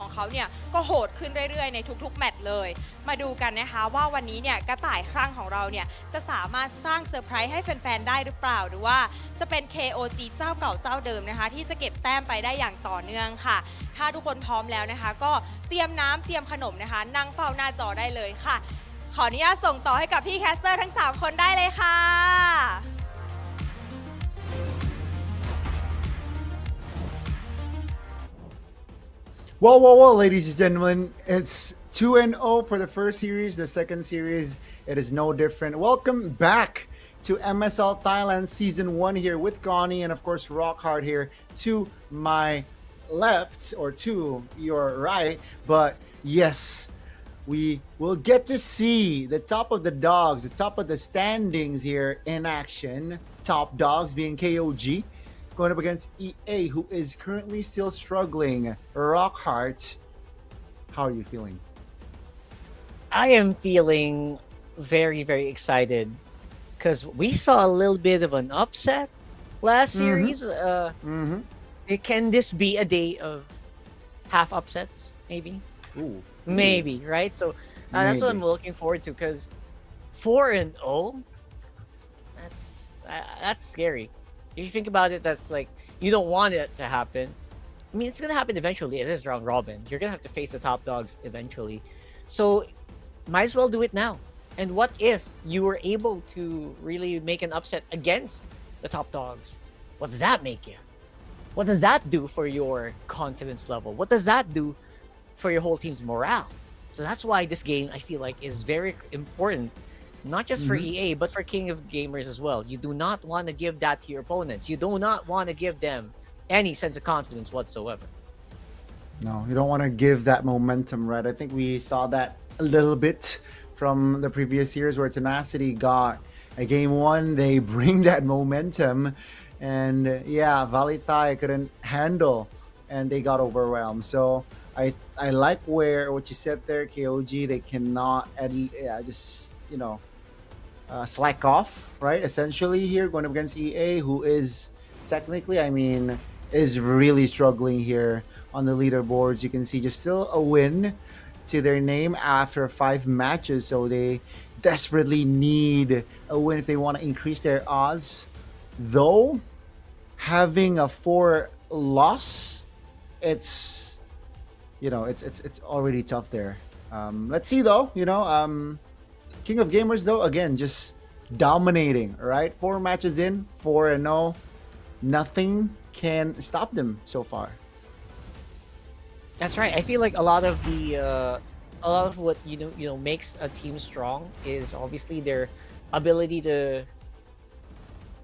ของเขาเนี่ยก็โหดขึ้นเรื่อยๆในทุกๆแมตช์เลย มาดูกันนะคะว่าวันนี้เนี่ยกระต่ายคลั่งของเราเนี่ยจะสามารถสร้างเซอร์ไพรส์ให้แฟนๆได้หรือเปล่าหรือว่าจะเป็น KOG เจ้าเก่าเจ้าเดิมนะคะที่จะเก็บแต้มไปได้อย่างต่อเนื่องค่ะถ้าทุกคนพร้อมแล้วนะคะก็เตรียมน้ำเตรียมขนมนะคะนั่งเฝ้าหน้าจอได้เลยค่ะขออนุญาตส่งต่อให้กับพี่แคสเตอร์ทั้ง3คนได้เลยค่ะ Well, ladies and gentlemen, it's 2-0 for the first series. The second series, it is no different. Welcome back to MSL Thailand Season 1 here with Gani and, of course, Rockhard here to my left or to your right. But yes, we will get to see the top of the dogs, the top of the standings here in action. Top dogs being KOG. Going up against EA, who is currently still struggling. Rockheart, how are you feeling? I am feeling very, very excited because we saw a little bit of an upset last series. Can this be a day of half upsets? Maybe. Ooh. Maybe, right? So that's what I'm looking forward to because 4-0, that's scary. If you think about it, that's like, you don't want it to happen. I mean, it's going to happen eventually. It is round robin. You're going to have to face the top dogs eventually. So, might as well do it now. And what if you were able to really make an upset against the top dogs? What does that make you? What does that do for your confidence level? What does that do for your whole team's morale? So that's why this game, I feel like, is very important. Not just for EA, but for King of Gamers as well. You do not want to give that to your opponents. You do not want to give them any sense of confidence whatsoever. No, you don't want to give that momentum, right? I think we saw that a little bit from the previous years where Tenacity got a game 1. They bring that momentum. And yeah, VLTH couldn't handle and they got overwhelmed. So I like what you said there, KOG. They cannot just, slack off, right? Essentially here, going up against EA, who is technically, is really struggling here on the leaderboards. You can see just still a win to their name after 5 matches. So they desperately need a win if they want to increase their odds. Though, having a 4 loss, it's already tough there. Let's see though, King of Gamers, though, again, just dominating, right? 4 matches in, 4-0. Nothing can stop them so far. That's right. I feel like a lot of what makes a team strong is obviously their ability to,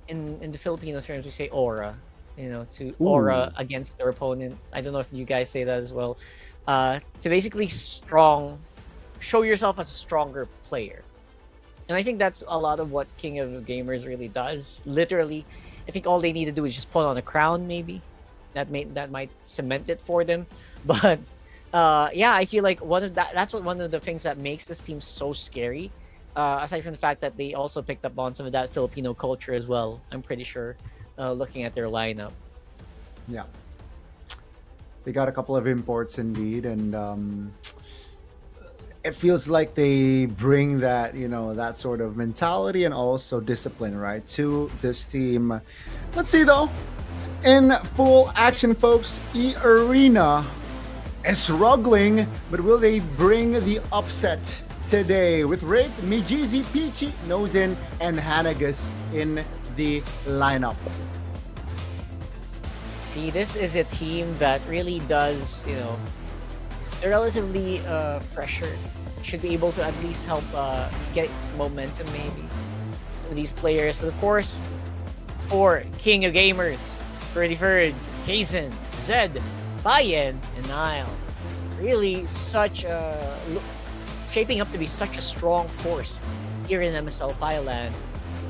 in the Filipino terms, we say aura. To aura against their opponent. I don't know if you guys say that as well. To basically show yourself as a stronger player. And I think that's a lot of what King of Gamers really does. Literally, I think all they need to do is just put on a crown, maybe. That might cement it for them. But I feel like that's one of the things that makes this team so scary. Aside from the fact that they also picked up on some of that Filipino culture as well, I'm pretty sure, looking at their lineup. Yeah. They got a couple of imports indeed, and it feels like they bring that, that sort of mentality and also discipline, right, to this team. Let's see though. In full action, folks, E-Arena is struggling, but will they bring the upset today with Wraith, Mijizi, Peachy, Nozin, and Hanagus in the lineup. See, this is a team that really does, they're relatively fresher. Should be able to at least help get its momentum maybe with these players. But of course, for King of Gamers, Freddy Ferd, Kazin, Zed, Bayen, and Nile. Really shaping up to be such a strong force here in MSL Thailand.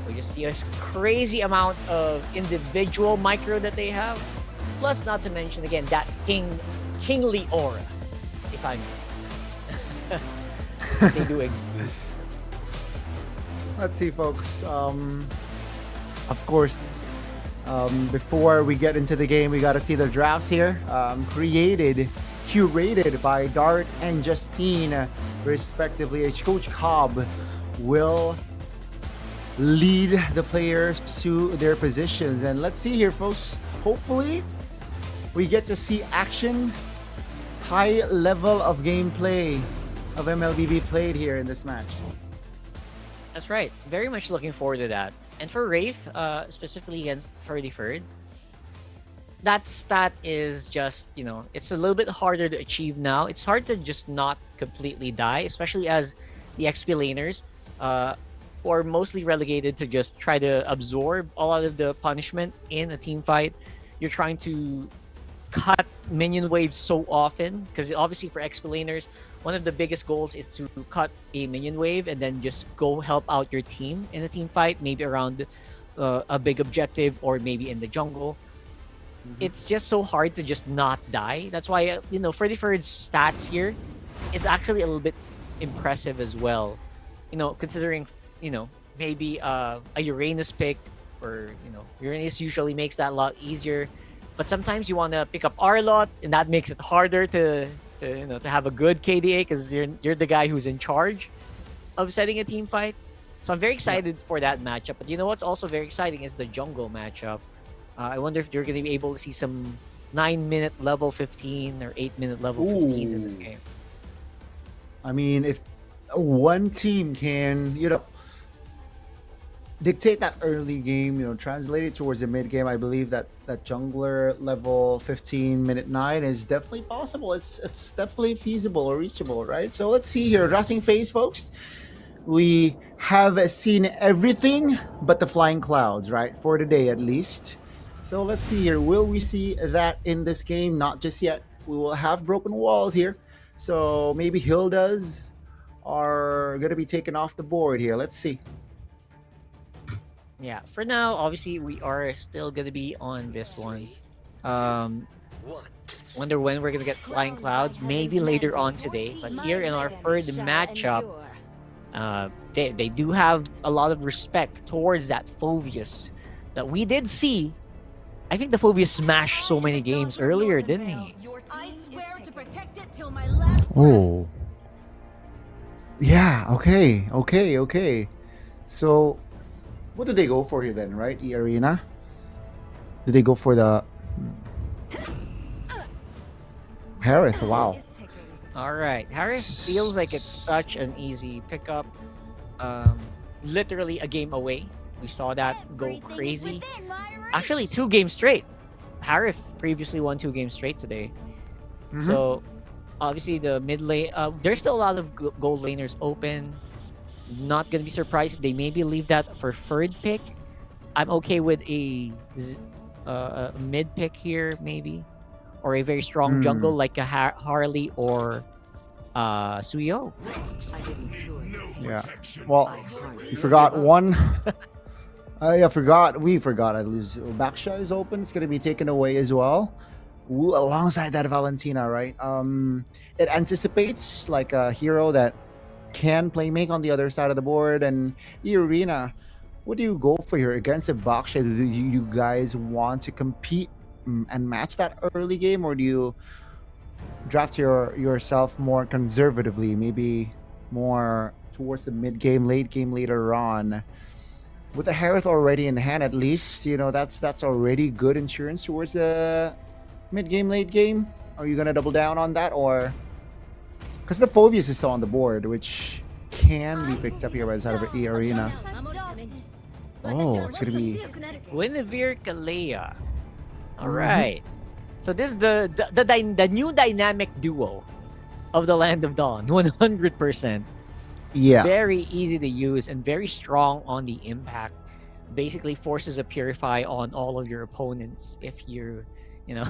We just see a crazy amount of individual micro that they have. Plus, not to mention again that kingly aura, if I may. They do exist. Let's see, folks. Of course, before we get into the game, we got to see the drafts here. Curated by Dart and Justine, respectively. Coach Cobb will lead the players to their positions. And let's see here, folks. Hopefully, we get to see action, high level of gameplay of MLBB played here in this match. That's right. Very much looking forward to that. And for Wraith, specifically against Freddy Ferd, that stat is just, it's a little bit harder to achieve now. It's hard to just not completely die, especially as the XP laners are mostly relegated to just try to absorb a lot of the punishment in a team fight. You're trying to cut minion waves so often, because obviously for XP laners, one of the biggest goals is to cut a minion wave and then just go help out your team in a team fight, maybe around a big objective or maybe in the jungle. It's just so hard to just not die. That's why, Freddy Ferd's stats here is actually a little bit impressive as well. Considering, maybe a Uranus pick, or, Uranus usually makes that a lot easier. But sometimes you want to pick up Arlot, and that makes it harder to have a good KDA, because you're the guy who's in charge of setting a team fight. So I'm very excited for that matchup. But what's also very exciting is the jungle matchup. I wonder if you're going to be able to see some 9-minute level 15 or 8-minute level 15 in this game. I mean, if one team can, dictate that early game, translate it towards the mid game, I believe that jungler level 15 minute 9 is definitely possible. It's definitely feasible or reachable, right? So let's see here, drafting phase, folks. We have seen everything but the flying clouds, right? For today, at least. So let's see here. Will we see that in this game? Not just yet. We will have broken walls here. So maybe Hildas are going to be taken off the board here. Let's see. Yeah, for now, obviously, we are still going to be on this one. Wonder when we're going to get flying clouds. Maybe later on today. But here in our third matchup, they do have a lot of respect towards that Phoveus that we did see. I think the Phoveus smashed so many games earlier, didn't he? I swear to protect it till my last Oh. Yeah, okay. So, what do they go for here then, right? The arena? Do they go for the... Harith, wow. Alright, Harith feels like it's such an easy pickup. Literally a game away. We saw that go crazy. Actually, 2 games straight. Harith previously won 2 games straight today. So, obviously, the mid lane... there's still a lot of gold laners open. Not going to be surprised if they maybe leave that for third pick. I'm okay with a mid pick here, maybe. Or a very strong jungle like a Harley or Suyo. Yeah. Well, you forgot one. We forgot. At least Baksha is open. It's gonna be taken away as well. Ooh, alongside that Valentina, right? It anticipates like a hero that can play make on the other side of the board. And the arena, what do you go for here against a Baksha? Do you guys want to compete and match that early game, or do you draft yourself more conservatively, maybe more towards the mid game, late game later on? With the Harith already in hand, at least that's already good insurance towards the mid game, late game. Are you gonna double down on that, or because the Phoveus is still on the board, which can be picked up here by the side of the E Arena. Oh, it's gonna be Guinevere Kalea. All right. So this is the new dynamic duo of the Land of Dawn. 100%. yeah. Very easy to use and very strong on the impact. Basically forces a purify on all of your opponents if you're, you know,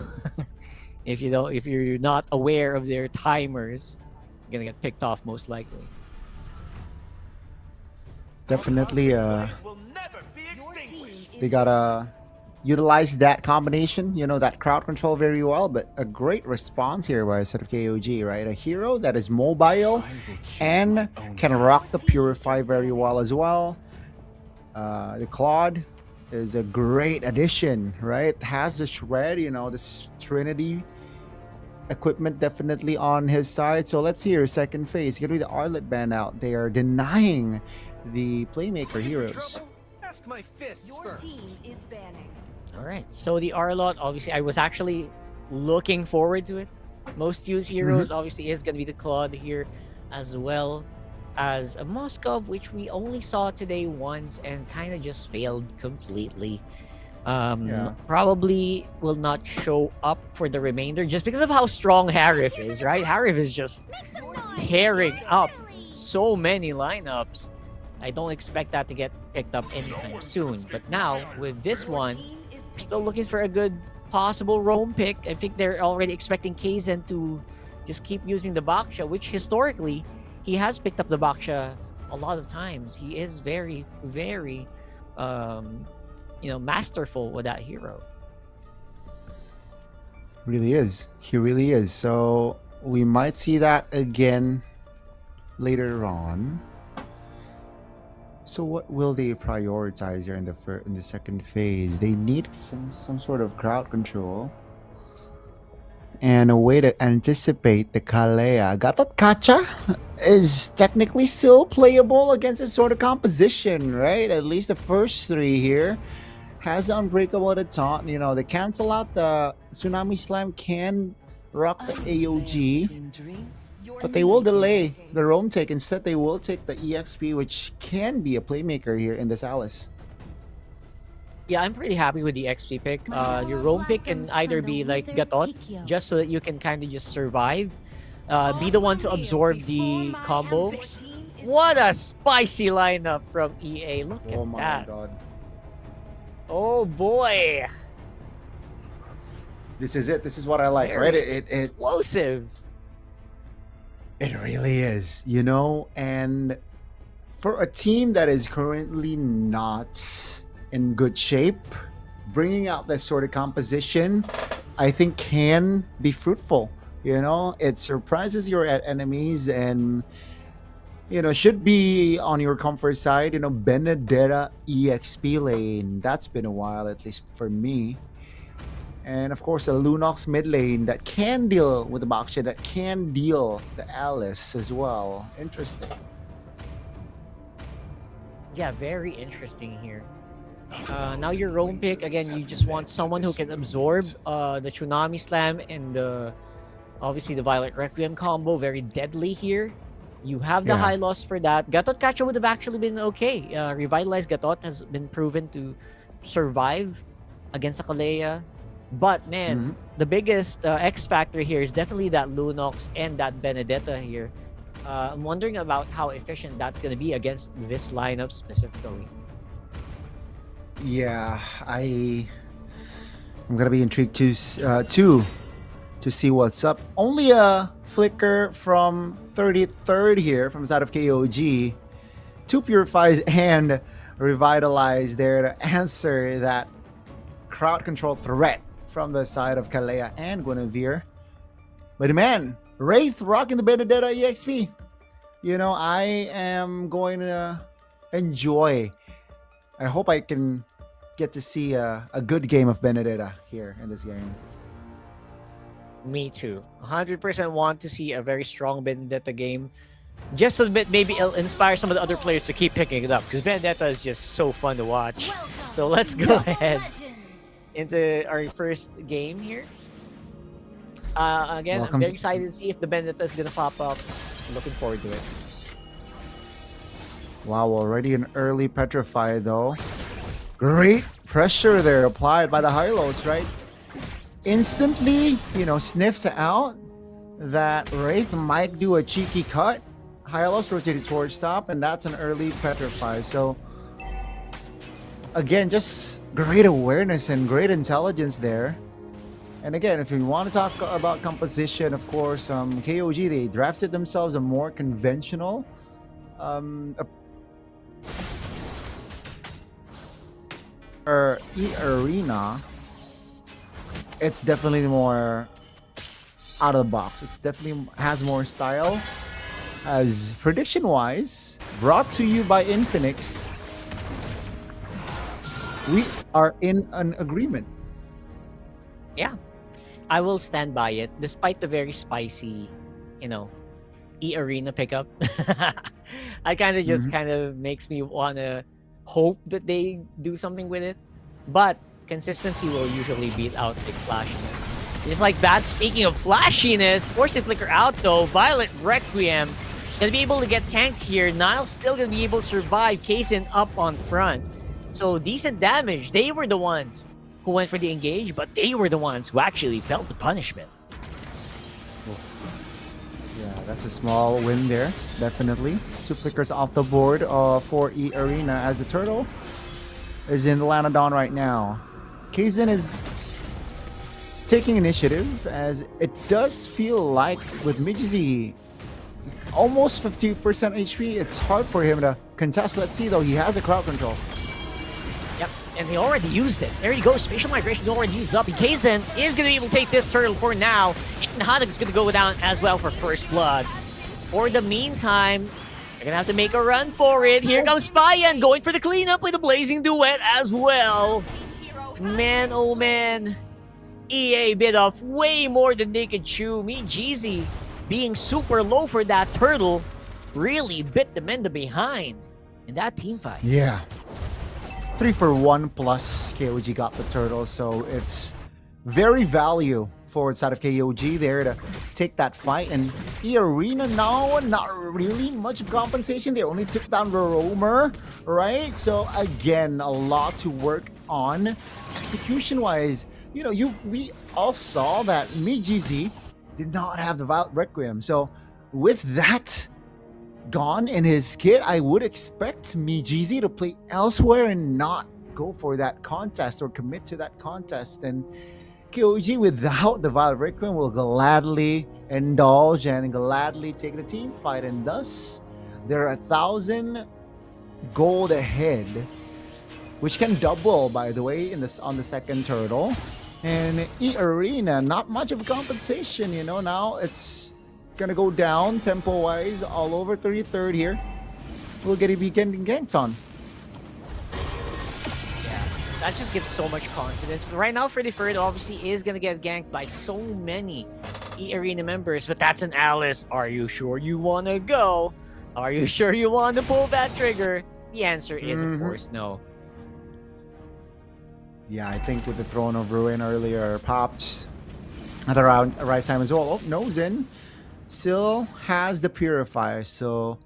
if you're not aware of their timers, you're gonna get picked off most likely. Definitely they gotta utilize that combination, you know, that crowd control very well, but a great response here by a set of KOG, right? A hero that is mobile and can rock the Purify very well as well. The Claude is a great addition, right? Has the Shred, you know, this Trinity equipment definitely on his side. So let's hear second phase. Get rid of the Arlet band out. They are denying the Playmaker heroes. Ask my fists first. All right. So the Arlot, obviously, I was actually looking forward to it. Most used heroes, obviously, is going to be the Claude here, as well as a Moskov, which we only saw today once and kind of just failed completely. Probably will not show up for the remainder just because of how strong Harif is, right? Harif is just tearing up so many lineups. I don't expect that to get picked up anytime soon. But now, with this one, we're still looking for a good possible roam pick. I think they're already expecting Kaizen to just keep using the Baksha, which historically, he has picked up the Baksha a lot of times. He is very, very, masterful with that hero. Really is. He really is. So we might see that again later on. So what will they prioritize here in the second phase? They need some sort of crowd control and a way to anticipate the Kalea. Gatot Kacha is technically still playable against this sort of composition, right? At least the first three here has the Unbreakable at the taunt. You know, they cancel out the Tsunami Slam, can rock the AOG, but they will delay the roam take. Instead, they will take the EXP, which can be a playmaker here in this Alice. Yeah, I'm pretty happy with the XP pick. Your roam pick can either be like Gatot, just so that you can kind of just survive. Be the one to absorb the combo. What a spicy lineup from EA. Look at that. Oh my god. Oh boy. This is it. This is what I like, Very right? It explosive. It really is, you know, and for a team that is currently not in good shape, bringing out this sort of composition, I think can be fruitful. You know, it surprises your enemies and, you know, should be on your comfort side. You know, Benedetta EXP lane, that's been a while, at least for me. And of course, a Lunox mid lane that can deal with the Baksha, that can deal the Alice as well. Interesting. Yeah, very interesting here. Now your roam pick, again, you just want someone who can absorb the Tsunami Slam and obviously the Violet Requiem combo. Very deadly here. You have the high loss for that. Gatot Kacha would have actually been okay. Revitalized Gatot has been proven to survive against a Kalea. But man, the biggest X factor here is definitely that Lunox and that Benedetta here. I'm wondering about how efficient that's going to be against this lineup specifically. Yeah, I'm gonna be intrigued to see what's up. Only a flicker from 33rd here from the side of KOG. 2 Purifies and Revitalize there to answer that crowd control threat from the side of Kalea and Guinevere. But man, Wraith rocking the Benedetta EXP. You know, I am going to enjoy. I hope I can get to see a good game of Benedetta here in this game. Me too. 100% want to see a very strong Benedetta game. Just so that maybe it'll inspire some of the other players to keep picking it up. Because Benedetta is just so fun to watch. So let's go ahead into our first game here. Again, I'm very excited to see if the Benedetta is going to pop up. I'm looking forward to it. Wow, already an early Petrify though. Great pressure there applied by the Hylos, right? Instantly, sniffs out that Wraith might do a cheeky cut. Hylos rotated towards top, and that's an early Petrify. So, again, just great awareness and great intelligence there. And again, if you want to talk about composition, of course, KOG, they drafted themselves a more conventional E-Arena. It's definitely more out of the box. It's definitely has more style. As prediction-wise, brought to you by Infinix, we are in an agreement. Yeah, I will stand by it, despite the very spicy, E-Arena pickup. I kind of just kind of makes me want to hope that they do something with it. But consistency will usually beat out big flashiness. Just like that, speaking of flashiness, force it flicker out though. Violet Requiem gonna be able to get tanked here. Nile's still gonna be able to survive. Kaizen up on front. So decent damage. They were the ones who went for the engage, but they were the ones who actually felt the punishment. Yeah, that's a small win there, definitely. 2 flickers off the board for E-Arena as the turtle is in the Lanadon right now. Kaizen is taking initiative, as it does feel like with Mijizi almost 50% HP, it's hard for him to contest. Let's see though, he has the crowd control. Yep, and he already used it. There you go, spatial migration already used up. And Kaizen is going to be able to take this turtle for now. And Hanek's going to go down as well for first blood. For the meantime, they're going to have to make a run for it. Here comes Payan going for the cleanup with a blazing duet as well. Man, oh man. EA bit off way more than they could chew. Jeezy being super low for that turtle really bit them in the behind in that team fight. Yeah. 3 for 1 plus KOG got the turtle, so it's very value forward side of KOG there to take that fight. And E-Arena now, not really much of compensation. They only took down the roamer, right? So again, a lot to work on execution-wise. We all saw that Mijizi did not have the Violet Requiem. So with that gone in his kit, I would expect Mijizi to play elsewhere and not go for that contest or commit to that contest. And KOG without the Violet Requiem will gladly indulge and gladly take the team fight. And thus, they're 1,000 gold ahead, which can double, by the way, on the second turtle. And E-Arena, not much of compensation, now it's gonna go down tempo-wise all over 33rd here. We're gonna be getting ganked on. Yeah, that just gives so much confidence. But right now, 33rd obviously is gonna get ganked by so many E-Arena members, but that's an Alice. Are you sure you wanna go? Are you sure you wanna pull that trigger? The answer is, of course, no. Yeah, I think with the Throne of Ruin earlier popped at the right time as well. Oh, no, Zen still has the Purifier. So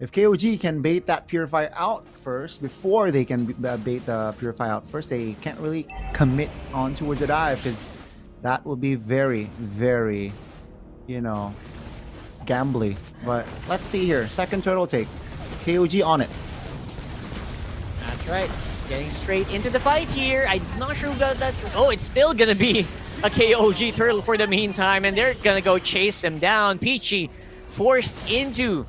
if KOG can bait that Purify out first, before they can bait the Purify out first, they can't really commit on towards a dive, because that would be very, very, gambly. But let's see here. Second turtle take. KOG on it. That's right. Getting straight into the fight here. I'm not sure who got that. Oh, it's still gonna be a KOG turtle for the meantime, and they're gonna go chase him down. Peachy forced into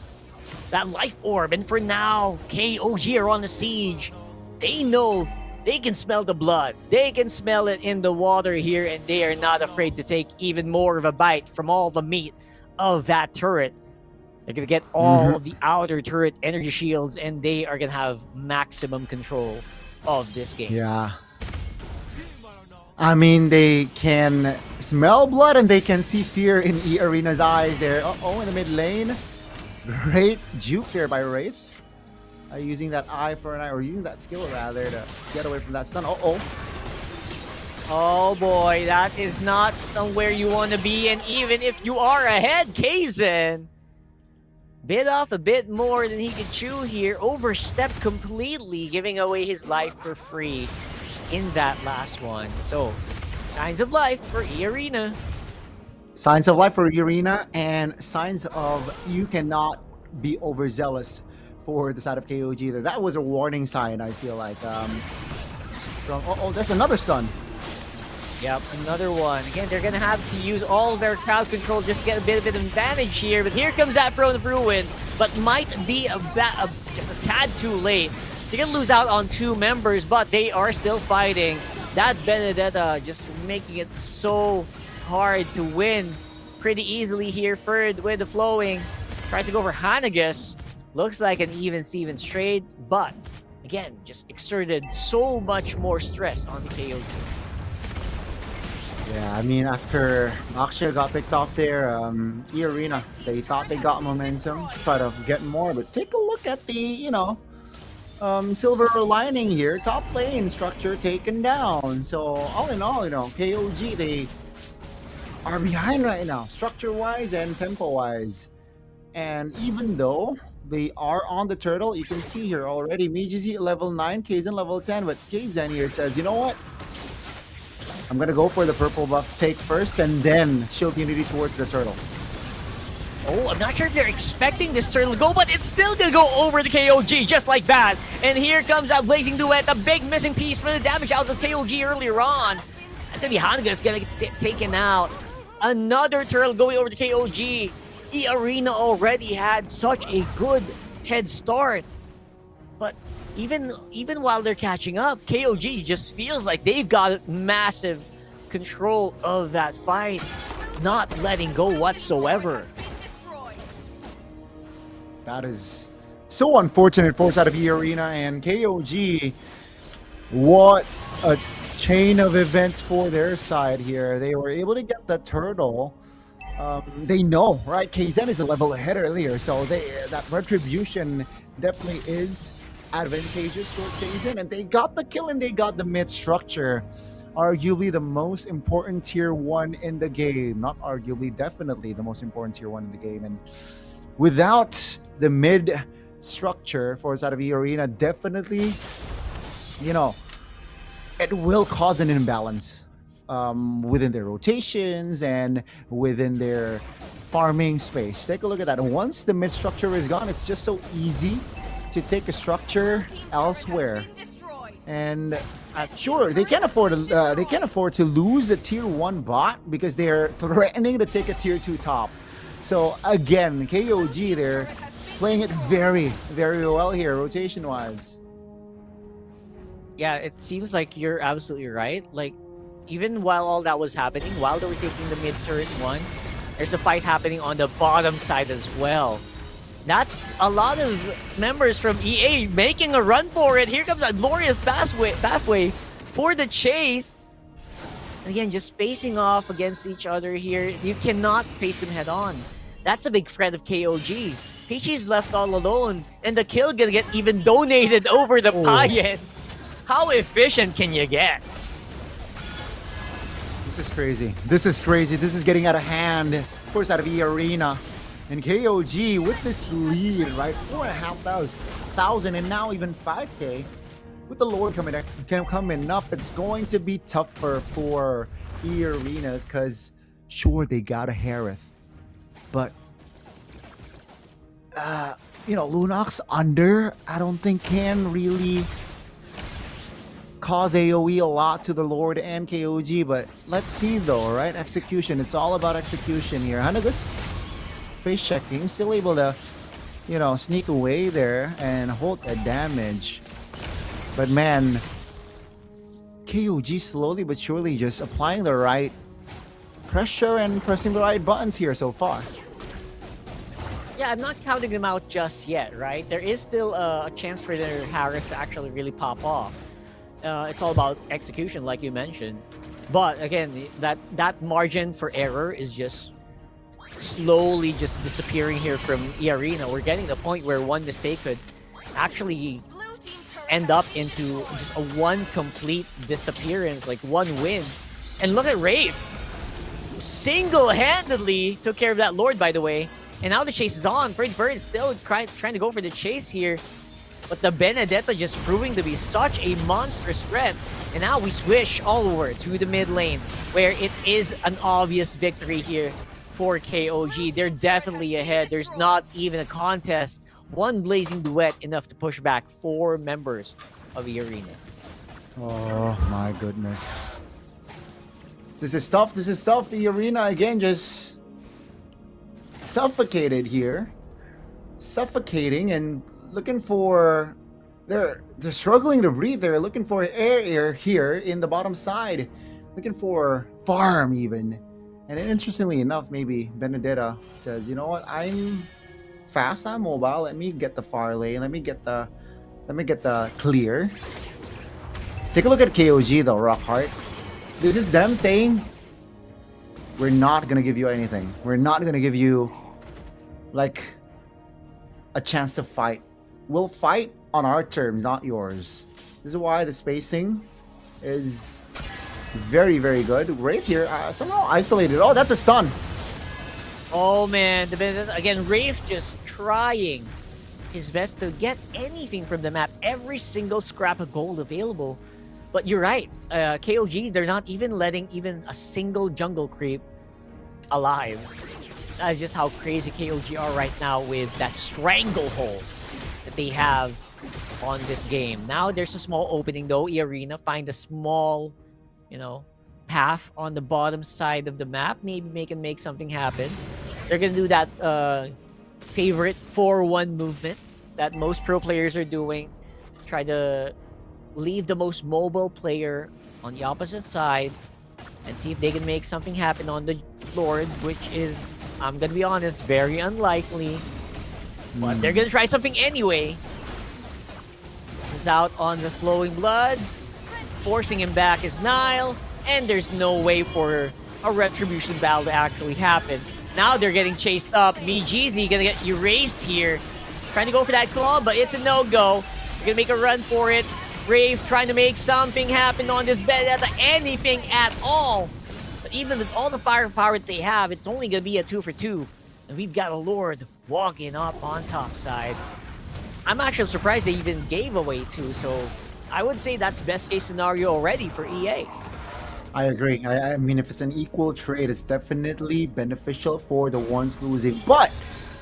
that life orb, and for now, KOG are on the siege. They know they can smell the blood. They can smell it in the water here, and they are not afraid to take even more of a bite from all the meat of that turret. They're gonna get all of the outer turret energy shields, and they are gonna have maximum control of this game. Yeah. I mean, they can smell blood and they can see fear in E-Arena's eyes there. Uh-oh, in the mid lane. Great juke there by Wraith. Using that eye for an eye, or using that skill rather, to get away from that stun. Uh-oh. Oh boy, that is not somewhere you want to be, and even if you are ahead, Kaizen bit off a bit more than he could chew here. Overstepped completely, giving away his life for free in that last one. So, signs of life for E-Arena. Signs of life for Arena, and signs of you cannot be overzealous for the side of KOG there. That was a warning sign, I feel like. That's another stun. Yep, another one. Again, they're gonna have to use all their crowd control just to get a bit of an advantage here. But here comes that Throne of Ruin, but might be just a tad too late. They're gonna lose out on 2 members, but they are still fighting. That Benedetta just making it so hard to win pretty easily here. Ferd with the flowing. Tries to go for Hanagus. Looks like an even Steven trade, but again, just exerted so much more stress on the KOG. Yeah, I mean, after Akshay got picked off there, E-Arena, they thought they got momentum to try to get more, but take a look at the, silver lining here. Top lane structure taken down. So, all in all, KOG, they are behind right now, structure-wise and tempo-wise. And even though they are on the turtle, you can see here already, Mijizi level 9, Kaizen level 10, but Kaizen here says, you know what? I'm gonna go for the purple buff take first and then shield unity towards the turtle. Oh, I'm not sure if they're expecting this turtle to go, but it's still gonna go over the KOG just like that. And here comes that Blazing Duet, a big missing piece for the damage out of the KOG earlier on. I think Hanaga is gonna get taken out. Another turtle going over to KOG. The Arena already had such a good head start. But even while they're catching up, KOG just feels like they've got massive control of that fight, not letting go whatsoever. That is so unfortunate for side of E-Arena and KOG. What a chain of events for their side here. They were able to get the turtle. They know, right? Kaizen is a level ahead earlier, so that retribution definitely is advantageous towards Kaizen, and they got the kill and they got the mid structure. Arguably the most important tier 1 in the game. Not arguably, definitely the most important tier 1 in the game. And without the mid structure for side of E-Arena, definitely, it will cause an imbalance within their rotations and within their farming space. Take a look at that. Once the mid structure is gone, it's just so easy to take a structure elsewhere. And sure, they can't afford to lose a tier 1 bot because they're threatening to take a tier 2 top. So again, KOG, they're playing it very, very well here, rotation-wise. Yeah, it seems like you're absolutely right. Like, even while all that was happening, while they were taking the mid turret 1, there's a fight happening on the bottom side as well. That's a lot of members from EA making a run for it. Here comes a glorious pathway for the chase. And again, just facing off against each other here. You cannot face them head on. That's a big threat of KOG. Peachy's left all alone, and the kill gonna get even donated over the Payan. How efficient can you get? This is crazy. This is crazy. This is getting out of hand. Of course, out of E-Arena. And KOG with this lead, right? 4,500 and now even 5K. With the Lord coming up, it's going to be tougher for E-Arena because sure, they got a Harith. But, Lunox under, I don't think can really cause AoE a lot to the Lord and KOG. But let's see though, right? Execution. It's all about execution here. Hanagus face checking, still able to, sneak away there and hold that damage. But man, KOG slowly but surely just applying the right pressure and pressing the right buttons here so far. Yeah, I'm not counting them out just yet, right? There is still a chance for their Harith to actually really pop off. It's all about execution, like you mentioned. But again, that margin for error is just slowly just disappearing here from E-Arena. We're getting to the point where one mistake could actually end up into just a one complete disappearance, like one win. And look at Rave. Single-handedly took care of that Lord, by the way. And now the chase is on. Bird still trying to go for the chase here. But the Benedetta just proving to be such a monstrous threat. And now we swish all over to the mid lane, where it is an obvious victory here for KOG. They're definitely ahead. There's not even a contest. One blazing duet enough to push back 4 members of the arena. Oh my goodness. This is tough. This is tough. The arena again just suffocated here. Suffocating and looking for... They're struggling to breathe. They're looking for air here in the bottom side. Looking for farm even. And then interestingly enough, maybe Benedetta says, you know what, I'm fast, I'm mobile, let me get the far lane, let me get the clear. Take a look at KOG though, Rockheart. This is them saying, we're not gonna give you anything. We're not gonna give you like a chance to fight. We'll fight on our terms, not yours. This is why the spacing is very, very good. Right here, somehow isolated. Oh, that's a stun. Oh man, again, Wraith just trying his best to get anything from the map. Every single scrap of gold available. But you're right, KOG, they're not even letting even a single jungle creep alive. That's just how crazy KOG are right now with that stranglehold that they have on this game. Now there's a small opening though. Arena find a small, you know, path on the bottom side of the map. Maybe make something happen. They're gonna do that favorite 4-1 movement that most pro players are doing. Try to leave the most mobile player on the opposite side and see if they can make something happen on the Lord, which is, I'm gonna be honest, very unlikely. But they're gonna try something anyway. This is out on the Flowing Blood. Forcing him back is Nile, and there's no way for a retribution battle to actually happen. Now they're getting chased up. VGZ gonna get erased here. Trying to go for that claw, but it's a no-go. They're gonna make a run for it. Brave trying to make something happen on this Benedetta, anything at all. But even with all the firepower that they have, it's only gonna be a 2-for-2. And we've got a Lord walking up on top side. I'm actually surprised they even gave away 2, so I would say that's best case scenario already for EA. I agree. I mean, if it's an equal trade, it's definitely beneficial for the ones losing. But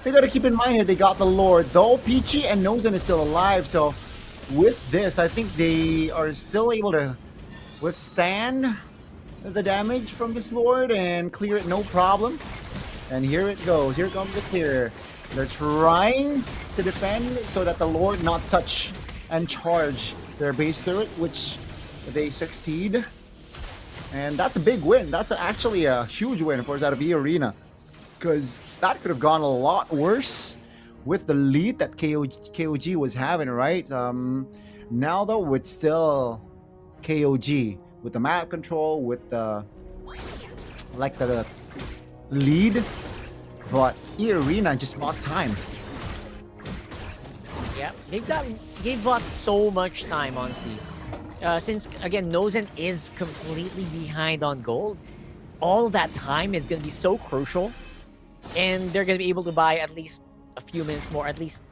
they got to keep in mind here, they got the Lord. Though Peachy and Nozen is still alive, so with this, I think they are still able to withstand the damage from this Lord and clear it no problem. And here it goes. Here comes the clear. They're trying to defend so that the Lord not touch and charge their base turret, which they succeed. And that's a big win. That's actually a huge win for us out of the arena, because that could have gone a lot worse with the lead that KOG was having, right? Now though, with still KOG with the map control, with the the lead, but E-Arena just bought time. Yeah, they've bought so much time, honestly. Since, again, Nozen is completely behind on gold, all that time is going to be so crucial. And they're going to be able to buy at least a few minutes more, at least,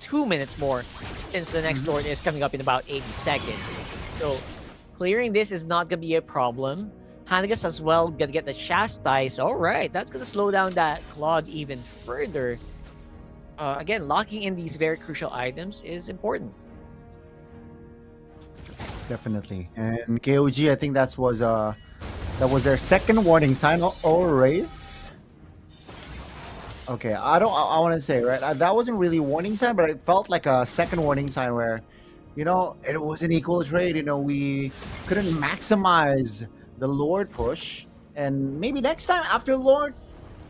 2 minutes more, since the next Lord is coming up in about 80 seconds. So, clearing this is not going to be a problem. Hanagas as well going to get the chastise. Alright, that's going to slow down that Claude even further. Again, locking in these very crucial items is important. Definitely. And KOG, I think that was their second warning sign. Oh, Wraith. Okay, I want to say, right, that wasn't really a warning sign, but it felt like a second warning sign where, it was an equal trade. We couldn't maximize the Lord push, and maybe next time after Lord,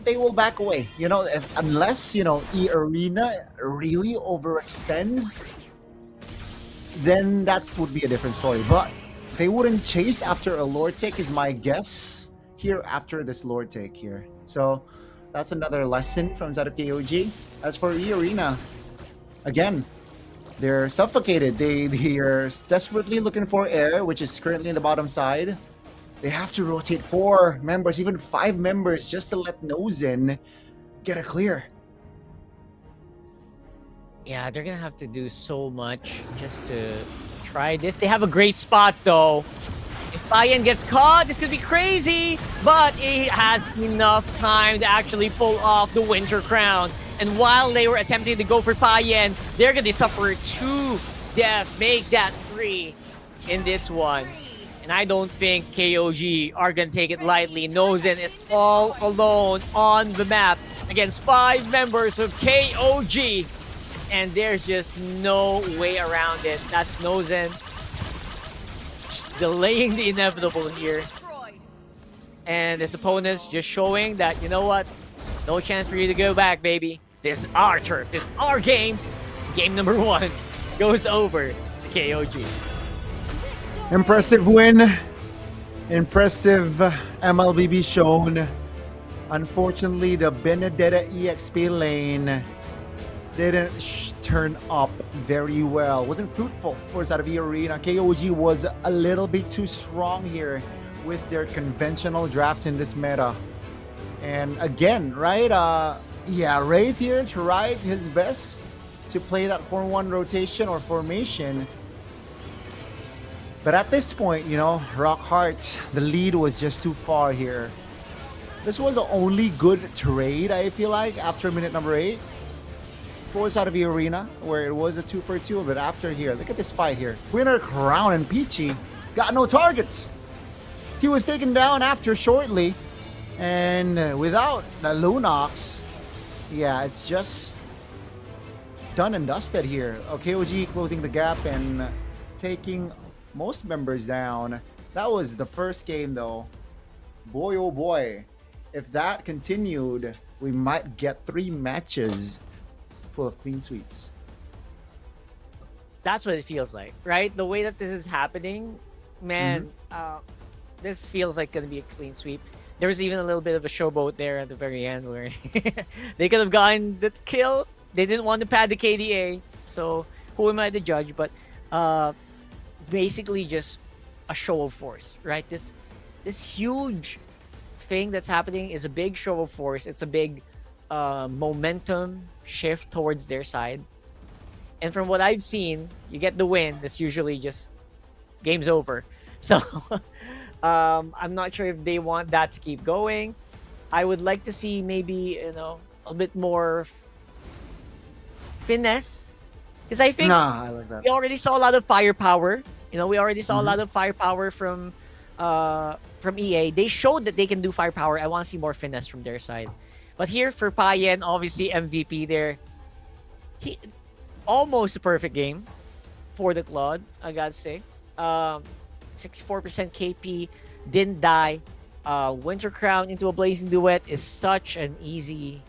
they will back away. Unless E-Arena really overextends, then that would be a different story. But they wouldn't chase after a Lord take is my guess here after this Lord take here. So that's another lesson from side of KOG. As for E-Arena, again, they're suffocated. They are desperately looking for air, which is currently in the bottom side. They have to rotate 4 members, even 5 members, just to let Nozen get a clear. Yeah, they're gonna have to do so much just to try this. They have a great spot though. If Payan gets caught, this could be crazy, but he has enough time to actually pull off the Winter Crown. And while they were attempting to go for Payan, they're gonna suffer 2 deaths, make that 3 in this one. And I don't think KOG are gonna take it lightly. Nozen is all alone on the map against 5 members of KOG. And there's just no way around it. That's Nozen just delaying the inevitable here. And his opponent's just showing that, you know what? No chance for you to go back, baby. This is our turf. This is our game. Game number 1 goes over to KOG. Impressive win. Impressive MLBB shown. Unfortunately, the Benedetta EXP lane didn't turn up very well. Wasn't fruitful for us out of the arena. KOG was a little bit too strong here with their conventional draft in this meta. And again, right? Yeah, Wraith here tried his best to play that 4-1 rotation or formation. But at this point, you know, Rockhart, the lead was just too far here. This was the only good trade, I feel like, after minute number 8. Force out of the arena, where it was a 2-for-2, but after here, look at this fight here. Winner Crown and Peachy got no targets. He was taken down after shortly, and without the Lunox, yeah, it's just done and dusted here. KOG closing the gap and taking most members down. That was the first game though. Boy, oh boy. If that continued, we might get 3 matches full of clean sweeps. That's what it feels like, right? The way that this is happening, man, this feels like gonna be a clean sweep. There was even a little bit of a showboat there at the very end where they could have gotten the kill. They didn't want to pad the KDA, so who am I to judge? But basically just a show of force, right? This huge thing that's happening is a big show of force. It's a big momentum shift towards their side. And from what I've seen, you get the win. That's usually just game's over. So I'm not sure if they want that to keep going. I would like to see maybe, you know, a bit more finesse. Because I think I like that. we already saw a lot of firepower. You know, we already saw a lot of firepower from EA. They showed that they can do firepower. I want to see more finesse from their side. But here for Payan, obviously MVP there. He almost a perfect game for the Claude, I gotta say. 64% KP, didn't die. Winter Crown into a Blazing Duet is such an easy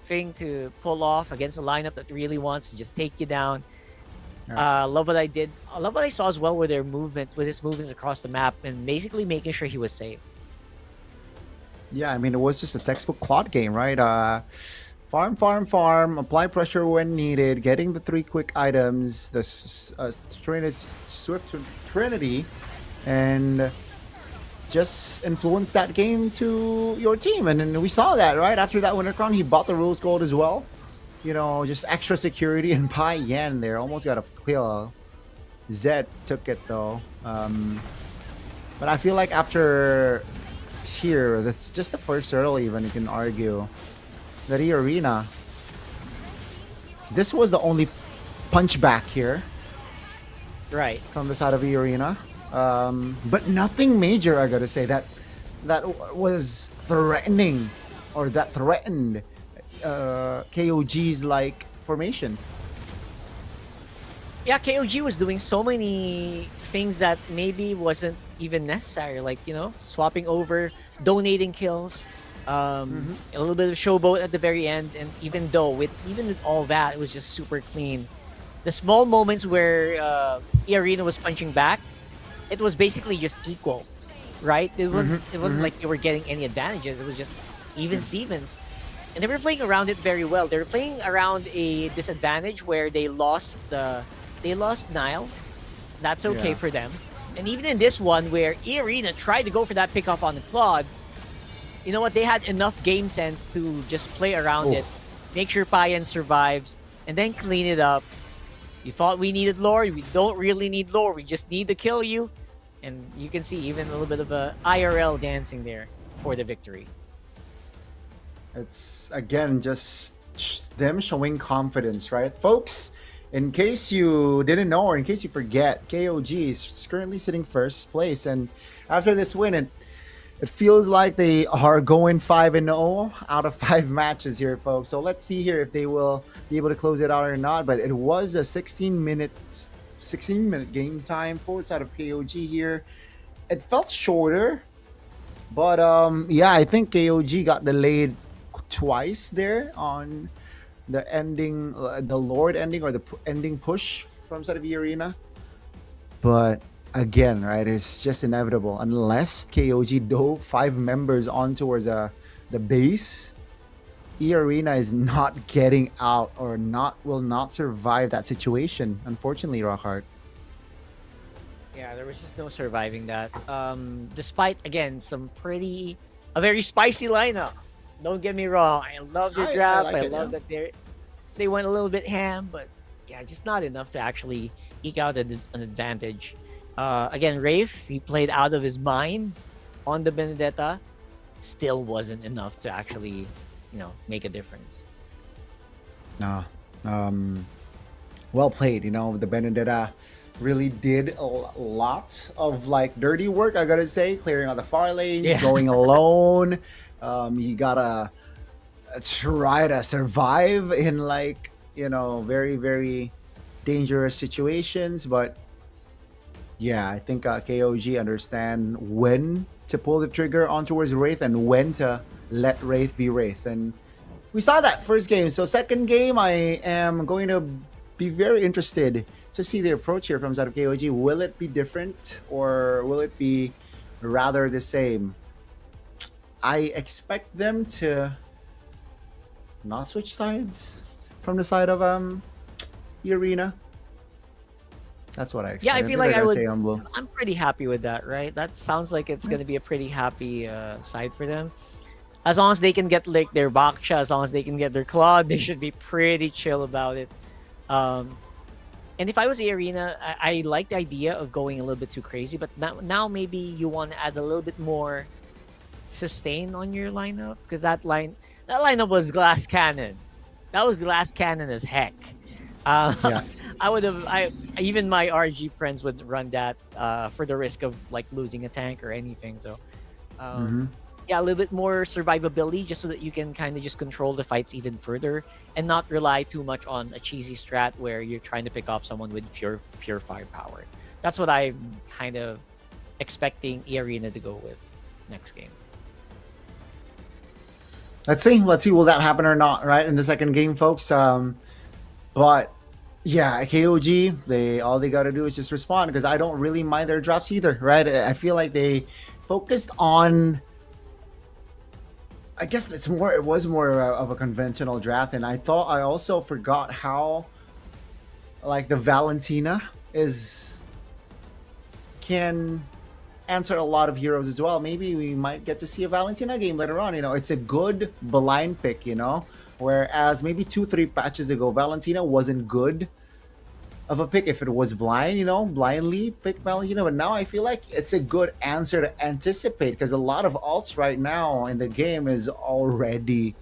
thing to pull off against a lineup that really wants to just take you down. Love what I did. I love what I saw as well with their movements, with his movements across the map, and basically making sure he was safe. Yeah, I mean, it was just a textbook Claude game, right? Farm, apply pressure when needed, getting the 3 quick items, the Swift Trinity, and just influence that game to your team. And then we saw that, right? After that Winter Crown, he bought the Rose Gold as well. You know, just extra security, and Payan there almost got a kill. Zed took it though. But I feel like after here, that's just the first hurdle even, you can argue. The arena. This was the only punch back here. Right. From the side of the arena. But nothing major, I gotta say, that was threatening, or that threatened KOG's like formation. Yeah, KOG was doing so many things that maybe wasn't even necessary, like, you know, swapping over, donating kills, a little bit of showboat at the very end. And even with all that, it was just super clean. The small moments where E-Arena was punching back, it was basically just equal, right? It wasn't like they were getting any advantages. It was just even Stevens. And they were playing around it very well. They were playing around a disadvantage where they lost Nile. That's okay for them. And even in this one where E-Arena tried to go for that pickoff on the Claude, you know what? They had enough game sense to just play around it, make sure Payan survives, and then clean it up. You thought we needed lore. We don't really need lore. We just need to kill you. And you can see even a little bit of a IRL dancing there for the victory. It's again just them showing confidence, right? Folks, in case you didn't know or in case you forget, KOG is currently sitting first place. And after this win, it feels like they are going 5-0 out of 5 matches here, folks. So let's see here if they will be able to close it out or not. But it was a 16-minute game time for side of KOG here. It felt shorter, but yeah, I think KOG got delayed twice there on the ending, the Lord ending or the ending push from side of the arena. But again, right, it's just inevitable unless KOG dove 5 members on towards the base. E-Arena is not getting out or will not survive that situation, unfortunately, Rockhart. Yeah, there was just no surviving that. Despite, again, a very spicy lineup. Don't get me wrong. I love the draft. I love that they went a little bit ham, but yeah, just not enough to actually eke out an advantage. Again, Rafe, he played out of his mind on the Benedetta. Still wasn't enough to actually, make a difference. No. Well played. The Benedetta really did a lot of dirty work, I gotta say, clearing out the far lanes, going alone. You gotta try to survive in very, very dangerous situations. But yeah, I think KOG understand when to pull the trigger on towards Wraith and when to let Wraith be Wraith. And we saw that first game. So second game, I am going to be very interested to see the approach here from side of KOG. Will it be different or will it be rather the same? I expect them to not switch sides from the side of the arena. That's what I expect. Yeah, I feel like I would. Say on blue. I'm pretty happy with that, right? That sounds like it's going to be a pretty happy side for them. As long as they can get their Baksha, as long as they can get their Claude, they should be pretty chill about it. And if I was the arena, I like the idea of going a little bit too crazy, but now maybe you want to add a little bit more sustain on your lineup, because that lineup was glass cannon. That was glass cannon as heck. Yeah. Even my RG friends would run that for the risk of losing a tank or anything. So yeah, a little bit more survivability just so that you can kind of just control the fights even further and not rely too much on a cheesy strat where you're trying to pick off someone with pure firepower. That's what I'm kind of expecting E-Arena to go with next game. Let's see. Will that happen or not, right? In the second game, folks. But yeah, KOG, all they got to do is just respond, because I don't really mind their drafts either, right? I feel like they focused on, I guess it was more of a conventional draft. And I also forgot how the Valentina can answer a lot of heroes as well. Maybe we might get to see a Valentina game later on. It's a good blind pick, whereas maybe 2-3 patches ago, Valentina wasn't good of a pick if it was blind, blindly pick Valentina. But now I feel like it's a good answer to anticipate, because a lot of alts right now in the game is already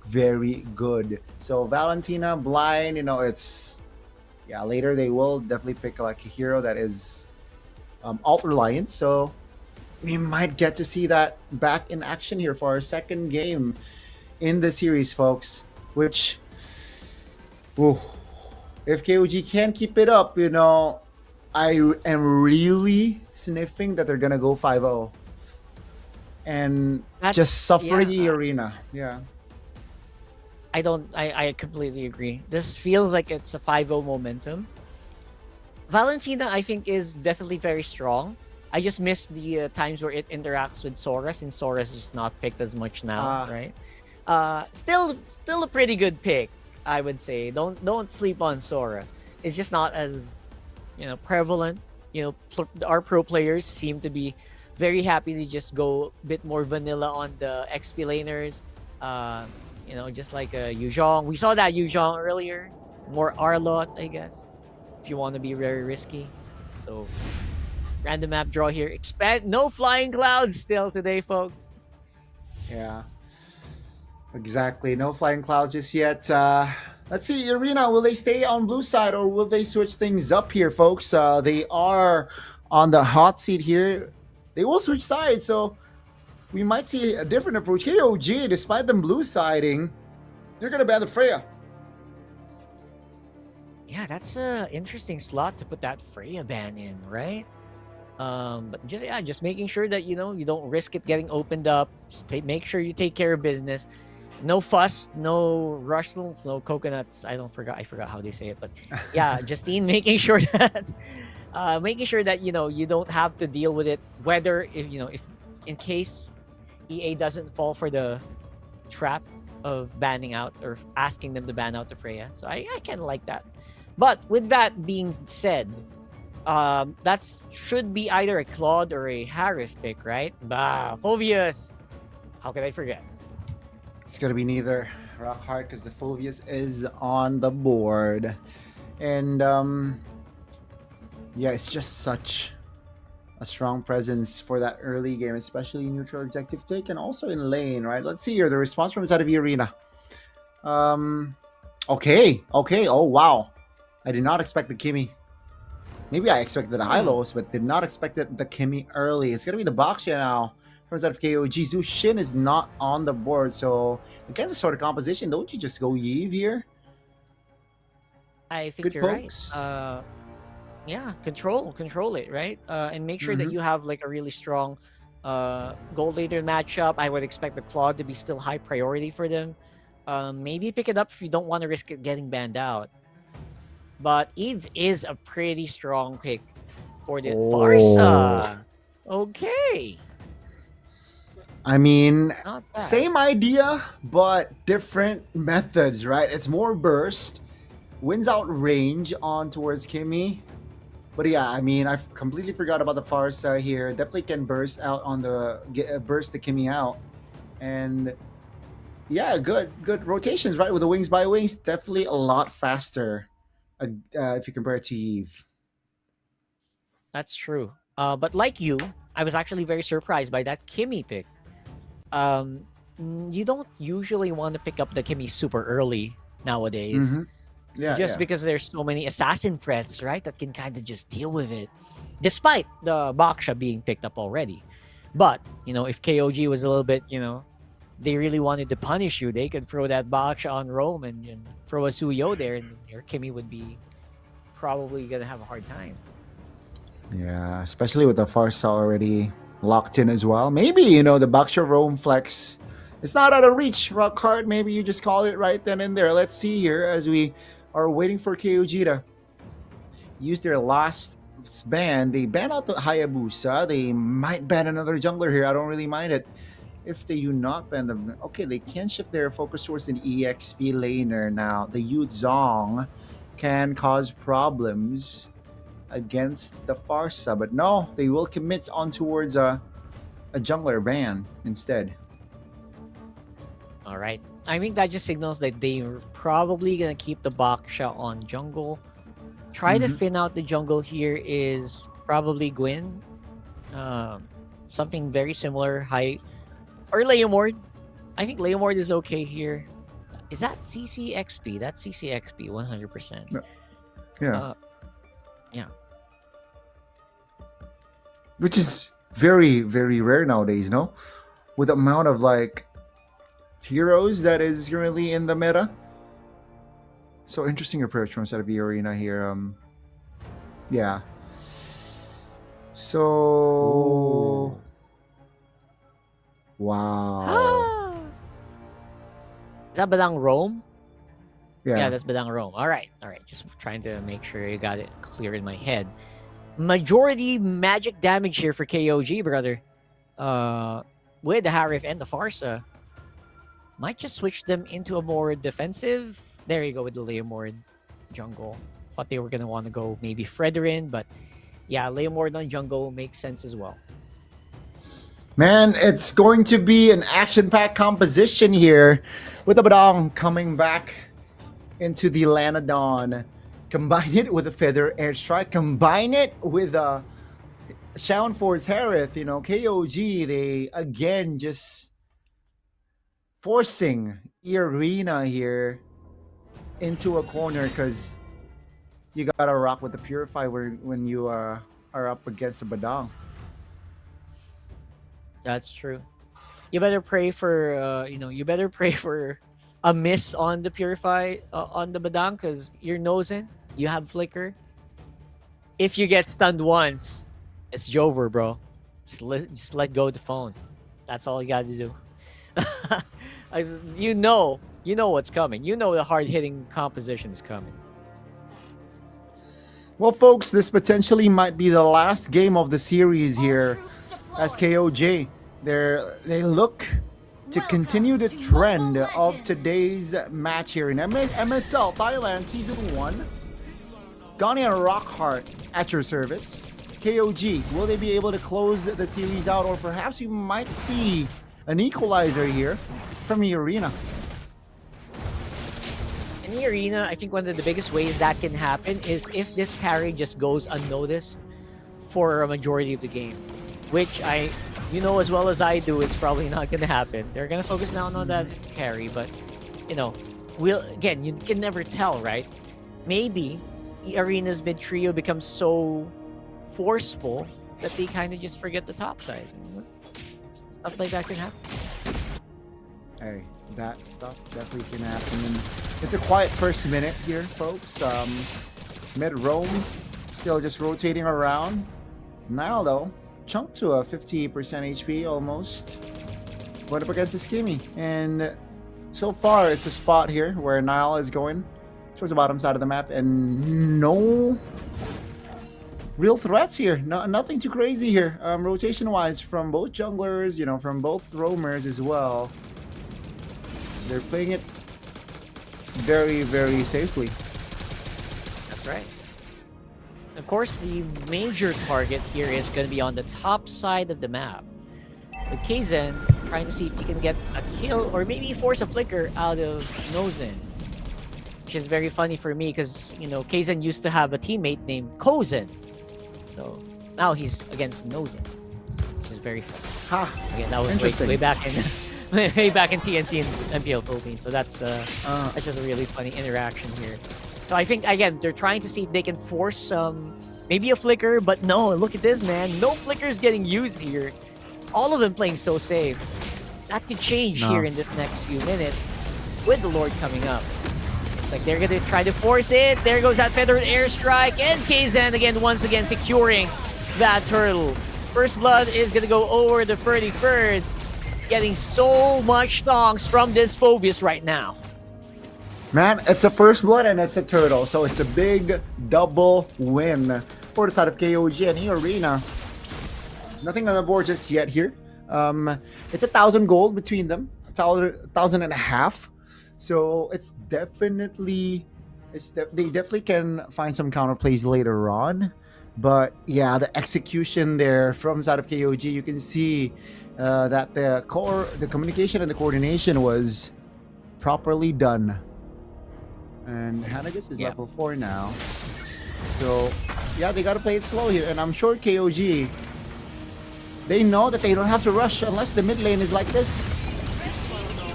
very good. So Valentina blind, later they will definitely pick a hero that is alt reliant. So we might get to see that back in action here for our second game in the series, folks. Which, if KOG can keep it up, I am really sniffing that they're gonna go 5-0 and just suffer the arena. Yeah. I completely agree. This feels like it's a 5-0 momentum. Valentina, I think, is definitely very strong. I just miss the times where it interacts with Sora, since Sora's just not picked as much now, right? Still a pretty good pick, I would say. Don't sleep on Sora. It's just not as prevalent. Our pro players seem to be very happy to just go a bit more vanilla on the XP laners. Just like Yuzhong. We saw that Yuzhong earlier. more Arlot, I guess, if you want to be very risky. So random map draw here. Expand. No flying clouds still today, folks. Yeah. Exactly. No flying clouds just yet. Let's see, Arena, will they stay on blue side or will they switch things up here, folks? They are on the hot seat here. They will switch sides, so we might see a different approach. KOG, despite them blue siding, they're going to ban the Freya. Yeah, that's a interesting slot to put that Freya ban in, right? But just making sure that you don't risk it getting opened up. Just make sure you take care of business. No fuss, no rustlers, no coconuts. I forgot how they say it, but yeah, Justine making sure that you don't have to deal with it. Whether if in case EA doesn't fall for the trap of banning out or asking them to ban out the Freya. So I kind of like that. But with that being said, that should be either a Claude or a Harif pick, right? Phoveus. How could I forget? It's going to be neither. Rock hard because the Phoveus is on the board. And yeah, it's just such a strong presence for that early game, especially neutral objective take and also in lane, right? Let's see here the response from inside of the arena. Okay. Oh, wow. I did not expect the Kimmy. Maybe I expected the Hylos, but did not expect the Kimmy early. It's going to be the Baksha now. From inside of KOG. Zhu Shin is not on the board, so against this sort of composition, don't you just go Yeve here? I think Good you're pokes. right. Yeah, control it, right? And make sure that you have like a really strong gold later matchup. I would expect the Claude to be still high priority for them. Maybe pick it up if you don't want to risk it getting banned out. But Eve is a pretty strong pick for the Farsa. Okay. I mean, Not bad. same idea, but different methods, right? It's more burst, wins out range on towards Kimmy. But yeah, I mean, I completely forgot about the Farsa here. Definitely can burst out on burst the Kimmy out. And yeah, good rotations, right? With the wings by wings, definitely a lot faster if you compare it to Eve. That's true. But like you, I was actually very surprised by that Kimmy pick. You don't usually want to pick up the Kimmy super early nowadays. Yeah, Just because there's so many assassin threats, right? That can kind of just deal with it. Despite the Baksha being picked up already. But, if KOG was a little bit, they really wanted to punish you, they could throw that Baksha on Rome and throw a Suyo there, and your Kimmy would be probably going to have a hard time. Yeah, especially with the Farsa already locked in as well. Maybe, the Baksha Rome flex, it's not out of reach. Rock hard, maybe you just call it right then and there. Let's see here as we are waiting for KOG to use their last ban. They ban out the Hayabusa. They might ban another jungler here. I don't really mind it if they do not ban them. Okay, they can shift their focus towards an EXP laner now. The Yu Zhong can cause problems against the Farsa, but no, they will commit on towards a jungler ban instead. All right. I think that just signals that they're probably going to keep the Baksha on jungle. Try to thin out the jungle here is probably Gwyn. Something very similar. High or Leomord. I think Leomord is okay here. Is that CCXP? That's CCXP 100%. Yeah. Yeah. Which is very, very rare nowadays, no? With the amount of heroes that is currently in the meta. So interesting approach from inside of the arena here. Yeah. So wow. Is that Badang Rome? Yeah. Yeah, that's Badang Rome. All right. Just trying to make sure you got it clear in my head. Majority magic damage here for KOG, brother. With the Harif and the Farsa. Might just switch them into a more defensive. There you go with the Leomord jungle. Thought they were going to want to go maybe Fredrin, but yeah, Leomord on jungle makes sense as well. Man, it's going to be an action-packed composition here with the Badang coming back into the Lanadon. Combine it with a Feather Airstrike. Combine it with a Shaun Force Harith. You know, KOG, they again just forcing Arena here into a corner because you gotta rock with the Purify when you are up against the Badang. That's true. You better pray for you better pray for a miss on the Purify on the Badang because you're nosing. You have Flicker. If you get stunned once, it's Jover, bro. Just let go of the phone. That's all you got to do. You know what's coming. You know the hard-hitting composition is coming. Well, folks, this potentially might be the last game of the series here as KOJ. They look to continue the trend of today's match here in MSL Thailand Season 1. Gani and Rockheart at your service. KOG, will they be able to close the series out, or perhaps we might see an equalizer here from the Arena? In the Arena, I think one of the biggest ways that can happen is if this carry just goes unnoticed for a majority of the game, which you know as well as I do, it's probably not going to happen. They're going to focus now on that carry, but again, you can never tell, right? Maybe the Arena's mid trio becomes so forceful that they kind of just forget the top side. Stuff like that can happen. Hey, that stuff definitely can happen. And it's a quiet first minute here, folks. Mid roam still just rotating around. Now though, jumped to a 50% HP almost. Went up against the Skimmy, and so far it's a spot here where Nile is going towards the bottom side of the map, and no real threats here. Nothing too crazy here. Rotation wise from both junglers, from both roamers as well. They're playing it very, very safely. That's right. Of course, the major target here is going to be on the top side of the map. With Kaizen trying to see if he can get a kill or maybe force a flicker out of Nozin. Which is very funny for me because, Kaizen used to have a teammate named Kozen. So now he's against Nozin, which is very funny. Again, that was way back in way back in TNC and MPL Philippines. So that's just a really funny interaction here. So I think, again, they're trying to see if they can force maybe a flicker, but no, look at this, man. No flickers getting used here. All of them playing so safe. That could change here in this next few minutes with the Lord coming up. Looks like they're going to try to force it. There goes that feathered airstrike, and Kaizen again, once again, securing that turtle. First blood is going to go over the 33rd, getting so much thongs from this Phobius right now. Man, it's a first blood and it's a turtle, so it's a big double win for the side of KOG and Arena. Nothing on the board just yet here. It's 1,000 gold between them, 1,500. So it's definitely, they definitely can find some counterplays later on. But yeah, the execution there from the side of KOG, you can see that the communication and the coordination was properly done. And Hanagus is level 4 now. So, yeah, they gotta play it slow here. And I'm sure KOG, they know that they don't have to rush unless the mid lane is like this.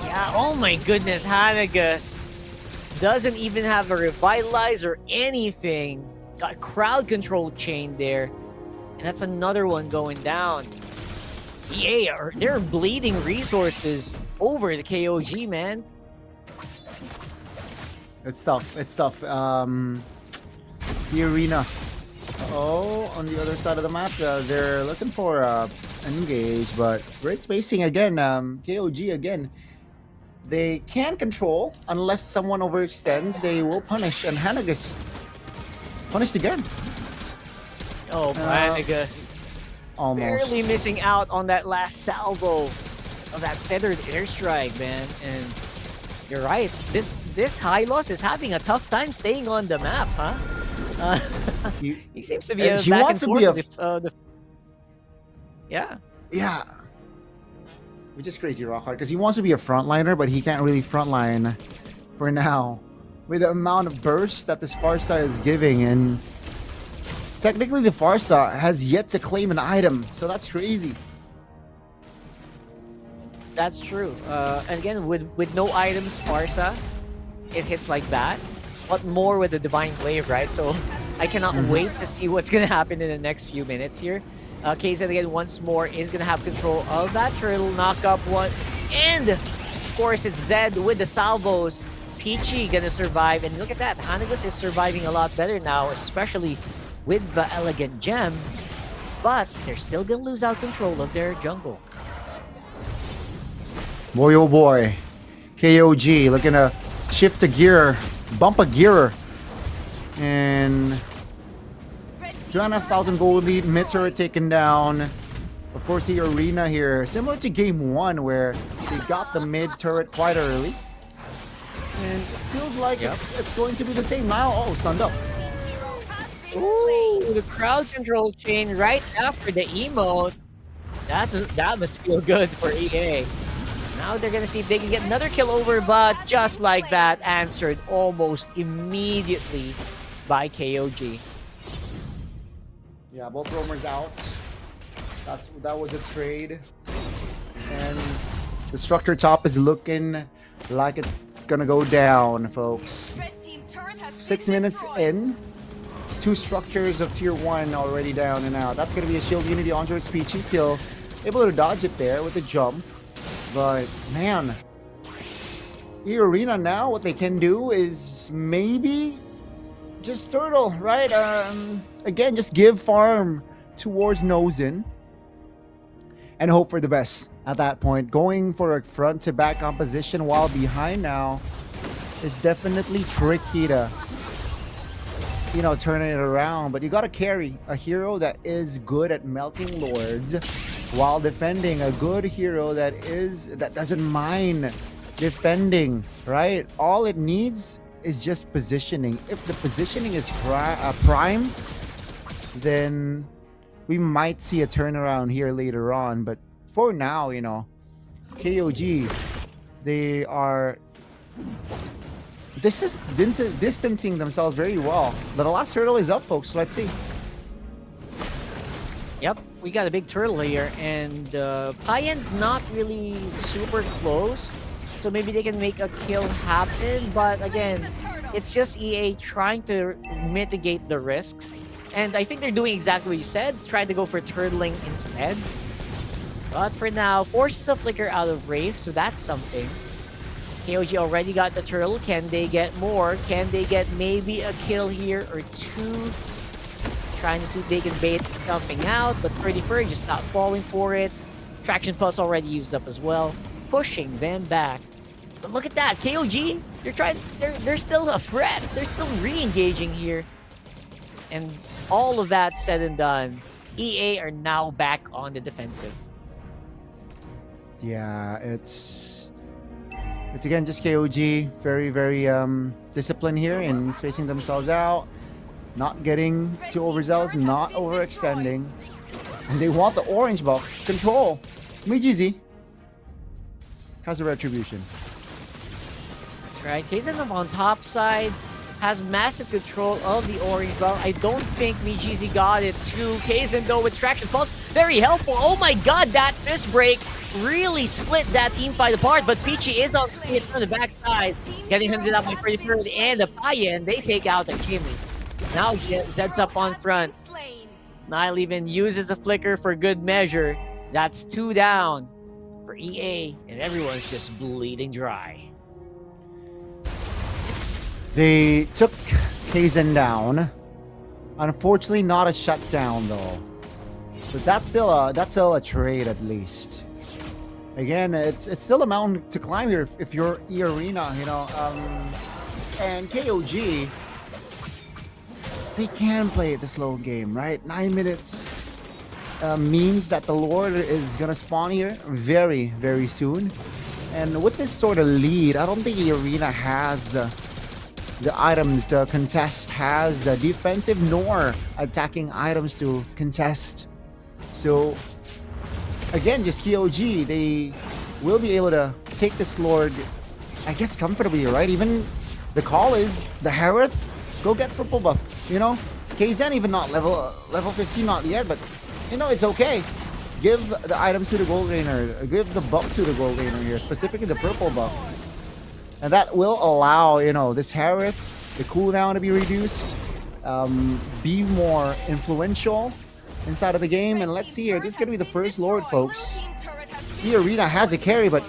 Yeah, oh my goodness, Hanagus doesn't even have a revitalize or anything. Got crowd control chain there. And that's another one going down. EA, they're bleeding resources over the KOG, man. It's tough. It's tough. The Arena. On the other side of the map, they're looking for an engage, but great spacing again. KOG again. They can control unless someone overextends. They will punish, and Hanagus punished again. Oh, Hanagus. Almost. Barely missing out on that last salvo of that feathered airstrike, man. And you're right. This high loss is having a tough time staying on the map, huh? He seems to be a he back wants and to be forth. Yeah. Which is crazy, Rockhard, because he wants to be a frontliner, but he can't really frontline for now. with the amount of burst that this Farsa is giving, and technically the Farsa has yet to claim an item, so that's crazy. That's true. And again, with no items, Farsa, it hits like that. What more with the Divine Glaive, right? So I cannot wait to see what's gonna happen in the next few minutes here. Kaizen again once more is gonna have control of that turtle, knock up one, and of course it's Zed with the salvos. Peachy gonna survive, and look at that, Hanagus is surviving a lot better now, especially with the Elegant Gem, but they're still gonna lose out control of their jungle. Boy, oh boy. KOG looking to shift a gear, bump a gear. And 2,500 gold lead, mid turret taken down. Of course, the arena here, similar to game 1 where they got the mid turret quite early. And it feels like it's going to be the same now. Oh, stunned up. Ooh, the crowd control chain right after the emote. That must feel good for EA. Now they're gonna see if they can get another kill over, but just like that, answered almost immediately by KOG. Yeah, both roamers out. That was a trade. And the structure top is looking like it's gonna go down, folks. 6 minutes in. 2 structures of tier 1 already down and out. That's gonna be a shield unity on towards Peachy. Still able to dodge it there with the jump. But man, the arena now, what they can do is maybe just turtle, right? Again, just give farm towards Nozin and hope for the best at that point. Going for a front to back composition while behind now is definitely tricky to, you know, turning it around. But you gotta carry a hero that is good at melting lords while defending a good hero that doesn't mind defending, right? All it needs is just positioning. If the positioning is prime, then we might see a turnaround here later on. But for now, you know, KOG, they are distancing themselves very well. But the last turtle is up, folks. Let's see. Yep, we got a big turtle here, and Payan's not really super close, so maybe they can make a kill happen, but again, it's just EA trying to mitigate the risks, and I think they're doing exactly what you said, trying to go for turtling instead. But for now, forces a flicker out of Wraith, so that's something. KOG already got the turtle, can they get more? Can they get maybe a kill here or 2? Trying to see if they can bait something out, but Pretty Furry just not falling for it. Traction Pulse already used up as well, pushing them back. But look at that, KOG, they're still a threat. They're still re-engaging here. And all of that said and done, EA are now back on the defensive. Yeah, it's again just KOG, very, very disciplined here in spacing themselves out. Not getting too overzealous, not overextending. And they want the orange buff. Control. Mijizi has a retribution. That's right. Kaizen on top side has massive control of the orange buff. I don't think Mijizi got it too. Kaizen though with Traction Pulse, very helpful. Oh my god, that fist break really split that team fight apart, but Peachy is on it from the backside, getting him to that by Pretty Furry and the Payan. They take out the Jimmy. Now Zed's up on front. Nile even uses a flicker for good measure. That's 2 down for EA, and everyone's just bleeding dry. They took Kaizen down. Unfortunately, not a shutdown though. But that's still a trade at least. Again, it's still a mountain to climb here if you're E-Arena, you know. And KOG, they can play the slow game, right? 9 minutes means that the Lord is gonna spawn here very, very soon. And with this sort of lead, I don't think the arena has the items to contest, has the defensive nor attacking items to contest. So again, just KOG, they will be able to take this Lord, I guess, comfortably, right? Even the call is the Harith, go get purple buff. You know, KZen even not level 15 not yet, but you know it's okay. Give the items to the gold laner. Give the buff to the gold laner here, specifically the purple buff, and that will allow this Harith, the cooldown to be reduced, be more influential inside of the game. And let's see here. This is gonna be the first Lord, folks. The arena has a carry, but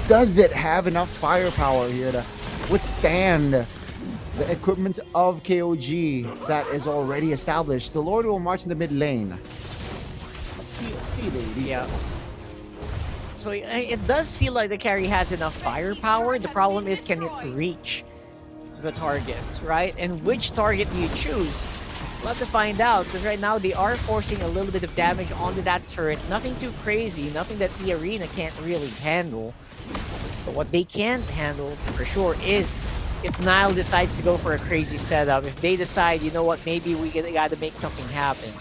does it have enough firepower here to withstand the equipment of KOG that is already established? The Lord will march in the mid lane. Let's see the details. So it does feel like the carry has enough firepower. The problem is, can it reach the targets, right? And which target do you choose? We'll have to find out, because right now they are forcing a little bit of damage onto that turret. Nothing too crazy, nothing that the arena can't really handle. But what they can handle for sure is if Nile decides to go for a crazy setup, if they decide, you know what, maybe we gotta make something happen.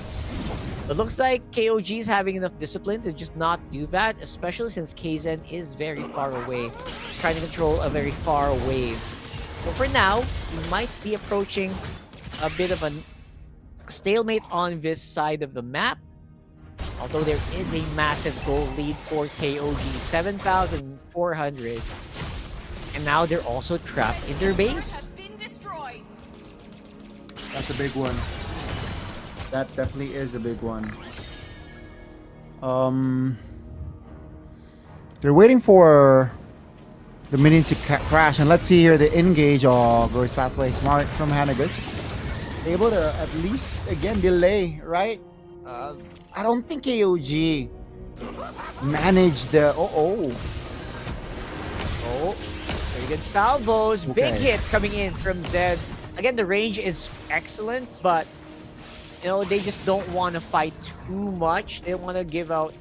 It looks like KOG is having enough discipline to just not do that, especially since KZen is very far away, trying to control a very far wave. So for now, we might be approaching a bit of a stalemate on this side of the map. Although there is a massive goal lead for KOG, 7,400. And now they're also trapped in their base. That's a big one. That definitely is a big one. They're waiting for the minion to crash, and let's see here the engage of Glorious Pathway. Smart from Hanagus. Able to at least again delay, right? I don't think KOG managed the Very good salvos, Okay. big hits coming in from Zed. Again, the range is excellent, but they just don't want to fight too much. They want to give out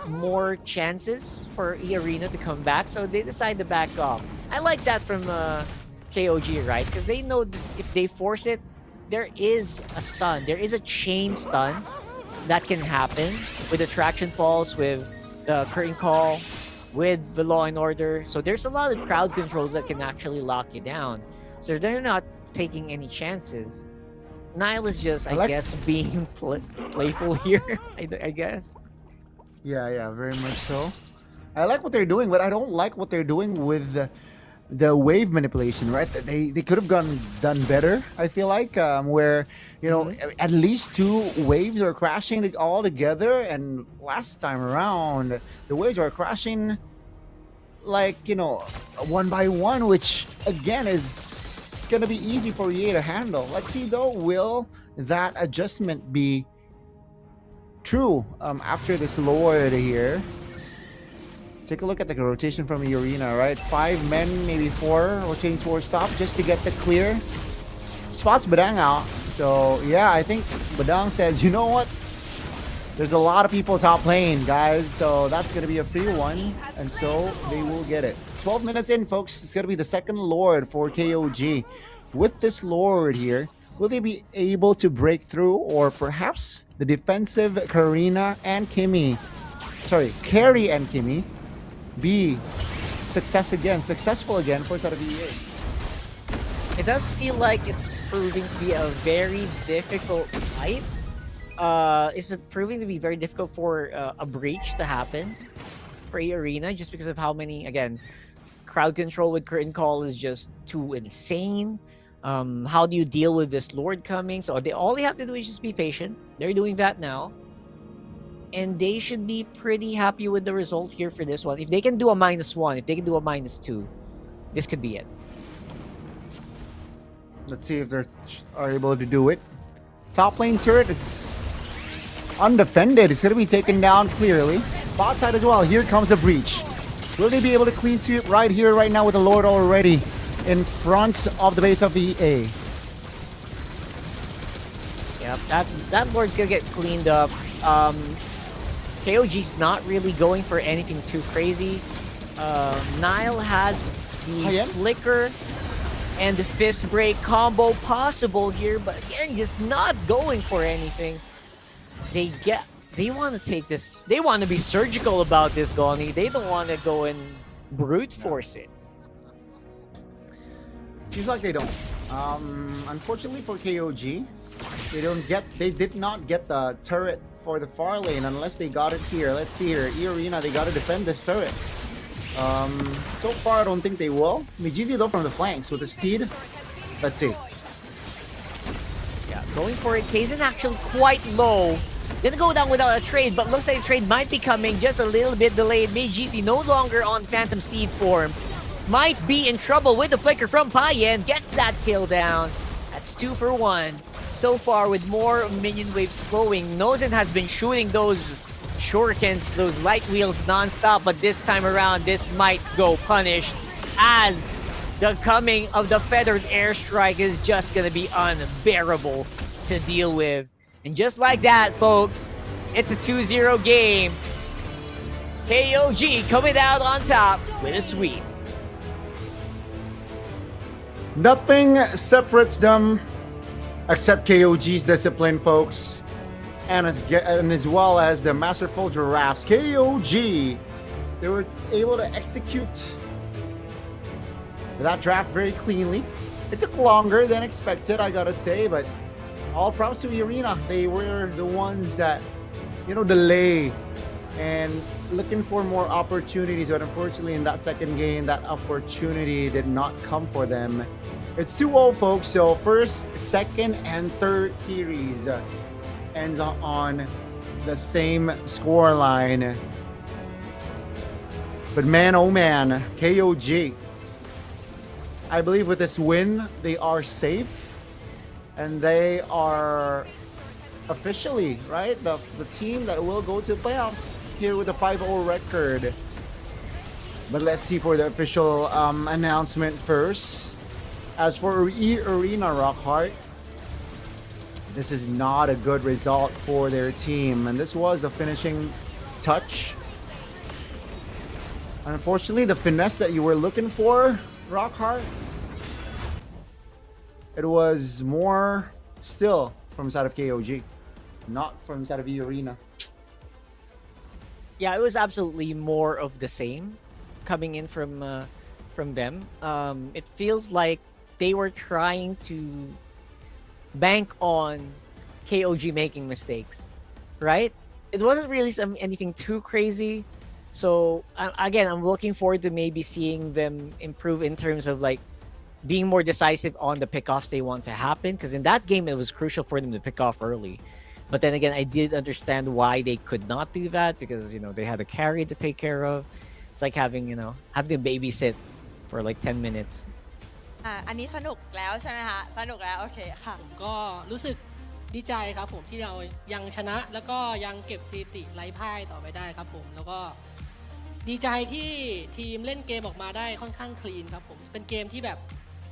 more chances for E-Arena to come back, so they decide to back off. I like that from KOG, right? Because they know that if they force it, there is a stun. There is a chain stun that can happen with attraction pulse, with the curtain call, with the Law and Order. So there's a lot of crowd controls that can actually lock you down. So they're not taking any chances. Nile is just, I guess, being playful here, I guess. Yeah, very much so. I like what they're doing, but I don't like what they're doing with the wave manipulation, right? They could have done better, I feel like, where, at least 2 waves are crashing all together, and last time around, the waves are crashing like, 1 by 1, which, again, is gonna be easy for EA to handle. Let's see, though, will that adjustment be true after this Lord here? Take a look at the rotation from the arena, right? 5 men, maybe 4, rotating towards top just to get the clear. Spots Badang out. So, yeah, I think Badang says, you know what? There's a lot of people top lane, guys. So, that's going to be a free one. And so, they will get it. 12 minutes in, folks. It's going to be the second Lord for KOG. With this Lord here, will they be able to break through? Or perhaps the defensive Karina and Kimmy. Sorry, Carry and Kimmy. Be successful again for side of EA. It does feel like it's proving to be a very difficult fight. It's proving to be very difficult for a breach to happen for E-Arena, just because of how many, again, crowd control with curtain call is just too insane. How do you deal with this Lord coming? So all they have to do is just be patient. They're doing that now. And they should be pretty happy with the result here for this one. If they can do a -1, if they can do a -2, this could be it. Let's see if they are able to do it. Top lane turret is undefended. It's going to be taken down clearly. Bot side as well. Here comes a breach. Will they be able to clean sweep right here, right now with the Lord already in front of the base of the EA? Yep, that Lord's going to get cleaned up. KOG's not really going for anything too crazy. Nile has the flicker and the fist break combo possible here, but again, just not going for anything. They want to take this. They want to be surgical about this, Goni. They don't want to go and brute force it. Seems like they don't. Unfortunately for KOG, they did not get the turret for the far lane unless they got it here. Let's see here. E-Arena, they got to defend this turret. So far, I don't think they will. Mijizi though from the flanks with the steed. Let's see. Yeah, going for it. Kaizen actually quite low. Gonna go down without a trade, but looks like a trade might be coming. Just a little bit delayed. Mijizi no longer on Phantom Steed form. Might be in trouble with the flicker from Payen. Gets that kill down. That's 2 for 1. So far, with more minion waves flowing, Nozen has been shooting those shurikens, those light wheels non-stop, but this time around, this might go punished as the coming of the feathered airstrike is just gonna be unbearable to deal with. And just like that, folks, it's a 2-0 game. KOG coming out on top with a sweep. Nothing separates them except KOG's discipline, folks. And as well as the masterful giraffes. KOG, they were able to execute that draft very cleanly. It took longer than expected, I gotta say, but all props to Arena. They were the ones that, delay and looking for more opportunities, but unfortunately in that second game, that opportunity did not come for them. It's 2-0, folks, so first, second, and third series ends on the same score line. But man, oh man, KOG, I believe with this win, they are safe. And they are officially, right, the team that will go to playoffs here with a 5-0 record. But let's see for the official announcement first. As for E-Arena Rockhart, this is not a good result for their team. And this was the finishing touch. Unfortunately, the finesse that you were looking for, Rockhart, it was more still from the side of KOG, not from the side of E-Arena. Yeah, it was absolutely more of the same coming in from them. It feels like they were trying to bank on KOG making mistakes, right? It wasn't really anything too crazy. So again, I'm looking forward to maybe seeing them improve in terms of like being more decisive on the pickoffs they want to happen. Because in that game, it was crucial for them to pick off early. But then again, I did understand why they could not do that because, they had a carry to take care of. It's like having, having to babysit for like 10 minutes. อันนี้สนุกแล้วใช่ไหมคะสนุกแล้วโอเคค่ะ ก็รู้สึกดีใจครับผมที่เรายังชนะแล้วก็ยังเก็บสถิติไร้พ่ายต่อไปได้ครับผมแล้วก็ดีใจที่ทีมเล่นเกมออกมาได้ค่อนข้างคลีนครับผมเป็นเกมที่แบบ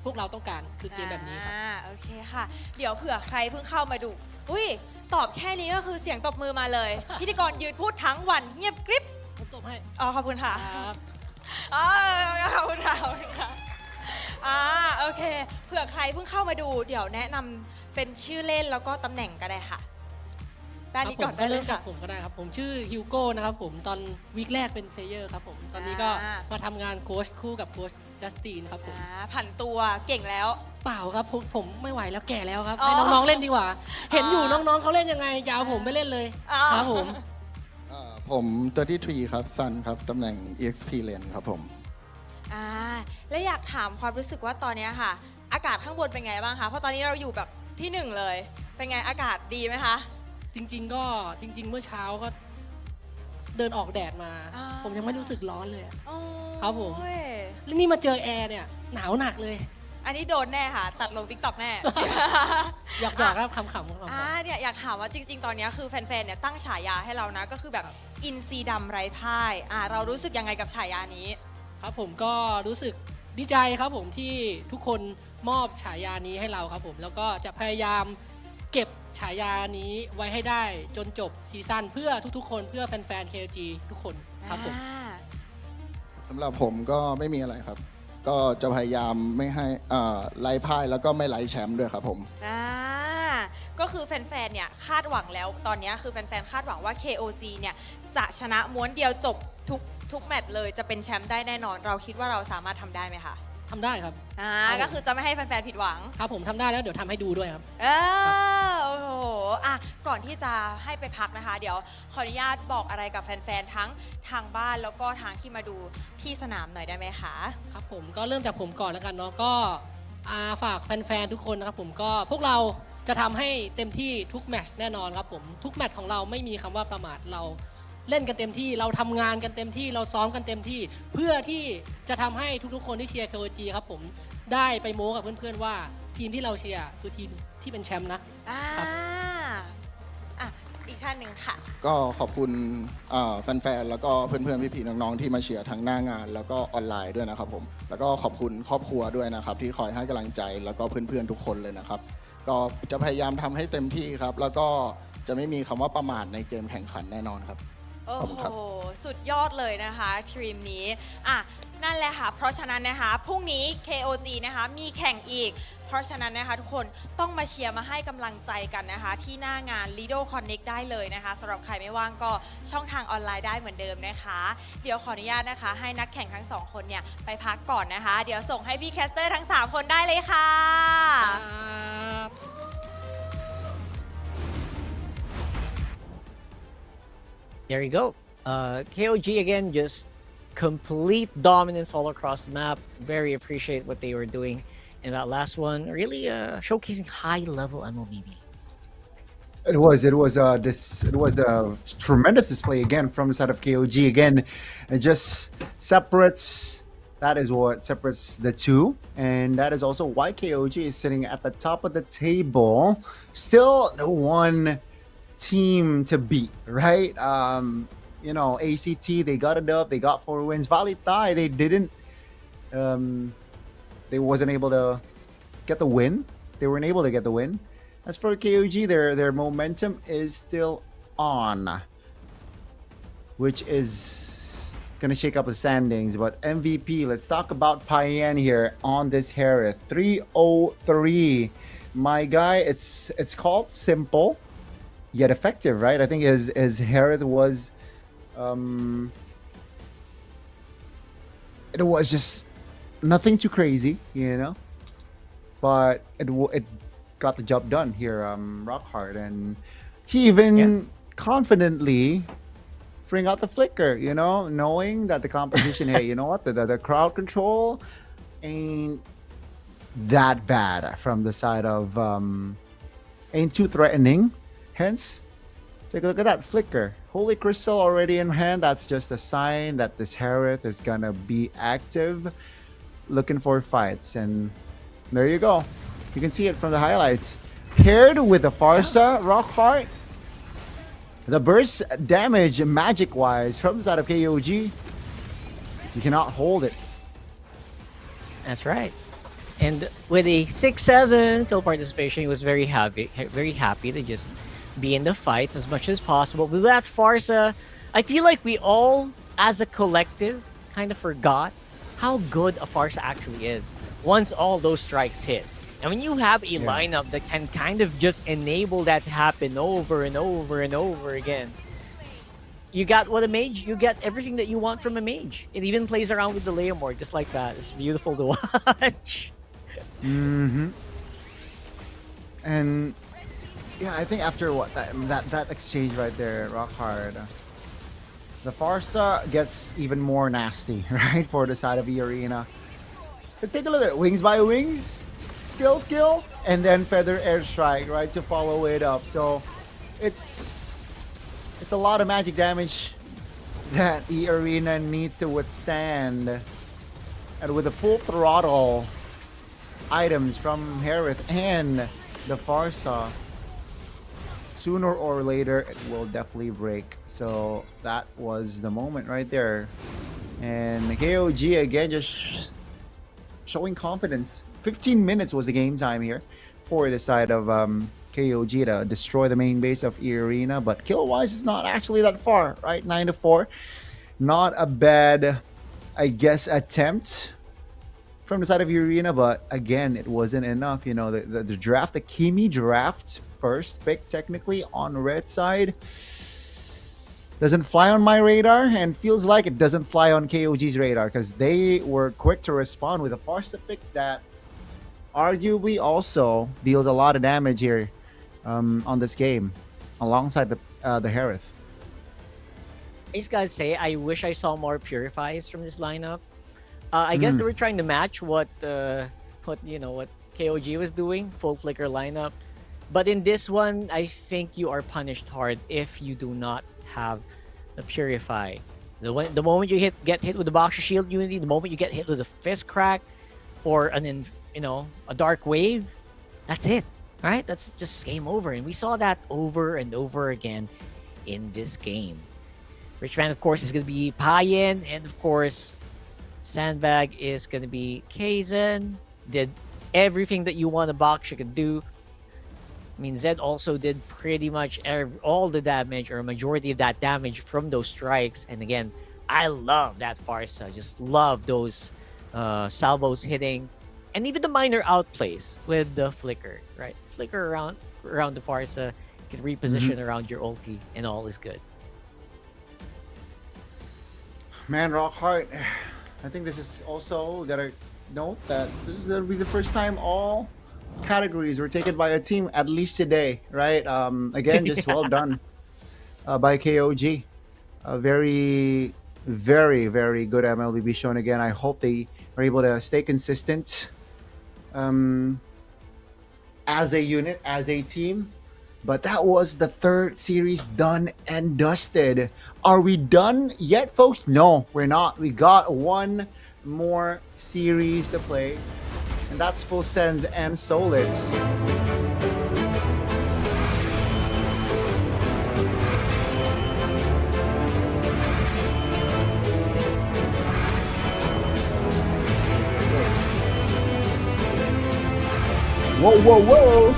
พวกเราต้องการคือเกมแบบนี้ครับโอเคค่ะเดี๋ยวเผื่อใครเพิ่งเข้ามาดูอุ้ยตอบแค่นี้ก็คือเสียงตบมือมาเลย พิธีกรยืนพูดทั้งวันเงียบกริบผมตบให้ขอบคุณค่ะขอบคุณค่ะโอเคเผื่อใครเพิ่งเข้ามาดูเดี๋ยวแนะนำเป็นชื่อเล่นแล้วก็ตำแหน่งก็ได้ค่ะด้านนี้ก่อนได้เลยค่ะผมก็ได้ครับผมชื่อฮิวโก้นะครับผมตอนวีคแรกเป็นเพลเยอร์ครับผมตอนนี้ก็มาทำงานโค้ชคู่กับโค้ชจัสตินครับผมผันตัวเก่งแล้วเปล่าครับผมไม่ไหวแล้วแก่แล้วครับให้น้องๆเล่นดีกว่าเห็นอยู่น้องๆเขาเล่นยังไงอย่าเอาผมไปเล่นเลยครับผม33ครับซันครับตำแหน่ง EXP Lane ครับผมและอยากถามความรู้สึกว่าตอนนี้ค่ะอากาศข้างบนเป็นไงบ้างคะเพราะตอนนี้เราอยู่แบบที่1เลยเป็นไงอากาศดีไหมคะจริงๆเมื่อเช้าก็เดินออกแดดมาผมยังไม่รู้สึกร้อนเลยครับผมแล้วนี่มาเจอแอร์เนี่ยหนาวหนักเลยอันนี้โดนแน่ค่ะตัดลง TikTok แน่อยากครับขำๆเนี่ยอยากถามว่าจริงๆตอนนี้คือแฟนๆเนี่ยตั้งฉายาให้เรานะก็คือแบบอินซีดำไร้พ่ายเรารู้สึกยังไงกับฉายานี้ครับผมก็รู้สึกดีใจครับผมที่ทุกคนมอบฉายานี้ให้เราครับผมแล้วก็จะพยายามเก็บฉายานี้ไว้ให้ได้จนจบซีซั่นเพื่อทุกๆคนเพื่อแฟนๆ KOG ทุกคนครับผมสำหรับผมก็ไม่มีอะไรครับก็จะพยายามไม่ให้ไล่พ่ายแล้วก็ไม่ไล่แชมป์ด้วยครับผมก็คือแฟนๆเนี่ยคาดหวังแล้วตอนนี้คือแฟนๆคาดหวังว่า KOG เนี่ยจะชนะม้วนเดียวจบทุกแมตช์เลยจะเป็นแชมป์ได้แน่นอนเราคิดว่าเราสามารถทำได้ไหมคะ ทำได้ครับ ก็คือจะไม่ให้แฟนๆผิดหวัง ครับผมทำได้แล้วเดี๋ยวทำให้ดูด้วยครับ โอ้โหก่อนที่จะให้ไปพักนะคะ เดี๋ยวขออนุญาตบอกอะไรกับแฟนๆทั้งทางบ้านแล้วก็ทางที่มาดูที่สนามหน่อยได้ไหมคะ ครับผมก็เริ่มจากผมก่อนแล้วกันเนาะก็ฝากแฟนๆทุกคนนะครับผมก็พวกเราจะทำให้เต็มที่ทุกแมตช์แน่นอนครับผมทุกแมตช์ของเราไม่มีคำว่าประมาทเราเล่นกันเต็มที่เราทำงานกันเต็มที่เราซ้อมกันเต็มที่ เพื่อที่จะทำให้ทุกๆคนที่เชียร์ KOG ครับผมได้ไปโม้กับเพื่อนๆว่าทีมที่เราเชียร์คือทีมที่เป็นแชมป์นะอีกท่านหนึ่งค่ะ ก็ขอบคุณแฟนๆ แล้วก็เพื่อนๆ พี่ๆ น้องๆ ที่มาเชียร์ทั้งหน้างาน แล้วก็ออนไลน์ด้วยนะครับผม แล้วก็ขอบคุณครอบครัวด้วยนะครับที่คอยให้กำลังใจแล้วก็เพื่อนๆ ทุกคนเลยนะครับ ก็จะพยายามทำให้เต็มที่ครับ แล้วก็จะไม่มีคำว่าประมาทในเกมแข่งขันแน่นอนครับ โอ้โห สุดยอดเลยนะคะทีมนี้นั่นแหละค่ะ เพราะฉะนั้นนะคะพรุ่งนี้ KOG นะคะมีแข่งอีก เพราะฉะนั้นนะคะทุกคนต้องมาเชียร์มาให้กำลังใจกันนะคะที่หน้างาน Lido Connect ได้เลยนะคะสำหรับใครไม่ว่างก็ช่องทางออนไลน์ได้เหมือนเดิมนะคะเดี๋ยวขออนุญาตนะคะให้นักแข่งทั้ง2คนเนี่ยไปพักก่อนนะคะเดี๋ยวส่งให้พี่แคสเตอร์ทั้ง3คนได้เลยค่ะ There you go. KOG again, just complete dominance all across the map. Very appreciate what they were doing in that last one. Really showcasing high-level MLBB. It was a tremendous display again from the side of KOG. Again, it just separates. That is what separates the two, and that is also why KOG is sitting at the top of the table. Still the one team to beat, right? You know, ACT, they got it up, they got 4 wins. VLTH, they didn't, they wasn't able to get the win. They weren't able to get the win. As for KOG, their momentum is still on, which is gonna shake up the standings. But MVP, let's talk about Payan here on this Harith. 303. My guy, it's called simple yet effective, right? I think his Harith was it was just nothing too crazy, you know, but it got the job done here. Rock hard, and he even confidently bring out the flicker, you know, knowing that the composition, hey, you know what, the crowd control ain't that bad from the side of ain't too threatening. Hence, take a look at that flicker. Holy Crystal already in hand. That's just a sign that this Harith is gonna be active, looking for fights. And there you go. You can see it from the highlights. Paired with the Farsa Rock Heart, the burst damage magic-wise from the side of KOG, you cannot hold it. That's right. And with a 6-7 kill participation, he was very happy to just be in the fights as much as possible. With that Farsa, I feel like we all, as a collective, kind of forgot how good a Farsa actually is once all those strikes hit. And when you have a lineup that can kind of just enable that to happen over and over and over again, you got what a mage, you get everything that you want from a mage. It even plays around with the Leomord just like that. It's beautiful to watch. And yeah, I think after what that exchange right there, rock hard, the Farsa gets even more nasty, right, for the side of the arena. Let's take a look at it. Wings by wings, skill, and then feather airstrike, right, to follow it up. So it's a lot of magic damage that the arena needs to withstand, and with the full throttle items from Harith and the Farsa, sooner or later it will definitely break. So that was the moment right there. And KOG again just showing confidence. 15 minutes was the game time here for the side of KOG to destroy the main base of E Arena, but kill wise is not actually that far, right? 9-4. Not a bad, I guess, attempt from the side of Arena, but again, it wasn't enough. You know, the draft, the Kimi draft first pick technically on red side. doesn't fly on my radar, and feels like it doesn't fly on KOG's radar because they were quick to respond with a Farsa pick that arguably also deals a lot of damage here on this game, alongside the Harith. I just gotta say, I wish I saw more Purifies from this lineup. I guess they were trying to match what KOG was doing, full flicker lineup. But in this one, I think you are punished hard if you do not have the Purify. The moment you get hit with the Boxer Shield Unity, the moment you get hit with a Fist Crack or a Dark Wave, that's it. All right, that's just game over. And we saw that over and over again in this game. Richman, of course, is going to be Payin, and of course, Sandbag is going to be Kaizen. Did everything that you want a Boxer could do. I mean, Zed also did pretty much all the damage, or a majority of that damage from those strikes. And again, I love that Farsa. Just love those salvos hitting. And even the minor outplays with the flicker, right? Flicker around the Farsa, you can reposition around your ulti, and all is good. Man, Rockhart, I think this is also gotta note that this is gonna be the first time all categories were taken by a team at least today, right? Again, just well done by KOG. Very, very, very good MLBB shown again. I hope they are able to stay consistent as a unit, as a team. But that was the third series done and dusted. Are we done yet, folks? No, we're not. We got one more series to play, and that's Full Sends and Solix. Whoa, whoa, whoa!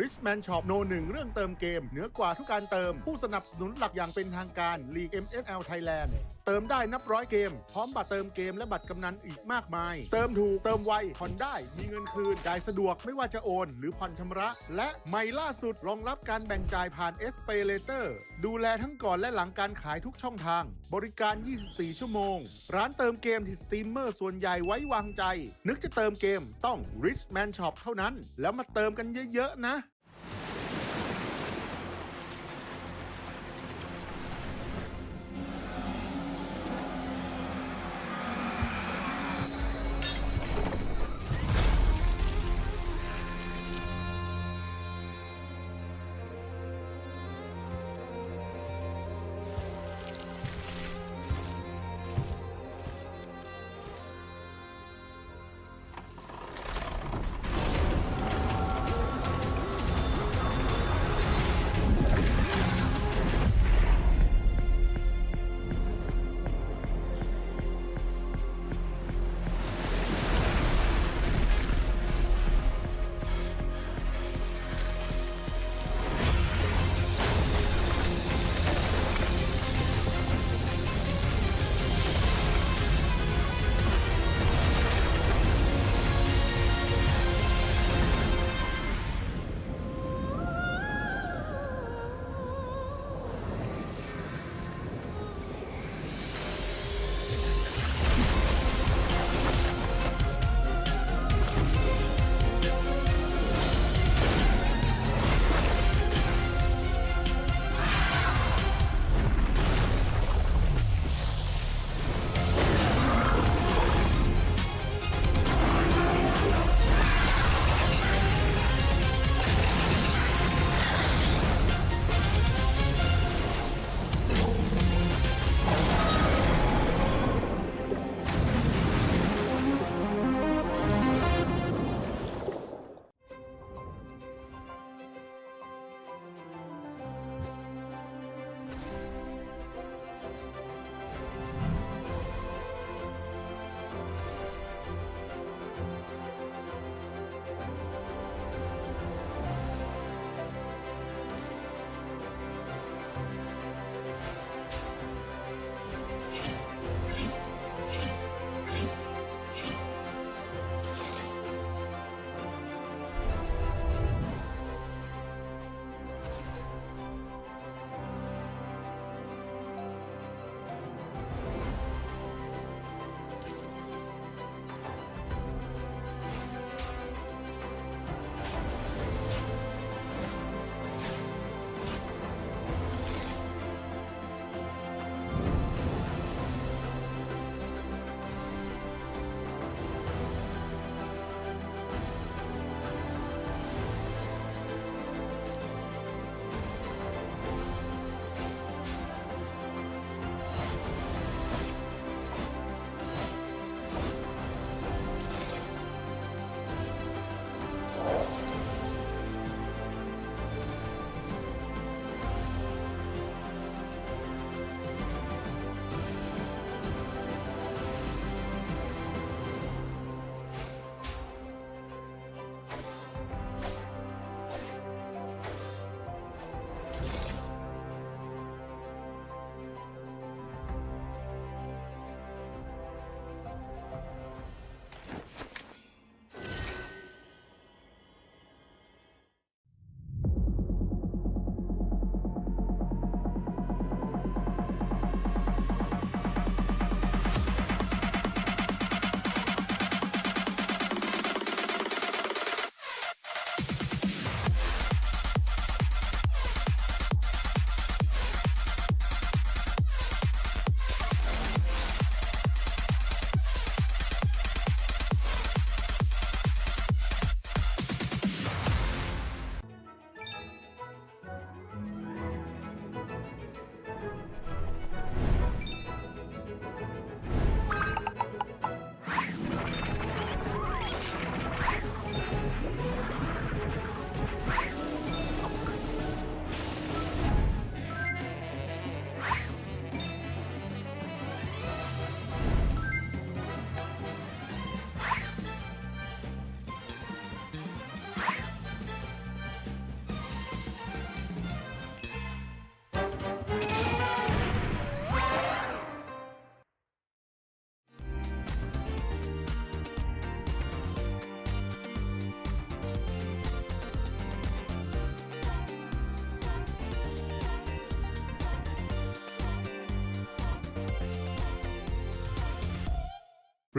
Richman Shop โน1เรื่องเติมเกมเหนือกว่าทุกการเติมผู้สนับสนุนหลักอย่างเป็นทางการ League MSL Thailand เติมได้นับร้อยเกมพร้อมบัตรเติมเกมและบัตรกำนันอีกมากมายเติมถูกเติมไวผ่อนได้มีเงินคืนจ่ายสะดวกไม่ว่าจะโอนหรือผ่อนชำระและใหม่ล่าสุดรองรับการแบ่งจ่ายผ่าน SPayLater ดูแลทั้งก่อนและหลังการขายทุกช่องทางบริการ 24 ชั่วโมงร้านเติมเกมที่สตรีมเมอร์ส่วนใหญ่ไว้วางใจนึกจะเติมเกมต้อง Richman Shop เท่านั้นแล้วมาเติมกันเยอะๆนะ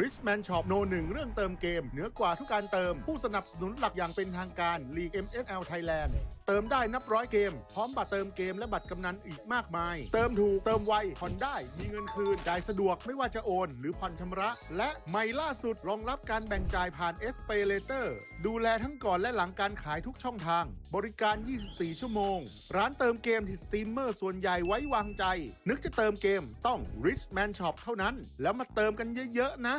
Richman Shop โน1เรื่องเติมเกมเหนือกว่าทุกการเติมผู้สนับสนุนหลักอย่างเป็นทางการ League MSL Thailand เติมได้นับร้อยเกมพร้อมบัตรเติมเกมและบัตรกำนันอีกมากมายเติมถูกเติมไวผ่อนได้มีเงินคืนจ่ายสะดวกไม่ว่าจะโอนหรือผ่อนชำระและใหม่ล่าสุดรองรับการแบ่งจ่ายผ่าน SPayLater ดูแลทั้งก่อนและหลังการขายทุกช่องทางบริการ 24 ชั่วโมงร้านเติมเกมที่สตรีมเมอร์ส่วนใหญ่ไว้วางใจนึกจะเติมเกมต้อง Richman Shop เท่านั้นแล้วมาเติมกันเยอะๆนะ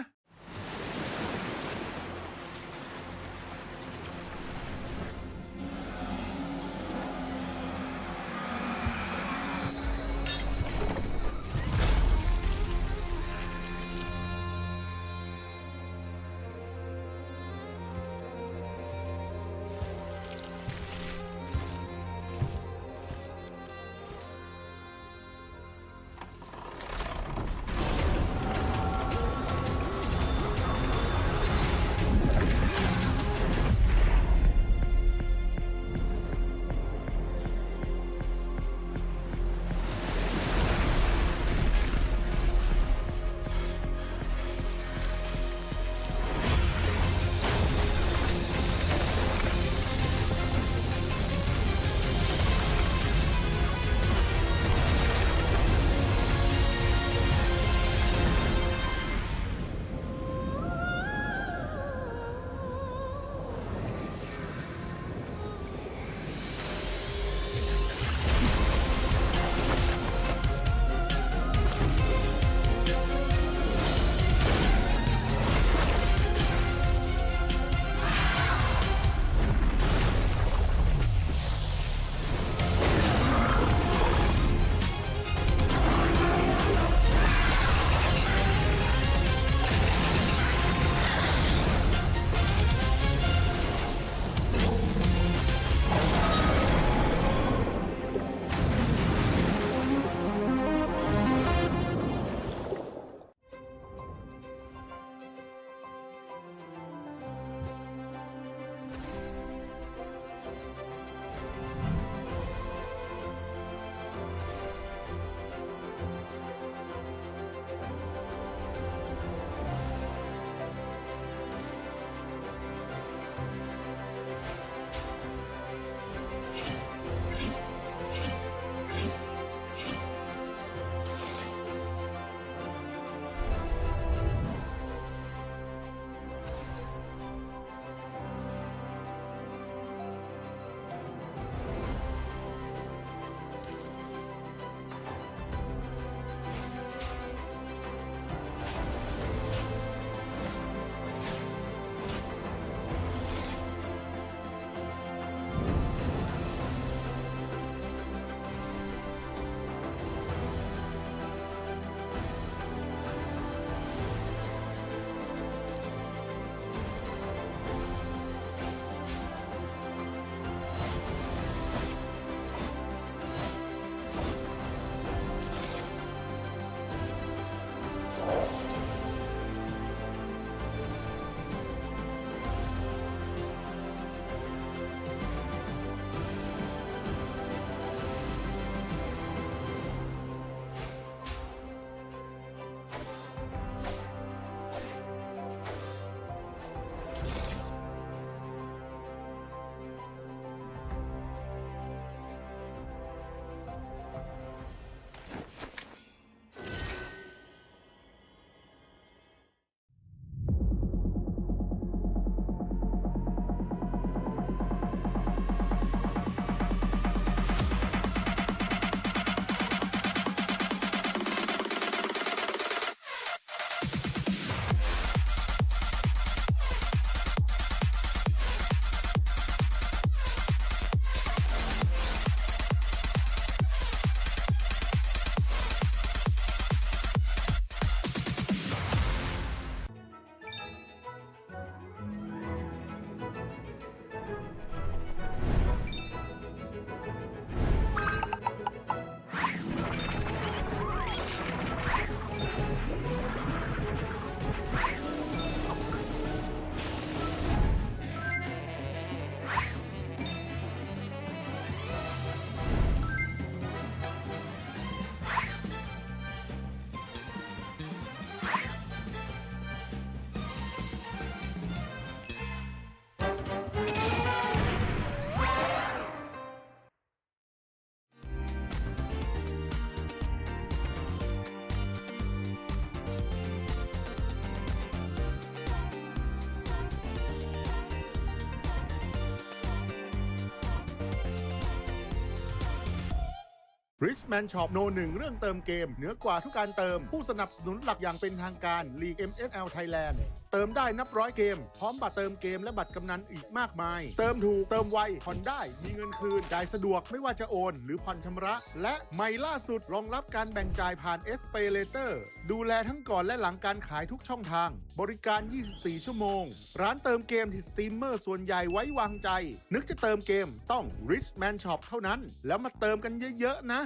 Richman Shop โนหนึ่งเรื่องเติมเกมเหนือกว่าทุกการเติมผู้สนับสนุนหลักอย่างเป็นทางการ League MSL Thailand เติมได้นับร้อยเกมพร้อมบัตรเติมเกมและบัตรกำนันอีกมากมายเติมถูกเติมไวผ่อนได้มีเงินคืนจ่ายสะดวกไม่ว่าจะโอนหรือผ่อนชำระและใหม่ล่าสุดรองรับการแบ่งจ่ายผ่าน SPayLater ดูแลทั้งก่อนและหลังการขายทุกช่องทางบริการ 24 ชั่วโมงร้านเติมเกมที่สตรีมเมอร์ส่วนใหญ่ไว้วางใจนึกจะเติมเกมต้อง Richman Shop เท่านั้นแล้วมาเติมกันเยอะๆนะ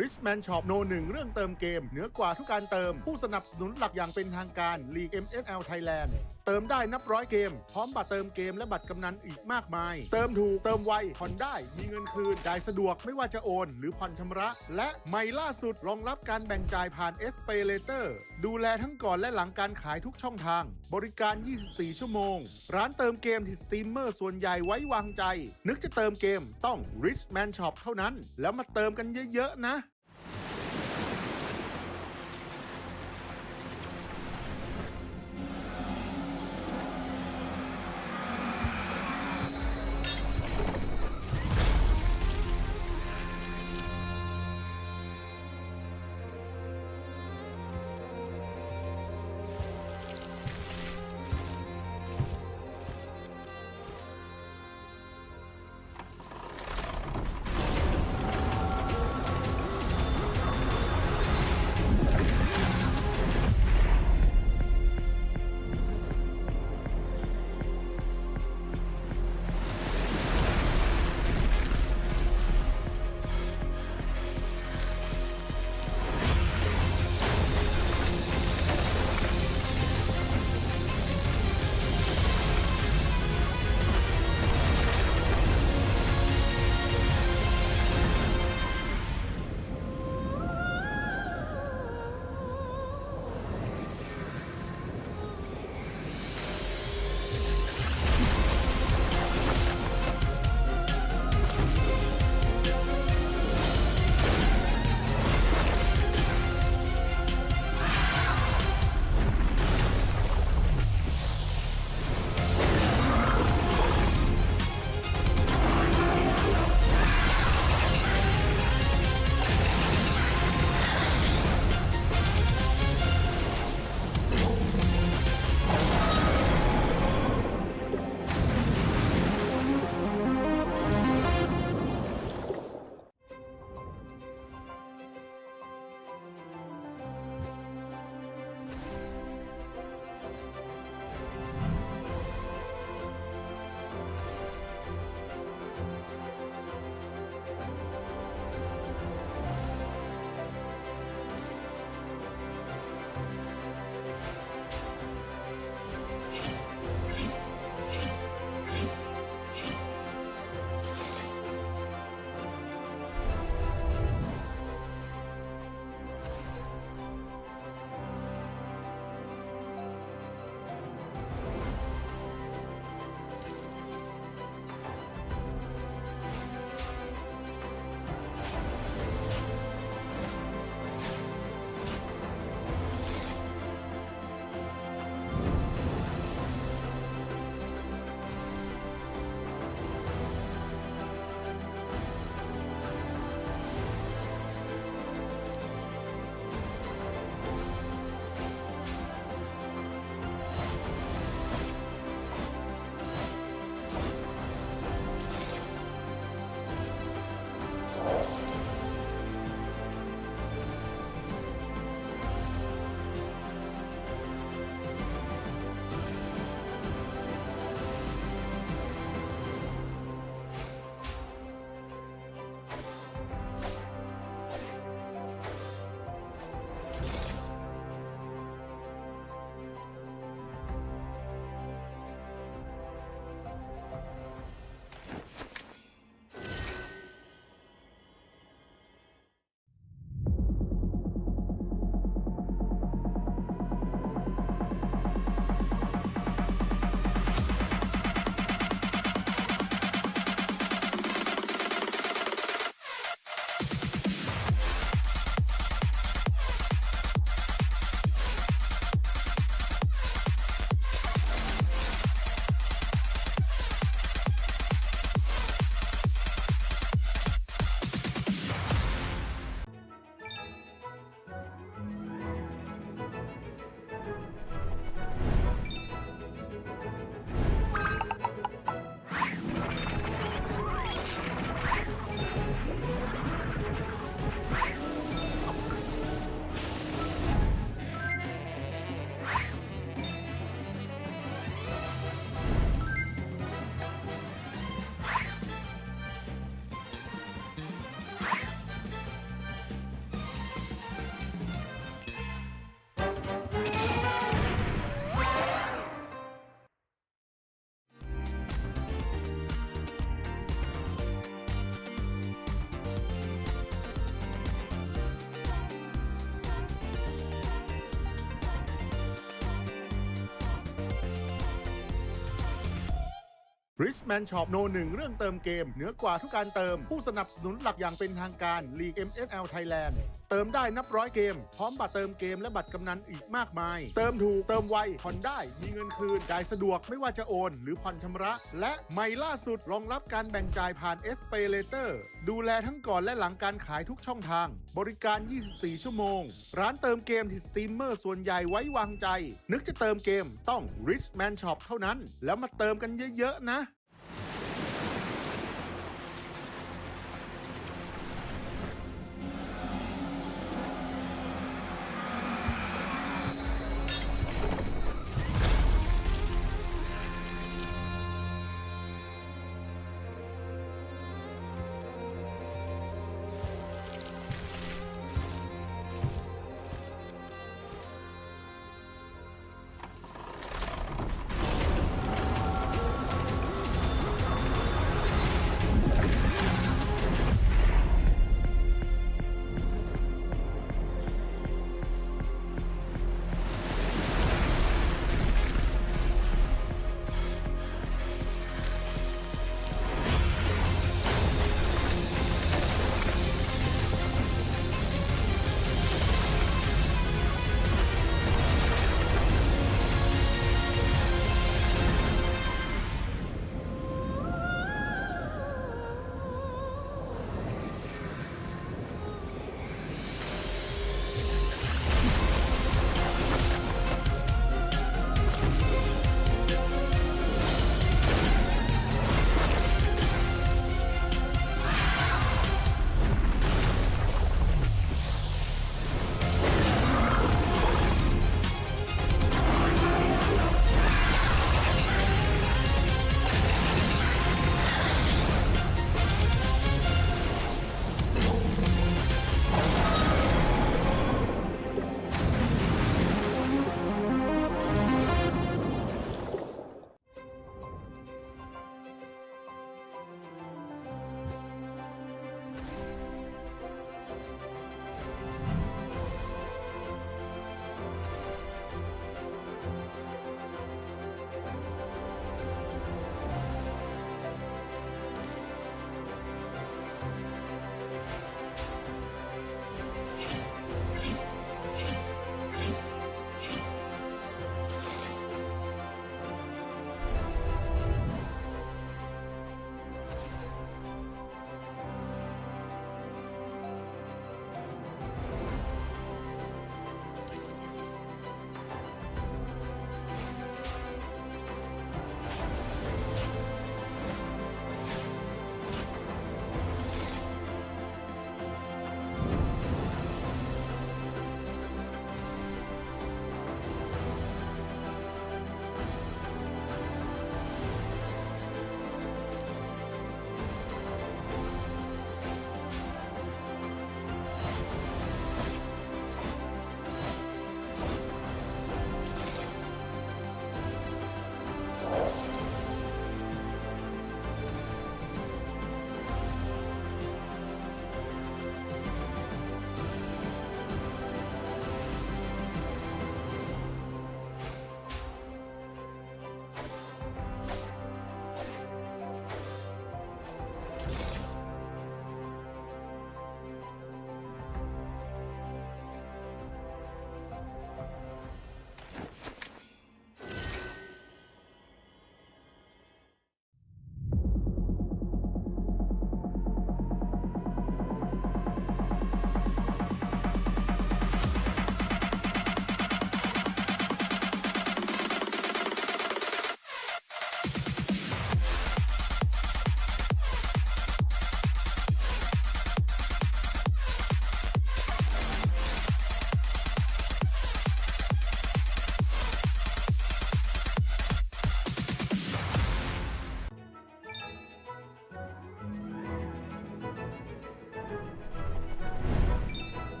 Richman Shop โน1เรื่องเติมเกมเหนือกว่าทุกการเติมผู้สนับสนุนหลักอย่างเป็นทางการ League MSL Thailand เติมได้นับร้อยเกมพร้อมบัตรเติมเกมและบัตรกำนันอีกมากมายเติมถูกเติมไวผ่อนได้มีเงินคืนจ่ายสะดวกไม่ว่าจะโอนหรือผ่อนชำระและใหม่ล่าสุดรองรับการแบ่งจ่ายผ่าน SPayLater ดูแลทั้งก่อนและหลังการขายทุกช่องทางบริการ 24 ชั่วโมงร้านเติมเกมที่สตรีมเมอร์ส่วนใหญ่ไว้วางใจนึกจะเติมเกมต้อง Richman Shop เท่านั้นแล้วมาเติมกันเยอะๆนะ Richman Shop โนหนึ่งเรื่องเติมเกมเหนือกว่าทุกการเติมผู้สนับสนุนหลักอย่างเป็นทางการ League MSL Thailand เติมได้นับร้อยเกมพร้อมบัตรเติมเกมและบัตรกำนันอีกมากมายเติมถูกเติมไวผ่อนได้มีเงินคืนจ่ายสะดวกไม่ว่าจะโอนหรือผ่อนชำระและใหม่ล่าสุดรองรับการแบ่งจ่ายผ่าน SPay Later ดูแลทั้งก่อนและหลังการขายทุกช่องทางบริการ 24 ชั่วโมงร้านเติมเกมที่สตรีมเมอร์ส่วนใหญ่ไว้วางใจนึกจะเติมเกมต้อง Richman Shop เท่านั้นแล้วมาเติมกันเยอะๆนะ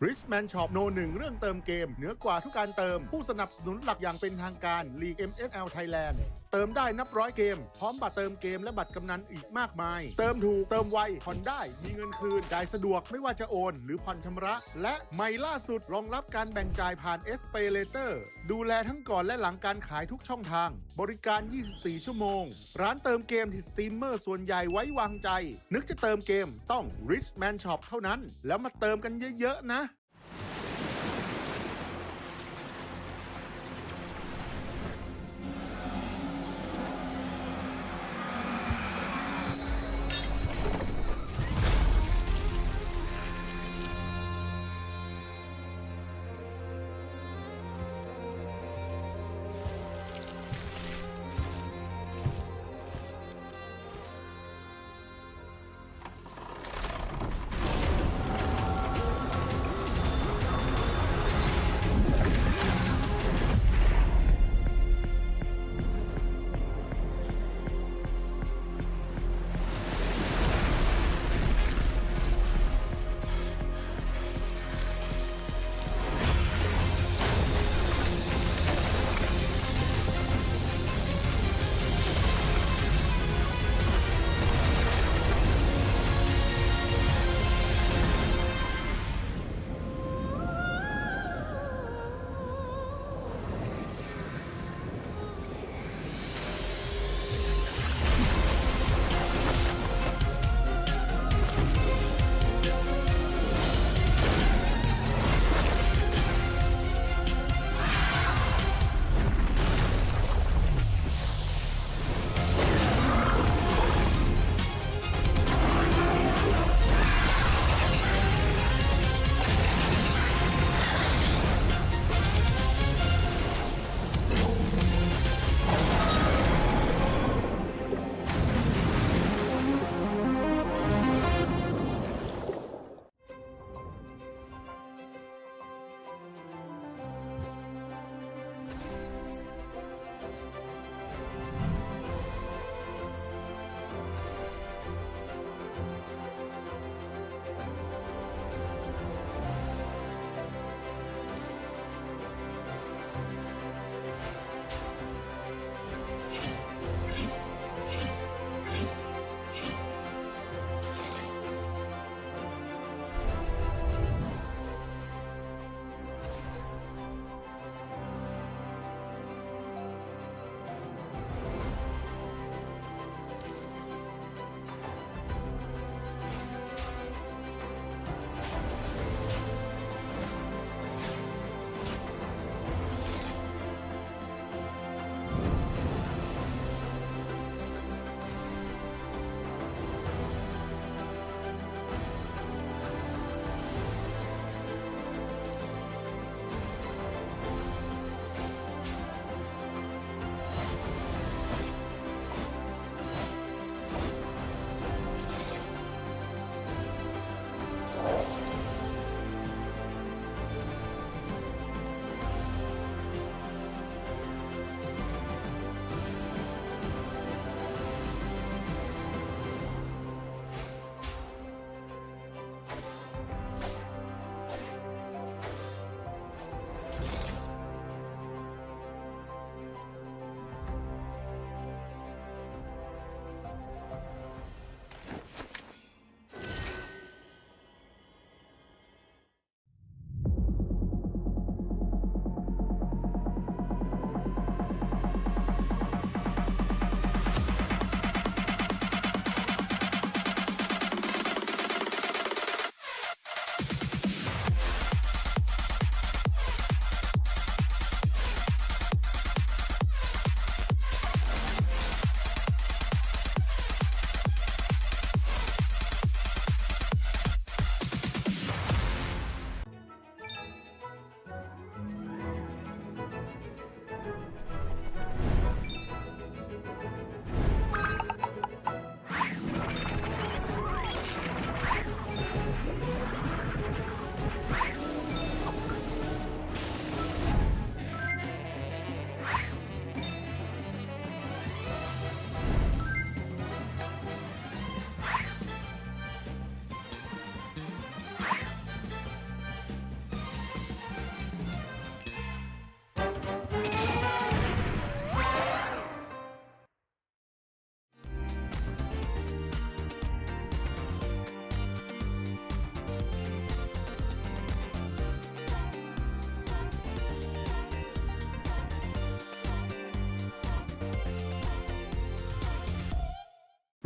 Richman Shop No 1 เรื่องเติมเกมเหนือกว่าทุกการเติมผู้สนับสนุนหลักอย่างเป็นทางการ League MSL Thailand เติมได้นับร้อยเกมพร้อมบัตรเติมเกมและบัตรกำนันอีกมากมายเติมถูกเติมไวผ่อนได้มีเงินคืนจ่ายสะดวกไม่ว่าจะโอนหรือผ่อนชำระและใหม่ล่าสุดรองรับการแบ่งจ่ายผ่าน SPayLater ดูแลทั้งก่อนและหลังการขายทุกช่องทางบริการ 24 ชั่วโมงร้านเติมเกมที่สตรีมเมอร์ส่วนใหญ่ไว้วางใจนึกจะเติมเกมต้อง Richman Shop เท่านั้นแล้วมาเติมกันเยอะๆนะ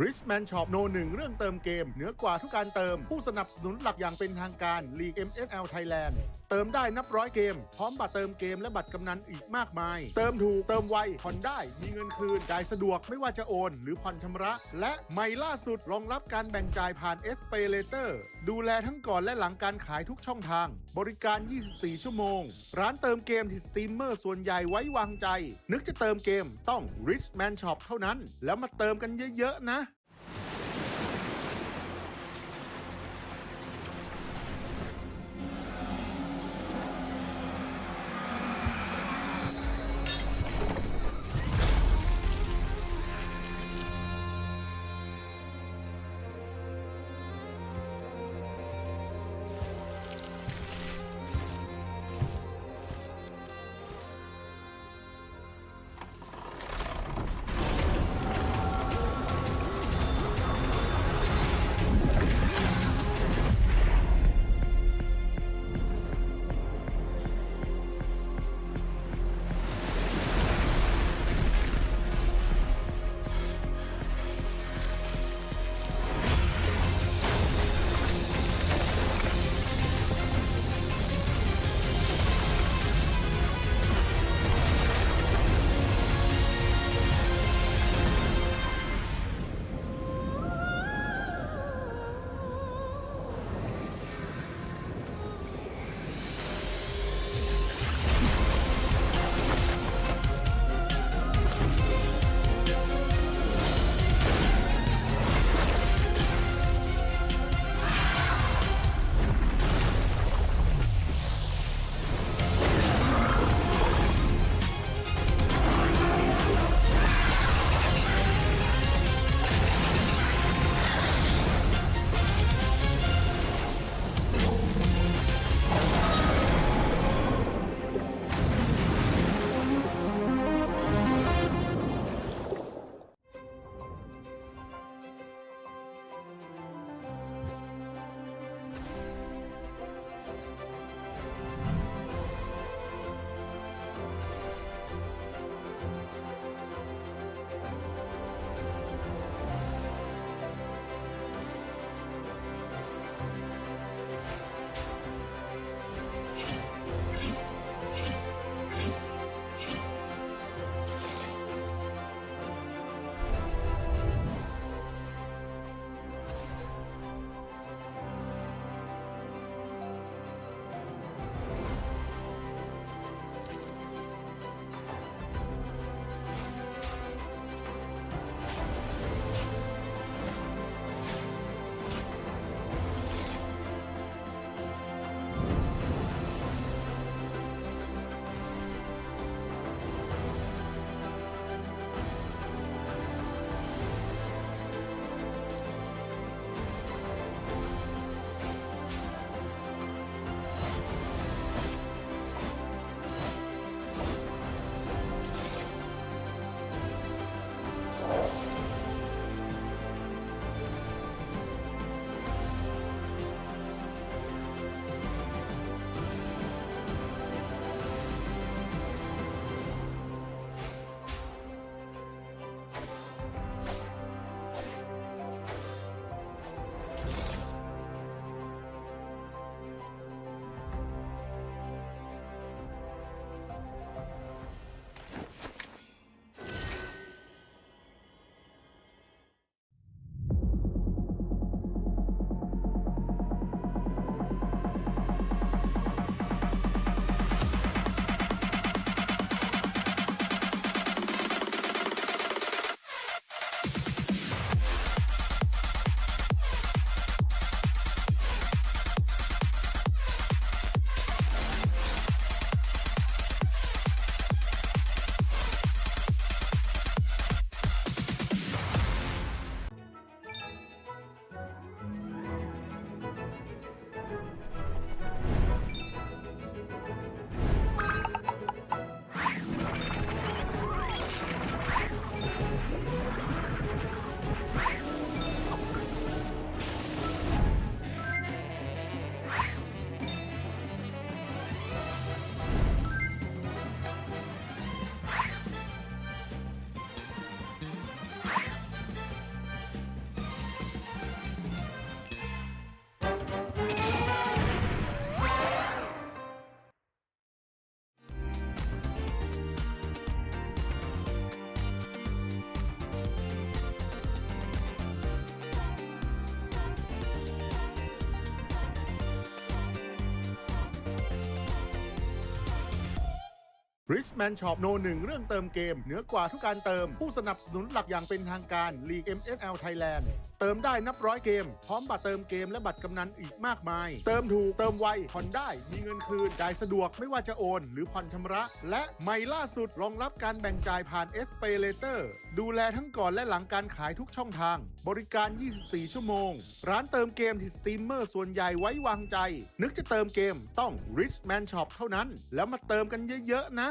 Richman Shop No 1 เรื่องเติมเกมเหนือกว่าทุกการเติมผู้สนับสนุนหลักอย่างเป็นทางการ League MSL Thailand เติมได้นับร้อยเกมพร้อมบัตรเติมเกมและบัตรกำนันอีกมากมายเติมถูกเติมไวผ่อนได้มีเงินคืนจ่ายสะดวกไม่ว่าจะโอนหรือผ่อนชำระและใหม่ล่าสุดรองรับการแบ่งจ่ายผ่าน SPayLater ดูแลทั้งก่อนและหลังการขายทุกช่องทางบริการ 24 ชั่วโมงร้านเติมเกมที่สตรีมเมอร์ส่วนใหญ่ไว้วางใจนึกจะเติมเกมต้อง Richman Shop เท่านั้นแล้วมาเติมกันเยอะๆนะ Richman Shop โนหนึ่งเรื่องเติมเกมเหนือกว่าทุกการเติมผู้สนับสนุนหลักอย่างเป็นทางการ League MSL Thailand เติมได้นับร้อยเกมพร้อมบัตรเติมเกมและบัตรกำนันอีกมากมายเติมถูกเติมไวผ่อนได้มีเงินคืนจ่ายสะดวกไม่ว่าจะโอนหรือผ่อนชำระและใหม่ล่าสุดรองรับการแบ่งจ่ายผ่าน SPayLater ดูแลทั้งก่อนและหลังการขายทุกช่องทางบริการ 24 ชั่วโมงร้านเติมเกมที่สตรีมเมอร์ส่วนใหญ่ไว้วางใจนึกจะเติมเกมต้อง Richman Shop เท่านั้นแล้วมาเติมกันเยอะๆนะ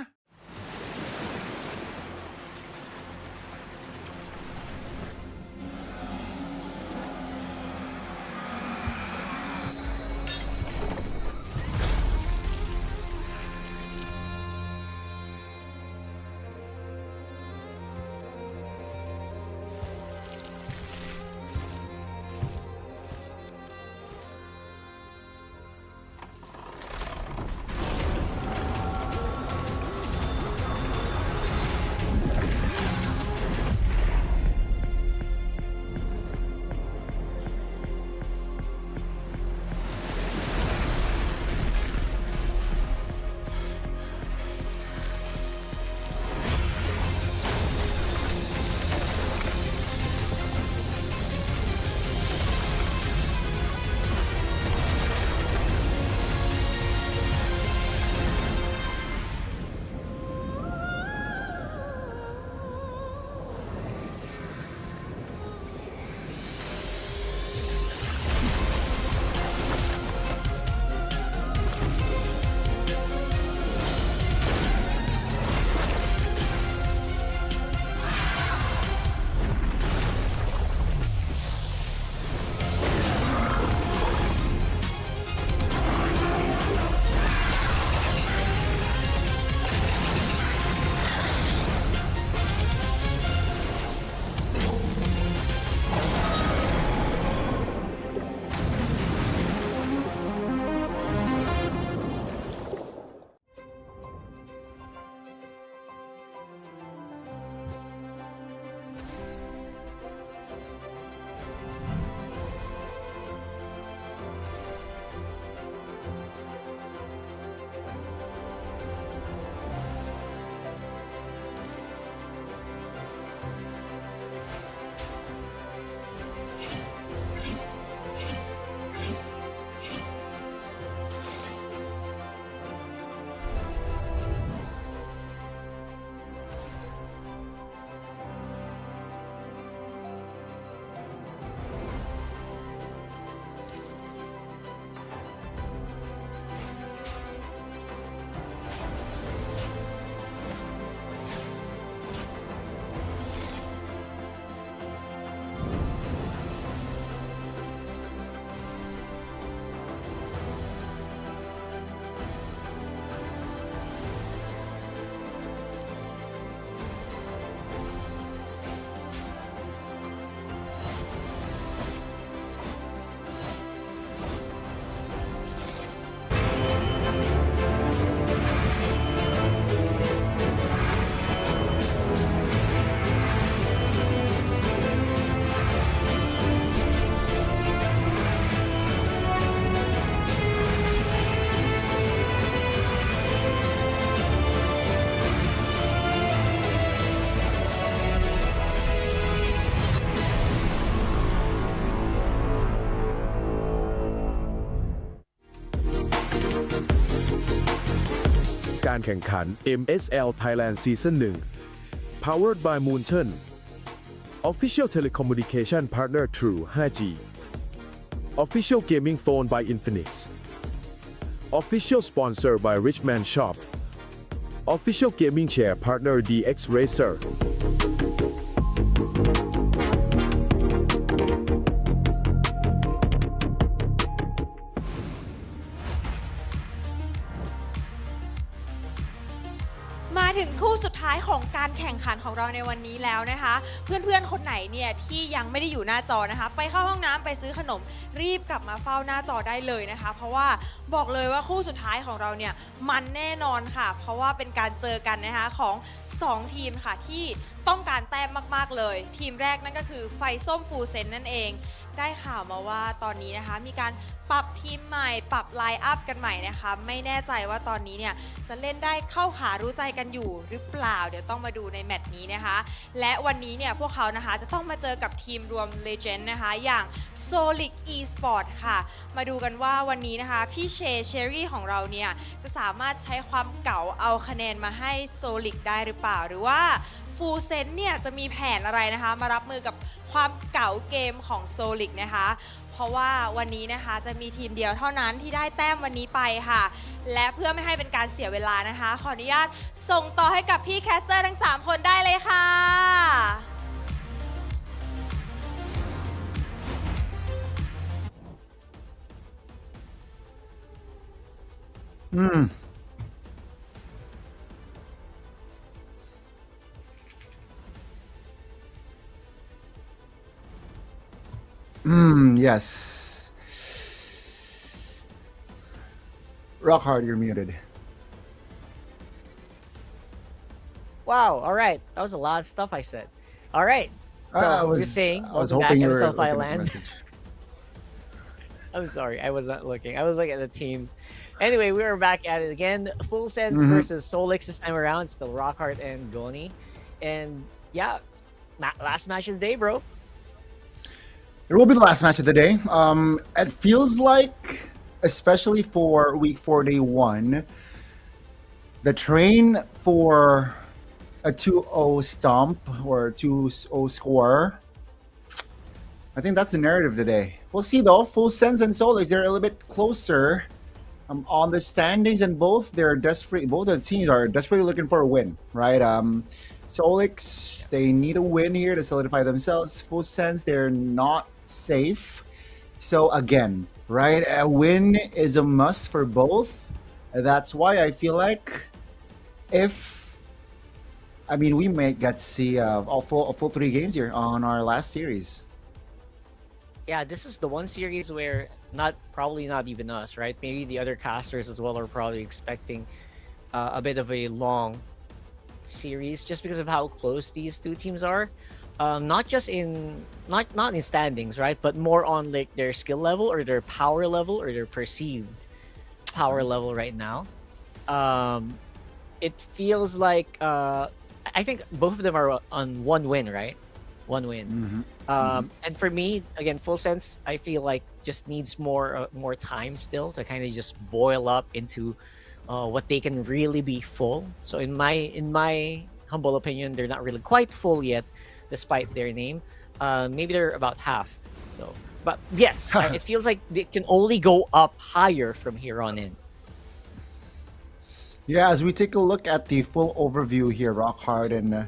การแข่งขัน MSL Thailand Season 1 Powered by Moonton Official Telecommunication Partner True 5G Official Gaming Phone by Infinix Official Sponsor by Richman Shop Official Gaming Chair Partner DX Racerมาถึงคู่สุดท้ายของการแข่งขันของเราในวันนี้แล้วนะคะ เพื่อนๆคนไหนเนี่ยที่ยังไม่ได้อยู่หน้าจอนะคะไปเข้าห้องน้ำไปซื้อขนมรีบกลับมาเฝ้าหน้าจอได้เลยนะคะเพราะว่าบอกเลยว่าคู่สุดท้ายของเราเนี่ยมันแน่นอนค่ะเพราะว่าเป็นการเจอกันนะคะของ2ทีมค่ะที่ต้องการแต้มมากๆเลยทีมแรกนั่นก็คือไฟส้มฟูเซนนั่นเองได้ข่าวมาว่าตอนนี้นะคะมีการ ปรับทีมใหม่ปรับไลน์อัพกันใหม่นะคะไม่แน่ใจว่าตอนนี้เนี่ยจะเล่นได้เข้าขารู้ใจกันอยู่หรือเปล่าเดี๋ยวต้องมาดูในแมตช์นี้นะคะและวันนี้เนี่ยพวกเขานะคะจะต้องมาเจอกับทีมรวม Legend นะคะอย่าง Solic Esport ค่ะมาดูกันว่าวันนี้นะคะพี่เชอรี่ของเราเนี่ยจะสามารถใช้ความเก่าเอาคะแนนมาให้ Solic ได้หรือเปล่าหรือว่าฟูลเซนเนี่ยจะมีแผนอะไรนะคะมารับมือกับความเก่าเกมของ Solic นะคะเพราะว่าวันนี้นะคะจะมีทีมเดียวเท่านั้นที่ได้แต้มวันนี้ไปค่ะและเพื่อไม่ให้เป็นการเสียเวลานะคะขออนุญาตส่งต่อให้กับพี่แคสเตอร์ทั้ง3คนได้เลยค่ะ Yes. Rock hard, you're muted. Wow. All right. That was a lot of stuff I said. All right. So you're saying, I was welcome back, hoping you were MSL looking at the Thailand. message. I'm sorry, I was not looking. I was looking at the teams. Anyway, we were back at it again. Full Sense versus Solix this time around. Still Rockhart and Goni. And yeah, last match of the day, bro. It will be the last match of the day. It feels like, especially for week 4, day 1, the train for a 2-0 stomp or 2-0 score, I think that's the narrative today. We'll see though. Full Sense and Solix, they're a little bit closer on the standings, and both the teams are desperately looking for a win, right? Solix, they need a win here to solidify themselves. Full Sense, they're not safe. So again, right, a win is a must for both. That's why I feel like we might get to see a full 3 games here on our last series. Yeah, this is the one series where probably not even us, right? Maybe the other casters as well are probably expecting a bit of a long series just because of how close these two teams are. Not just not in standings, right? But more on like their skill level or their power level or their perceived power level right now. It feels like I think both of them are on 1 win, right? 1 win. And for me, again, Full Sense, I feel like just needs more time still to kind of just boil up into what they can really be full. So in my humble opinion, they're not really quite full yet, despite their name. Maybe they're about half. So, but yes, it feels like they can only go up higher from here on in. Yeah, as we take a look at the full overview here, Rockhard, and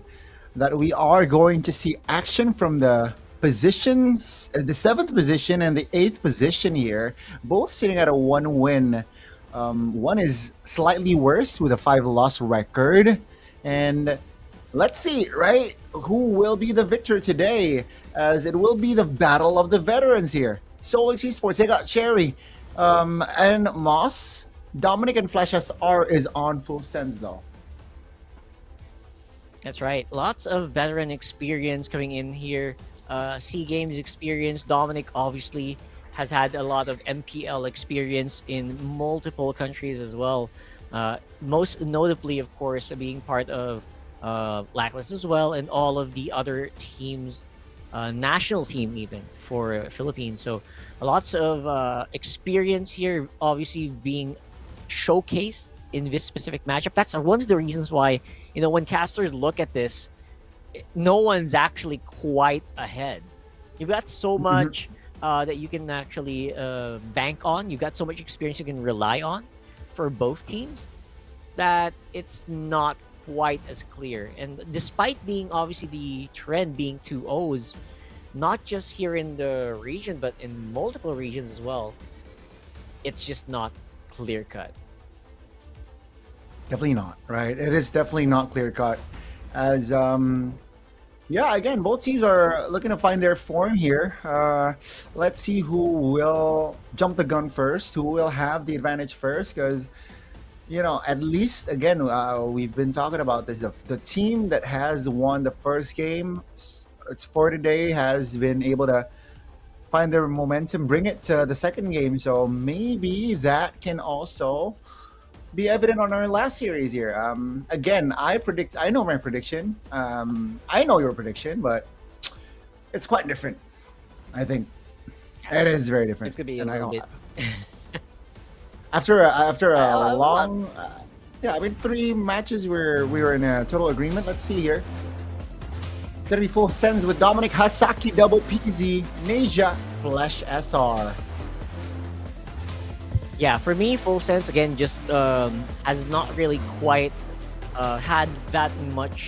that we are going to see action from the positions, the 7th position and the 8th position here, both sitting at a 1 win. One is slightly worse with a 5-loss record. And let's see, right, who will be the victor today, as it will be the battle of the veterans here. Solix Esports, they got Cherry and Moss. Dominic and Flash SR is on Full Sense though. That's right. Lots of veteran experience coming in here. SEA Games experience. Dominic obviously has had a lot of MPL experience in multiple countries as well. Most notably, of course, being part of Blacklist as well, and all of the other teams, national team even for Philippines. So lots of experience here, obviously being showcased in this specific matchup. That's one of the reasons why, when casters look at this, no one's actually quite ahead. You've got so much that you can actually bank on. You've got so much experience you can rely on for both teams that it's not quite as clear. And despite being obviously the trend being 2-0s, not just here in the region, but in multiple regions as well, it's just not clear cut. Definitely not, right? It is definitely not clear cut. As again, both teams are looking to find their form here. Let's see who will jump the gun first, who will have the advantage first, because at least again, we've been talking about this. The team that has won the first game, it's for today, has been able to find their momentum, bring it to the second game. So maybe that can also be evident on our last series here. Again, I know my prediction. I know your prediction, but it's quite different. I think it is very different. It's gonna be a And little bit. after a a long, yeah, I mean 3 matches where we were in a total agreement. Let's see here. It's gonna be full sends with Dominic Hasaki, Double PZ, Neja, Flesh SR. Yeah, for me, Full Sense again just has not really quite had that much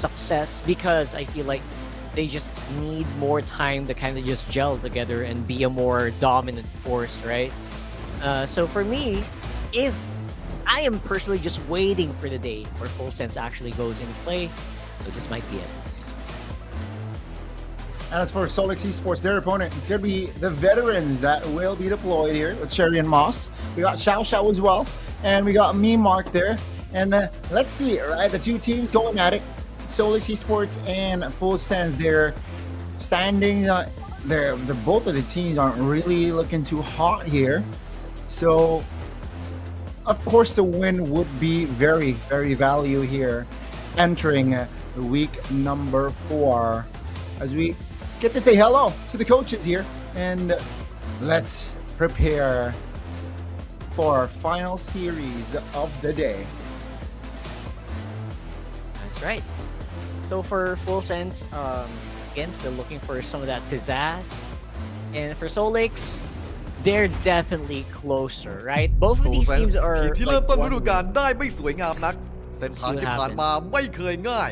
success because I feel like they just need more time to kind of just gel together and be a more dominant force, right? So for me, if I am personally just waiting for the day where Full Sense actually goes into play, so this might be it. And as for Solix Esports, their opponent, it's going to be the veterans that will be deployed here with Sherry and Moss. We got Xiao Xiao as well, and we got me Mark there. And let's see, right? The 2 teams going at it. Solix Esports and Full Sense, their standings, both of the teams aren't really looking too hot here. So, of course, the win would be very, very value here entering week number 4 as we get to say hello to the coaches here and let's prepare for our final series of the day. That's right. So for Full Sense, again, still looking for some of that pizzazz. And for Solix, they're definitely closer, right? Both of these teams ที are มที่เริ่มต้นฤ like ดู one กาลได้ไม่สวยงามนัก เส้นทางที่ผ่าน See what มาไม่เคยง่าย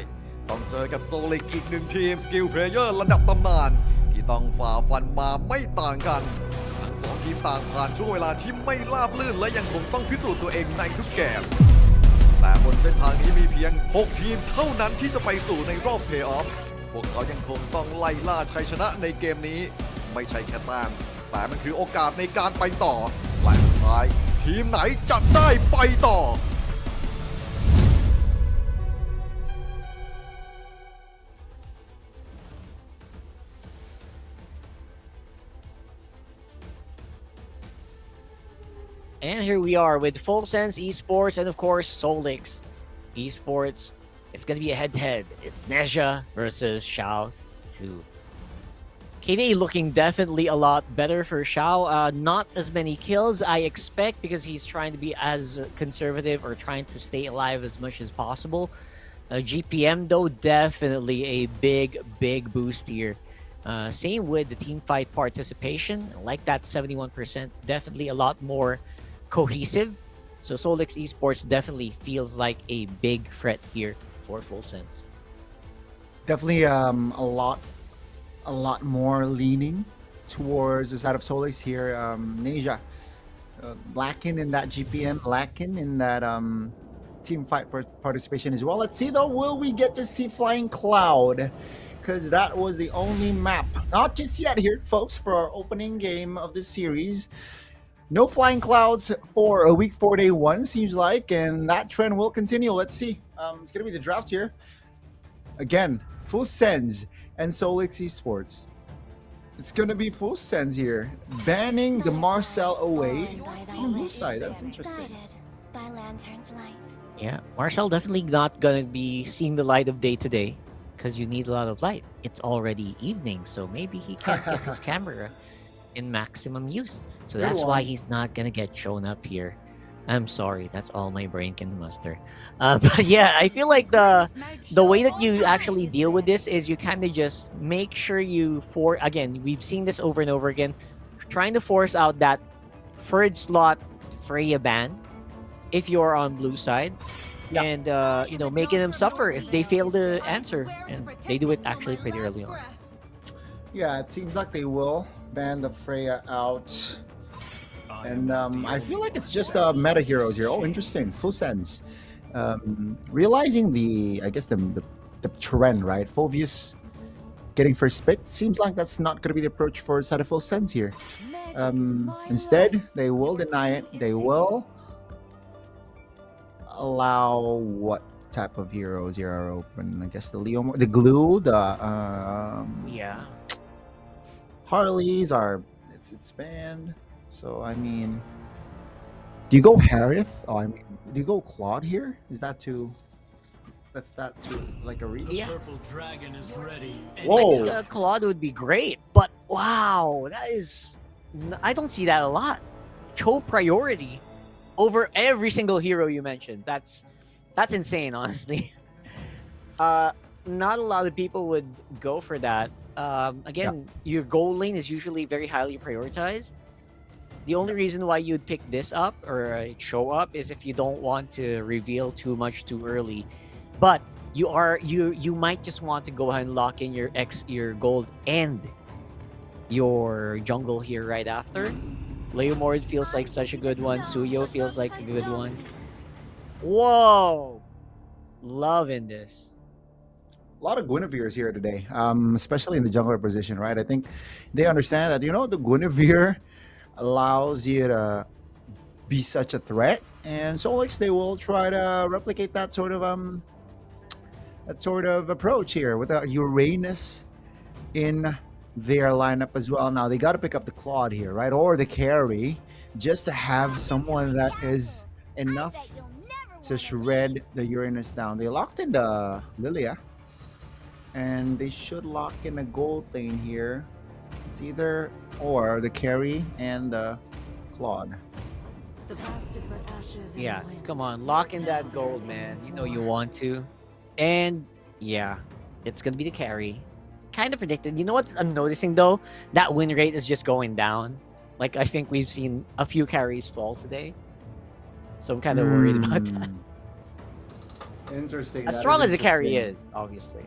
ต้องเจอกับโซลิกอีกหนึ่งทีมสกิลเพลเยอร์ระดับตำนานที่ต้องฝ่าฟันมาไม่ต่างกัน ทั้ง 2 ทีมต่างผ่านช่วงเวลาที่ไม่ราบรื่นและยังคงต้องพิสูจน์ตัวเองในทุกเกม แต่บนเส้นทางนี้มีเพียง 6 ทีมเท่านั้นที่จะไปสู่ในรอบเพลย์ออฟ พวกเขายังคงต้องไล่ล่าชัยชนะในเกมนี้ ไม่ใช่แค่แต้มแต่มันคือโอกาสในการไปต่อและสุดท้ายทีมไหนจะได้ไปต่อ And here we are with Full Sense Esports and of course Solix Esports. It's gonna be a head-to-head. It's Neja versus Xiao 2. KD looking definitely a lot better for Xiao. Not as many kills I expect because he's trying to be as conservative or trying to stay alive as much as possible. GPM though, definitely a big boost here. Same with the team fight participation. Like that 71%, definitely a lot more cohesive. So Solix Esports definitely feels like a big threat here for Full Sense. Definitely a lot more leaning towards the side of Solix here. Neja lacking in that GPM, lacking in that team fight participation as well. Let's see though, will we get to see Flying Cloud? Because that was the only map, not just yet here, folks, for our opening game of this series. No Flying Clouds for a week 4 day 1 seems like, and that trend will continue. Let's see. It's gonna be the draft here. Again, Full Sense and Solix Esports. It's gonna be Full Sense here, banning the Marcel away on blue side. That's interesting. Yeah, Marcel definitely not gonna be seeing the light of day today because you need a lot of light. It's already evening, so maybe he can't get his camera in maximum use. So that's why he's not gonna get shown up here. I'm sorry, that's all my brain can muster. But yeah, I feel like the way that you actually deal with this is you kind of just make sure again, we've seen this over and over again, trying to force out that third slot Freya ban if you're on blue side. And making them suffer if they fail to answer, and they do it actually pretty early on. Yeah, it seems like they will ban the Freya out. And I feel like it's just meta heroes here. Oh, interesting. Full Sense. Realizing the trend, right? Fulvius getting first pick. Seems like that's not going to be the approach for side of Full Sense here. Instead, they will deny it. They will allow what type of heroes here are open? I guess the Leo, the Glue, the Harleys are it's banned. So I mean, do you go Harith? Oh, I mean, do you go Claude here? Is that too? That's that too like a reach? Yeah. Whoa! I think Claude would be great, but wow, that is I don't see that a lot. Cho priority over every single hero you mentioned. That's insane, honestly. Not a lot of people would go for that. Again, your goal lane is usually very highly prioritized. The only reason why you'd pick this up or show up is if you don't want to reveal too much too early. But you might just want to go ahead and lock in your gold and your jungle here right after. Leomord feels like such a good one. Suyo feels like a good one. Whoa! Loving this. A lot of Guinevere's here today, especially in the jungler position, right? I think they understand that, the Guinevere allows you to be such a threat, and Solix, they will try to replicate that sort of approach here with Uranus in their lineup as well. Now they got to pick up the Claude here, right, or the carry, just to have someone that is enough to shred the Uranus down. They locked in the Lilia, and they should lock in a gold lane here. It's either or the carry and the Claude. Yeah, come on, lock in that gold, man. You know you want to. And yeah, it's gonna be the carry. Kind of predicted. You know what I'm noticing though? That win rate is just going down. Like, I think we've seen a few carries fall today. So I'm kind of worried about that. Interesting. As strong as the carry is, obviously.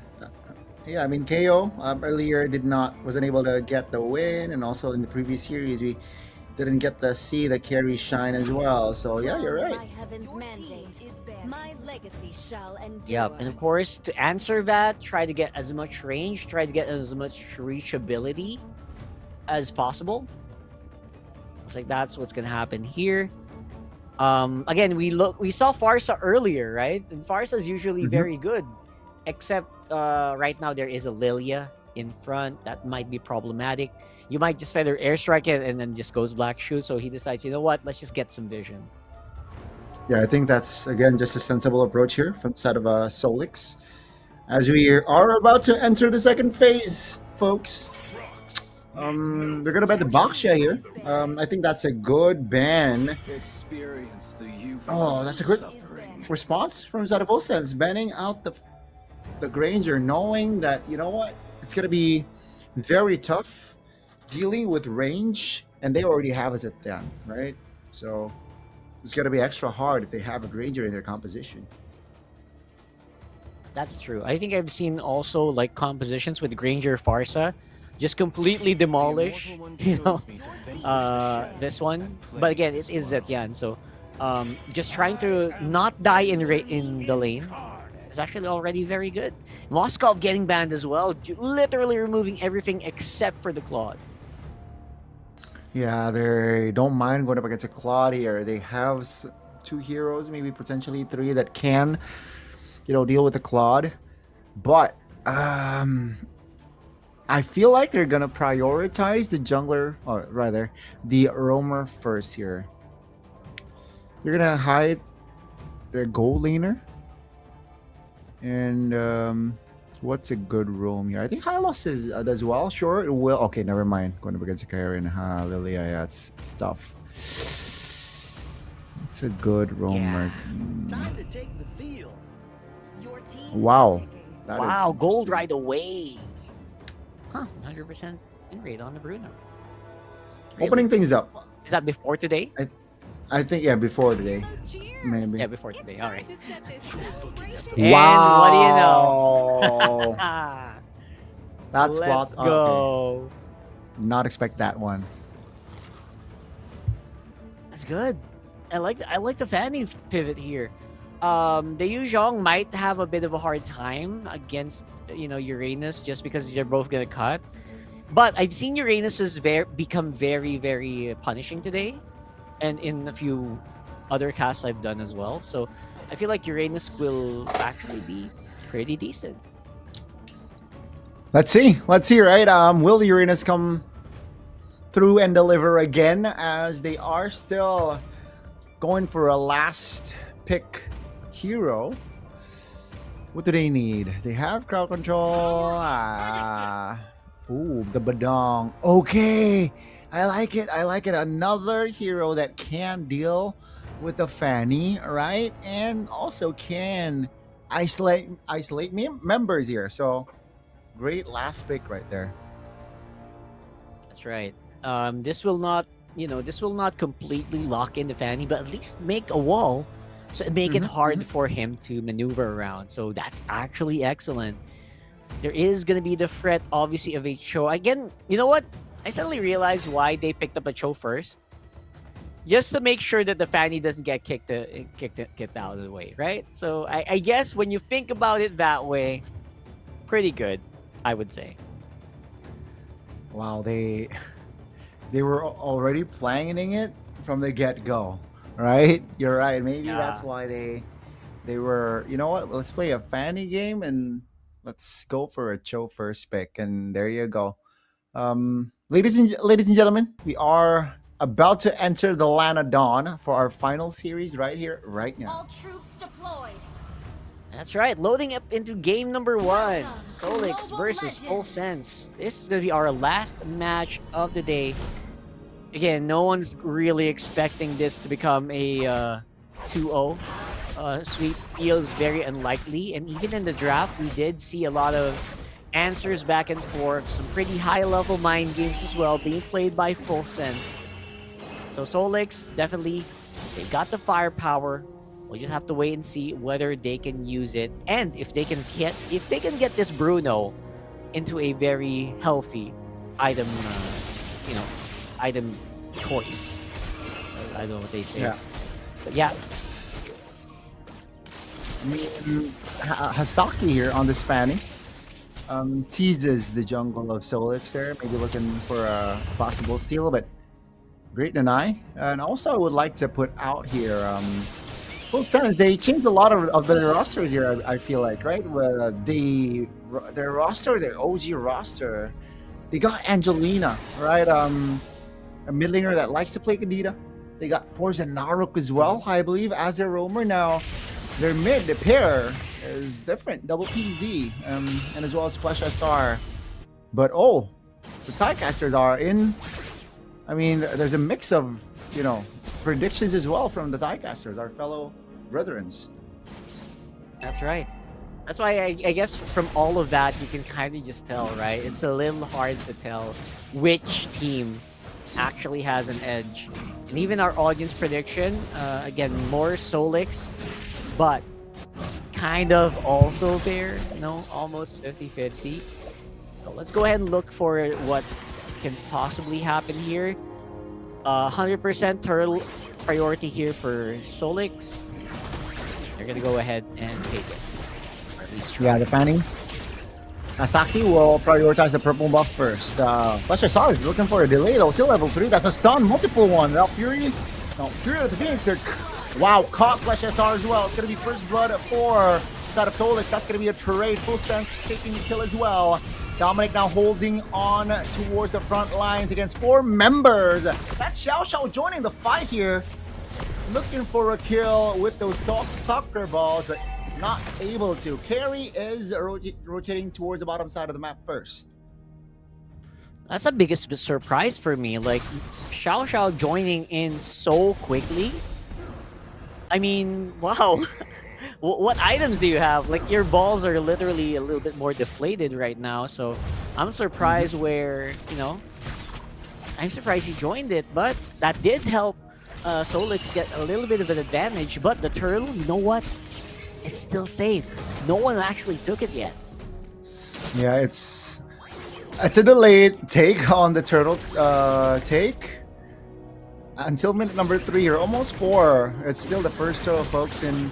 Yeah, I mean, KO earlier wasn't able to get the win, and also in the previous series we didn't get to see the carry shine as well. So yeah, you're right. Yep, and of course, to answer that, try to get as much range, try to get as much reachability as possible. It's like that's what's gonna happen here. Again, we saw Farsa earlier, right? And Farsa is usually very good, except right now there is a Lilia in front that might be problematic. You might just feather airstrike it and then just goes Black Shoe. So he decides, you know what? Let's just get some vision. Yeah, I think that's again just a sensible approach here from the side of Solix, as we are about to enter the second phase, folks. They're gonna ban the Baksha here. I think that's a good ban. Oh, that's a good response from Zadavolstans, banning out the Granger, knowing that, you know what, it's gonna be very tough dealing with range, and they already have us at 10, right? So it's gonna be extra hard if they have a Granger in their composition. That's true. I think I've seen also like compositions with Granger Farsa just completely demolish, this one. But again, it is Zetian, so just trying to not die in the lane is actually already very good. Moskov getting banned as well, literally removing everything except for the Claude. Yeah, they don't mind going up against a Claude here. They have 2 heroes, maybe potentially 3, that can, deal with the Claude. But I feel like they're gonna prioritize the jungler, or rather, the roamer first here. They're gonna hide their gold laner. And what's a good roam here? I think Hylos does well. Sure, it will. Okay, never mind. Going up against a Kyrie and Lilia, yeah, it's tough. It's a good roamer. Time to take the field. Wow. Wow, gold right away. Huh, 100% win rate on the Bruno. Really? Opening things up. Is that before today? I think, yeah, before today. Maybe. Yeah, before today. All right. Wow. What do you know? That's Let's plot. go. Okay. Not expect that one. That's good. I like the Fanny pivot here. The Yuzhong might have a bit of a hard time against Uranus just because they're both gonna cut. But I've seen Uranus become very, very punishing today, and in a few other casts I've done as well. So I feel like Uranus will actually be pretty decent. Let's see, right? Will the Uranus come through and deliver again, as they are still going for a last pick hero. What do they need? They have crowd control. Ooh, the Badong. Okay, I like it. I like it. Another hero that can deal with the Fanny, right? And also can isolate members here. So great last pick right there. That's right. This will not, this will not completely lock in the Fanny, but at least make a wall, so make it hard for him to maneuver around. So that's actually excellent. There is gonna be the threat, obviously, of a Cho. Again, you know what? I suddenly realized why they picked up a Cho first, just to make sure that the Fanny doesn't get kicked out of the way, right? So I guess when you think about it that way, pretty good, I would say. Wow, they were already planning it from the get-go, right? You're right. Maybe that's why they were, you know what? Let's play a Fanny game and let's go for a Cho first pick. And there you go. Ladies and gentlemen, we are about to enter the Lana Dawn for our final series right here, right now. All troops deployed. That's right, loading up into game number 1. Solix versus Full Sense. This is going to be our last match of the day. Again, no one's really expecting this to become a 2-0 sweep. Feels very unlikely. And even in the draft, we did see a lot of answers back and forth. Some pretty high-level mind games as well being played by Full Sense. So Solix, definitely, they got the firepower. We'll just have to wait and see whether they can use it, and if they can get this Bruno into a very healthy item, item choice. I don't know what they say. Yeah. But yeah. I mean, Hasaki here on this Fanny teases the jungle of Solix there, maybe looking for a possible steal, but great deny. And also, I would like to put out here. Full Sense, they changed a lot of their rosters here, I feel like, right? Well, their roster, their OG roster, they got Angelina, right? A mid laner that likes to play Kadita. They got Porzanaruk as well, I believe, as their roamer. Now, their mid, the pair, is different. Double PZ, and as well as Flash SR. But, the Tiecasters are in. I mean, there's a mix of, predictions as well from the Tiecasters, our fellow brethrens. That's right. That's why I guess from all of that, you can kind of just tell, right? It's a little hard to tell which team actually has an edge. And even our audience prediction, again, more Solix, but kind of also there, almost 50-50. So let's go ahead and look for what can possibly happen here. 100% turtle priority here for Solix. They're gonna go ahead and take it. Or at least try. Yeah, the Fanny. Asaki will prioritize the purple buff first. Flash SR is looking for a delay though till level 3. That's a stun, multiple one. Now Fury of the Phoenix. Wow, caught Flash SR as well. It's gonna be first blood for side of Solix. That's gonna be a trade. Full Sense taking the kill as well. Dominic now holding on towards the front lines against 4 members. That's Xiao Xiao joining the fight here. Looking for a kill with those soccer balls, but not able to. Carry is rotating towards the bottom side of the map first. That's the biggest surprise for me. Like, Xiao Xiao joining in so quickly. I mean, wow. What items do you have? Like, your balls are literally a little bit more deflated right now, so I'm surprised where, I'm surprised he joined it, but that did help Solix get a little bit of an advantage. But the turtle, you know what? It's still safe. No one actually took it yet. Yeah, it's a delayed take on the turtle take. Until minute number 3 here, almost 4. It's still the first row, folks, and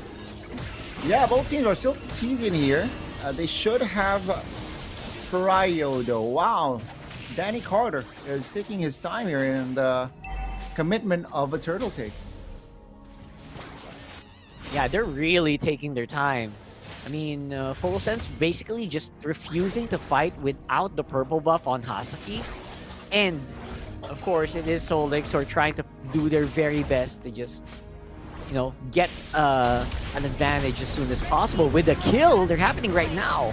yeah, both teams are still teasing here. They should have Prio though. Wow, Danny Carter is taking his time here in the commitment of a turtle take. Yeah, they're really taking their time. I mean, Full Sense basically just refusing to fight without the purple buff on Hasaki. And of course, it is Solix who are trying to do their very best to just, you know, get an advantage as soon as possible. With the kill, they're happening right now.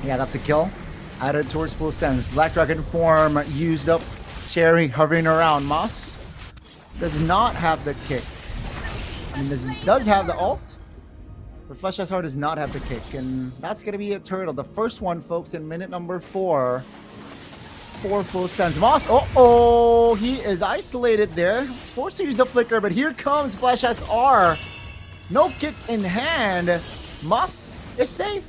Yeah, that's a kill. Added towards full sense. Black Dragon form used up. Cherry hovering around. Moss does not have the kick. I mean, does have the ult, but Flesh SR does not have the kick, and that's gonna be a turtle. The first one, folks, in minute number 4. 4 full sense. Moss, oh, he is isolated there. Forced to use the flicker, but here comes Flesh SR. No kick in hand. Moss is safe.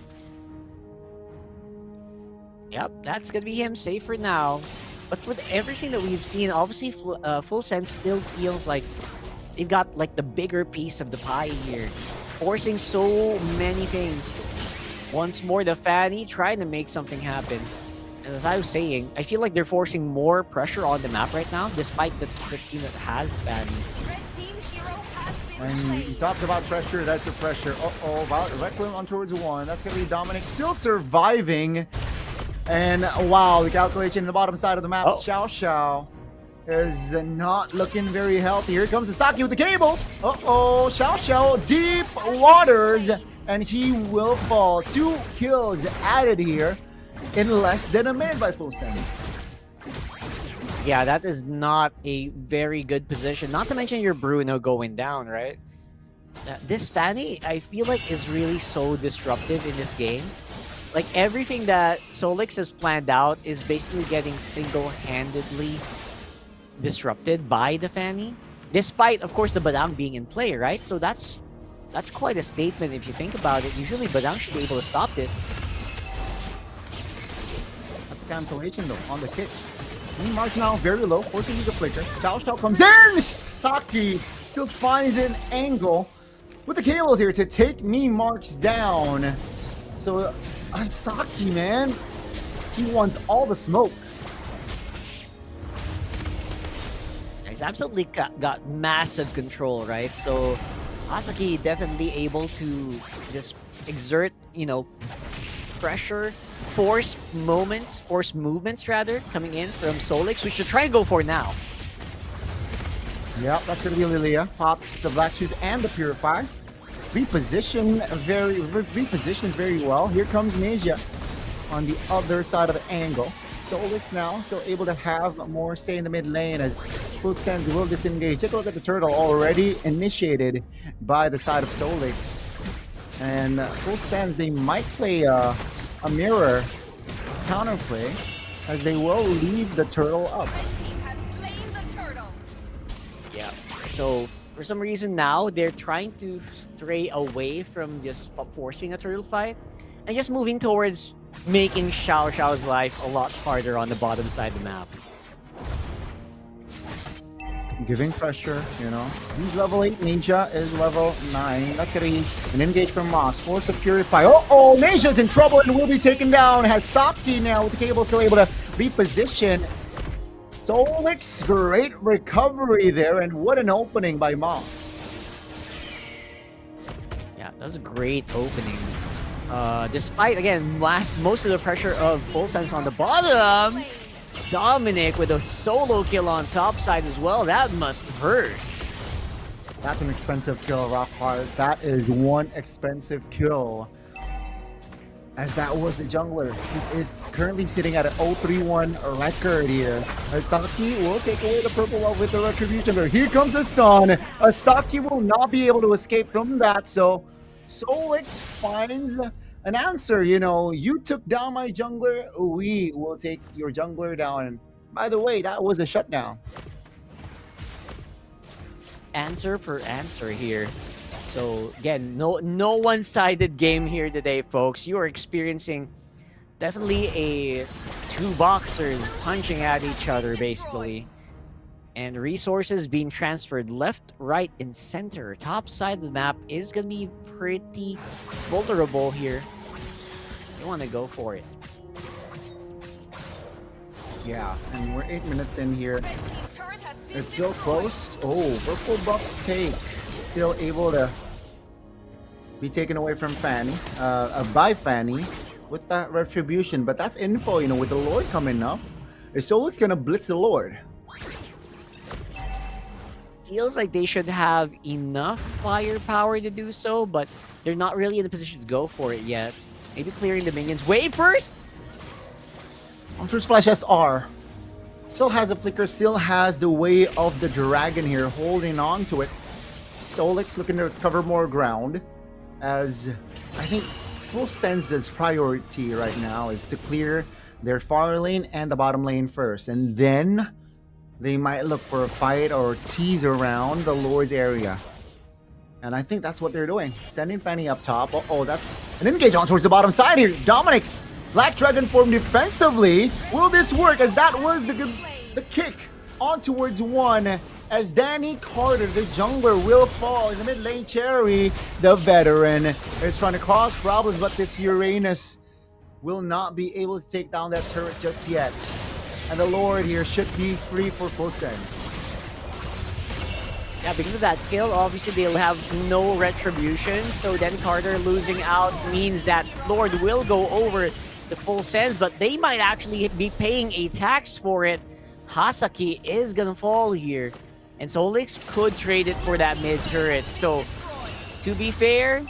Yep, that's gonna be him safe for now. But with everything that we've seen, obviously Full Sense still feels like they've got like the bigger piece of the pie here, forcing so many things. Once more, the Fanny trying to make something happen. And as I was saying, I feel like they're forcing more pressure on the map right now, despite the team that has Fanny. And you talked about pressure, that's the pressure. Requiem on towards 1. That's going to be Dominic still surviving. And wow, the calculation in the bottom side of the map, Xiao Xiao is not looking very healthy. Here comes Sasaki with the cables. Xiao Xiao, deep waters, and he will fall. 2 kills added here in less than a minute by Full Sense. Yeah, that is not a very good position. Not to mention your Bruno going down, right? This Fanny, I feel like, is really so disruptive in this game. Like, everything that Solix has planned out is basically getting single-handedly disrupted by the Fanny. Despite, of course, the Badang being in play, right? So that's quite a statement if you think about it. Usually, Badang should be able to stop this. That's a cancellation, though, on the kick. Mark now very low, forcing the flicker. Xiao Xiao comes in! Saki still finds an angle with the cables here to take Marks down. So, Saki, man, he wants all the smoke. He's absolutely got massive control, right? So Asaki definitely able to just exert, you know, pressure, force movements rather, coming in from Solix, which they're trying to go for now. Yep, that's gonna be Lilia. Pops the Black Shoot and the Purify. Repositions very well. Here comes Neja on the other side of the angle. Solix now still able to have more say in the mid lane as Full Sense will disengage. Take a look at the turtle already initiated by the side of Solix. And Full Sense, they might play a mirror counterplay as they will leave the turtle up. Yeah. So for some reason now, they're trying to stray away from just forcing a turtle fight and just moving towards making Xiao Xiao's life a lot harder on the bottom side of the map. Giving pressure, you know. He's level 8, Ninja is level 9. That's gonna be an engage from Moss. Force of Purify. Ninja's in trouble and will be taken down. Has Saki now with the cable still able to reposition. Solix, great recovery there, and what an opening by Moss. Yeah, that was a great opening. Despite, again, most of the pressure of Full Sense on the bottom, Dominic with a solo kill on top side as well. That must hurt. That's an expensive kill, Rockhard. That is one expensive kill. As that was the jungler. He is currently sitting at an 0-3-1 record here. Saki will take away the purple wall with the retribution. But here comes the stun. Saki will not be able to escape from that. So Solix finds an answer. You know, you took down my jungler. We will take your jungler down. And by the way, that was a shutdown. Answer per answer here. So again, no one-sided game here today, folks. You are experiencing definitely a two boxers punching at each other, basically. And resources being transferred left, right, and center. Top side of the map is going to be pretty vulnerable here. You want to go for it. Yeah, and we're 8 minutes in here. It's still close. Purple buff take. Still able to be taken away from Fanny, by Fanny with that retribution. But that's info, you know, with the Lord coming up. Is Solix gonna blitz the Lord? Feels like they should have enough firepower to do so, but they're not really in a position to go for it yet. Maybe clearing the minions. Wave first! Ultra's Flash SR. Still has the flicker, still has the way of the dragon here, holding on to it. Solix looking to cover more ground, as I think Full Sense's priority right now is to clear their far lane and the bottom lane first, and then they might look for a fight or tease around the Lord's area. And I think that's what they're doing. Sending Fanny up top. Oh, that's an engage on towards the bottom side here. Dominic, Black Dragon form defensively. Will this work? As that was the kick on towards one. As Danny Carter, the jungler, will fall in the mid lane. Cherry, the veteran, is trying to cause problems, but this Uranus will not be able to take down that turret just yet. And the Lord here should be free for Full Sense. Yeah, because of that kill, obviously they'll have no retribution. So then Carter losing out means that Lord will go over the Full Sense, but they might actually be paying a tax for it. Hasaki is gonna fall here, and Solix could trade it for that mid turret. So, to be fair,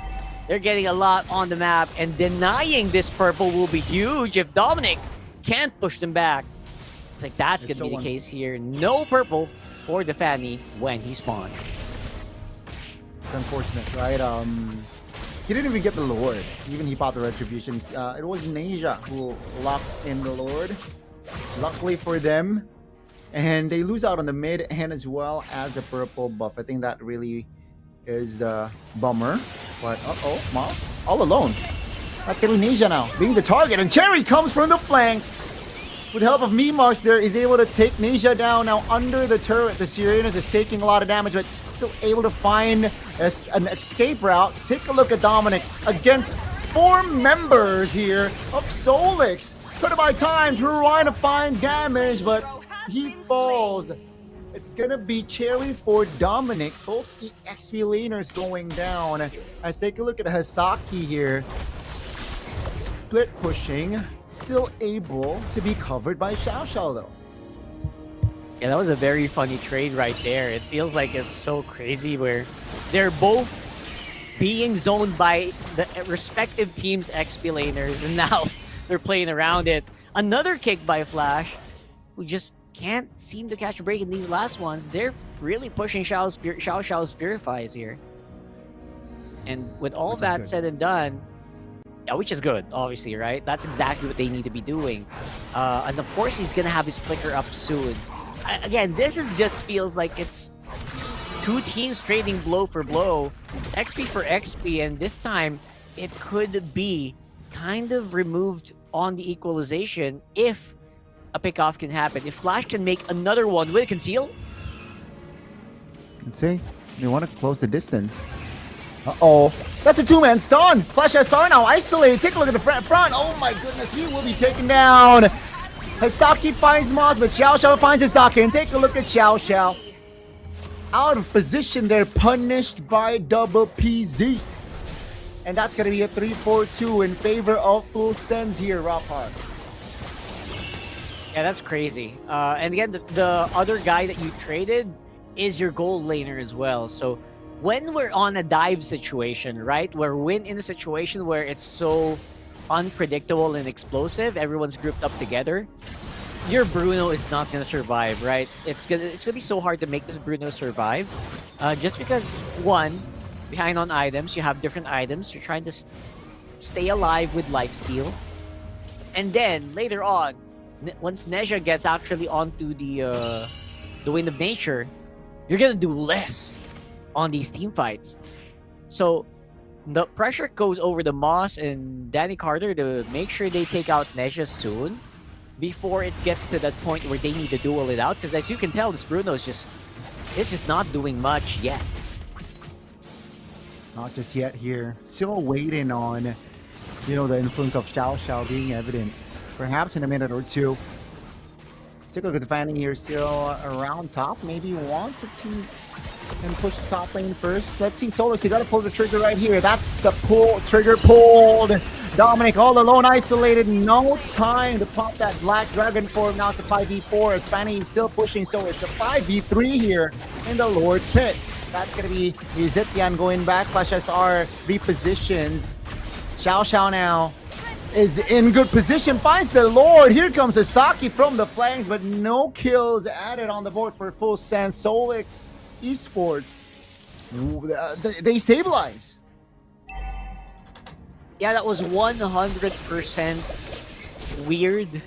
they're getting a lot on the map, and denying this purple will be huge if Dominic can't push them back. It's like that's gonna be the case here. No purple for the Fanny when he spawns. It's unfortunate, right? He didn't even get the Lord. Even he popped the retribution. It was Nasia who locked in the Lord. Luckily for them. And they lose out on the mid and as well as the purple buff. I think that really is the bummer. But uh-oh, Moss all alone. That's gonna be Nasia now, being the target. And Cherry comes from the flanks. With the help of Mimars there, is able to take Nasia down now under the turret. The Uranus is taking a lot of damage, but still able to find an escape route. Take a look at Dominic against 4 members here of Solix. Trying to buy time, trying to find damage, but he falls. It's gonna be Cherry for Dominic. Both XP laners going down. Let's take a look at Hasaki here. Split pushing. Still able to be covered by Xiao Xiao though. Yeah, that was a very funny trade right there. It feels like it's so crazy where they're both being zoned by the respective team's XP laners, and now they're playing around it. Another kick by Flash, who just can't seem to catch a break in these last ones. They're really pushing Xiao Xiao's Purifies here. And with all that said and done, yeah, which is good, obviously, right? That's exactly what they need to be doing. And of course, he's going to have his flicker up soon. Again, this just feels like it's 2 teams trading blow for blow, XP for XP, and this time it could be kind of removed on the equalization if a pickoff can happen. If Flash can make another one with Conceal. Let's see. They want to close the distance. Uh-oh. That's a 2-man stun. Flash SR now isolated. Take a look at the front. Oh my goodness, he will be taken down. Hasaki finds Moss, but Xiao Xiao finds Hasaki. And take a look at Xiao Xiao. Out of position there, punished by double PZ. And that's going to be a 3-4-2 in favor of Full Sense here, Rockhard. Yeah, that's crazy. And again, the other guy that you traded is your gold laner as well. So when we're on a dive situation, right, where we're in a situation where it's so unpredictable and explosive, everyone's grouped up together, your Bruno is not gonna survive, right? It's gonna be so hard to make this Bruno survive, just because one, behind on items, you have different items. You're trying to stay alive with lifesteal, and then later on, once Neja gets actually onto the Wind of Nature, you're gonna do less on these team fights. So the pressure goes over the Moss and Danny Carter to make sure they take out Neja soon before it gets to that point where they need to duel it out. Because as you can tell, this Bruno is just not doing much yet. Not just yet here. Still waiting on, you know, the influence of Xiao Xiao being evident. Perhaps in a minute or two. Take a look at the Fanny here, still around top. Maybe wants to tease and push the top lane first. Let's see, Solix, they gotta pull the trigger right here. That's the pull, trigger pulled. Dominic all alone, isolated, no time to pop that Black Dragon form. Now to 5v4 as Fanny is still pushing, so it's a 5v3 here in the Lord's Pit. That's going to be Zetian going back. Flash SR repositions. Xiao now is in good position, finds the Lord. Here comes Asaki from the flanks, but no kills added on the board for Full Sense. Solix Esports, they stabilize. Yeah, that was 100% weird.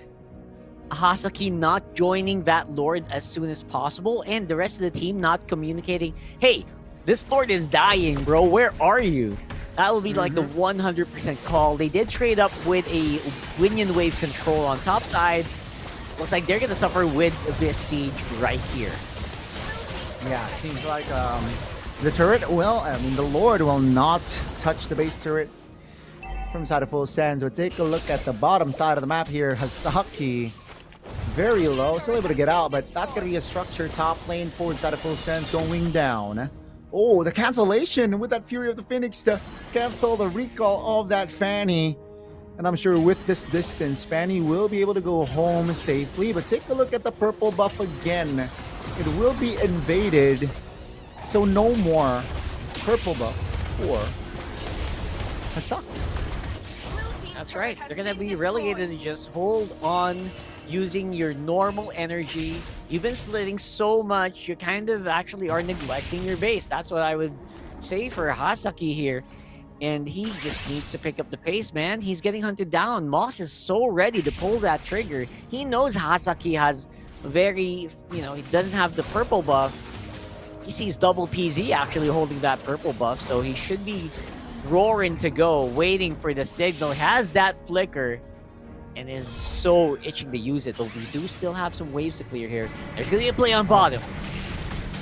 Hasaki not joining that Lord as soon as possible, and the rest of the team not communicating, hey, this Lord is dying, bro, where are you? That will be like the 100% call. They did trade up with a Winion Wave control on top side. Looks like they're going to suffer with this siege right here. Yeah, it seems like the turret will, the Lord will not touch the base turret from side of Full Sense. But take a look at the bottom side of the map here. Hasaki, very low, still able to get out, but that's going to be a structure top lane forward side of Full Sense going down. Oh, the cancellation with that Fury of the Phoenix to cancel the recall of that Fanny. And I'm sure with this distance, Fanny will be able to go home safely. But take a look at the purple buff again. It will be invaded, so no more purple buff for Hasaki. That's right. They're going to be relegated to just hold on using your normal energy. You've been splitting so much, you kind of actually are neglecting your base. That's what I would say for Hasaki here. And he just needs to pick up the pace, man. He's getting hunted down. Moss is so ready to pull that trigger. He knows Hasaki has very, he doesn't have the purple buff. He sees double PZ actually holding that purple buff, so he should be roaring to go, waiting for the signal. Has that flicker and is so itching to use it, but we do still have some waves to clear here. There's going to be a play on bottom.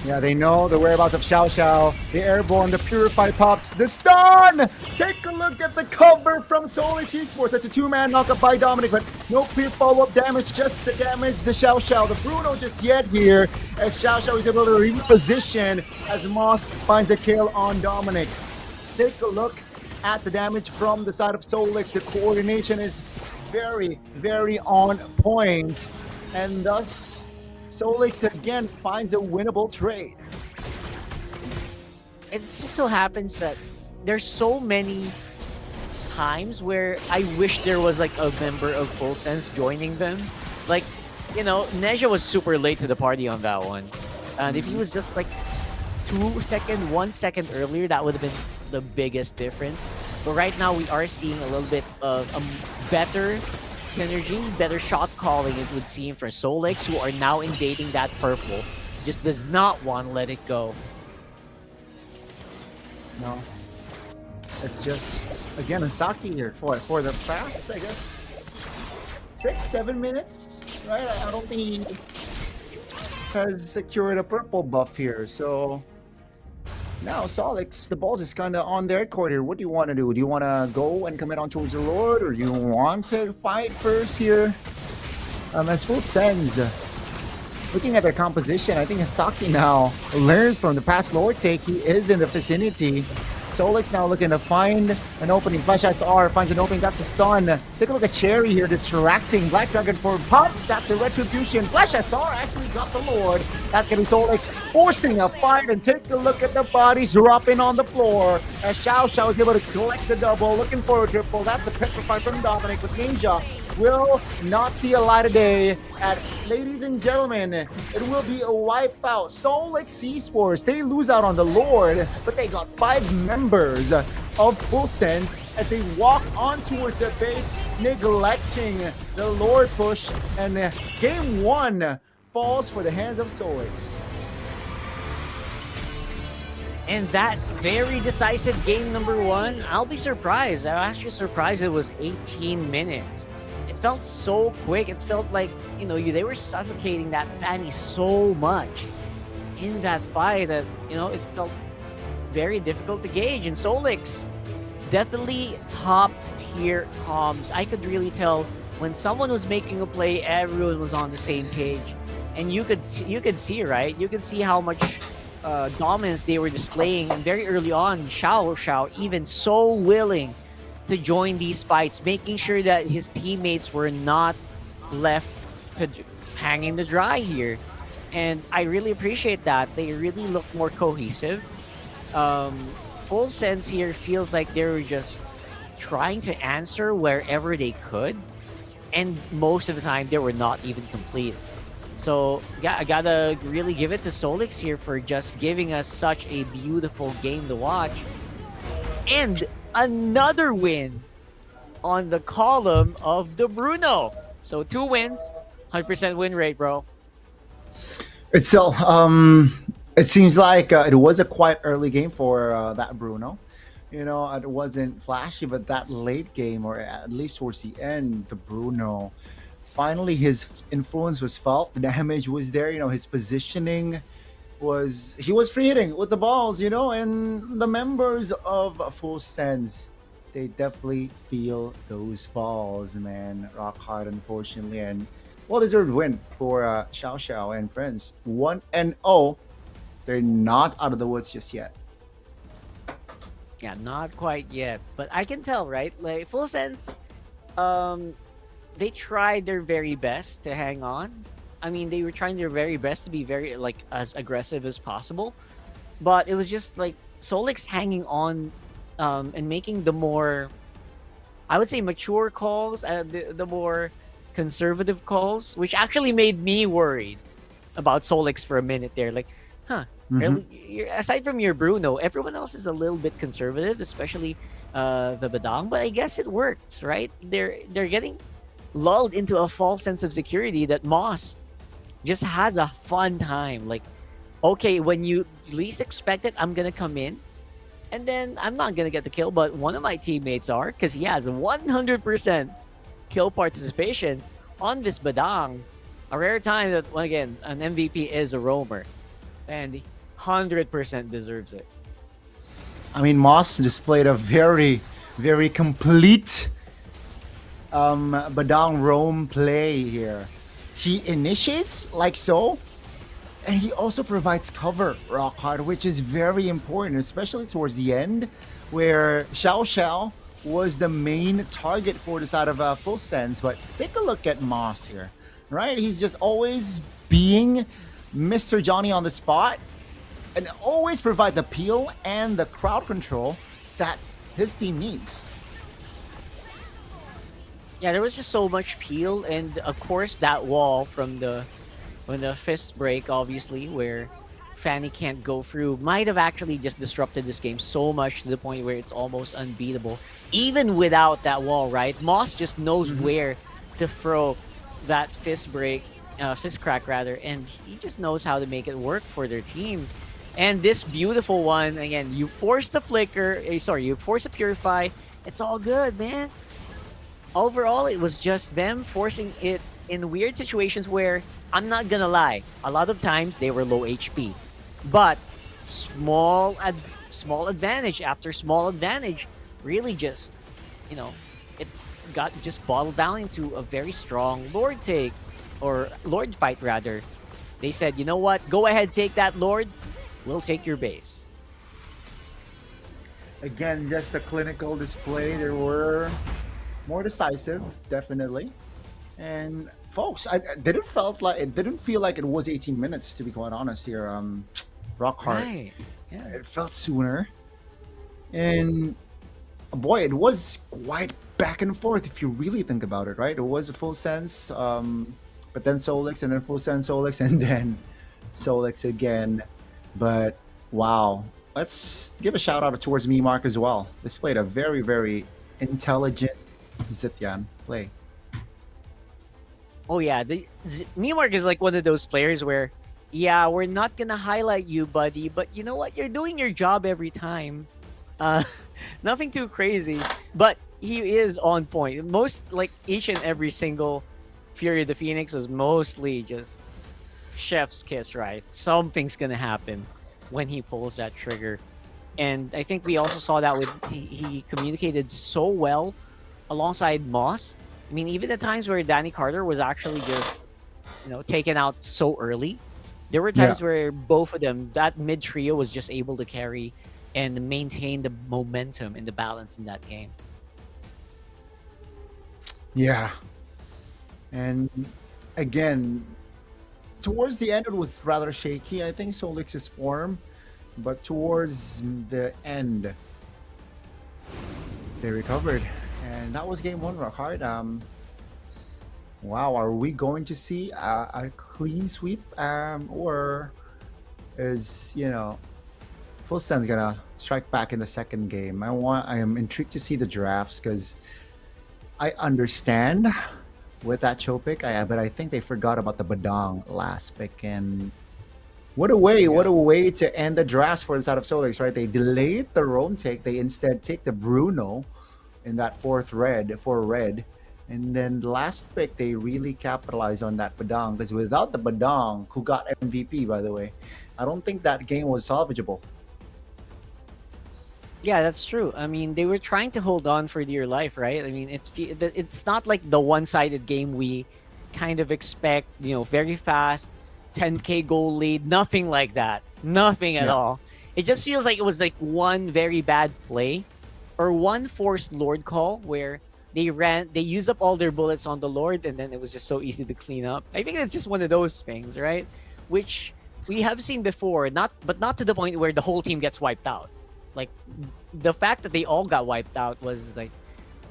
Yeah, they know the whereabouts of Xiao. The airborne, the purify pops, the stun! Take a look at the cover from Solix Esports. That's a two-man knockup by Dominic, but no clear follow-up damage, just the damage, the Xiao. The Bruno just yet here, as Xiao is able to reposition as Moss finds a kill on Dominic. Take a look at the damage from the side of Solix. The coordination is very, very on point, and thus Solix again finds a winnable trade. It just so happens that there's so many times where I wish there was like a member of Full Sense joining them. Like, Neja was super late to the party on that one. And if he was just like 1 second earlier, that would have been the biggest difference. But right now we are seeing a little bit of a better synergy, better shot calling, it would seem, for Solix, who are now invading that purple. Just does not want to let it go. No. It's just, again, Asaki here for the past, I guess, 6-7 minutes, right? I don't think he has secured a purple buff here, so now Solix, the ball's just kind of on their court here. What do you want to do? Do you want to go and commit on towards the Lord, or you want to fight first here? As Full Sense, looking at their composition, I think Hasaki now learned from the past Lord take. He is in the vicinity. Solix now looking to find an opening. Flash shots R finds an opening. That's a stun. Take a look at Cherry here, distracting Black Dragon for pops. That's a retribution. Flash shots R actually got the Lord. That's gonna be Solix forcing a fight, and take a look at the bodies dropping on the floor as Xiao is able to collect the double. Looking for a triple. That's a petrify from Dominic, with Ninja will not see a light of day. And ladies and gentlemen, it will be a wipeout. Solix Esports, they lose out on the Lord, but they got 5 members of Full Sense as they walk on towards their base, neglecting the Lord push, and game 1 falls for the hands of Solix. And that very decisive game number 1, I'll be surprised. I'm actually surprised it was 18 minutes. It felt so quick. It felt like, they were suffocating that Fanny so much in that fight that, it felt very difficult to gauge. And Solix, definitely top tier comms. I could really tell when someone was making a play, everyone was on the same page. And you could see, right? You could see how much dominance they were displaying. And very early on, Xiao even so willing to join these fights, making sure that his teammates were not left to hanging to dry here. And I really appreciate that. They really look more cohesive. Full Sense here feels like they were just trying to answer wherever they could. And most of the time, they were not even complete. So I gotta really give it to Solix here for just giving us such a beautiful game to watch. And another win on the column of the Bruno. So 2 wins, 100% win rate, bro. It seems like it was a quite early game for that Bruno. You know, it wasn't flashy, but that late game, or at least towards the end, the Bruno, finally his influence was felt. The damage was there. You know, his positioning he was free hitting with the balls. You know, and the members of Full Sense, they definitely feel those balls, man. Rock hard, unfortunately, and well-deserved win for Xiao Xiao and friends. 1-0. They're not out of the woods just yet. Yeah, not quite yet, but I can tell, right? Like Full Sense, they tried their very best to hang on. I mean, they were trying their very best to be very as aggressive as possible, but it was just like Solix hanging on, and making the more, I would say, mature calls, the more conservative calls, which actually made me worried about Solix for a minute there. Like, aside from your Bruno, everyone else is a little bit conservative, especially the Badang. But I guess it works, right? They're getting lulled into a false sense of security that Moss just has a fun time. Like, okay, when you least expect it, I'm gonna come in, and then I'm not gonna get the kill, but one of my teammates are, because he has 100% kill participation on this Badang. A rare time that, again, an MVP is a roamer, and he 100% deserves it. I mean, Moss displayed a very, very complete Badang roam play here. He initiates like so, and he also provides cover, rock hard, which is very important, especially towards the end, where Xiao Xiao was the main target for the side of Full Sense. But take a look at Moss here, right? He's just always being Mr. Johnny on the spot, and always provide the peel and the crowd control that his team needs. Yeah, there was just so much peel, and of course that wall from when the fist break, obviously, where Fanny can't go through, might have actually just disrupted this game so much to the point where it's almost unbeatable. Even without that wall, right? Moss just knows where to throw that fist crack rather, and he just knows how to make it work for their team. And this beautiful one, again, you force the flicker, you force a purify, it's all good, man. Overall, it was just them forcing it in weird situations where, I'm not gonna lie, a lot of times they were low HP. But small advantage after small advantage really just, it got just bottled down into a very strong Lord take, or Lord fight rather. They said, you know what, go ahead, take that Lord, we'll take your base. Again, just a clinical display. They were more decisive, definitely. And folks, it didn't feel like it was 18 minutes, to be quite honest here. Rock hard. Right. Yeah. It felt sooner. And boy, it was quite back and forth if you really think about it, right? It was a Full Sense, but then Solix, and then Full Sense Solix, and then Solix again. But wow, let's give a shout out towards Mimark as well. Displayed a very, very intelligent Zitian play. Oh yeah, Mimark is like one of those players where, yeah, we're not gonna highlight you, buddy, but you know what? You're doing your job every time. Nothing too crazy, but he is on point. Each and every single Fury of the Phoenix was mostly just chef's kiss, right? Something's gonna happen when he pulls that trigger. And I think we also saw that with he communicated so well alongside Moss. I mean, even the times where Danny Carter was actually just, taken out so early, there were times where both of them, that mid trio, was just able to carry and maintain the momentum and the balance in that game. Yeah. And again, towards the end, it was rather shaky. I think Solix's form, but towards the end, they recovered, and that was game one. Rock hard. Wow, are we going to see a clean sweep, or is Full Send's gonna strike back in the second game? I am intrigued to see the drafts because I understand with that Cho pick, but I think they forgot about the Badong last pick, and what a way to end the drafts for the side of Solix, right? They delayed the Rome take. They instead take the Bruno in that for red. And then the last pick, they really capitalized on that Badong, because without the Badong, who got MVP, by the way, I don't think that game was salvageable. Yeah, that's true. I mean, they were trying to hold on for dear life, right? I mean, it's not like the one-sided game we kind of expect, very fast, 10K goal lead, nothing like that. Nothing at all. It just feels like it was like one very bad play or one forced Lord call where they used up all their bullets on the Lord, and then it was just so easy to clean up. I think it's just one of those things, right? Which we have seen before, but not to the point where the whole team gets wiped out. Like, the fact that they all got wiped out was like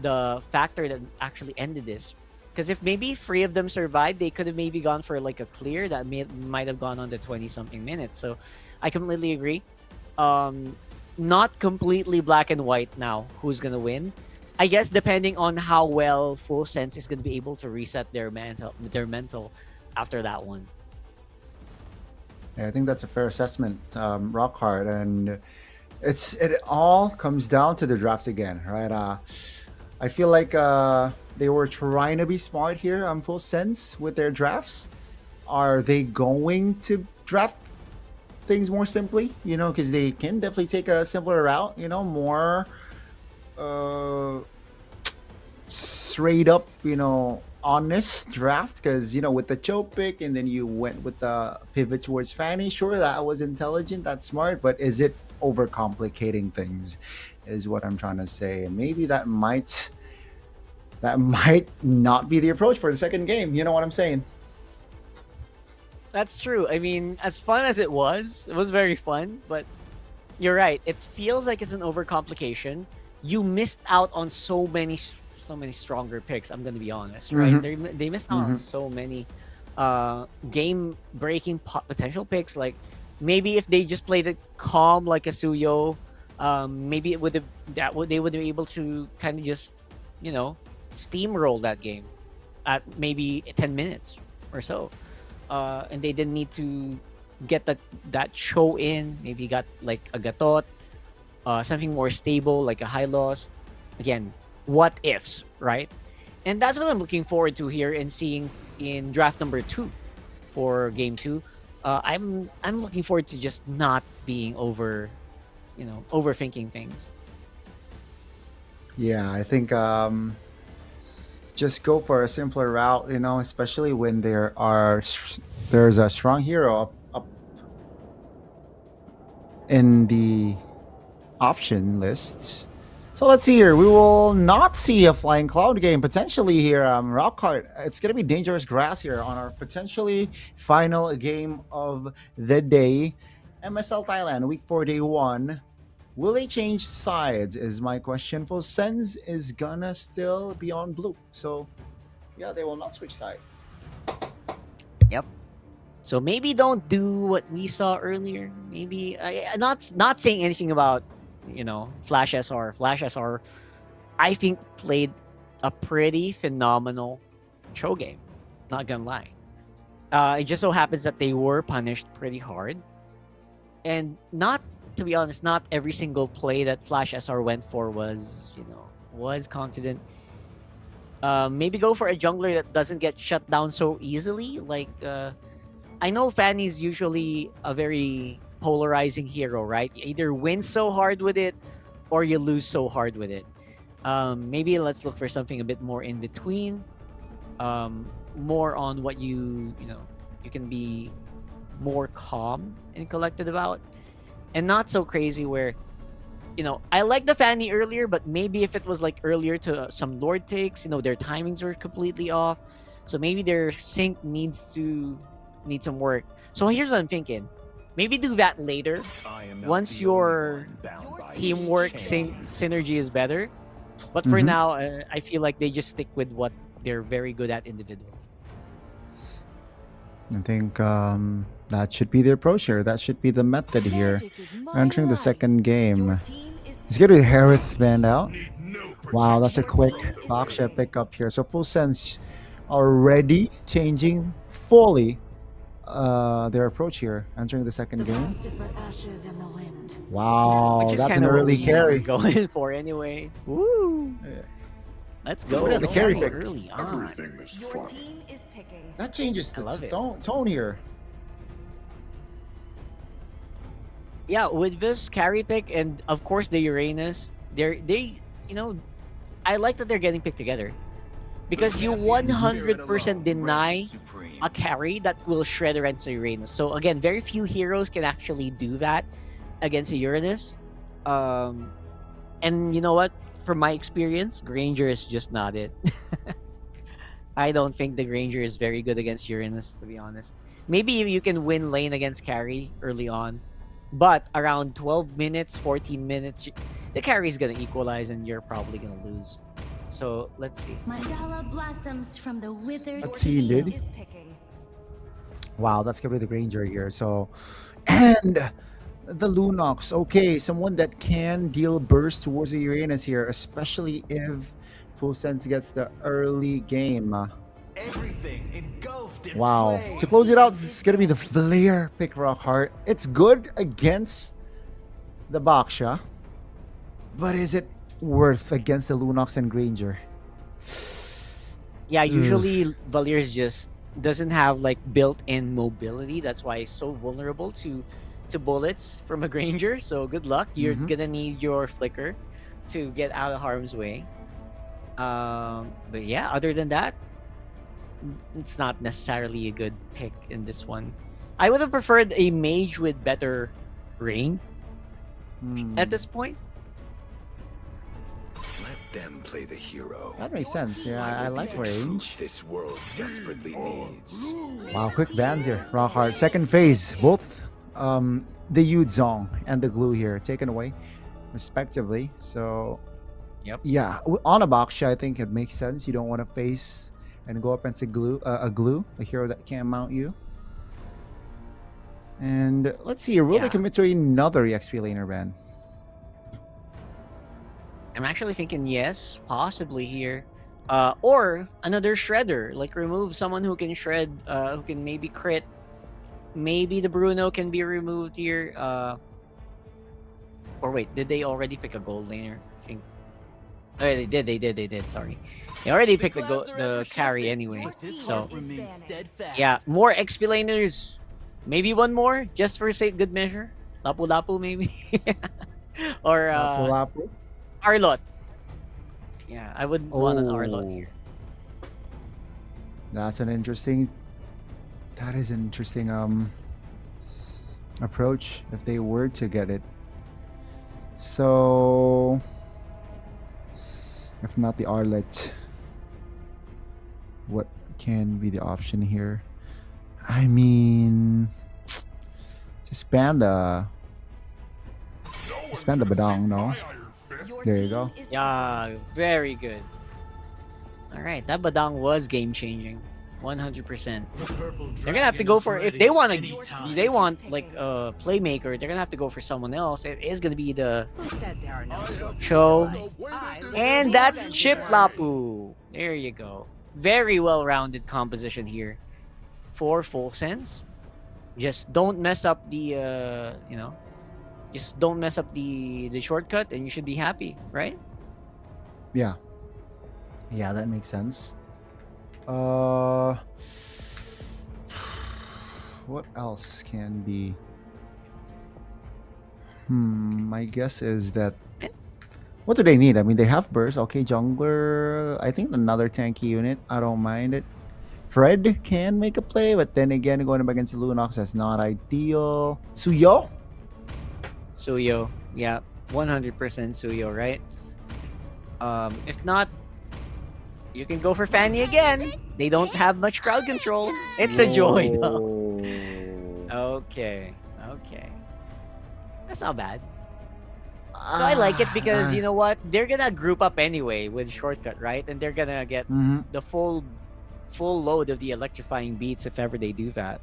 the factor that actually ended this. Because if maybe 3 of them survived, they could have maybe gone for like a clear that might have gone on to 20-something minutes. So I completely agree. Not completely black and white now who's going to win. I guess depending on how well Full Sense is going to be able to reset their mental after that one. Yeah, I think that's a fair assessment, Rockhard, and it all comes down to the draft again, right? I feel like they were trying to be smart here on Full Sense with their drafts. Are they going to draft things more simply? Because they can definitely take a simpler route. More straight up, honest draft. Because with the Cho pick, and then you went with the pivot towards Fanny. Sure, that was intelligent, that's smart, but is it overcomplicating things? Is what I'm trying to say. And maybe that might not be the approach for the second game. You know what I'm saying? That's true. I mean, as fun as it was very fun, but you're right. It feels like it's an overcomplication. You missed out on so many stronger picks. I'm gonna be honest, right? They missed out on so many game-breaking potential picks. Like, maybe if they just played it calm like a Suyo, maybe they would have been able to kind of just, steamroll that game at maybe 10 minutes or so. And they didn't need to get that show in. Maybe got like a Gatot, something more stable like a high loss. Again, what ifs, right? And that's what I'm looking forward to here and seeing in draft number 2 for game 2. I'm looking forward to just not being overthinking things. Yeah, I think just go for a simpler route, especially when there's a strong hero up in the option lists. So let's see here. We will not see a Flying Cloud game potentially here. Rockhart, it's going to be dangerous grass here on our potentially final game of the day. MSL Thailand, week 4, day 1. Will they change sides is my question. Full Sense is gonna still be on blue. So yeah, they will not switch side. Yep. So maybe don't do what we saw earlier. Maybe not saying anything about Flash SR. Flash SR, I think, played a pretty phenomenal Cho game. Not gonna lie. It just so happens that they were punished pretty hard, and to be honest, not every single play that Flash SR went for was confident. Maybe go for a jungler that doesn't get shut down so easily. Like, I know Fanny's usually a very polarizing hero, right? You either win so hard with it or you lose so hard with it. Maybe let's look for something a bit more in between. More on what you can be more calm and collected about. And not so crazy where I like the Fanny earlier, but maybe if it was like earlier to some Lord takes, their timings were completely off. So maybe their sync need some work. So here's what I'm thinking. Maybe do that later once your teamwork synergy is better. But for now, I feel like they just stick with what they're very good at individually. I think that should be the approach here. That should be the method here. Entering the second game. Let's get a Harith band out. Wow, that's a quick Baksha pickup here. So Full Sense already changing fully their approach here. Entering the second game. Wow, Which is that's kind an of early carry. Going for anyway. Woo! Let's go. Look at the carry pick. Early on. That changes I love the it. tone here. Yeah, with this carry pick and of course the Uranus, I like that they're getting picked together. Because you 100% deny a carry that will shred against a Uranus. So again, very few heroes can actually do that against a Uranus. And you know what? From my experience, Granger is just not it. I don't think the Granger is very good against Uranus, to be honest. Maybe you can win lane against carry early on, but around 12 minutes, 14 minutes, the carry is going to equalize and you're probably going to lose. So let's see. Mandala blossoms from the withered. Let's see, indeed. Wow, that's gonna be the Granger here. So, and the Lunox. Okay, someone that can deal burst towards the Uranus here, especially if Full Sense gets the early game. Everything engulfed in Wow. flames. To close it out, it's gonna be the Flare pick Rockhart. It's good against the Baksha, but is it worth against the Lunox and Granger? Yeah, usually Valiers just doesn't have like built-in mobility. That's why it's so vulnerable to bullets from a Granger. So good luck. You're gonna need your flicker to get out of harm's way. But yeah, other than that, it's not necessarily a good pick in this one. I would have preferred a mage with better rain at this point. Let them play the hero. That makes sense. Yeah, I like range. This world desperately needs. Wow, quick bans here. Rockhart. Second phase. Both the Yudzong and the Glue here taken away, respectively. So, yeah, on a Baksha, I think it makes sense. You don't want to face and go up against a Glue, a hero that can't mount you. And let's see, will they commit to another EXP laner ban? I'm actually thinking yes, possibly here. Or another shredder, like remove someone who can shred, who can maybe crit. Maybe the Bruno can be removed here. Or wait, did they already pick a gold laner? I think. Oh, yeah, they did. Sorry, they already picked the carry anyway. So yeah, more XP laners. Maybe one more, just for good measure. Lapu maybe. Or Lapu. Arlot. Yeah, I would want an Arlot here. That is an interesting approach if they were to get it. So if not the Arlet, what can be the option here? I mean, just ban the Badang, no? There you go. Yeah, very good. All right, that Badang was game changing, 100%. They're gonna have to go for, if they want like a playmaker, they're gonna have to go for someone else. It is gonna be the Cho, and that's Chip Lapu. There you go. Very well-rounded composition here for Full Sense. Just don't mess up the just don't mess up the shortcut and you should be happy, right? Yeah, that makes sense. What else can be? My guess is that, what do they need? I mean, they have burst. Okay, jungler. I think another tanky unit. I don't mind it. Fred can make a play, but then again, going up against Lunox, that's not ideal. Suyo, yeah. 100% Suyo, right? If not, you can go for Fanny again. They don't have much crowd control. It's a joy, though. Okay. That's not bad. So I like it because, you know what? They're gonna group up anyway with Shortcut, right? And they're gonna get the full load of the electrifying beats if ever they do that.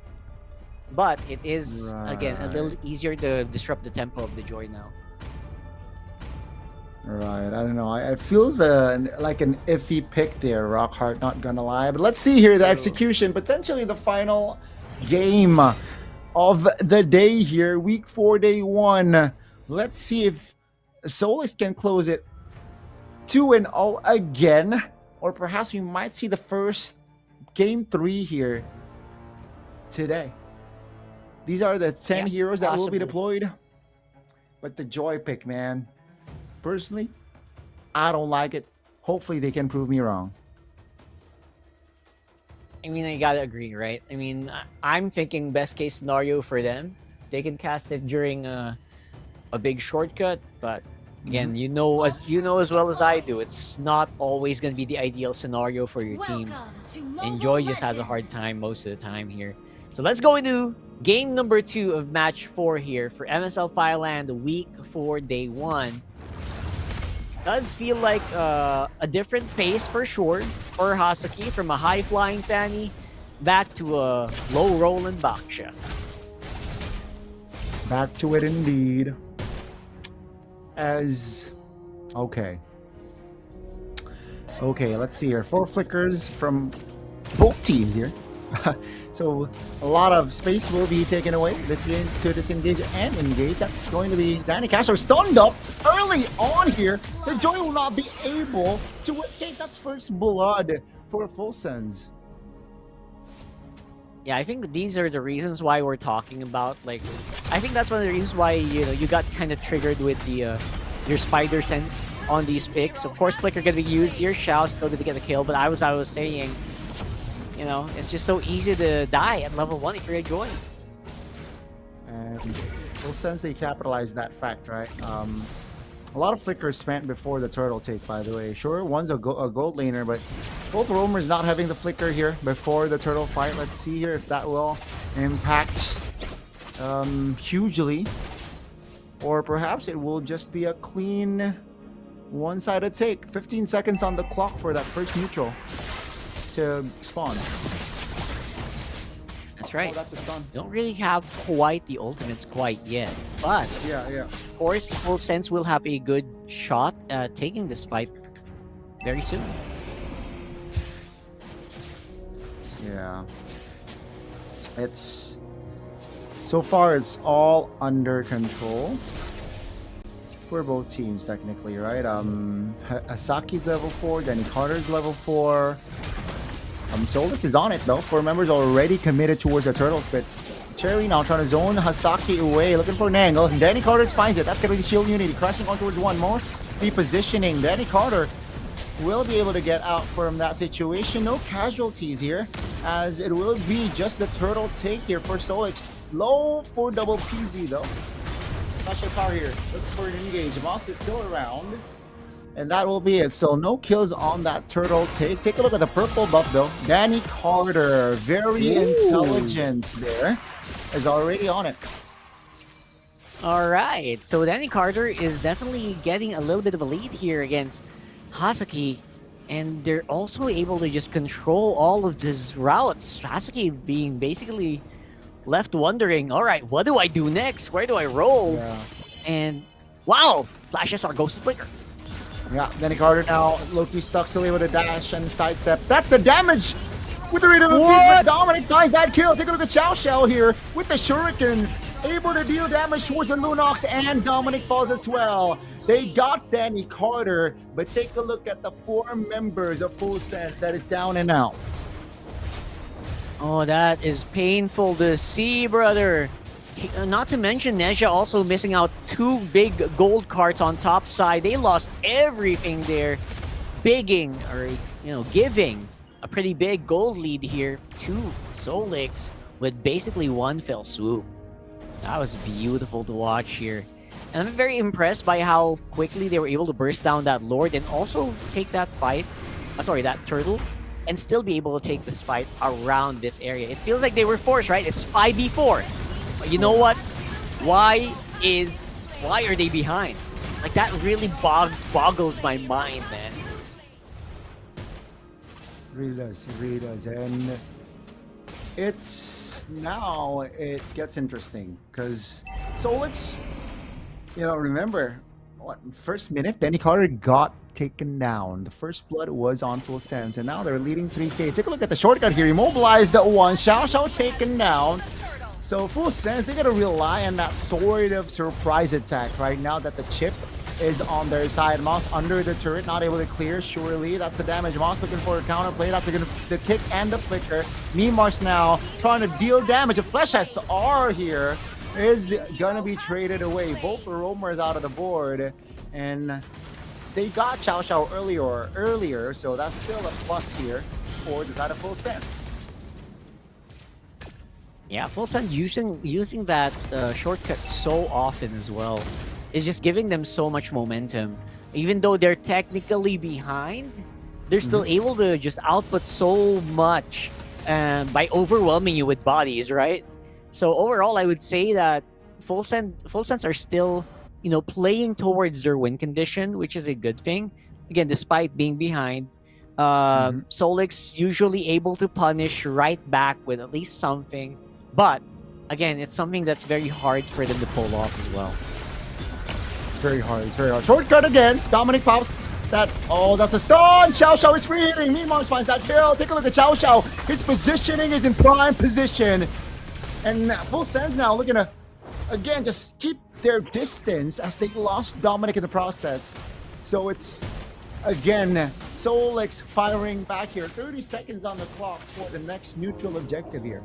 But it is, again, a little easier to disrupt the tempo of the Joy now. Right, I don't know. It feels like an iffy pick there, Rockhart, not gonna lie. But let's see here, the execution. Potentially the final game of the day here, week 4, day 1. Let's see if Solix can close it 2-0 again. Or perhaps we might see the first game 3 here today. These are the 10 heroes that will be deployed. But the Joy pick, man. Personally, I don't like it. Hopefully they can prove me wrong. I mean, I gotta agree, right? I mean, I'm thinking best case scenario for them. They can cast it during a big shortcut, but again, you know as well as I do, it's not always gonna be the ideal scenario for your team. And Joy just has a hard time most of the time here. So let's go into game number 2 of match 4 here for MSL Thailand week 4 day 1. Does feel like a different pace for sure for Hasaki, from a high-flying Fanny back to a low-rolling Baksha. Back to it indeed. Okay, let's see here. 4 flickers from both teams here. So a lot of space will be taken away to disengage and engage. That's going to be Danny Castro stunned up early on here. The Joy will not be able to escape. That's first blood for Full Sends. Yeah, I think these are the reasons why we're talking about, like, I think that's one of the reasons why, you know, you got kind of triggered with the your spider sense on these picks. Of course, Flicker gonna be used here. Shao still gonna get the kill, but I was saying, you know, it's just so easy to die at level 1 if you're a Joy. And Full Sense, they capitalized that fact, right? A lot of flickers spent before the turtle take, by the way. Sure, one's a gold laner, but both roamers not having the flicker here before the turtle fight. Let's see here if that will impact hugely. Or perhaps it will just be a clean one-sided take. 15 seconds on the clock for that first neutral to spawn. That's right. Oh, that's a stun. Don't really have quite the ultimates quite yet, but yeah. Of course, Full Sense will have a good shot at taking this fight very soon. Yeah. So far it's all under control for both teams technically, right? Asaki's level 4, Danny Carter's level 4. Solix is on it though. 4 members already committed towards the turtle spit. Cherry now trying to zone Hasaki away, looking for an angle. Danny Carter finds it. That's gonna be the shield unity crashing on towards one. Most repositioning. Danny Carter will be able to get out from that situation. No casualties here, as it will be just the turtle take here for Solix. Low for double PZ though. Flashes here. Looks for an engage. Moss is still around. And that will be it. So no kills on that turtle take. Take a look at the purple buff though. Danny Carter, very intelligent there, is already on it. All right, so Danny Carter is definitely getting a little bit of a lead here against Hasaki, and they're also able to just control all of his routes. Hasaki being basically left wondering, all right, what do I do next? Where do I roll? Yeah. And wow, flashes are Ghost Flicker. Yeah, Danny Carter now. Loki stuck still able to dash and sidestep. That's the damage with the rate of abuse. Dominic finds that kill. Take a look at Chow Shell here with the shurikens. Able to deal damage towards the Lunox, and Dominic falls as well. They got Danny Carter, but take a look at the 4 members of Full Sense that is down and out. Oh, that is painful to see, brother. Not to mention Nezha also missing out 2 big gold cards on top side. They lost everything there, giving a pretty big gold lead here to Solix with basically one fell swoop. That was beautiful to watch here. And I'm very impressed by how quickly they were able to burst down that Lord and also take that fight, that turtle, and still be able to take this fight around this area. It feels like they were forced, right? It's 5v4. But you know what? Why are they behind? Like, that really boggles my mind, man. Really does, it really does. And it's now it gets interesting because Solix, remember what first minute Danny Carter got taken down. The first blood was on Full Sense, and now they're leading 3K. Take a look at the shortcut here. Immobilized at one. Xiao taken down. So Full Sense, they gotta rely on that sort of surprise attack right now that the chip is on their side. Moss under the turret, not able to clear. Surely that's the damage. Moss looking for a counterplay. That's the kick and the flicker. Mimars now trying to deal damage. A Flesh SR here is gonna be traded away. Both roamers out of the board, and they got Xiao earlier, so that's still a plus here for the side of Full Sense. Yeah, Full Sense using that shortcut so often as well is just giving them so much momentum. Even though they're technically behind, they're still able to just output so much by overwhelming you with bodies, right? So overall, I would say that Full Sense are still, playing towards their win condition, which is a good thing. Again, despite being behind, Solix usually able to punish right back with at least something. But again, it's something that's very hard for them to pull off as well. It's very hard. Shortcut again. Dominic pops that. Oh, that's a stun. Xiao is free hitting. Mimars finds that kill. Take a look at Xiao. His positioning is in prime position. And Full Sense now looking to, again, just keep their distance as they lost Dominic in the process. So it's, again, Solix firing back here. 30 seconds on the clock for the next neutral objective here.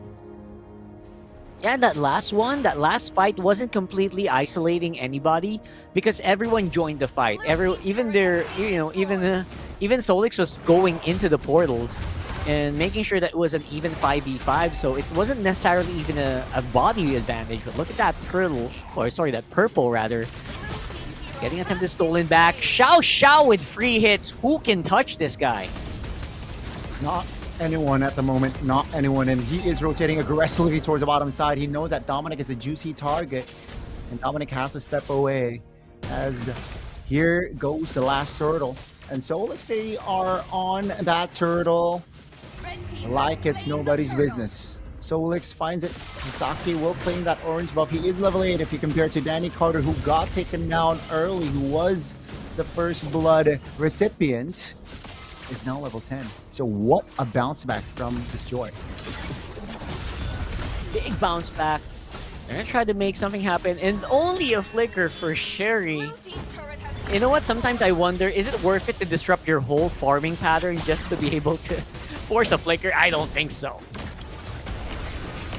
Yeah, that last fight wasn't completely isolating anybody because everyone joined the fight. Even Solix was going into the portals and making sure that it was an even 5v5, so it wasn't necessarily even a body advantage. But look at that that purple rather. Getting attempted stolen back. Xiao with free hits. Who can touch this guy? Not anyone at the moment, not anyone, and he is rotating aggressively towards the bottom side. He knows that Dominic is a juicy target, and Dominic has to step away as here goes the last turtle. And Solix, they are on that turtle like it's nobody's business. Solix finds it. Saki will claim that orange buff. He is level 8 if you compare to Danny Carter, who got taken down early, who was the first blood recipient, is now level 10. So what a bounce back from this Joy. Big bounce back. They're gonna try to make something happen, and only a flicker for Sherry. You know what? Sometimes I wonder, is it worth it to disrupt your whole farming pattern just to be able to force a flicker? I don't think so.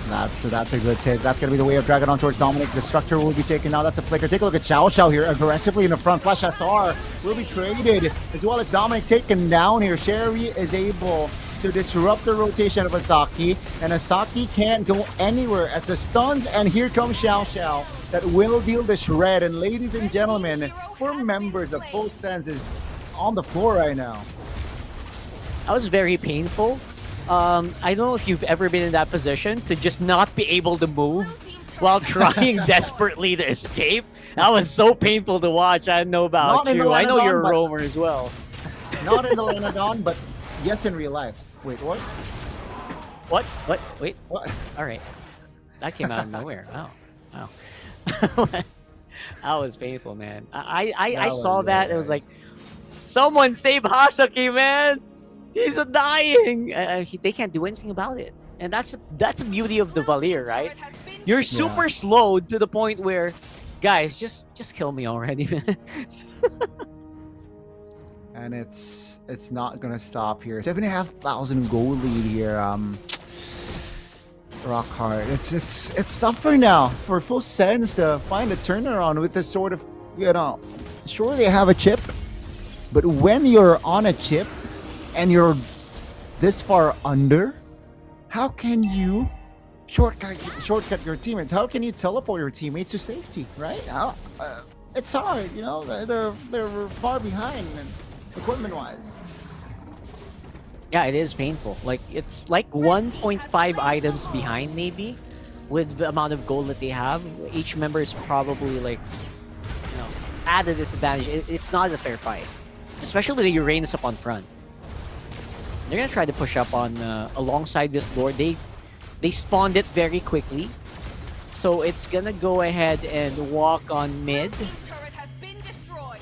That's a good take. That's going to be the way of dragging on towards Dominic. The structure will be taken now. That's a flicker. Take a look at Xiao here aggressively in the front. Flash SR will be traded, as well as Dominic taken down here. Sherry is able to disrupt the rotation of Asaki, and Asaki can't go anywhere as the stuns, and here comes Xiao that will deal the shred. And ladies and gentlemen, 4 members of Full Sense is on the floor right now. That was very painful. I don't know if you've ever been in that position to just not be able to move while trying desperately to escape. That was so painful to watch. I don't know about you. I know you're a roamer as well. Not in the Lenodon, but yes, in real life. Wait, what? What? Wait. What? All right. That came out of nowhere. Wow. That was painful, man. I saw that. It was like, someone save Hasaki, man. He's dying. They can't do anything about it, and that's the beauty of the Valier, right? You're super slowed to the point where, guys, just kill me already, man. And it's not gonna stop here. 7,500 gold lead here. Rock hard. It's tougher now for Full Sense to find a turnaround with this sort of, sure they have a chip, but when you're on a chip and you're this far under, how can you shortcut your teammates? How can you teleport your teammates to safety, right? it's hard, you know. They're far behind equipment-wise. Yeah, it is painful. Like, it's like 1.5 items behind, maybe, with the amount of gold that they have. Each member is probably, like, you know, at a disadvantage. It's not a fair fight, especially with the Uranus up on front. They're gonna try to push up on alongside this Lord. They spawned it very quickly, so it's gonna go ahead and walk on mid.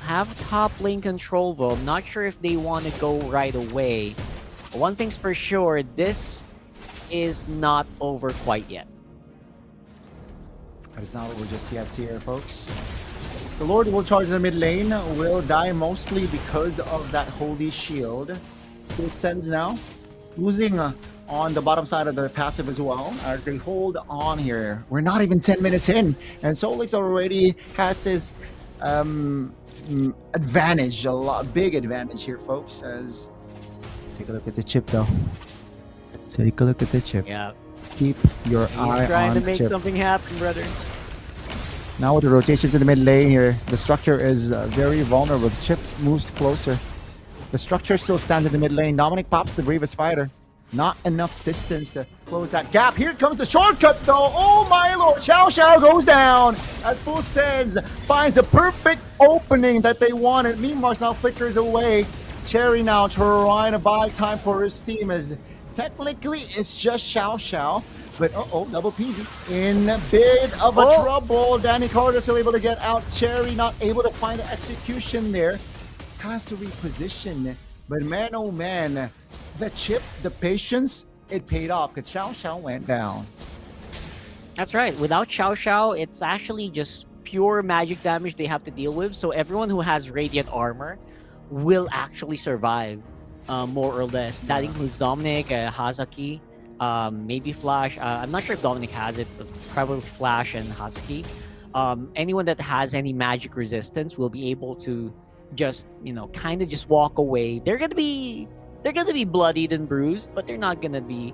Have top lane control though. I'm not sure if they want to go right away. But one thing's for sure, this is not over quite yet. That is not over just yet here, folks. The Lord will charge the mid lane, will die mostly because of that holy shield. Who sends now? Losing on the bottom side of the passive as well. They hold on here. We're not even 10 minutes in, and Solix already has his advantage, big advantage here, folks. As take a look at the chip, though. Take a look at the chip. Yeah. Keep your eye on He's trying to make chip. something happen, brother. Now with the rotations in the mid lane here, the structure is very vulnerable. The chip moves closer. The structure still stands in the mid lane. Dominic pops the bravest fighter. Not enough distance to close that gap. Here comes the shortcut though. Oh my lord. Xiao Xiao goes down as Full Sends finds the perfect opening that they wanted. Meanwhile, now flickers away. Cherry now trying to buy time for his team as technically it's just Xiao Xiao. But double peasy. In a bit of a trouble. Danny Carter still able to get out. Cherry not able to find the execution there. Has to reposition. But man, oh man, the chip, the patience, it paid off because Xiao Xiao went down. That's right. Without Xiao Xiao, it's actually just pure magic damage they have to deal with. So everyone who has radiant armor will actually survive, more or less. That includes Dominic, Hazaki, maybe Flash. I'm not sure if Dominic has it, but probably Flash and Hazaki. Anyone that has any magic resistance will be able to just, you know, kind of just walk away. They're gonna be bloodied and bruised, but they're not gonna be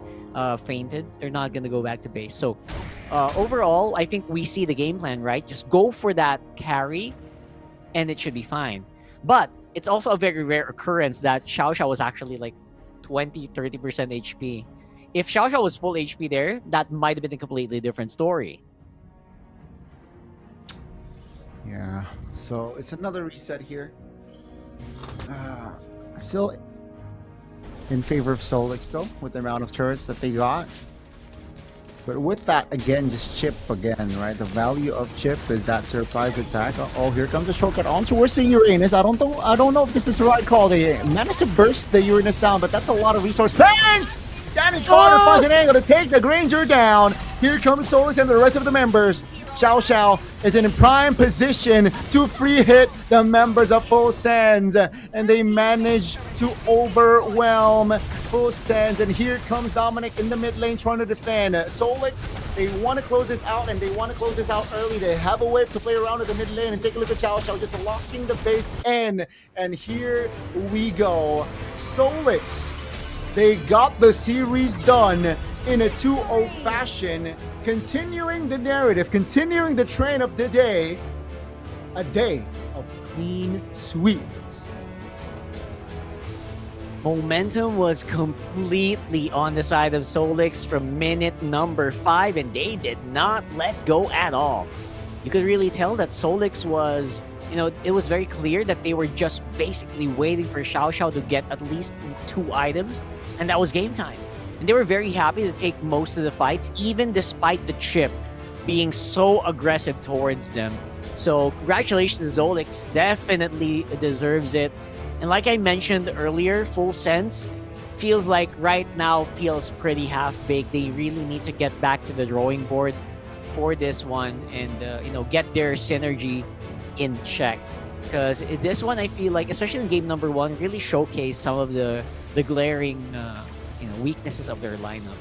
fainted. They're not gonna go back to base. So overall, I think we see the game plan, right? Just go for that carry, and it should be fine. But it's also a very rare occurrence that Xiao Xiao was actually like 20-30% HP. If Xiao Xiao was full HP there, that might have been a completely different story. Yeah, so it's another reset here. Still in favor of Solix though, with the amount of turrets that they got. But with that, again, just chip again, right? The value of chip is that surprise attack. Oh, here comes the shortcut on towards the Uranus. I don't know if this is the right call. They managed to burst the Uranus down, but that's a lot of resource spent! Danny Carter finds an angle to take the Granger down. Here comes Solix and the rest of the members. Xiao Xiao is in prime position to free hit the members of Full Sends, and they manage to overwhelm Full Sends. And here comes Dominic in the mid lane trying to defend. Solix, they want to close this out, and they want to close this out early. They have a whip to play around in the mid lane, and take a look at Xiao Xiao just locking the base in. And here we go. Solix, they got the series done in a 2-0 fashion, continuing the narrative, continuing the train of the day, a day of clean sweeps. Momentum was completely on the side of Solix from minute number 5, and they did not let go at all. You could really tell that Solix was, you know, it was very clear that they were just basically waiting for Xiao Xiao to get at least 2 items, and that was game time. And they were very happy to take most of the fights, even despite the chip being so aggressive towards them. So congratulations to Solix, definitely deserves it. And like I mentioned earlier, Full Sense feels like right now feels pretty half-baked. They really need to get back to the drawing board for this one and, you know, get their synergy in check. Because this one, I feel like, especially in game number 1, really showcased some of the glaring you know, weaknesses of their lineup.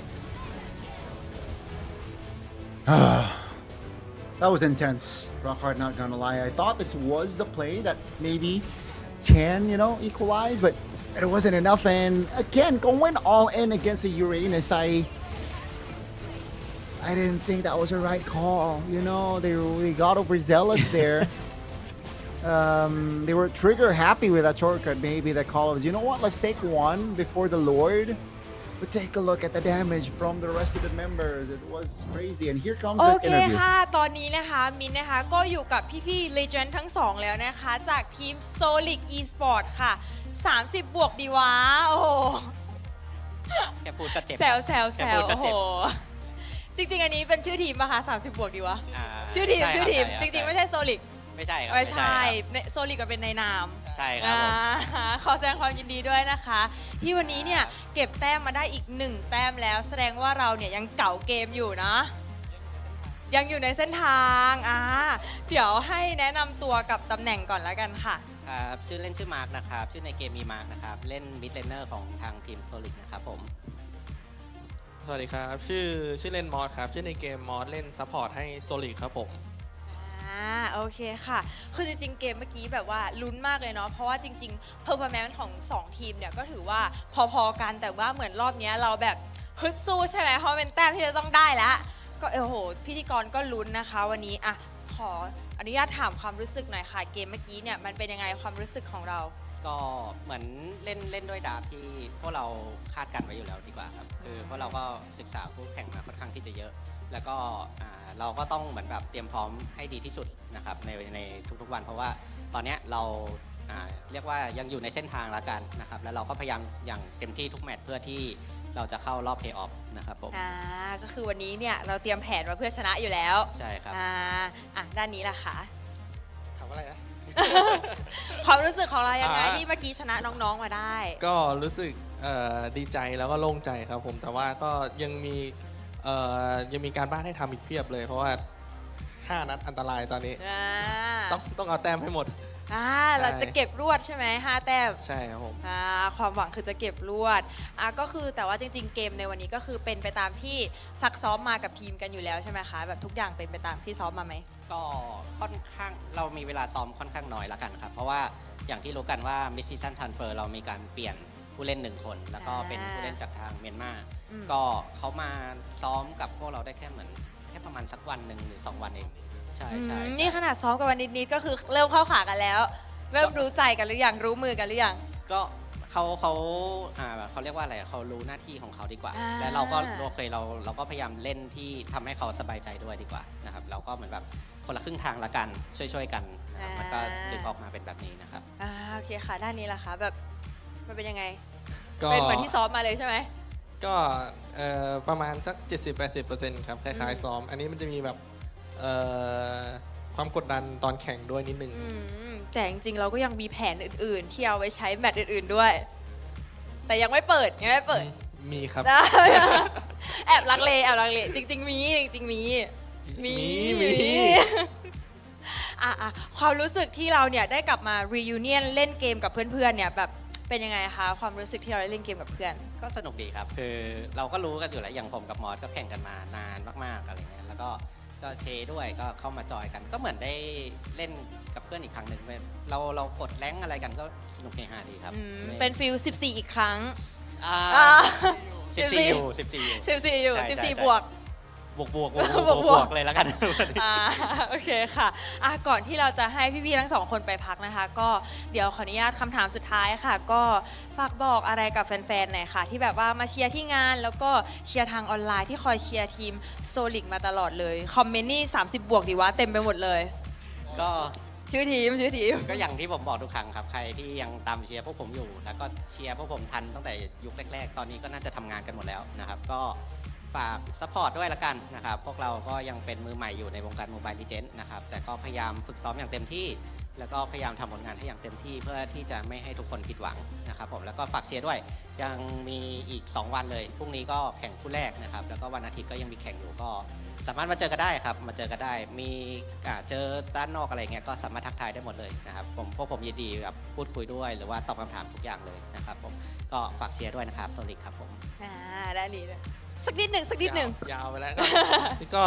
That was intense. Rockhard, not gonna lie. I thought this was the play that maybe can, you know, equalize, but it wasn't enough. And again, going all in against the Uranus, I didn't think that was a right call. You know, they got overzealous there. they were trigger happy with that shortcut. Maybe the call was, you know what, let's take one before the Lord. But take a look at the damage from the rest of the members. It was crazy. And here comes โอ the เค interview. ค่ะ ตอนนี้นะคะมินนะคะก็อยู่กับพี่ๆ Legend ทั้งสองแล้วนะคะ จากทีม Solic Esport ค่ะ 30 บวกดีวะโอ้โห แค่พูดก็เจ็บ แซวแซวแซ แค่ ว พูดก็ โอ้โห เจ็บ จริงๆ อันนี้เป็นชื่อทีมป่ะคะ30 บวกดีวะ ชื่อทีม ใครับ ชื่อทีม ใช่ค จ บ ริงๆ ไม่ใช่ Solic ไม่ใช่ครับ ไม่ใช่ ครับ โซลิกก็เป็นในนาม ใช่ครับผม ขอแสดงความยินดีด้วยนะคะ ที่วันนี้เนี่ยเก็บแต้มมาได้อีก1แต้มแล้ว แสดงว่าเราเนี่ยยังเก่าเกมอยู่นะ ยังอยู่ในเส้นทางเดี๋ยวให้แนะนำตัวกับตำแหน่งก่อนแล้วกันค่ะ ครับชื่อเล่นชื่อมาร์กนะครับชื่อในเกมมีมาร์กนะครับเล่นมิดเลนเนอร์ของทางทีมโซลิกนะครับผม สวัสดีครับ ชื่อเล่นมอสครับ ชื่อในเกมมอสเล่นซัพพอร์ตให้โซลิกครับผม โอเคค่ะ คือจริงๆ เกมเมื่อกี้แบบว่าลุ้นมากเลยเนาะ เพราะว่าจริงๆ performance ของ2ทีมเนี่ยก็ถือว่าพอๆกัน แต่ว่าเหมือนรอบนี้เราแบบฮึดสู้ใช่ไหมเพราะเป็นแต้มที่จะต้องได้แล้ว ก็โอ้โห พิธีกรก็ลุ้นนะคะวันนี้ขออนุญาตถามความรู้สึกหน่อยค่ะ เกมเมื่อกี้เนี่ยมันเป็นยังไงความรู้สึกของเรา ก็เหมือนเล่นด้วยดาบที่พวกเราคาดกันไว้อยู่แล้วดีกว่าครับคือพวกเราก็ศึกษาคู่แข่งมาค่อนข้างที่จะเยอะ แล้วก็เราก็ต้องเหมือนแบบเตรียมพร้อมให้ดีที่สุดนะครับในทุกๆวัน เพราะว่าตอนนี้เราเรียกว่ายังอยู่ในเส้นทางละกันนะครับแล้วเราก็พยายามอย่างเต็มที่ทุกแมตช์เพื่อที่เราจะเข้ารอบเพลย์ออฟนะครับผมก็คือวันนี้เนี่ยเราเตรียมแผนมาเพื่อชนะอยู่แล้ว ใช่ครับด้านนี้ล่ะคะ ถามอะไรนะ ความรู้สึกของเรายังไงที่เมื่อกี้ชนะน้องๆมาได้ ก็รู้สึกดีใจแล้วก็โล่งใจครับผม แต่ว่าก็ยังมีการบ้านให้ทำอีกเพียบเลย เพราะว่า 5 นัดอันตรายตอนนี้ ต้องเอาแต้มให้หมด เราจะเก็บรวดใช่ไหม5 แต้ม ใช่ครับผม ความหวังคือจะเก็บรวดก็คือแต่ว่าจริงๆเกมในวันนี้ก็คือเป็นไปตามที่ซักซ้อมมากับทีมกันอยู่แล้วใช่ไหมคะแบบทุกอย่างเป็นไปตามที่ซ้อมมาไหมก็ค่อนข้างเรามีเวลาซ้อมค่อนข้างน้อยละกันครับเพราะว่าอย่างที่รู้กันว่า Mid Season Transfer เรามีการเปลี่ยนผู้เล่น1 คนแล้วก็เป็นผู้เล่นจากทางเมียนมาก็เขามาซ้อมกับพวกเราได้แค่ประมาณสักวันหนึ่งหรือ2 วันเองใช่นี่ขนาดซ้อมกันวันนิดๆก็คือเริ่มเข้าขากันแล้วเริ่มรู้ใจกันหรือยังรู้มือกันหรือยังก็เขาเรียกว่าอะไรเขารู้หน้าที่ของเขาดีกว่าและเราก็โอเคเราก็พยายามเล่นที่ทำให้เขาสบายใจด้วยดีกว่านะครับเราก็เหมือนแบบคนละครึ่งทางละกันช่วยกันนะครับมันก็ดึงออกมาเป็นแบบนี้นะครับโอเคค่ะด้านนี้ล่ะคะแบบมันเป็นยังไงเป็นเหมือนที่ซ้อมมาเลยใช่ไหมก็ประมาณสัก 70-80% ครับคล้ายๆซ้อมอันนี้มันจะมีแบบความกดดันตอนแข่งด้วยนิดนึงแต่จริงๆเราก็ยังมีแผนอื่นๆที่เอาไว้ใช้แมตช์อื่นๆด้วย แต่ยังไม่เปิดมีครับแอบลังเลจริงๆมีความรู้สึกที่เราเนี่ยได้กลับมา reunion เล่นเกมกับเพื่อนๆเนี่ยแบบเป็นยังไงคะความรู้สึกที่เราได้เล่นเกมกับเพื่อนก็สนุกดีครับคือเราก็รู้กันอยู่แล้วอย่างผมกับมอสก็แข่งกันมานานมากๆอะไรเงี้ยแล้วก็เชด้วยก็เข้ามาจอยกันก็เหมือนได้เล่นกับเพื่อนอีกครั้งหนึ่งเรากดแรงอะไรกันก็สนุกเฮฮาดีครับเป็นฟิล14อีกครั้ง14อยู่14บวกเลยแล้วกันโอเคค่ะก่อนที่เราจะให้พี่ๆทั้ง2 คนไปพักนะคะก็เดี๋ยวขออนุญาตคำถามสุดท้ายค่ะก็ฝากบอกอะไรกับแฟนๆหน่อยค่ะที่แบบว่ามาเชียร์ที่งานแล้วก็เชียร์ทางออนไลน์ที่คอยเชียร์ทีมโซลิกมาตลอดเลยคอมเมนต์นี่30 บวกดีวะเต็มไปหมดเลยก็ชื่อทีมก็อย่างที่ผมบอกทุกครั้งครับใครที่ยังตามเชียร์พวกผมอยู่แล้วก็เชียร์พวกผมทันตั้งแต่ยุคแรกๆตอนนี้ก็น่าจะทำงานกันหมดแล้วนะครับก็ฝากซัพพอร์ตด้วยละกันนะครับพวกเราก็ยังเป็นมือใหม่อยู่ในวงการโมบายลีเจนด์นะครับแต่ก็พยายามฝึกซ้อมอย่างเต็มที่แล้วก็พยายามทำผลงานให้อย่างเต็มที่เพื่อที่จะไม่ให้ทุกคนผิดหวังนะครับผมแล้วก็ฝากเชียร์ด้วยยังมีอีก2 วันเลยพรุ่งนี้ก็แข่งคู่แรกนะครับแล้วก็วันอาทิตย์ก็ยังมีแข่งอยู่ก็สามารถมาเจอกันได้ครับมาเจอกันได้มีเจอด้านนอกอะไรเงี้ยก็สามารถทักทายได้หมดเลยนะครับพวกผมยินดีแบบพูดคุยด้วยหรือว่าตอบคำถามทุกอย่างเลยนะครับผมก็ฝากเชียร์ด้วยนะครับโซลิกครับผมได้ดีสักนิดหนึ่งยาวไปแล้วก็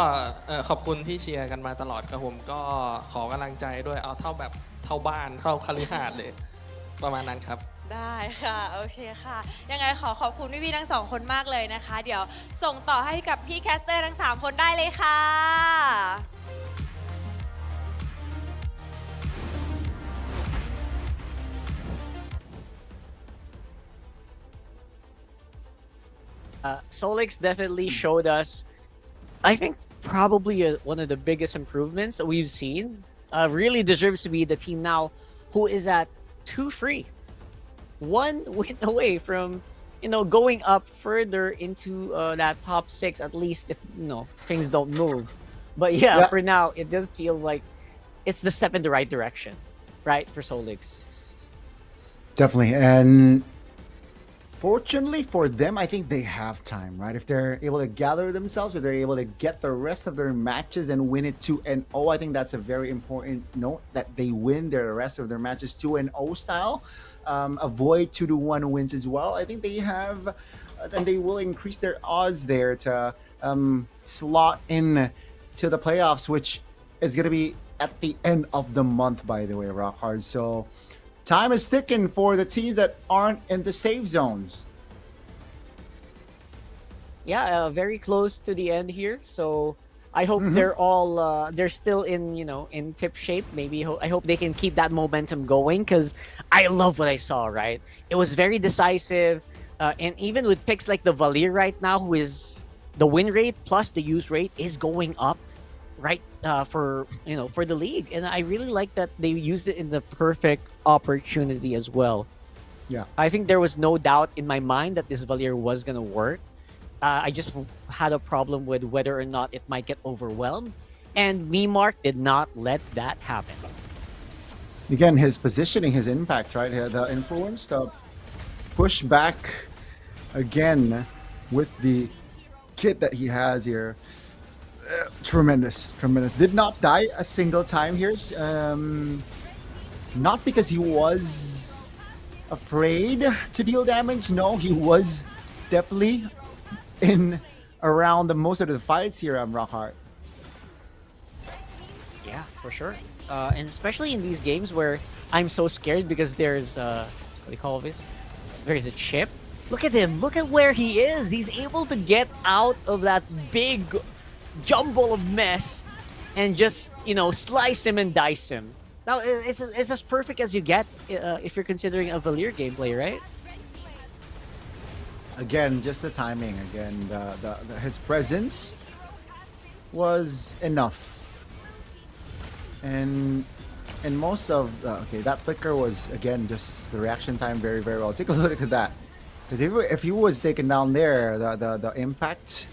ขอบคุณที่เชียร์กันมาตลอดครับผมก็ขอกำลังใจด้วยเอาเท่าบ้านเข้าคฤหาสน์เลยประมาณนั้นครับได้ค่ะโอเคค่ะยังไงขอบคุณพี่ๆทั้ง2 คนมากเลยนะคะเดี๋ยวส่งต่อให้กับพี่แคสเตอร์ทั้ง3 คนได้เลยค่ะ Solix definitely showed us, I think, probably one of the biggest improvements that we've seen. Really deserves to be the team now who is at 2-free. One win away from, going up further into that top 6, at least if, things don't move. But yeah, for now, it just feels like it's the step in the right direction, right, for Solix. Definitely. And fortunately for them, I think they have time, right? If they're able to gather themselves, if they're able to get the rest of their matches and win it 2-0, I think that's a very important note, that they win their rest of their matches 2-0 style. Avoid 2-1 wins as well. I think they have, and they will increase their odds there to slot in to the playoffs, which is going to be at the end of the month, by the way, Rockhard. So time is ticking for the teams that aren't in the safe zones. Yeah, very close to the end here. So I hope they're all they're still in in tip shape. Maybe I hope they can keep that momentum going, because I love what I saw. Right, it was very decisive, and even with picks like the Valier right now, who is the win rate plus the use rate is going up, right, for for the league, and I really like that they used it in the perfect opportunity as well. Yeah, I think there was no doubt in my mind that this Valier was gonna work. I just had a problem with whether or not it might get overwhelmed, and Mark did not let that happen. Again, his positioning, his impact, right? The influence, the push back again with the kit that he has here. Tremendous. Did not die a single time here. Not because he was afraid to deal damage. No, he was definitely in around the most of the fights here on Rockhart. Yeah, for sure. And especially in these games where I'm so scared because there's what do you call this? There's a chip. Look at him. Look at where he is. He's able to get out of that big jumble of mess and just, slice him and dice him. Now, it's as perfect as you get if you're considering a Valier gameplay, right? Again, just the timing. Again, his presence was enough. And most of that flicker was, again, just the reaction time very, very well. Take a look at that. Because if he was taken down there, the impact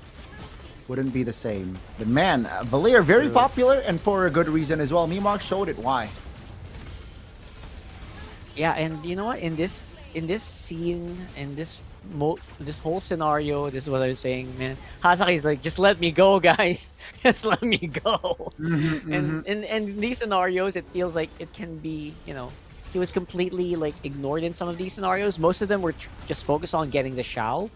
wouldn't be the same. But man, Valier very popular, and for a good reason as well. Mimark showed it why. Yeah, and you know what? In this scene, in this whole scenario, this is what I was saying, man. Hasaki's like, just let me go, guys. Just let me go. And in these scenarios, it feels like it can be, he was completely like ignored in some of these scenarios. Most of them were just focused on getting the Shao.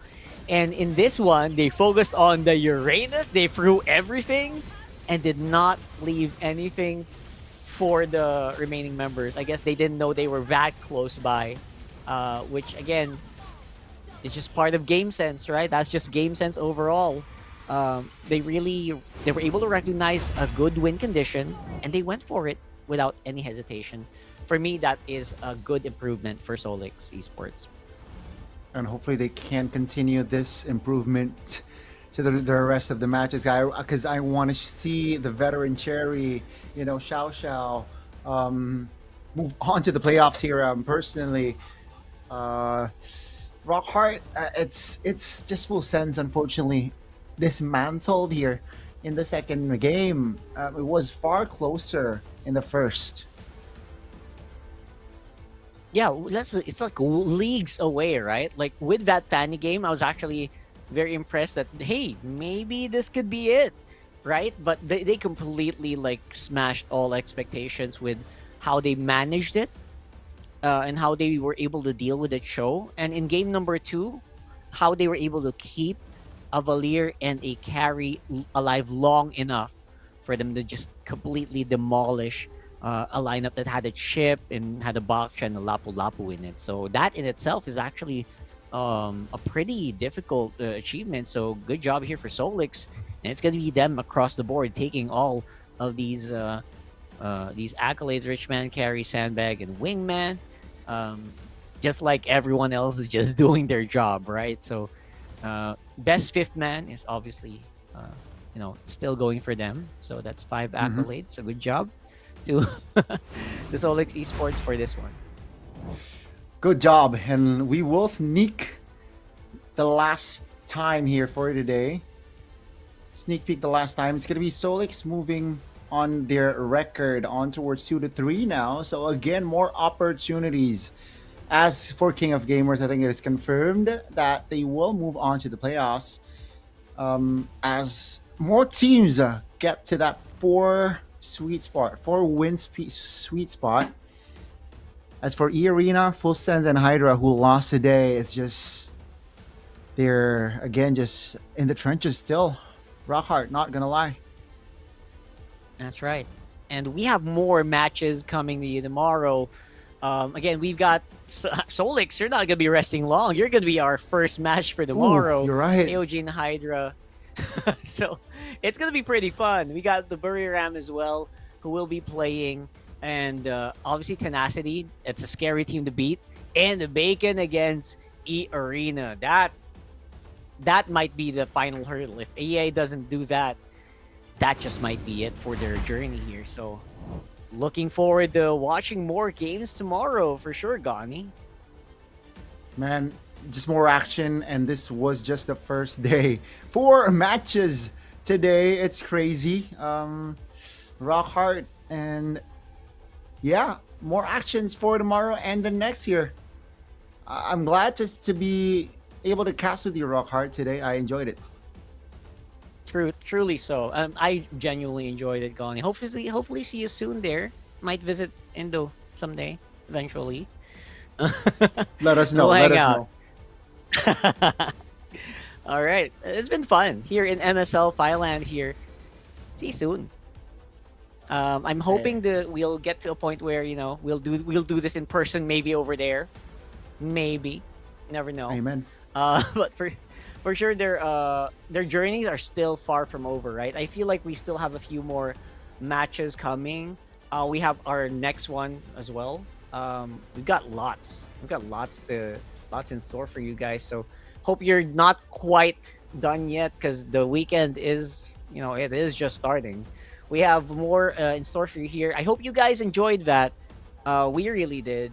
And in this one, they focused on the Uranus. They threw everything and did not leave anything for the remaining members. I guess they didn't know they were that close by, which again, is just part of game sense, right? That's just game sense overall. They were able to recognize a good win condition, and they went for it without any hesitation. For me, that is a good improvement for Solix Esports. And hopefully they can continue this improvement to the rest of the matches, because I want to see the veteran Cherry, Xiao move on to the playoffs here. Personally, Rockhart, it's just full sense, unfortunately, dismantled here in the second game. It was far closer in the first. Yeah, it's like leagues away, right? Like with that Fanny game, I was actually very impressed that, hey, maybe this could be it, right? But they completely like smashed all expectations with how they managed it and how they were able to deal with the show. And in game number 2, how they were able to keep a Valier and a carry alive long enough for them to just completely demolish a lineup that had a chip and had a Baksha and a Lapu Lapu in it. So that in itself is actually a pretty difficult achievement. So good job here for Solix, and it's going to be them across the board taking all of these accolades: Richman, Carry, Sandbag, and Wingman. Just like everyone else is just doing their job, right? So Best fifth man is obviously, still going for them. So that's 5 accolades. So good job to the Solix Esports for this one. Good job. And we will sneak the last time here for today. Sneak peek the last time. It's going to be Solix moving on their record on towards 2-3 now. So again, more opportunities. As for King of Gamers, I think it is confirmed that they will move on to the playoffs as more teams get to that 4 win sweet spot. As for E-Arena, Full Sends, and Hydra, who lost today, it's just they're again just in the trenches still. Rockhart, not gonna lie. That's right. And we have more matches coming to you tomorrow. Again, we've got Solix. You're not going to be resting long. You're going to be our first match for tomorrow. Ooh, you're right. AOG and Hydra. So it's going to be pretty fun. We got the Buriram as well, who will be playing. And obviously Tenacity. It's a scary team to beat. And the Bacon against E-Arena. That might be the final hurdle. If EA doesn't do that, that just might be it for their journey here. So looking forward to watching more games tomorrow for sure, Gani. Man, just more action, and this was just the first day. 4 matches today. It's crazy. Rockhart, and yeah, more actions for tomorrow and the next year. I'm glad just to be able to cast with you, Rockhart, today. I enjoyed it. Truly so. I genuinely enjoyed it, Gani. Hopefully see you soon there. Might visit Indo someday, eventually. Let us know. We'll let us know. All right. It's been fun here in MSL Thailand here. See you soon. I'm hoping that we'll get to a point where, we'll do this in person, maybe over there. Maybe. Never know. Amen. But for sure, their journeys are still far from over, right? I feel like we still have a few more matches coming. We have our next one as well. We've got lots. We've got lots in store for you guys. So hope you're not quite done yet, because the weekend is, it is just starting. We have more in store for you here. I hope you guys enjoyed that. We really did.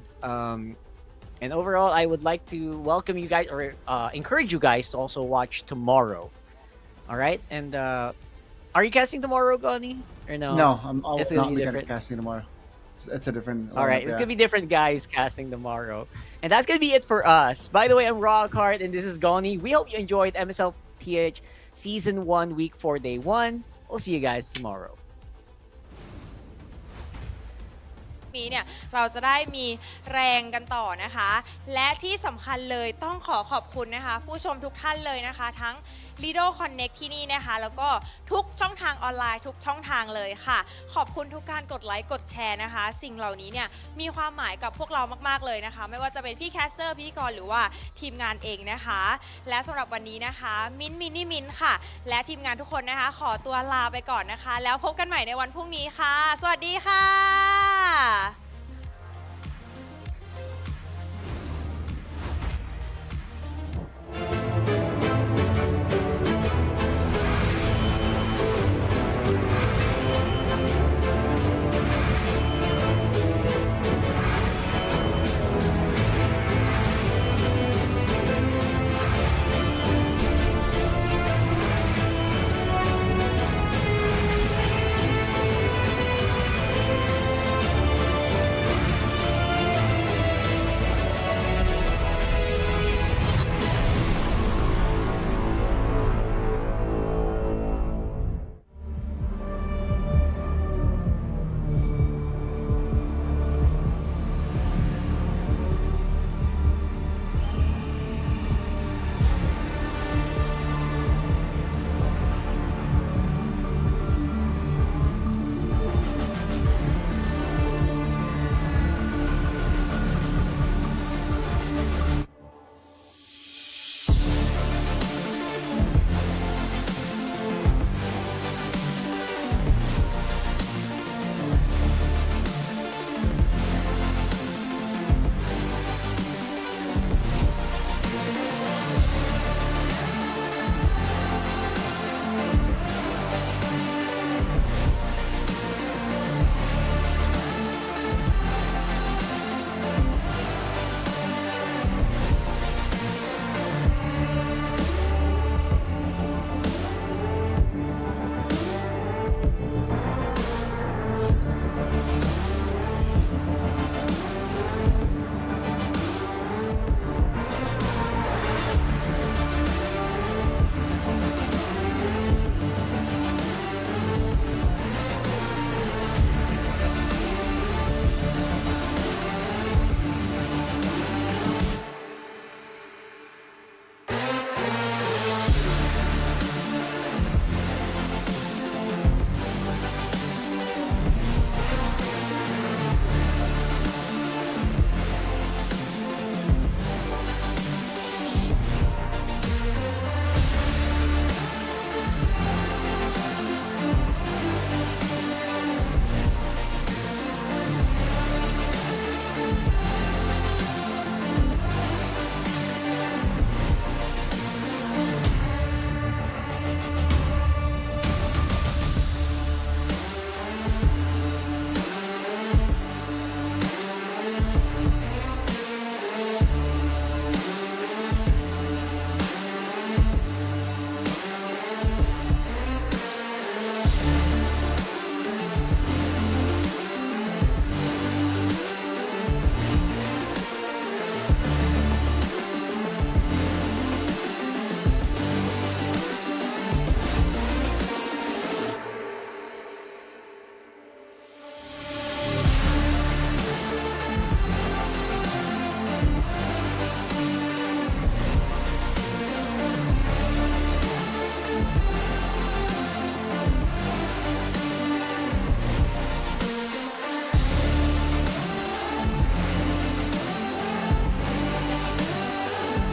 And overall, I would like to welcome you guys, or encourage you guys to also watch tomorrow. All right? And are you casting tomorrow, Gani? Or no? No, I'm not casting tomorrow. It's a different... All right, it's going to be different guys casting tomorrow. And that's going to be it for us. By the way, I'm Rockhart, and this is Gani. We hope you enjoyed MSLTH Season 1, Week 4, Day 1. We'll see you guys tomorrow. นี้เนี่ยเราจะได้มีแรงกันต่อนะคะและที่สำคัญเลยต้องขอบคุณนะคะผู้ชมทุกท่านเลยนะคะทั้ง Lido Connect ที่นี่นะคะแล้วก็ทุกช่องทางออนไลน์ทุกช่องทางเลยค่ะขอบคุณทุกการกดไลค์กดแชร์นะคะสิ่งเหล่านี้เนี่ยมีความหมายกับพวกเรามากๆเลยนะคะไม่ว่าจะเป็นพี่แคสเตอร์พิธีกรหรือว่าทีมงานเองนะคะและสำหรับวันนี้นะคะมินค่ะและทีมงานทุกคนนะคะขอตัวลาไปก่อนนะคะแล้วพบกันใหม่ในวันพรุ่งนี้ค่ะสวัสดีค่ะ